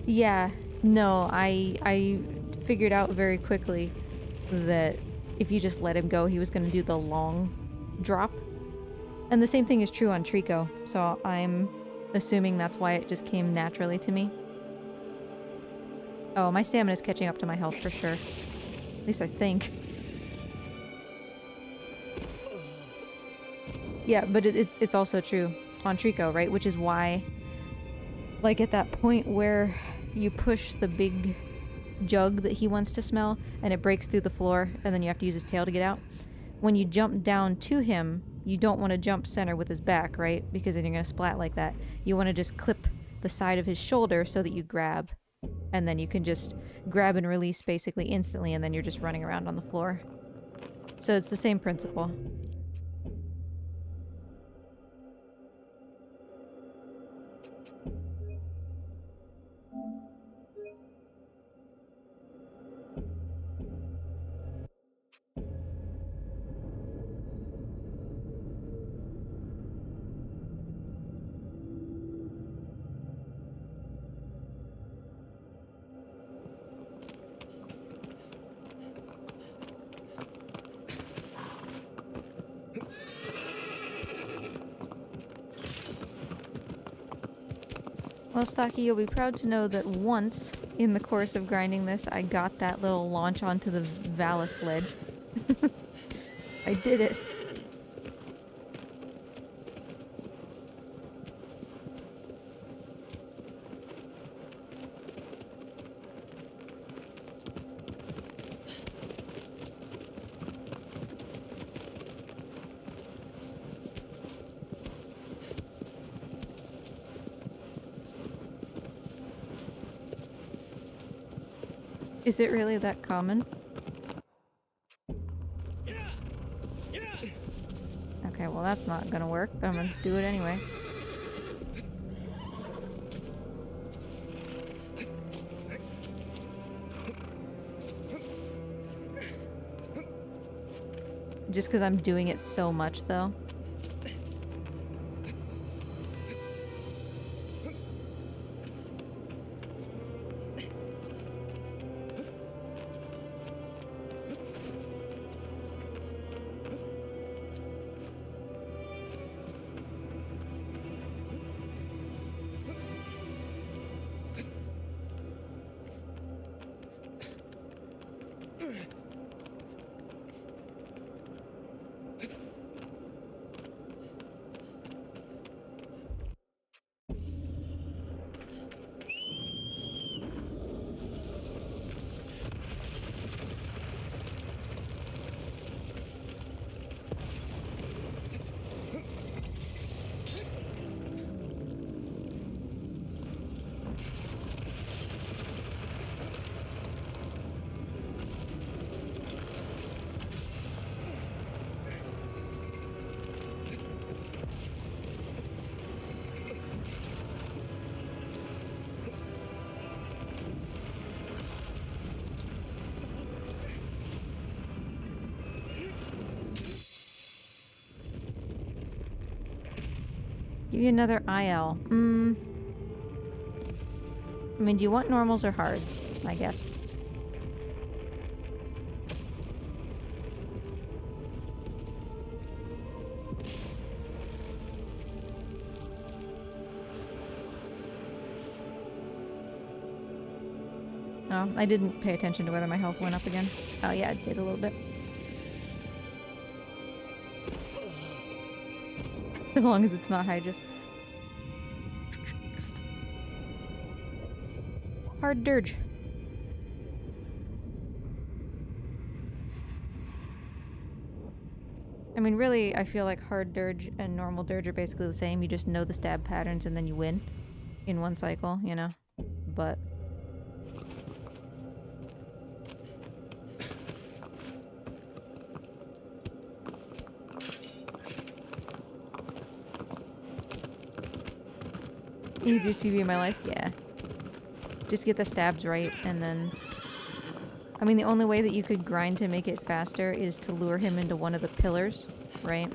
Yeah, no, I figured out very quickly that if you just let him go, he was going to do the long drop. And the same thing is true on Trico, so I'm assuming that's why it just came naturally to me. Oh, my stamina's catching up to my health for sure. At least I think. Yeah, but it's also true on Trico, right? Which is why, like at that point where you push the big jug that he wants to smell and it breaks through the floor and then you have to use his tail to get out. When you jump down to him, you don't want to jump center with his back, right? Because then you're going to splat like that. You want to just clip the side of his shoulder so that you grab. And then you can just grab and release basically instantly and then you're just running around on the floor. So it's the same principle. Well, Stocky, you'll be proud to know that once in the course of grinding this, I got that little launch onto the Valis ledge. I did it. Is it really that common? Okay, well that's not gonna work, but I'm gonna do it anyway. Just because I'm doing it so much, though. Give you another IL. I mean, do you want normals or hards? I guess. Oh, I didn't pay attention to whether my health went up again. Oh yeah, it did a little bit. As long as it's not Hydras. Hard dirge. I mean, really, I feel like hard dirge and normal dirge are basically the same. You just know the stab patterns and then you win in one cycle, you know? But... easiest PB in my life? Yeah. Just get the stabs right, and then... I mean, the only way that you could grind to make it faster is to lure him into one of the pillars, right?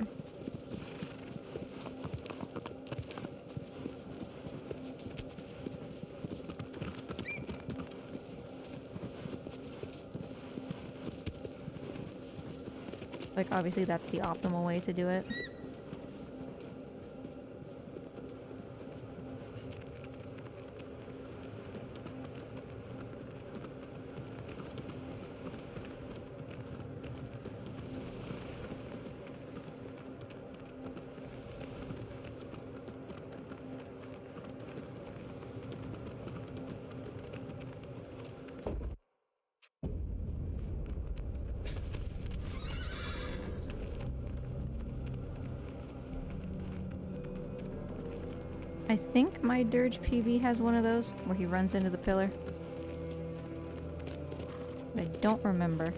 Like, obviously that's the optimal way to do it. I think my Dirge PB has one of those, where he runs into the pillar. But I don't remember.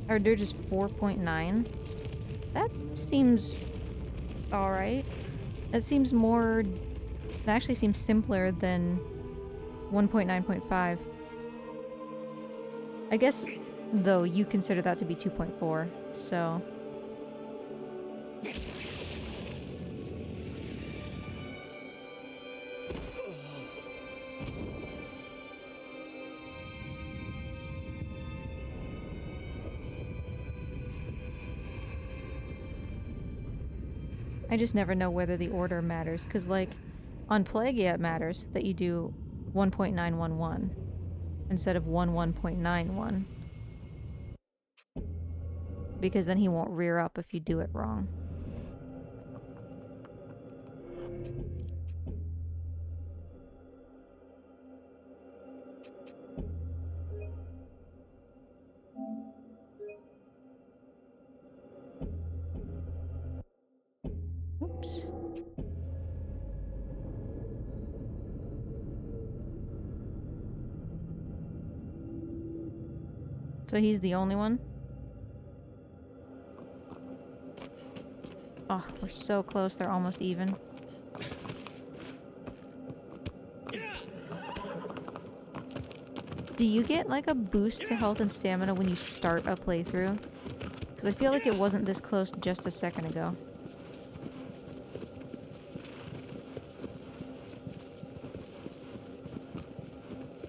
Our dirge is 4.9. That seems alright. That seems more... That actually seems simpler than 1.9.5. I guess, though, you consider that to be 2.4, so... I just never know whether the order matters, because, like, on Plague, yeah, it matters that you do 1.911 instead of 11.91. Because then he won't rear up if you do it wrong. Oops. So he's the only one? Oh, we're so close, they're almost even. Do you get like a boost to health and stamina when you start a playthrough? Because I feel like it wasn't this close just a second ago.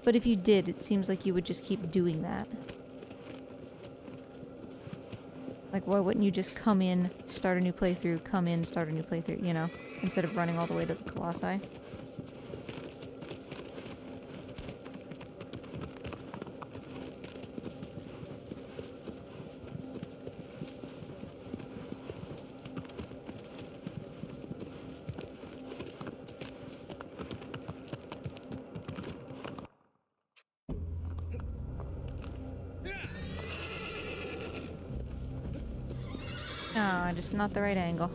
But if you did, it seems like you would just keep doing that. Like, why wouldn't you just come in, start a new playthrough, come in, start a new playthrough, you know? Instead of running all the way to the Colossi. Ah, just not the right angle.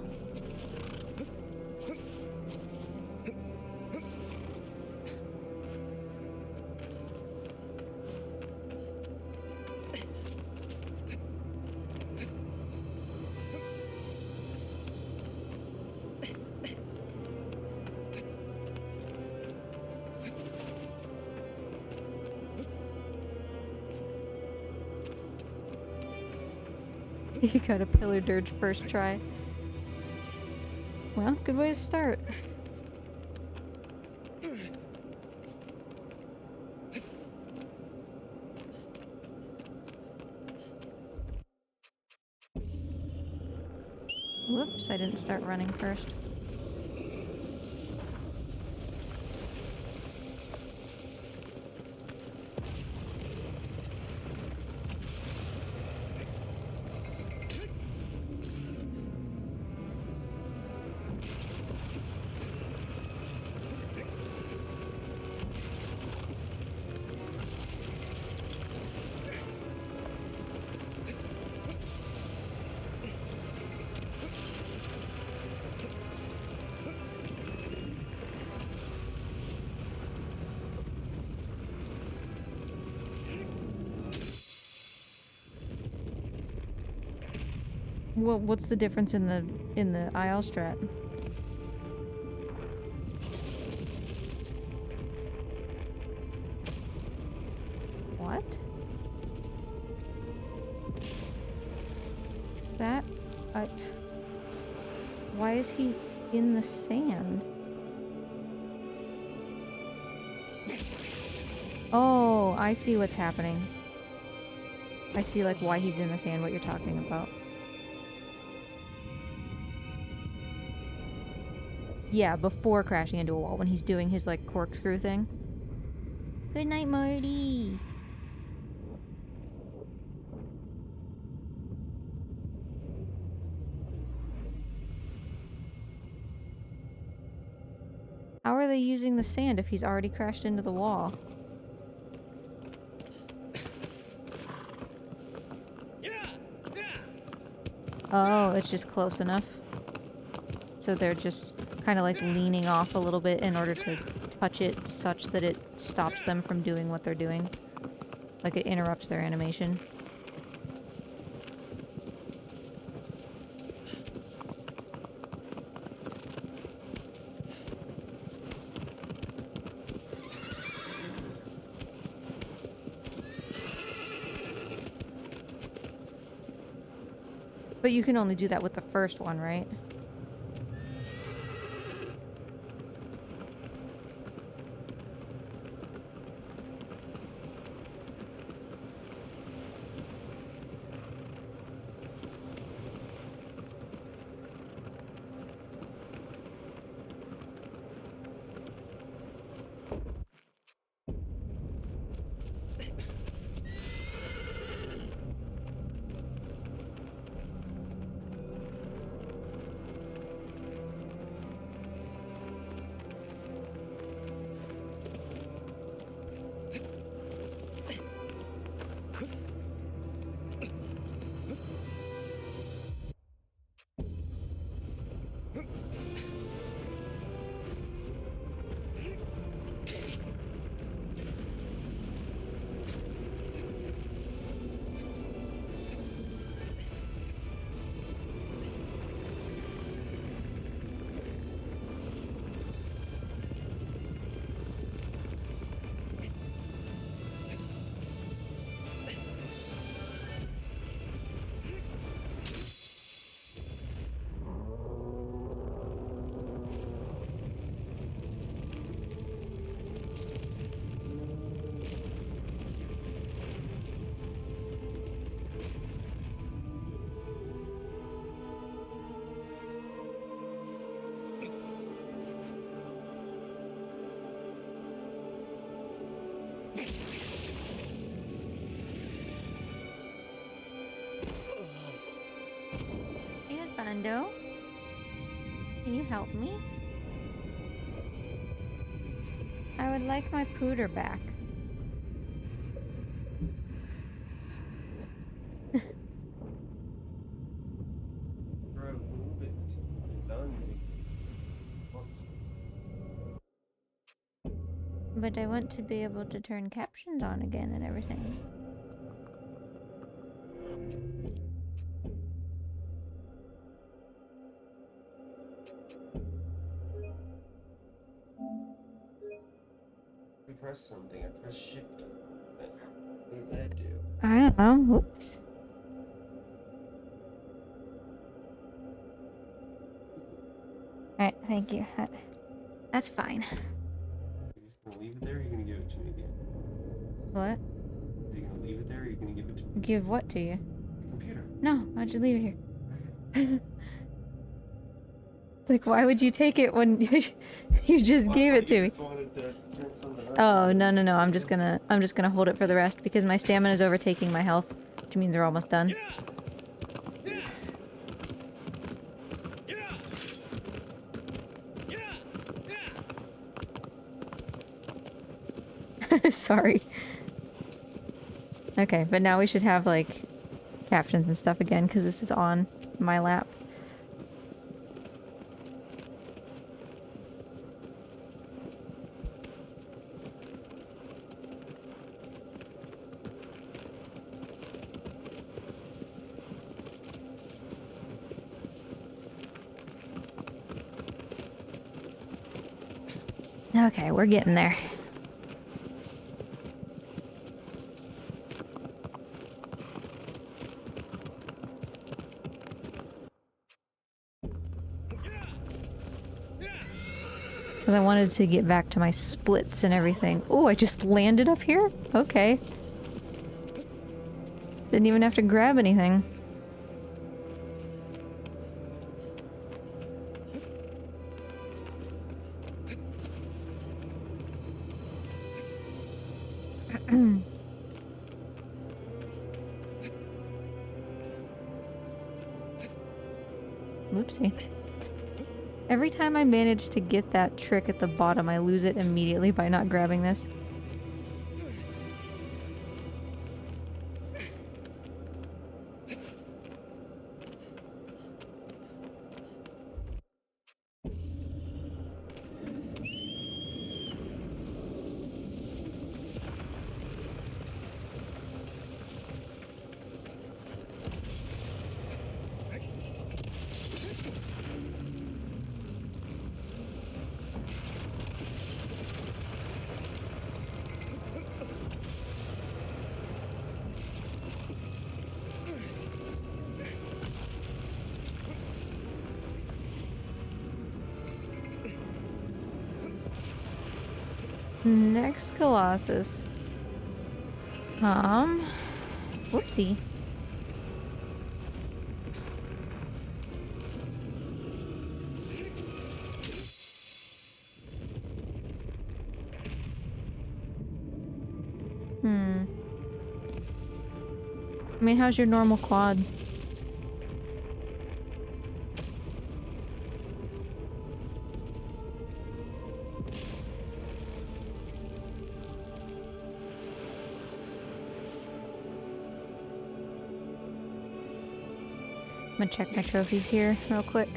You got a pillar dirge first try. Well, good way to start. Whoops, I didn't start running first. Well, what's the difference in the IL strat? What? That? Why is he in the sand? Oh, I see what's happening. I see, like, why he's in the sand, what you're talking about. Yeah, before crashing into a wall, when he's doing his, like, corkscrew thing. Good night, Marty! How are they using the sand if he's already crashed into the wall? Oh, it's just close enough. So they're just kind of like leaning off a little bit in order to touch it such that it stops them from doing what they're doing. Like it interrupts their animation. But you can only do that with the first one, right? Yes, Bando. Can you help me? I would like my pooter back. Bro, move it. Done. But I want to be able to turn captions on again and everything. I pressed something. I pressed shift. What did that do? I don't know. Whoops. Alright, thank you. That's fine. You're just gonna leave it there or you're gonna give it to me again? What? Are you gonna leave it there or you're gonna give it to me? Give what to you? The computer. No, why'd you leave it here? Like, why would you take it when you just gave it to me? Oh, no, no, no. I'm just gonna hold it for the rest because my stamina is overtaking my health, which means we're almost done. Sorry. Okay, but now we should have, like, captions and stuff again because this is on my lap. Okay, we're getting there. Because I wanted to get back to my splits and everything. Oh, I just landed up here? Okay. Didn't even have to grab anything. Whoopsie. Every time I manage to get that trick at the bottom, I lose it immediately by not grabbing this. Next Colossus. Whoopsie. I mean, how's your normal quad? I'm gonna check my trophies here real quick.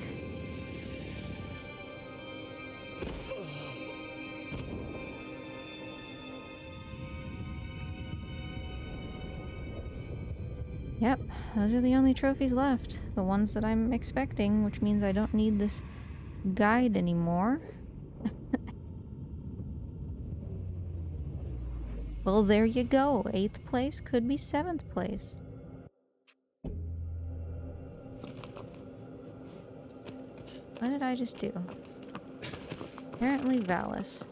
Yep, those are the only trophies left. The ones that I'm expecting, which means I don't need this guide anymore. Well, there you go. 8th place could be 7th place. What did I just do? Apparently Valis.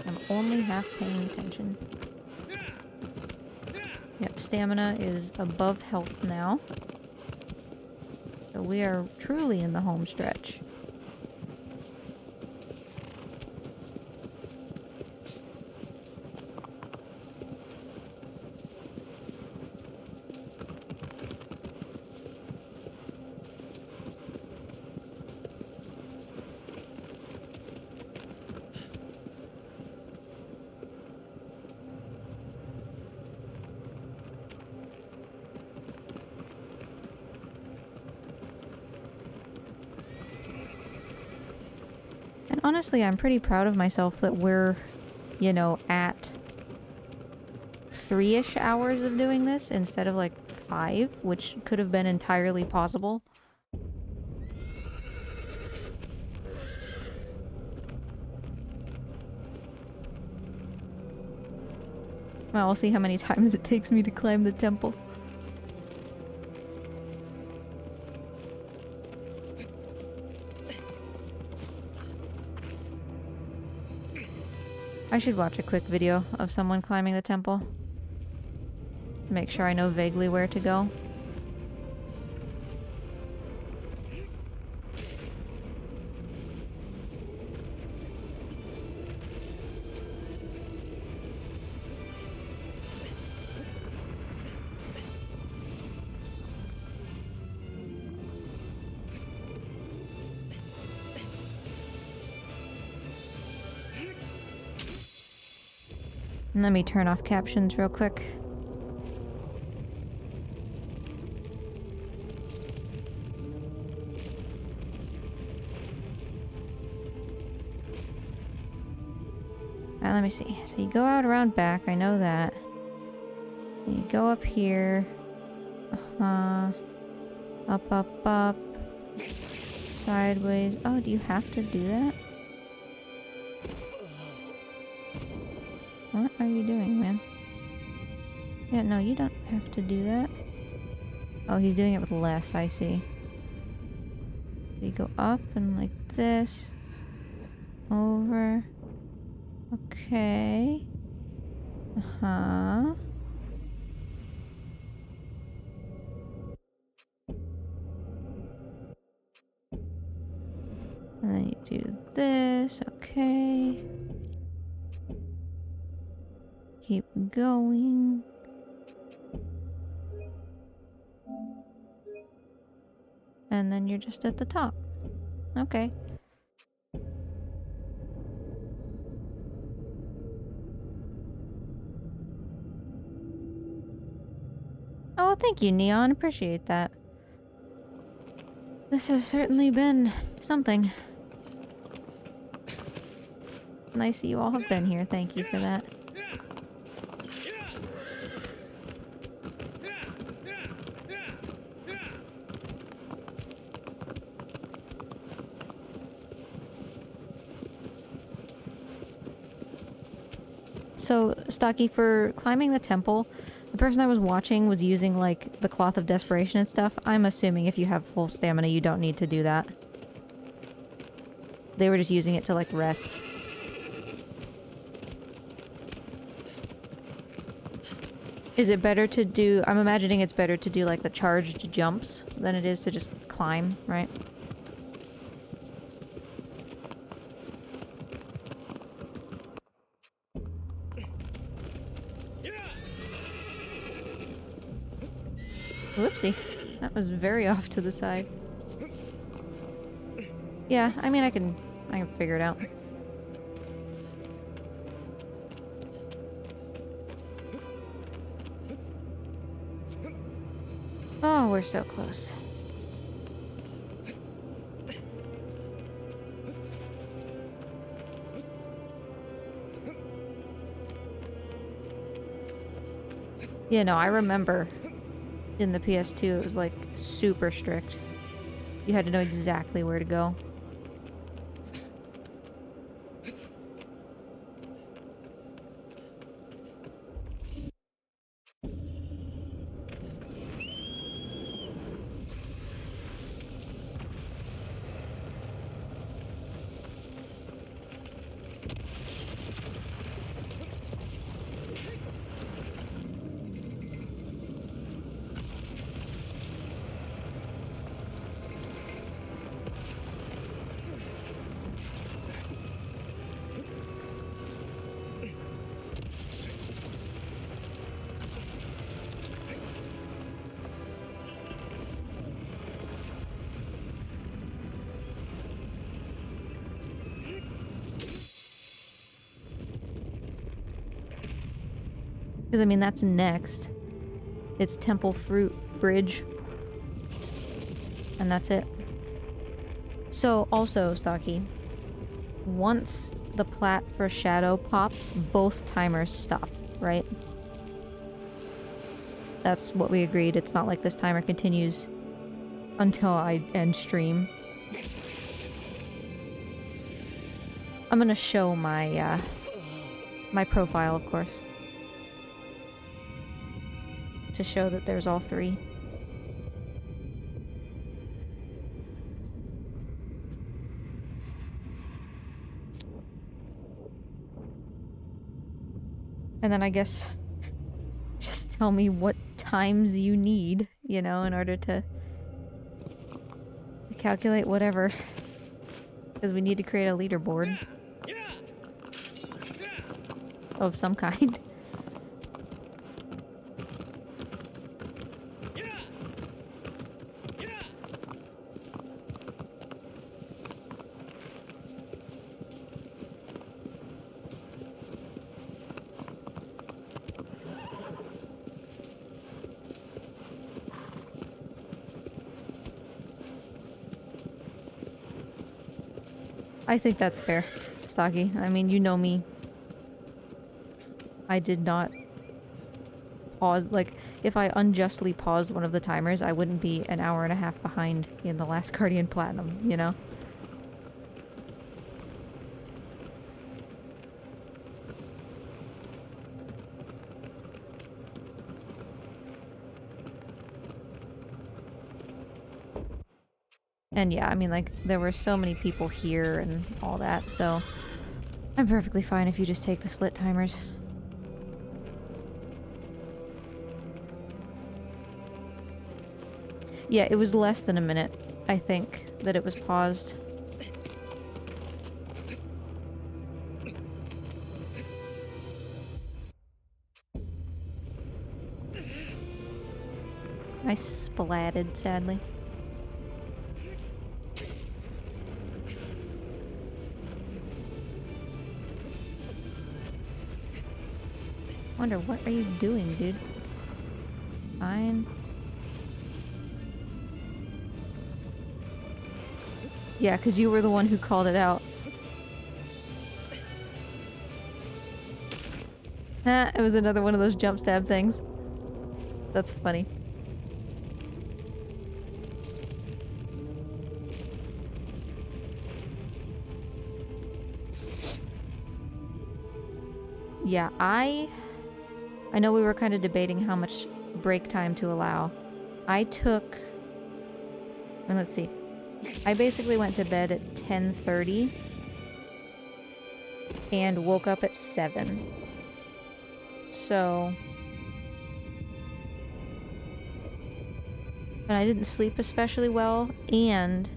I'm only half paying attention. Yep, stamina is above health now. So we are truly in the home stretch. And honestly, I'm pretty proud of myself that we're, you know, at 3-ish hours of doing this instead of like 5, which could have been entirely possible. Well, we'll see how many times it takes me to climb the temple. I should watch a quick video of someone climbing the temple to make sure I know vaguely where to go. Let me turn off captions real quick. Alright, let me see. So you go out around back, I know that. You go up here. Up, up, up. Sideways. Oh, do you have to do that? What are you doing, man? Yeah, no, you don't have to do that. Oh, he's doing it with less, I see. So you go up and like this. Over. Okay. Uh-huh. And then you do this, okay. Keep going. And then you're just at the top. Okay. Oh, thank you, Neon. Appreciate that. This has certainly been something. Nice that you all have been here. Thank you for that. So, Stocky, for climbing the temple, the person I was watching was using, like, the Cloth of Desperation and stuff. I'm assuming if you have full stamina, you don't need to do that. They were just using it to, like, rest. Is it better to do... I'm imagining it's better to do, like, the charged jumps than it is to just climb, right? Whoopsie. That was very off to the side. Yeah, I mean, I can figure it out. Oh, we're so close. Yeah, no, I remember in the PS2 it was like super strict. You had to know exactly where to go. Because, I mean, that's next. It's Temple Fruit Bridge. And that's it. So, also, Stocky, once the plat for Shadow pops, both timers stop, right? That's what we agreed. It's not like this timer continues until I end stream. I'm gonna show my, my profile, of course. To show that there's all three. And then I guess just tell me what times you need, you know, in order to calculate whatever. Because we need to create a leaderboard of some kind. I think that's fair, Stocky. I mean, you know me. I did not pause. Like, if I unjustly paused one of the timers, I wouldn't be an hour and a half behind in the last Guardian Platinum, you know? And yeah, I mean, like, there were so many people here and all that, so I'm perfectly fine if you just take the split timers. Yeah, it was less than a minute, I think, that it was paused. I splatted, sadly. Wonder, what are you doing, dude? Fine. Yeah, because you were the one who called it out. Ha, it was another one of those jump stab things. That's funny. Yeah, I know we were kind of debating how much break time to allow. I took... And let's see. I basically went to bed at 10:30 and woke up at 7. So... But I didn't sleep especially well, and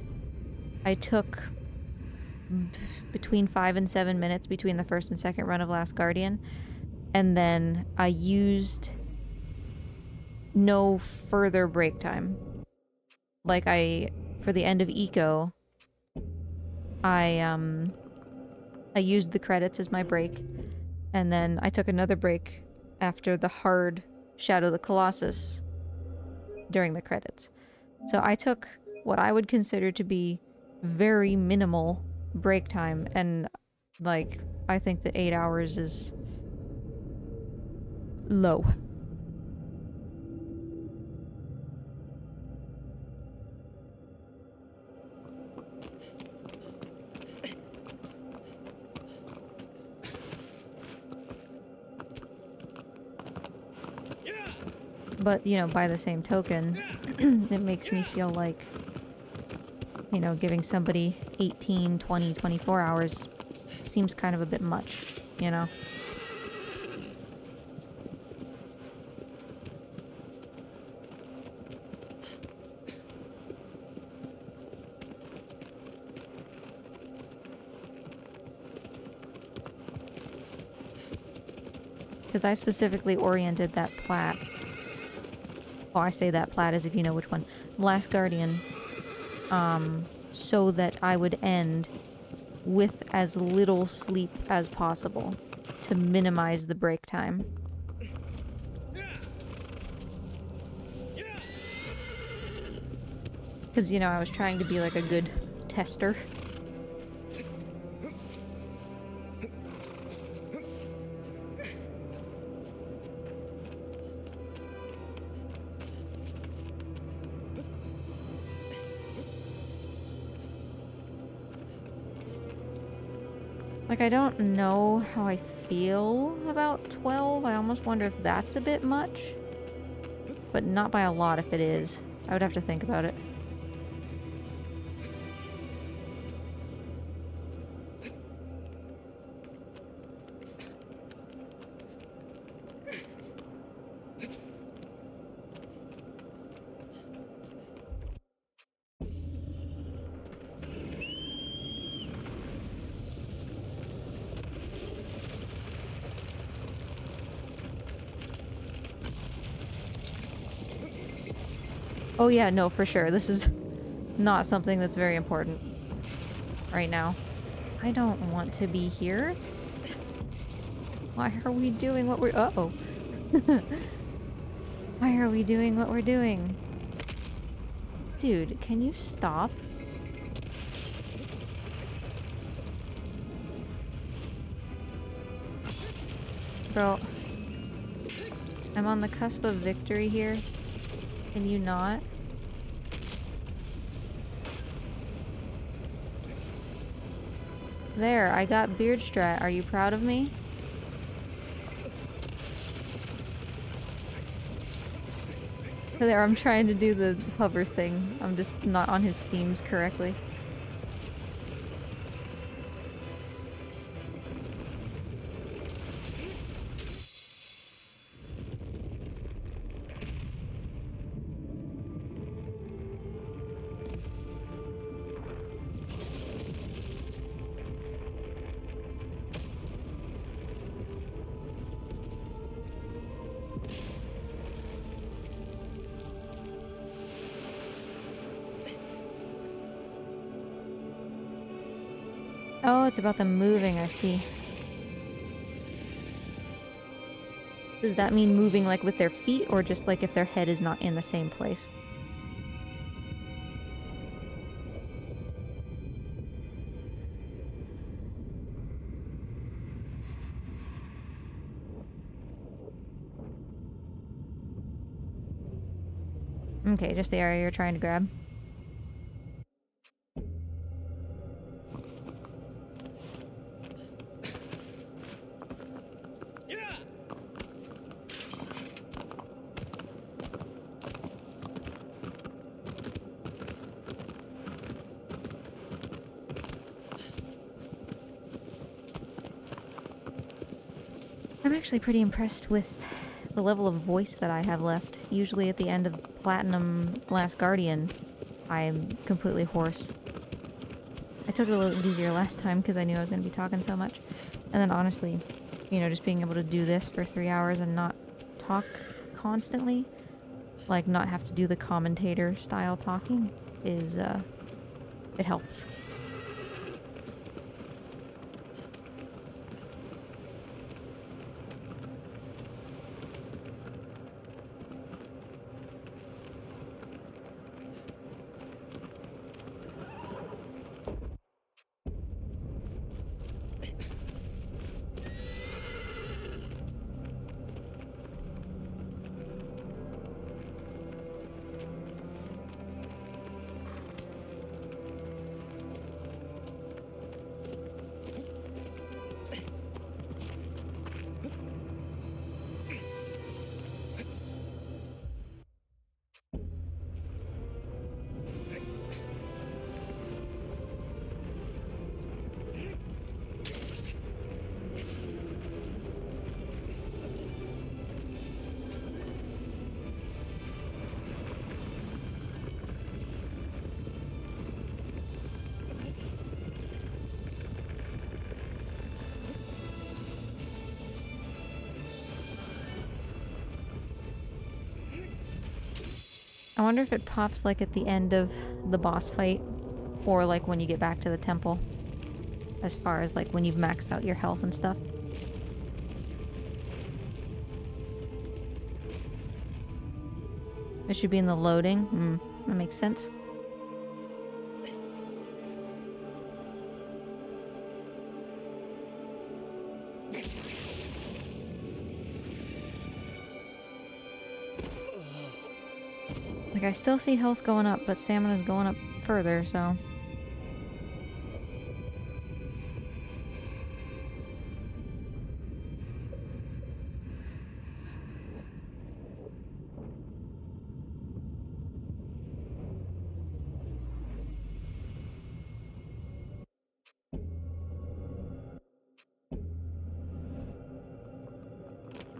I took between 5 and 7 minutes between the first and second run of Last Guardian, and then I used no further break time. Like for the end of ICO, I used the credits as my break, and then I took another break after the hard Shadow of the Colossus during the credits. So I took what I would consider to be very minimal break time, and like I think that 8 hours is low. But, you know, by the same token, it makes me feel like, you know, giving somebody 18, 20, 24 hours seems kind of a bit much, you know? Because I specifically oriented that plat. Oh, I say that plat as if you know which one. Last Guardian. So that I would end with as little sleep as possible to minimize the break time. Because, you know, I was trying to be like a good tester. Like, I don't know how I feel about 12. I almost wonder if that's a bit much. But not by a lot if it is. I would have to think about it. Oh yeah, no, for sure. This is not something that's very important right now. I don't want to be here. Why are we doing what we're... Uh-oh. Why are we doing what we're doing? Dude, can you stop? Bro. I'm on the cusp of victory here. Can you not? There, I got beard strat. Are you proud of me? There, I'm trying to do the hover thing. I'm just not on his seams correctly. Oh, it's about them moving, I see. Does that mean moving like with their feet or just like if their head is not in the same place? Okay, just the area you're trying to grab. I'm actually pretty impressed with the level of voice that I have left. Usually at the end of Platinum Last Guardian, I'm completely hoarse. I took it a little easier last time because I knew I was going to be talking so much. And then honestly, you know, just being able to do this for 3 hours and not talk constantly, like not have to do the commentator style talking, is, it helps. I wonder if it pops like at the end of the boss fight or like when you get back to the temple, as far as like when you've maxed out your health and stuff. It should be in the loading. That makes sense. Like, I still see health going up, but stamina's going up further, so...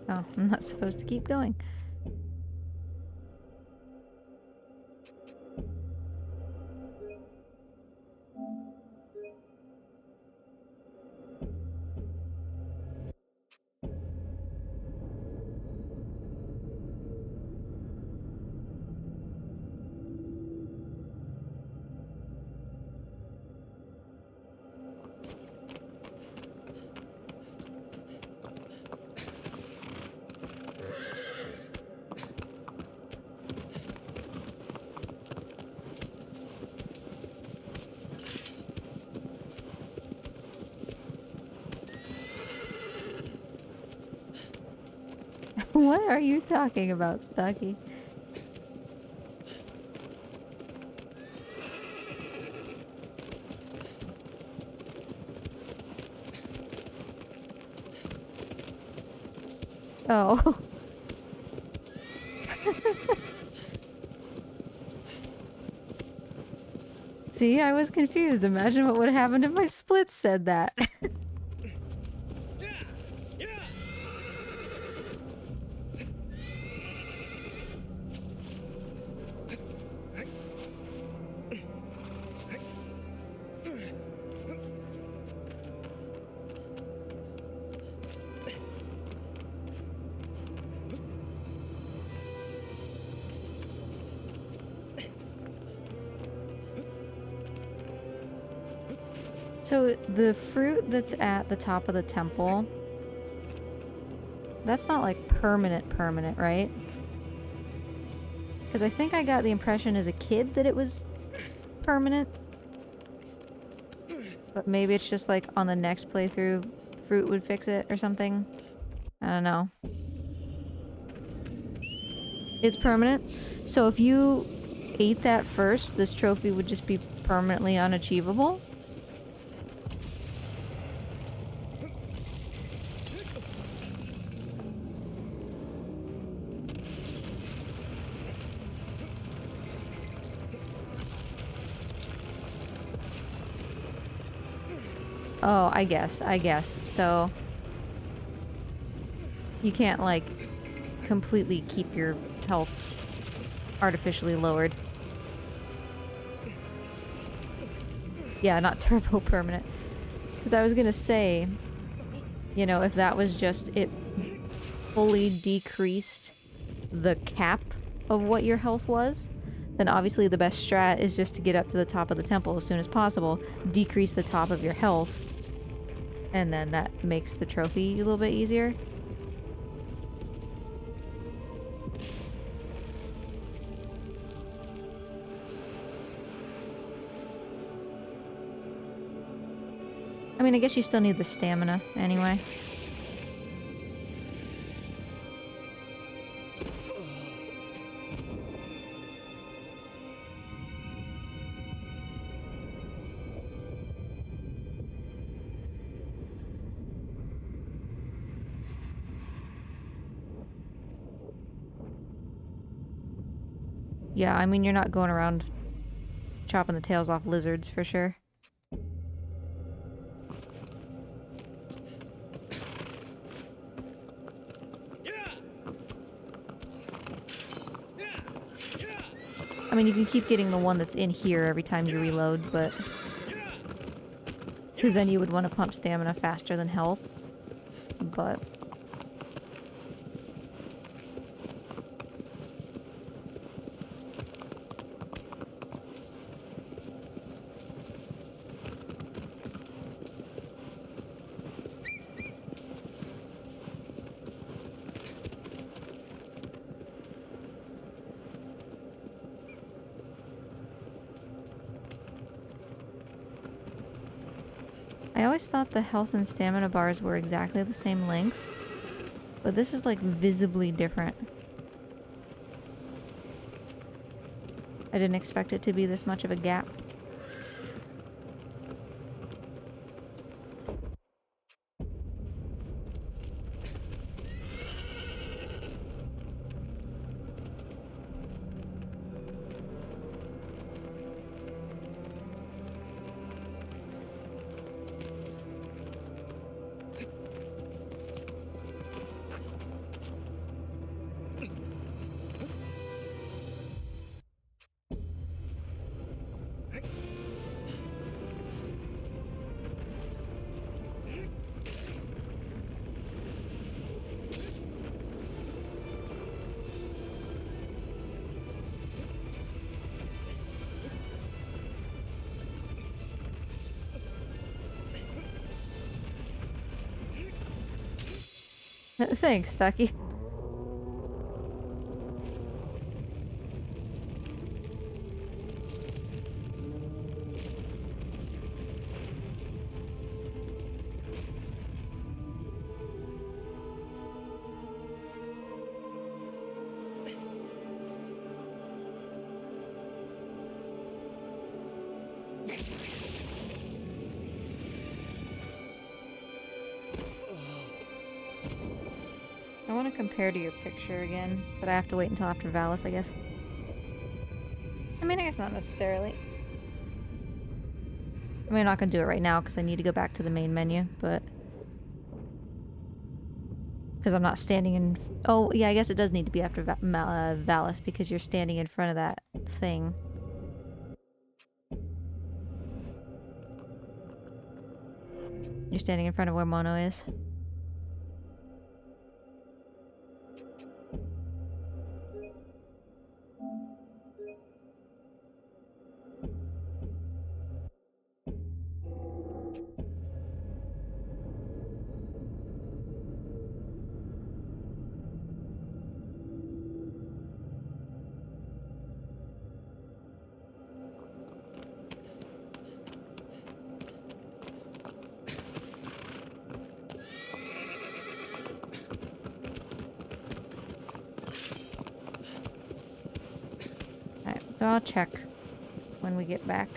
Oh, I'm not supposed to keep going. What are you talking about, Stucky? Oh. See, I was confused. Imagine what would have happened if my splits said that. So the fruit that's at the top of the temple, that's not like permanent, right? Because I think I got the impression as a kid that it was permanent. But maybe it's just like on the next playthrough, fruit would fix it or something. I don't know. It's permanent. So if you ate that first, this trophy would just be permanently unachievable? Oh, I guess. So... You can't, like, completely keep your health artificially lowered. Yeah, not turbo permanent. Because I was gonna say, you know, if that was just it fully decreased the cap of what your health was, then obviously the best strat is just to get up to the top of the temple as soon as possible, decrease the top of your health, and then that makes the trophy a little bit easier. I mean, I guess you still need the stamina anyway. Yeah, I mean, you're not going around chopping the tails off lizards for sure. I mean, you can keep getting the one that's in here every time you reload, but... Because then you would want to pump stamina faster than health. But... I always thought the health and stamina bars were exactly the same length, but this is like visibly different. I didn't expect it to be this much of a gap. Thanks, Stucky. I want to compare to your picture again, but I have to wait until after Valis, I guess. I mean, I guess not necessarily. I mean, I'm not going to do it right now because I need to go back to the main menu, but... Because I'm not standing in... Oh, yeah, I guess it does need to be after Valis because you're standing in front of that thing. You're standing in front of where Mono is. Alright, so I'll check when we get back.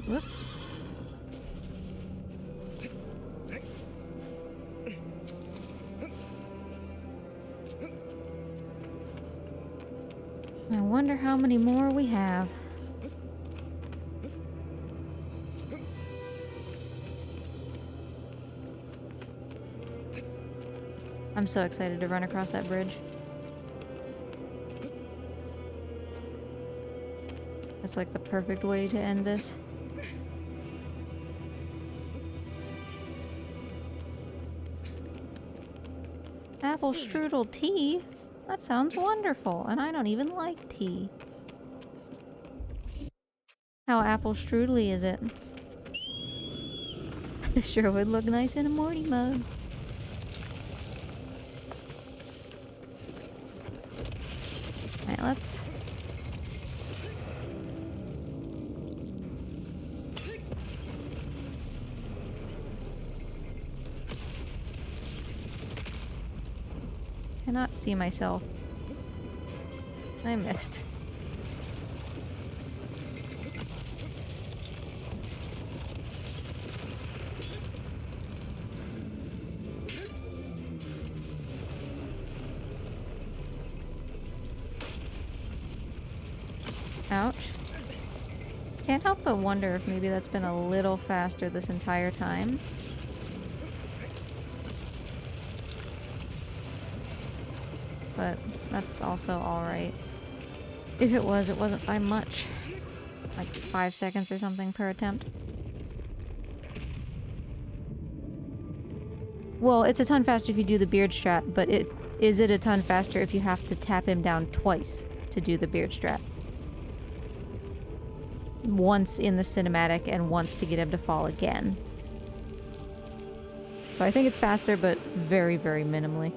Whoops. I wonder how many more we have. I'm so excited to run across that bridge. It's like the perfect way to end this. Apple strudel tea? That sounds wonderful, and I don't even like tea. How apple strudely is it? Sure would look nice in a Morty mug. Alright, let's... Cannot see myself. I missed. Ouch. Can't help but wonder if maybe that's been a little faster this entire time. But that's also alright. If it was, it wasn't by much. Like 5 seconds or something per attempt. Well, it's a ton faster if you do the beard strat, but is it a ton faster if you have to tap him down twice to do the beard strat? Once in the cinematic and once to get him to fall again. So I think it's faster, but very, very minimally.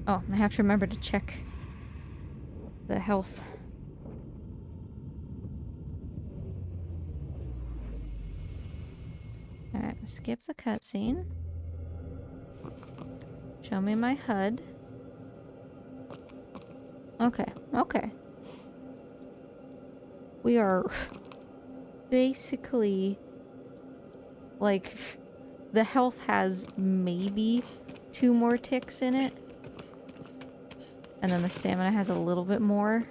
Oh, I have to remember to check the health. Alright, skip the cutscene. Show me my HUD. Okay, okay. We are basically like the health has maybe 2 more ticks in it. And then the stamina has a little bit more.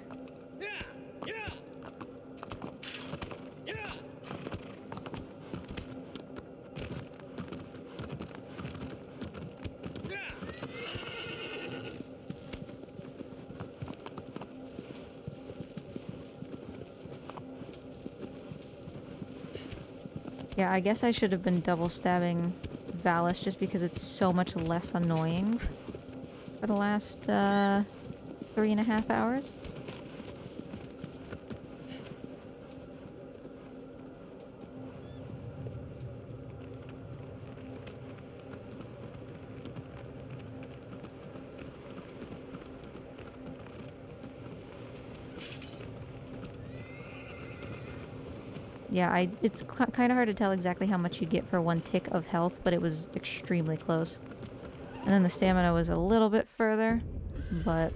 Yeah, I guess I should have been double stabbing Valis just because it's so much less annoying for the last 3.5 hours. Yeah, it's kind of hard to tell exactly how much you get for 1 tick of health, but it was extremely close. And then the stamina was a little bit further, but...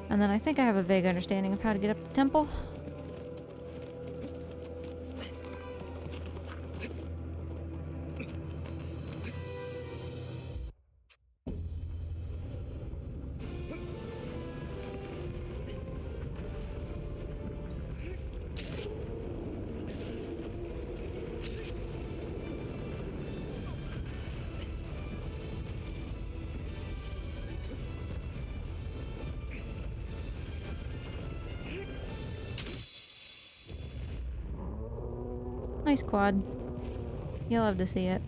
And then I think I have a vague understanding of how to get up the temple. Nice quad. You'll love to see it.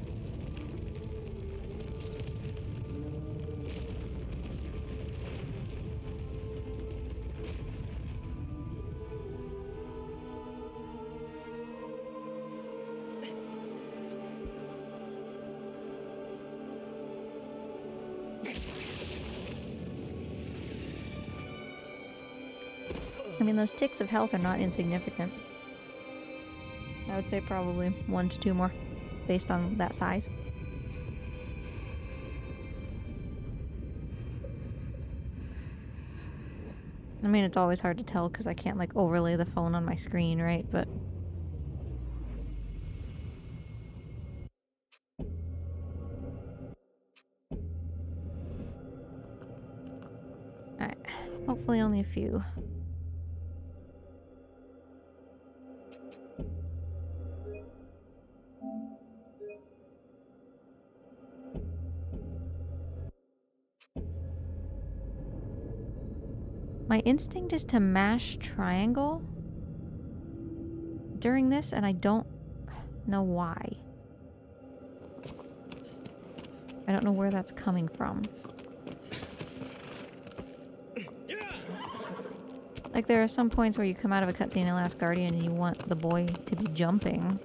I mean, those ticks of health are not insignificant. I would say probably 1 to 2 more, based on that size. I mean, it's always hard to tell because I can't, like, overlay the phone on my screen, right? But... Alright. Hopefully only a few. My instinct is to mash triangle during this, and I don't know why. I don't know where that's coming from. Like, there are some points where you come out of a cutscene in Last Guardian and you want the boy to be jumping.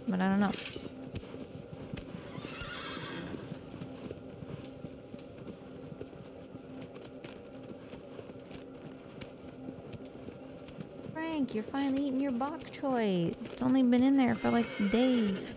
But I don't know. Frank, you're finally eating your bok choy. It's only been in there for like days.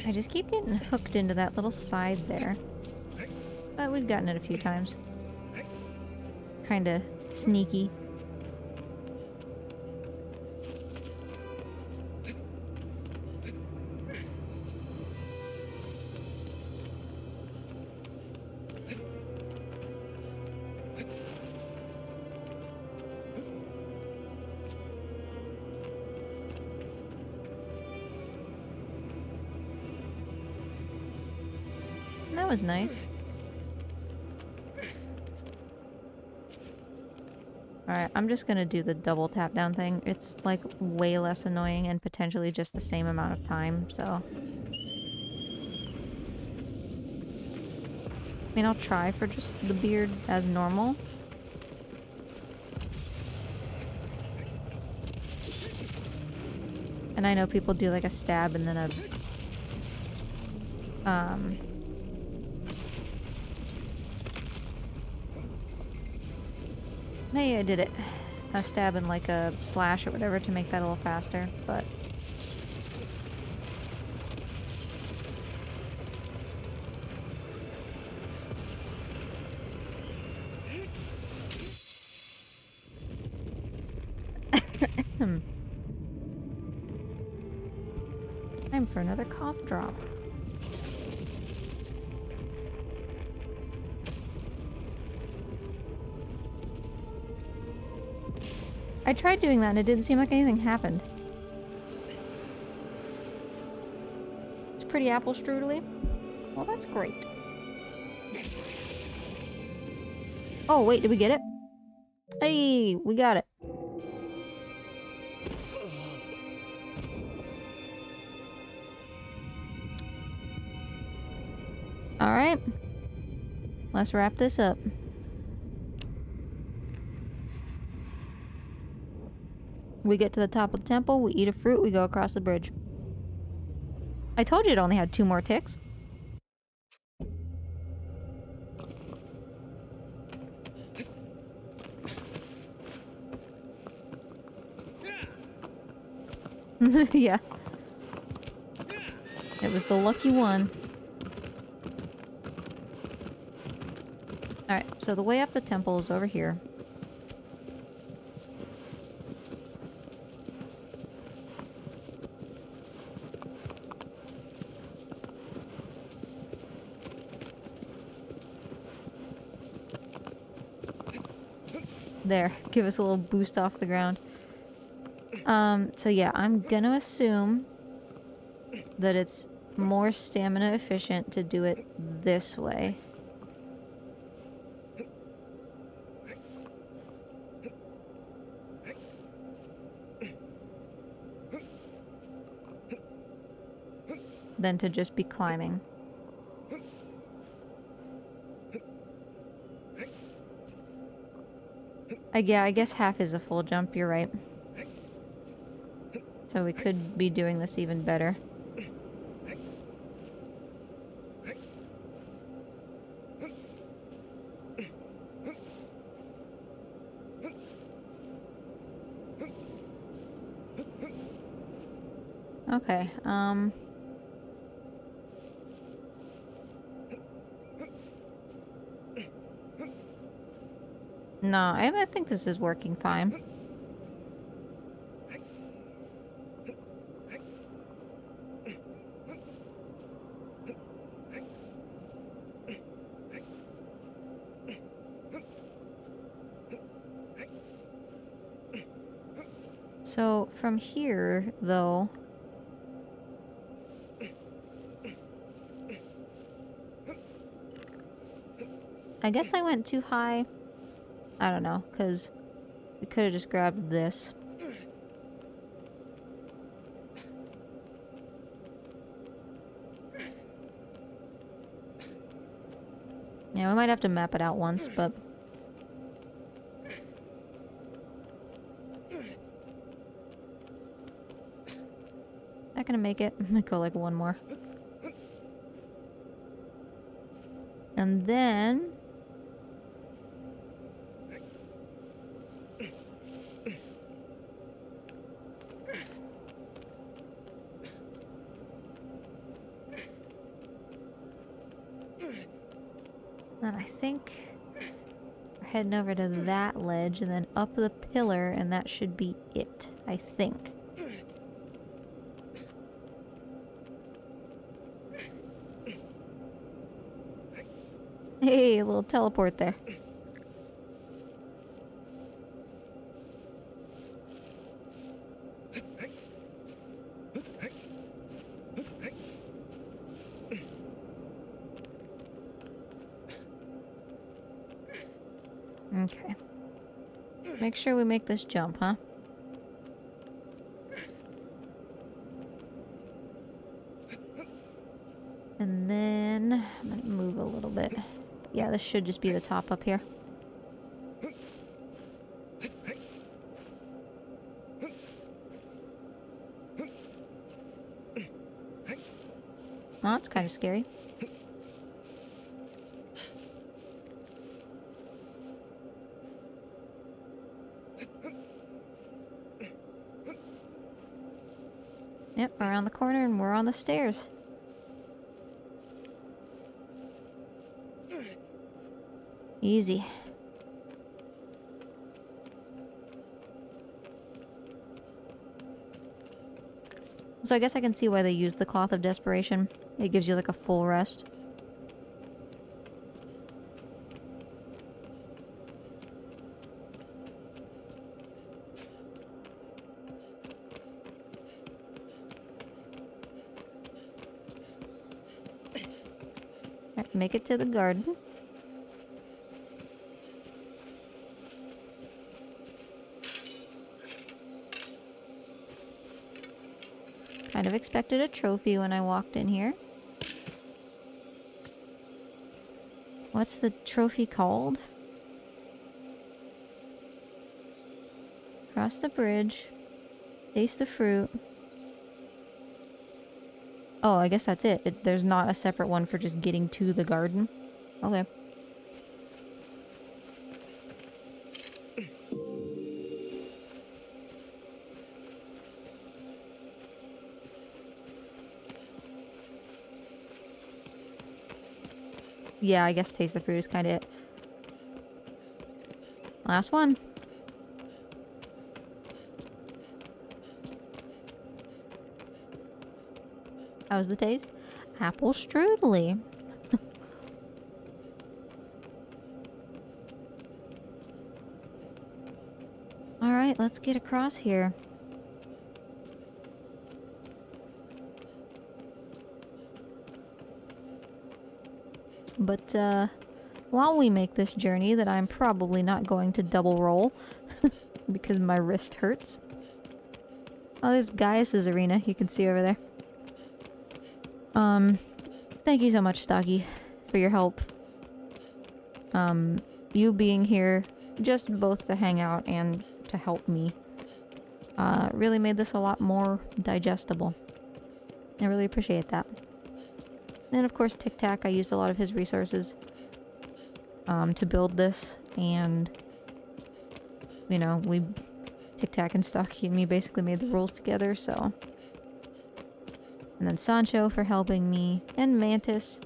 I just keep getting hooked into that little side there. But we've gotten it a few times. Kinda sneaky. That was nice. Alright, I'm just gonna do the double tap down thing. It's like way less annoying and potentially just the same amount of time, so... I mean, I'll try for just the beard as normal. And I know people do like a stab and then a... Hey, I did it. A stab and like a slash or whatever to make that a little faster, but... Time for another cough drop. I tried doing that and it didn't seem like anything happened. It's pretty apple strudely. Well, that's great. Oh, wait, did we get it? Hey, we got it. Alright. Let's wrap this up. We get to the top of the temple, we eat a fruit, we go across the bridge. I told you it only had 2 more ticks. Yeah. It was the lucky one. Alright, so the way up the temple is over here. There, give us a little boost off the ground. So yeah, I'm gonna assume that it's more stamina efficient to do it this way. than to just be climbing. Yeah, I guess half is a full jump, you're right. So we could be doing this even better. Okay, no, I think this is working fine. So, from here, though... I guess I went too high. I don't know, because we could have just grabbed this. Yeah, we might have to map it out once, but... Not gonna make it. I'm gonna go like one more. And then... Then I think we're heading over to that ledge and then up the pillar, and that should be it, I think. Hey, a little teleport there. Okay. Make sure we make this jump, huh? And then I'm gonna move a little bit. Yeah, this should just be the top up here. Oh, it's kind of scary. Yep, around the corner and we're on the stairs. Easy. So I guess I can see why they use the cloth of desperation. It gives you like a full rest. Alright, make it to the garden. Kind of expected a trophy when I walked in here. What's the trophy called? Cross the bridge. Taste the fruit. Oh, I guess that's it. There's not a separate one for just getting to the garden. Okay. Yeah, I guess taste the fruit is kind of it. Last one. How's the taste? Apple strudely. Alright, let's get across here. But, while we make this journey that I'm probably not going to double roll because my wrist hurts. Oh, there's Gaius's arena you can see over there. Thank you so much, Stocky, for your help. You being here, just both to hang out and to help me, really made this a lot more digestible. I really appreciate that. And of course, Tic Tac, I used a lot of his resources, to build this, and, you know, Tic Tac and Stocky and me basically made the rules together, so... And then Sancho for helping me, and Mantis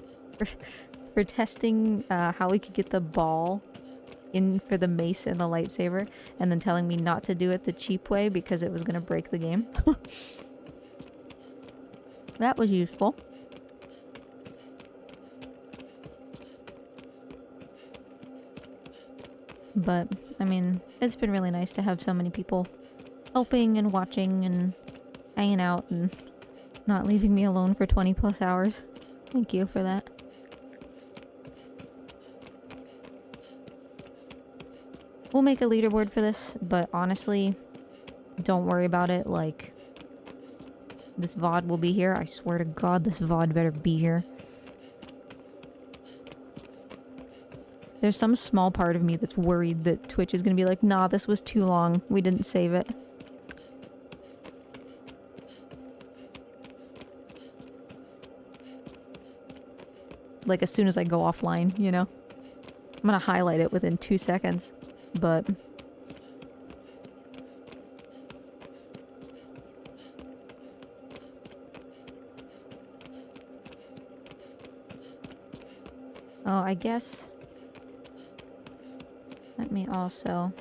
for testing how we could get the ball in for the mace and the lightsaber, and then telling me not to do it the cheap way because it was going to break the game. That was useful. But, I mean, it's been really nice to have so many people helping and watching and hanging out and not leaving me alone for 20 plus hours. Thank you for that. We'll make a leaderboard for this, but honestly, don't worry about it. Like, this VOD will be here. I swear to God, this VOD better be here. There's some small part of me that's worried that Twitch is gonna be like, nah, this was too long. We didn't save it. Like, as soon as I go offline, you know? I'm gonna highlight it within 2 seconds, but... Oh, I guess... Let me also...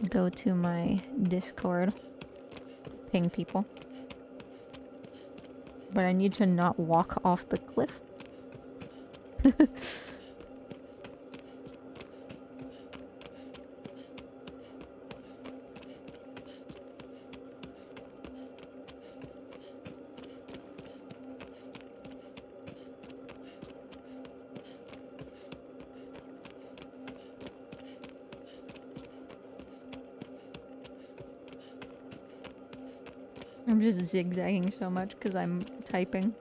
go to my Discord, ping people. But I need to not walk off the cliff. I'm just zigzagging so much because I'm typing.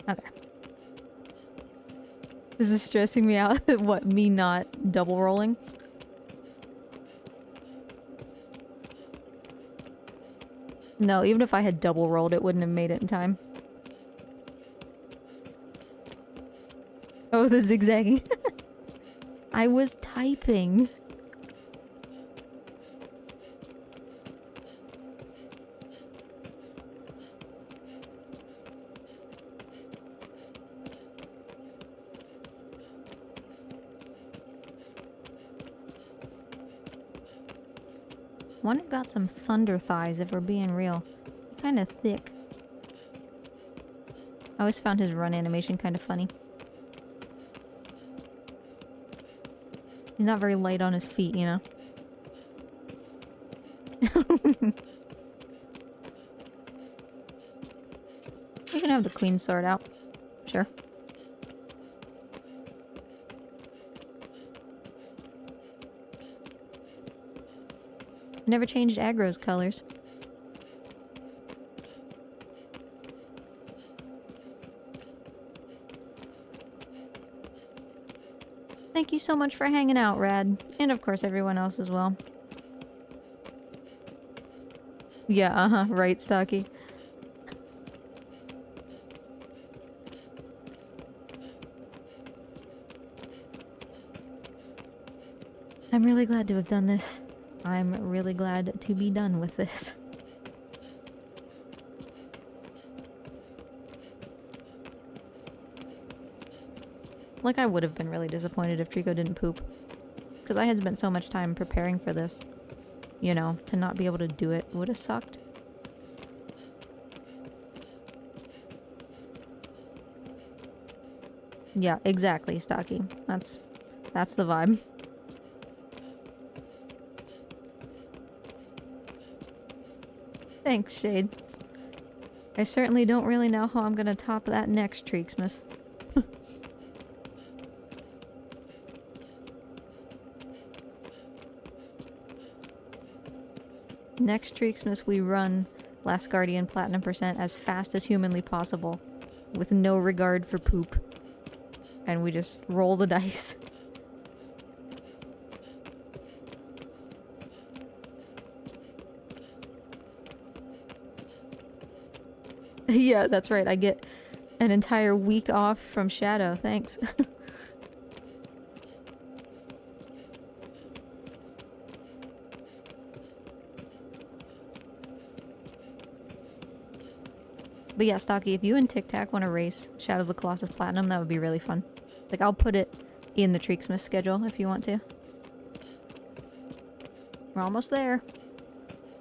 Okay. This is stressing me out. What, me not double rolling? No, even if I had double rolled, it wouldn't have made it in time. Oh, the zigzagging. I was typing. One got some thunder thighs, if we're being real. Kind of thick. I always found his run animation kind of funny. He's not very light on his feet, you know? We can have the queen sword out. Sure. Never changed aggro's colors. Thank you so much for hanging out, Rad. And of course everyone else as well. Yeah, right, Stocky. I'm really glad to have done this. I'm really glad to be done with this. Like, I would have been really disappointed if Trico didn't poop. Because I had spent so much time preparing for this. you know, to not be able to do it would have sucked. Yeah, exactly, Stocky. That's the vibe. Thanks, Shade. I certainly don't really know how I'm gonna top that next Treaksmas. Next Treaksmas we run Last Guardian Platinum % as fast as humanly possible, with no regard for poop. And we just roll the dice. Yeah, that's right. I get an entire week off from Shadow. Thanks. But yeah, Stocky, if you and Tic Tac want to race Shadow of the Colossus Platinum, that would be really fun. Like, I'll put it in the Treaksmith schedule if you want to. We're almost there.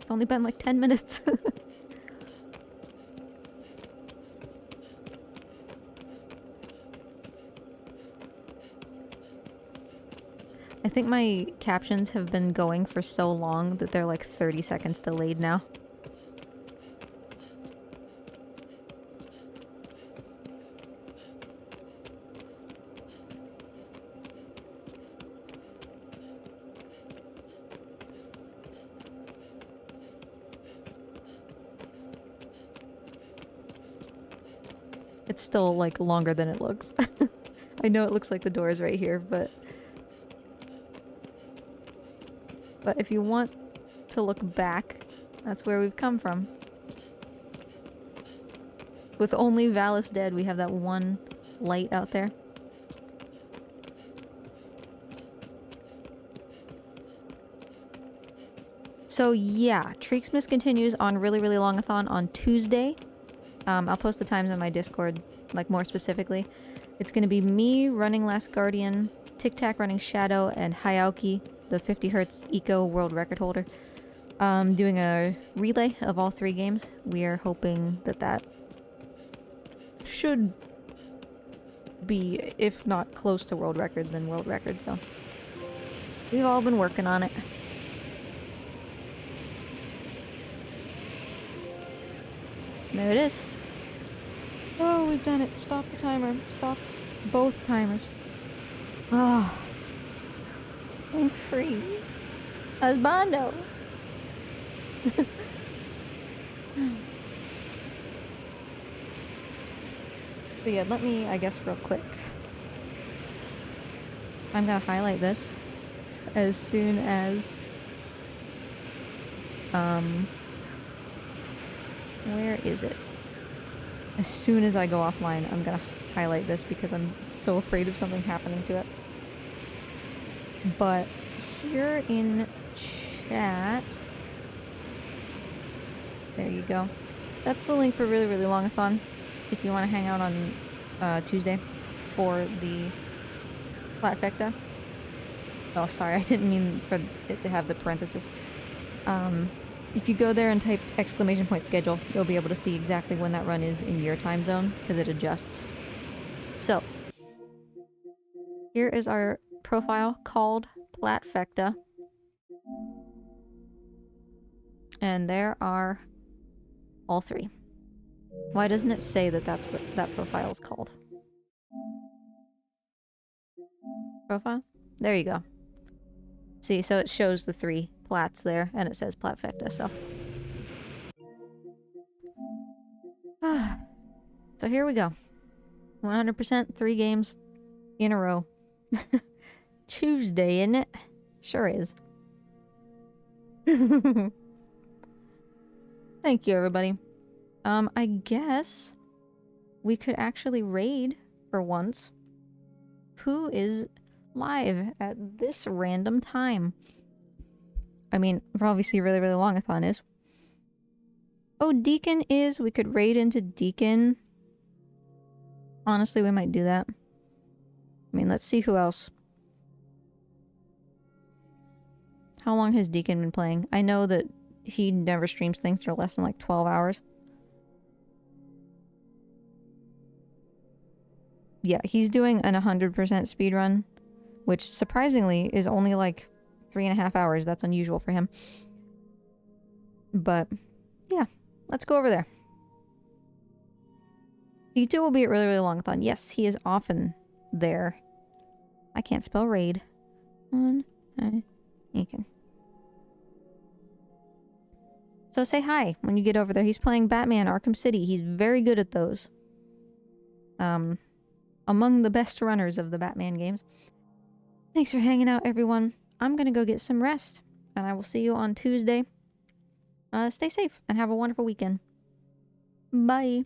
It's only been like 10 minutes. I think my captions have been going for so long that they're like 30 seconds delayed now. It's still like longer than it looks. I know it looks like the door is right here, but if you want to look back, that's where we've come from. With only Valis dead, we have that one light out there. So yeah, Treaksmas continues on Really Really Longathon on Tuesday. I'll post the times on my Discord, like more specifically. It's gonna be me running Last Guardian, Tic Tac running Shadow, and Hayauki, the 50 Hz ICO world record holder, doing a relay of all 3 games. We are hoping that that should be, if not close to world record, then world record, so we've all been working on it. There it is. Oh, we've done it. Stop the timer. Stop both timers. Oh. I'm free. Husbando. But yeah, let me, I guess, real quick. I'm gonna highlight this as soon as... where is it? As soon as I go offline, I'm gonna highlight this because I'm so afraid of something happening to it. But here in chat... There you go. That's the link for Really Really Longathon. If you want to hang out on Tuesday for the Platfecta. Oh, sorry, I didn't mean for it to have the parenthesis. If you go there and type !schedule, you'll be able to see exactly when that run is in your time zone, because it adjusts. So, here is our profile called Platfecta. And there are all 3. Why doesn't it say that that's what that profile is called? Profile? There you go. See, so it shows the 3 plats there, and it says Platfecta, so. So here we go. 100% 3 games in a row. Tuesday, isn't it? Sure is. Thank you, everybody. I guess we could actually raid for once. Who is live at this random time? I mean, for obviously Really Really Longathon is. Oh, Deacon is. We could raid into Deacon. Honestly, we might do that. I mean, let's see who else. how long has Deacon been playing? I know that he never streams things that are less than like 12 hours. Yeah, he's doing an 100% speedrun, which surprisingly is only like 3.5 hours. That's unusual for him. But yeah, let's go over there. He2 will be at Really Really Longathon. Yes, he is often there. I can't spell raid. Okay. So say hi when you get over there. He's playing Batman Arkham City. He's very good at those. Among the best runners of the Batman games. Thanks for hanging out, everyone. I'm gonna go get some rest, and I will see you on Tuesday. Stay safe and have a wonderful weekend. Bye.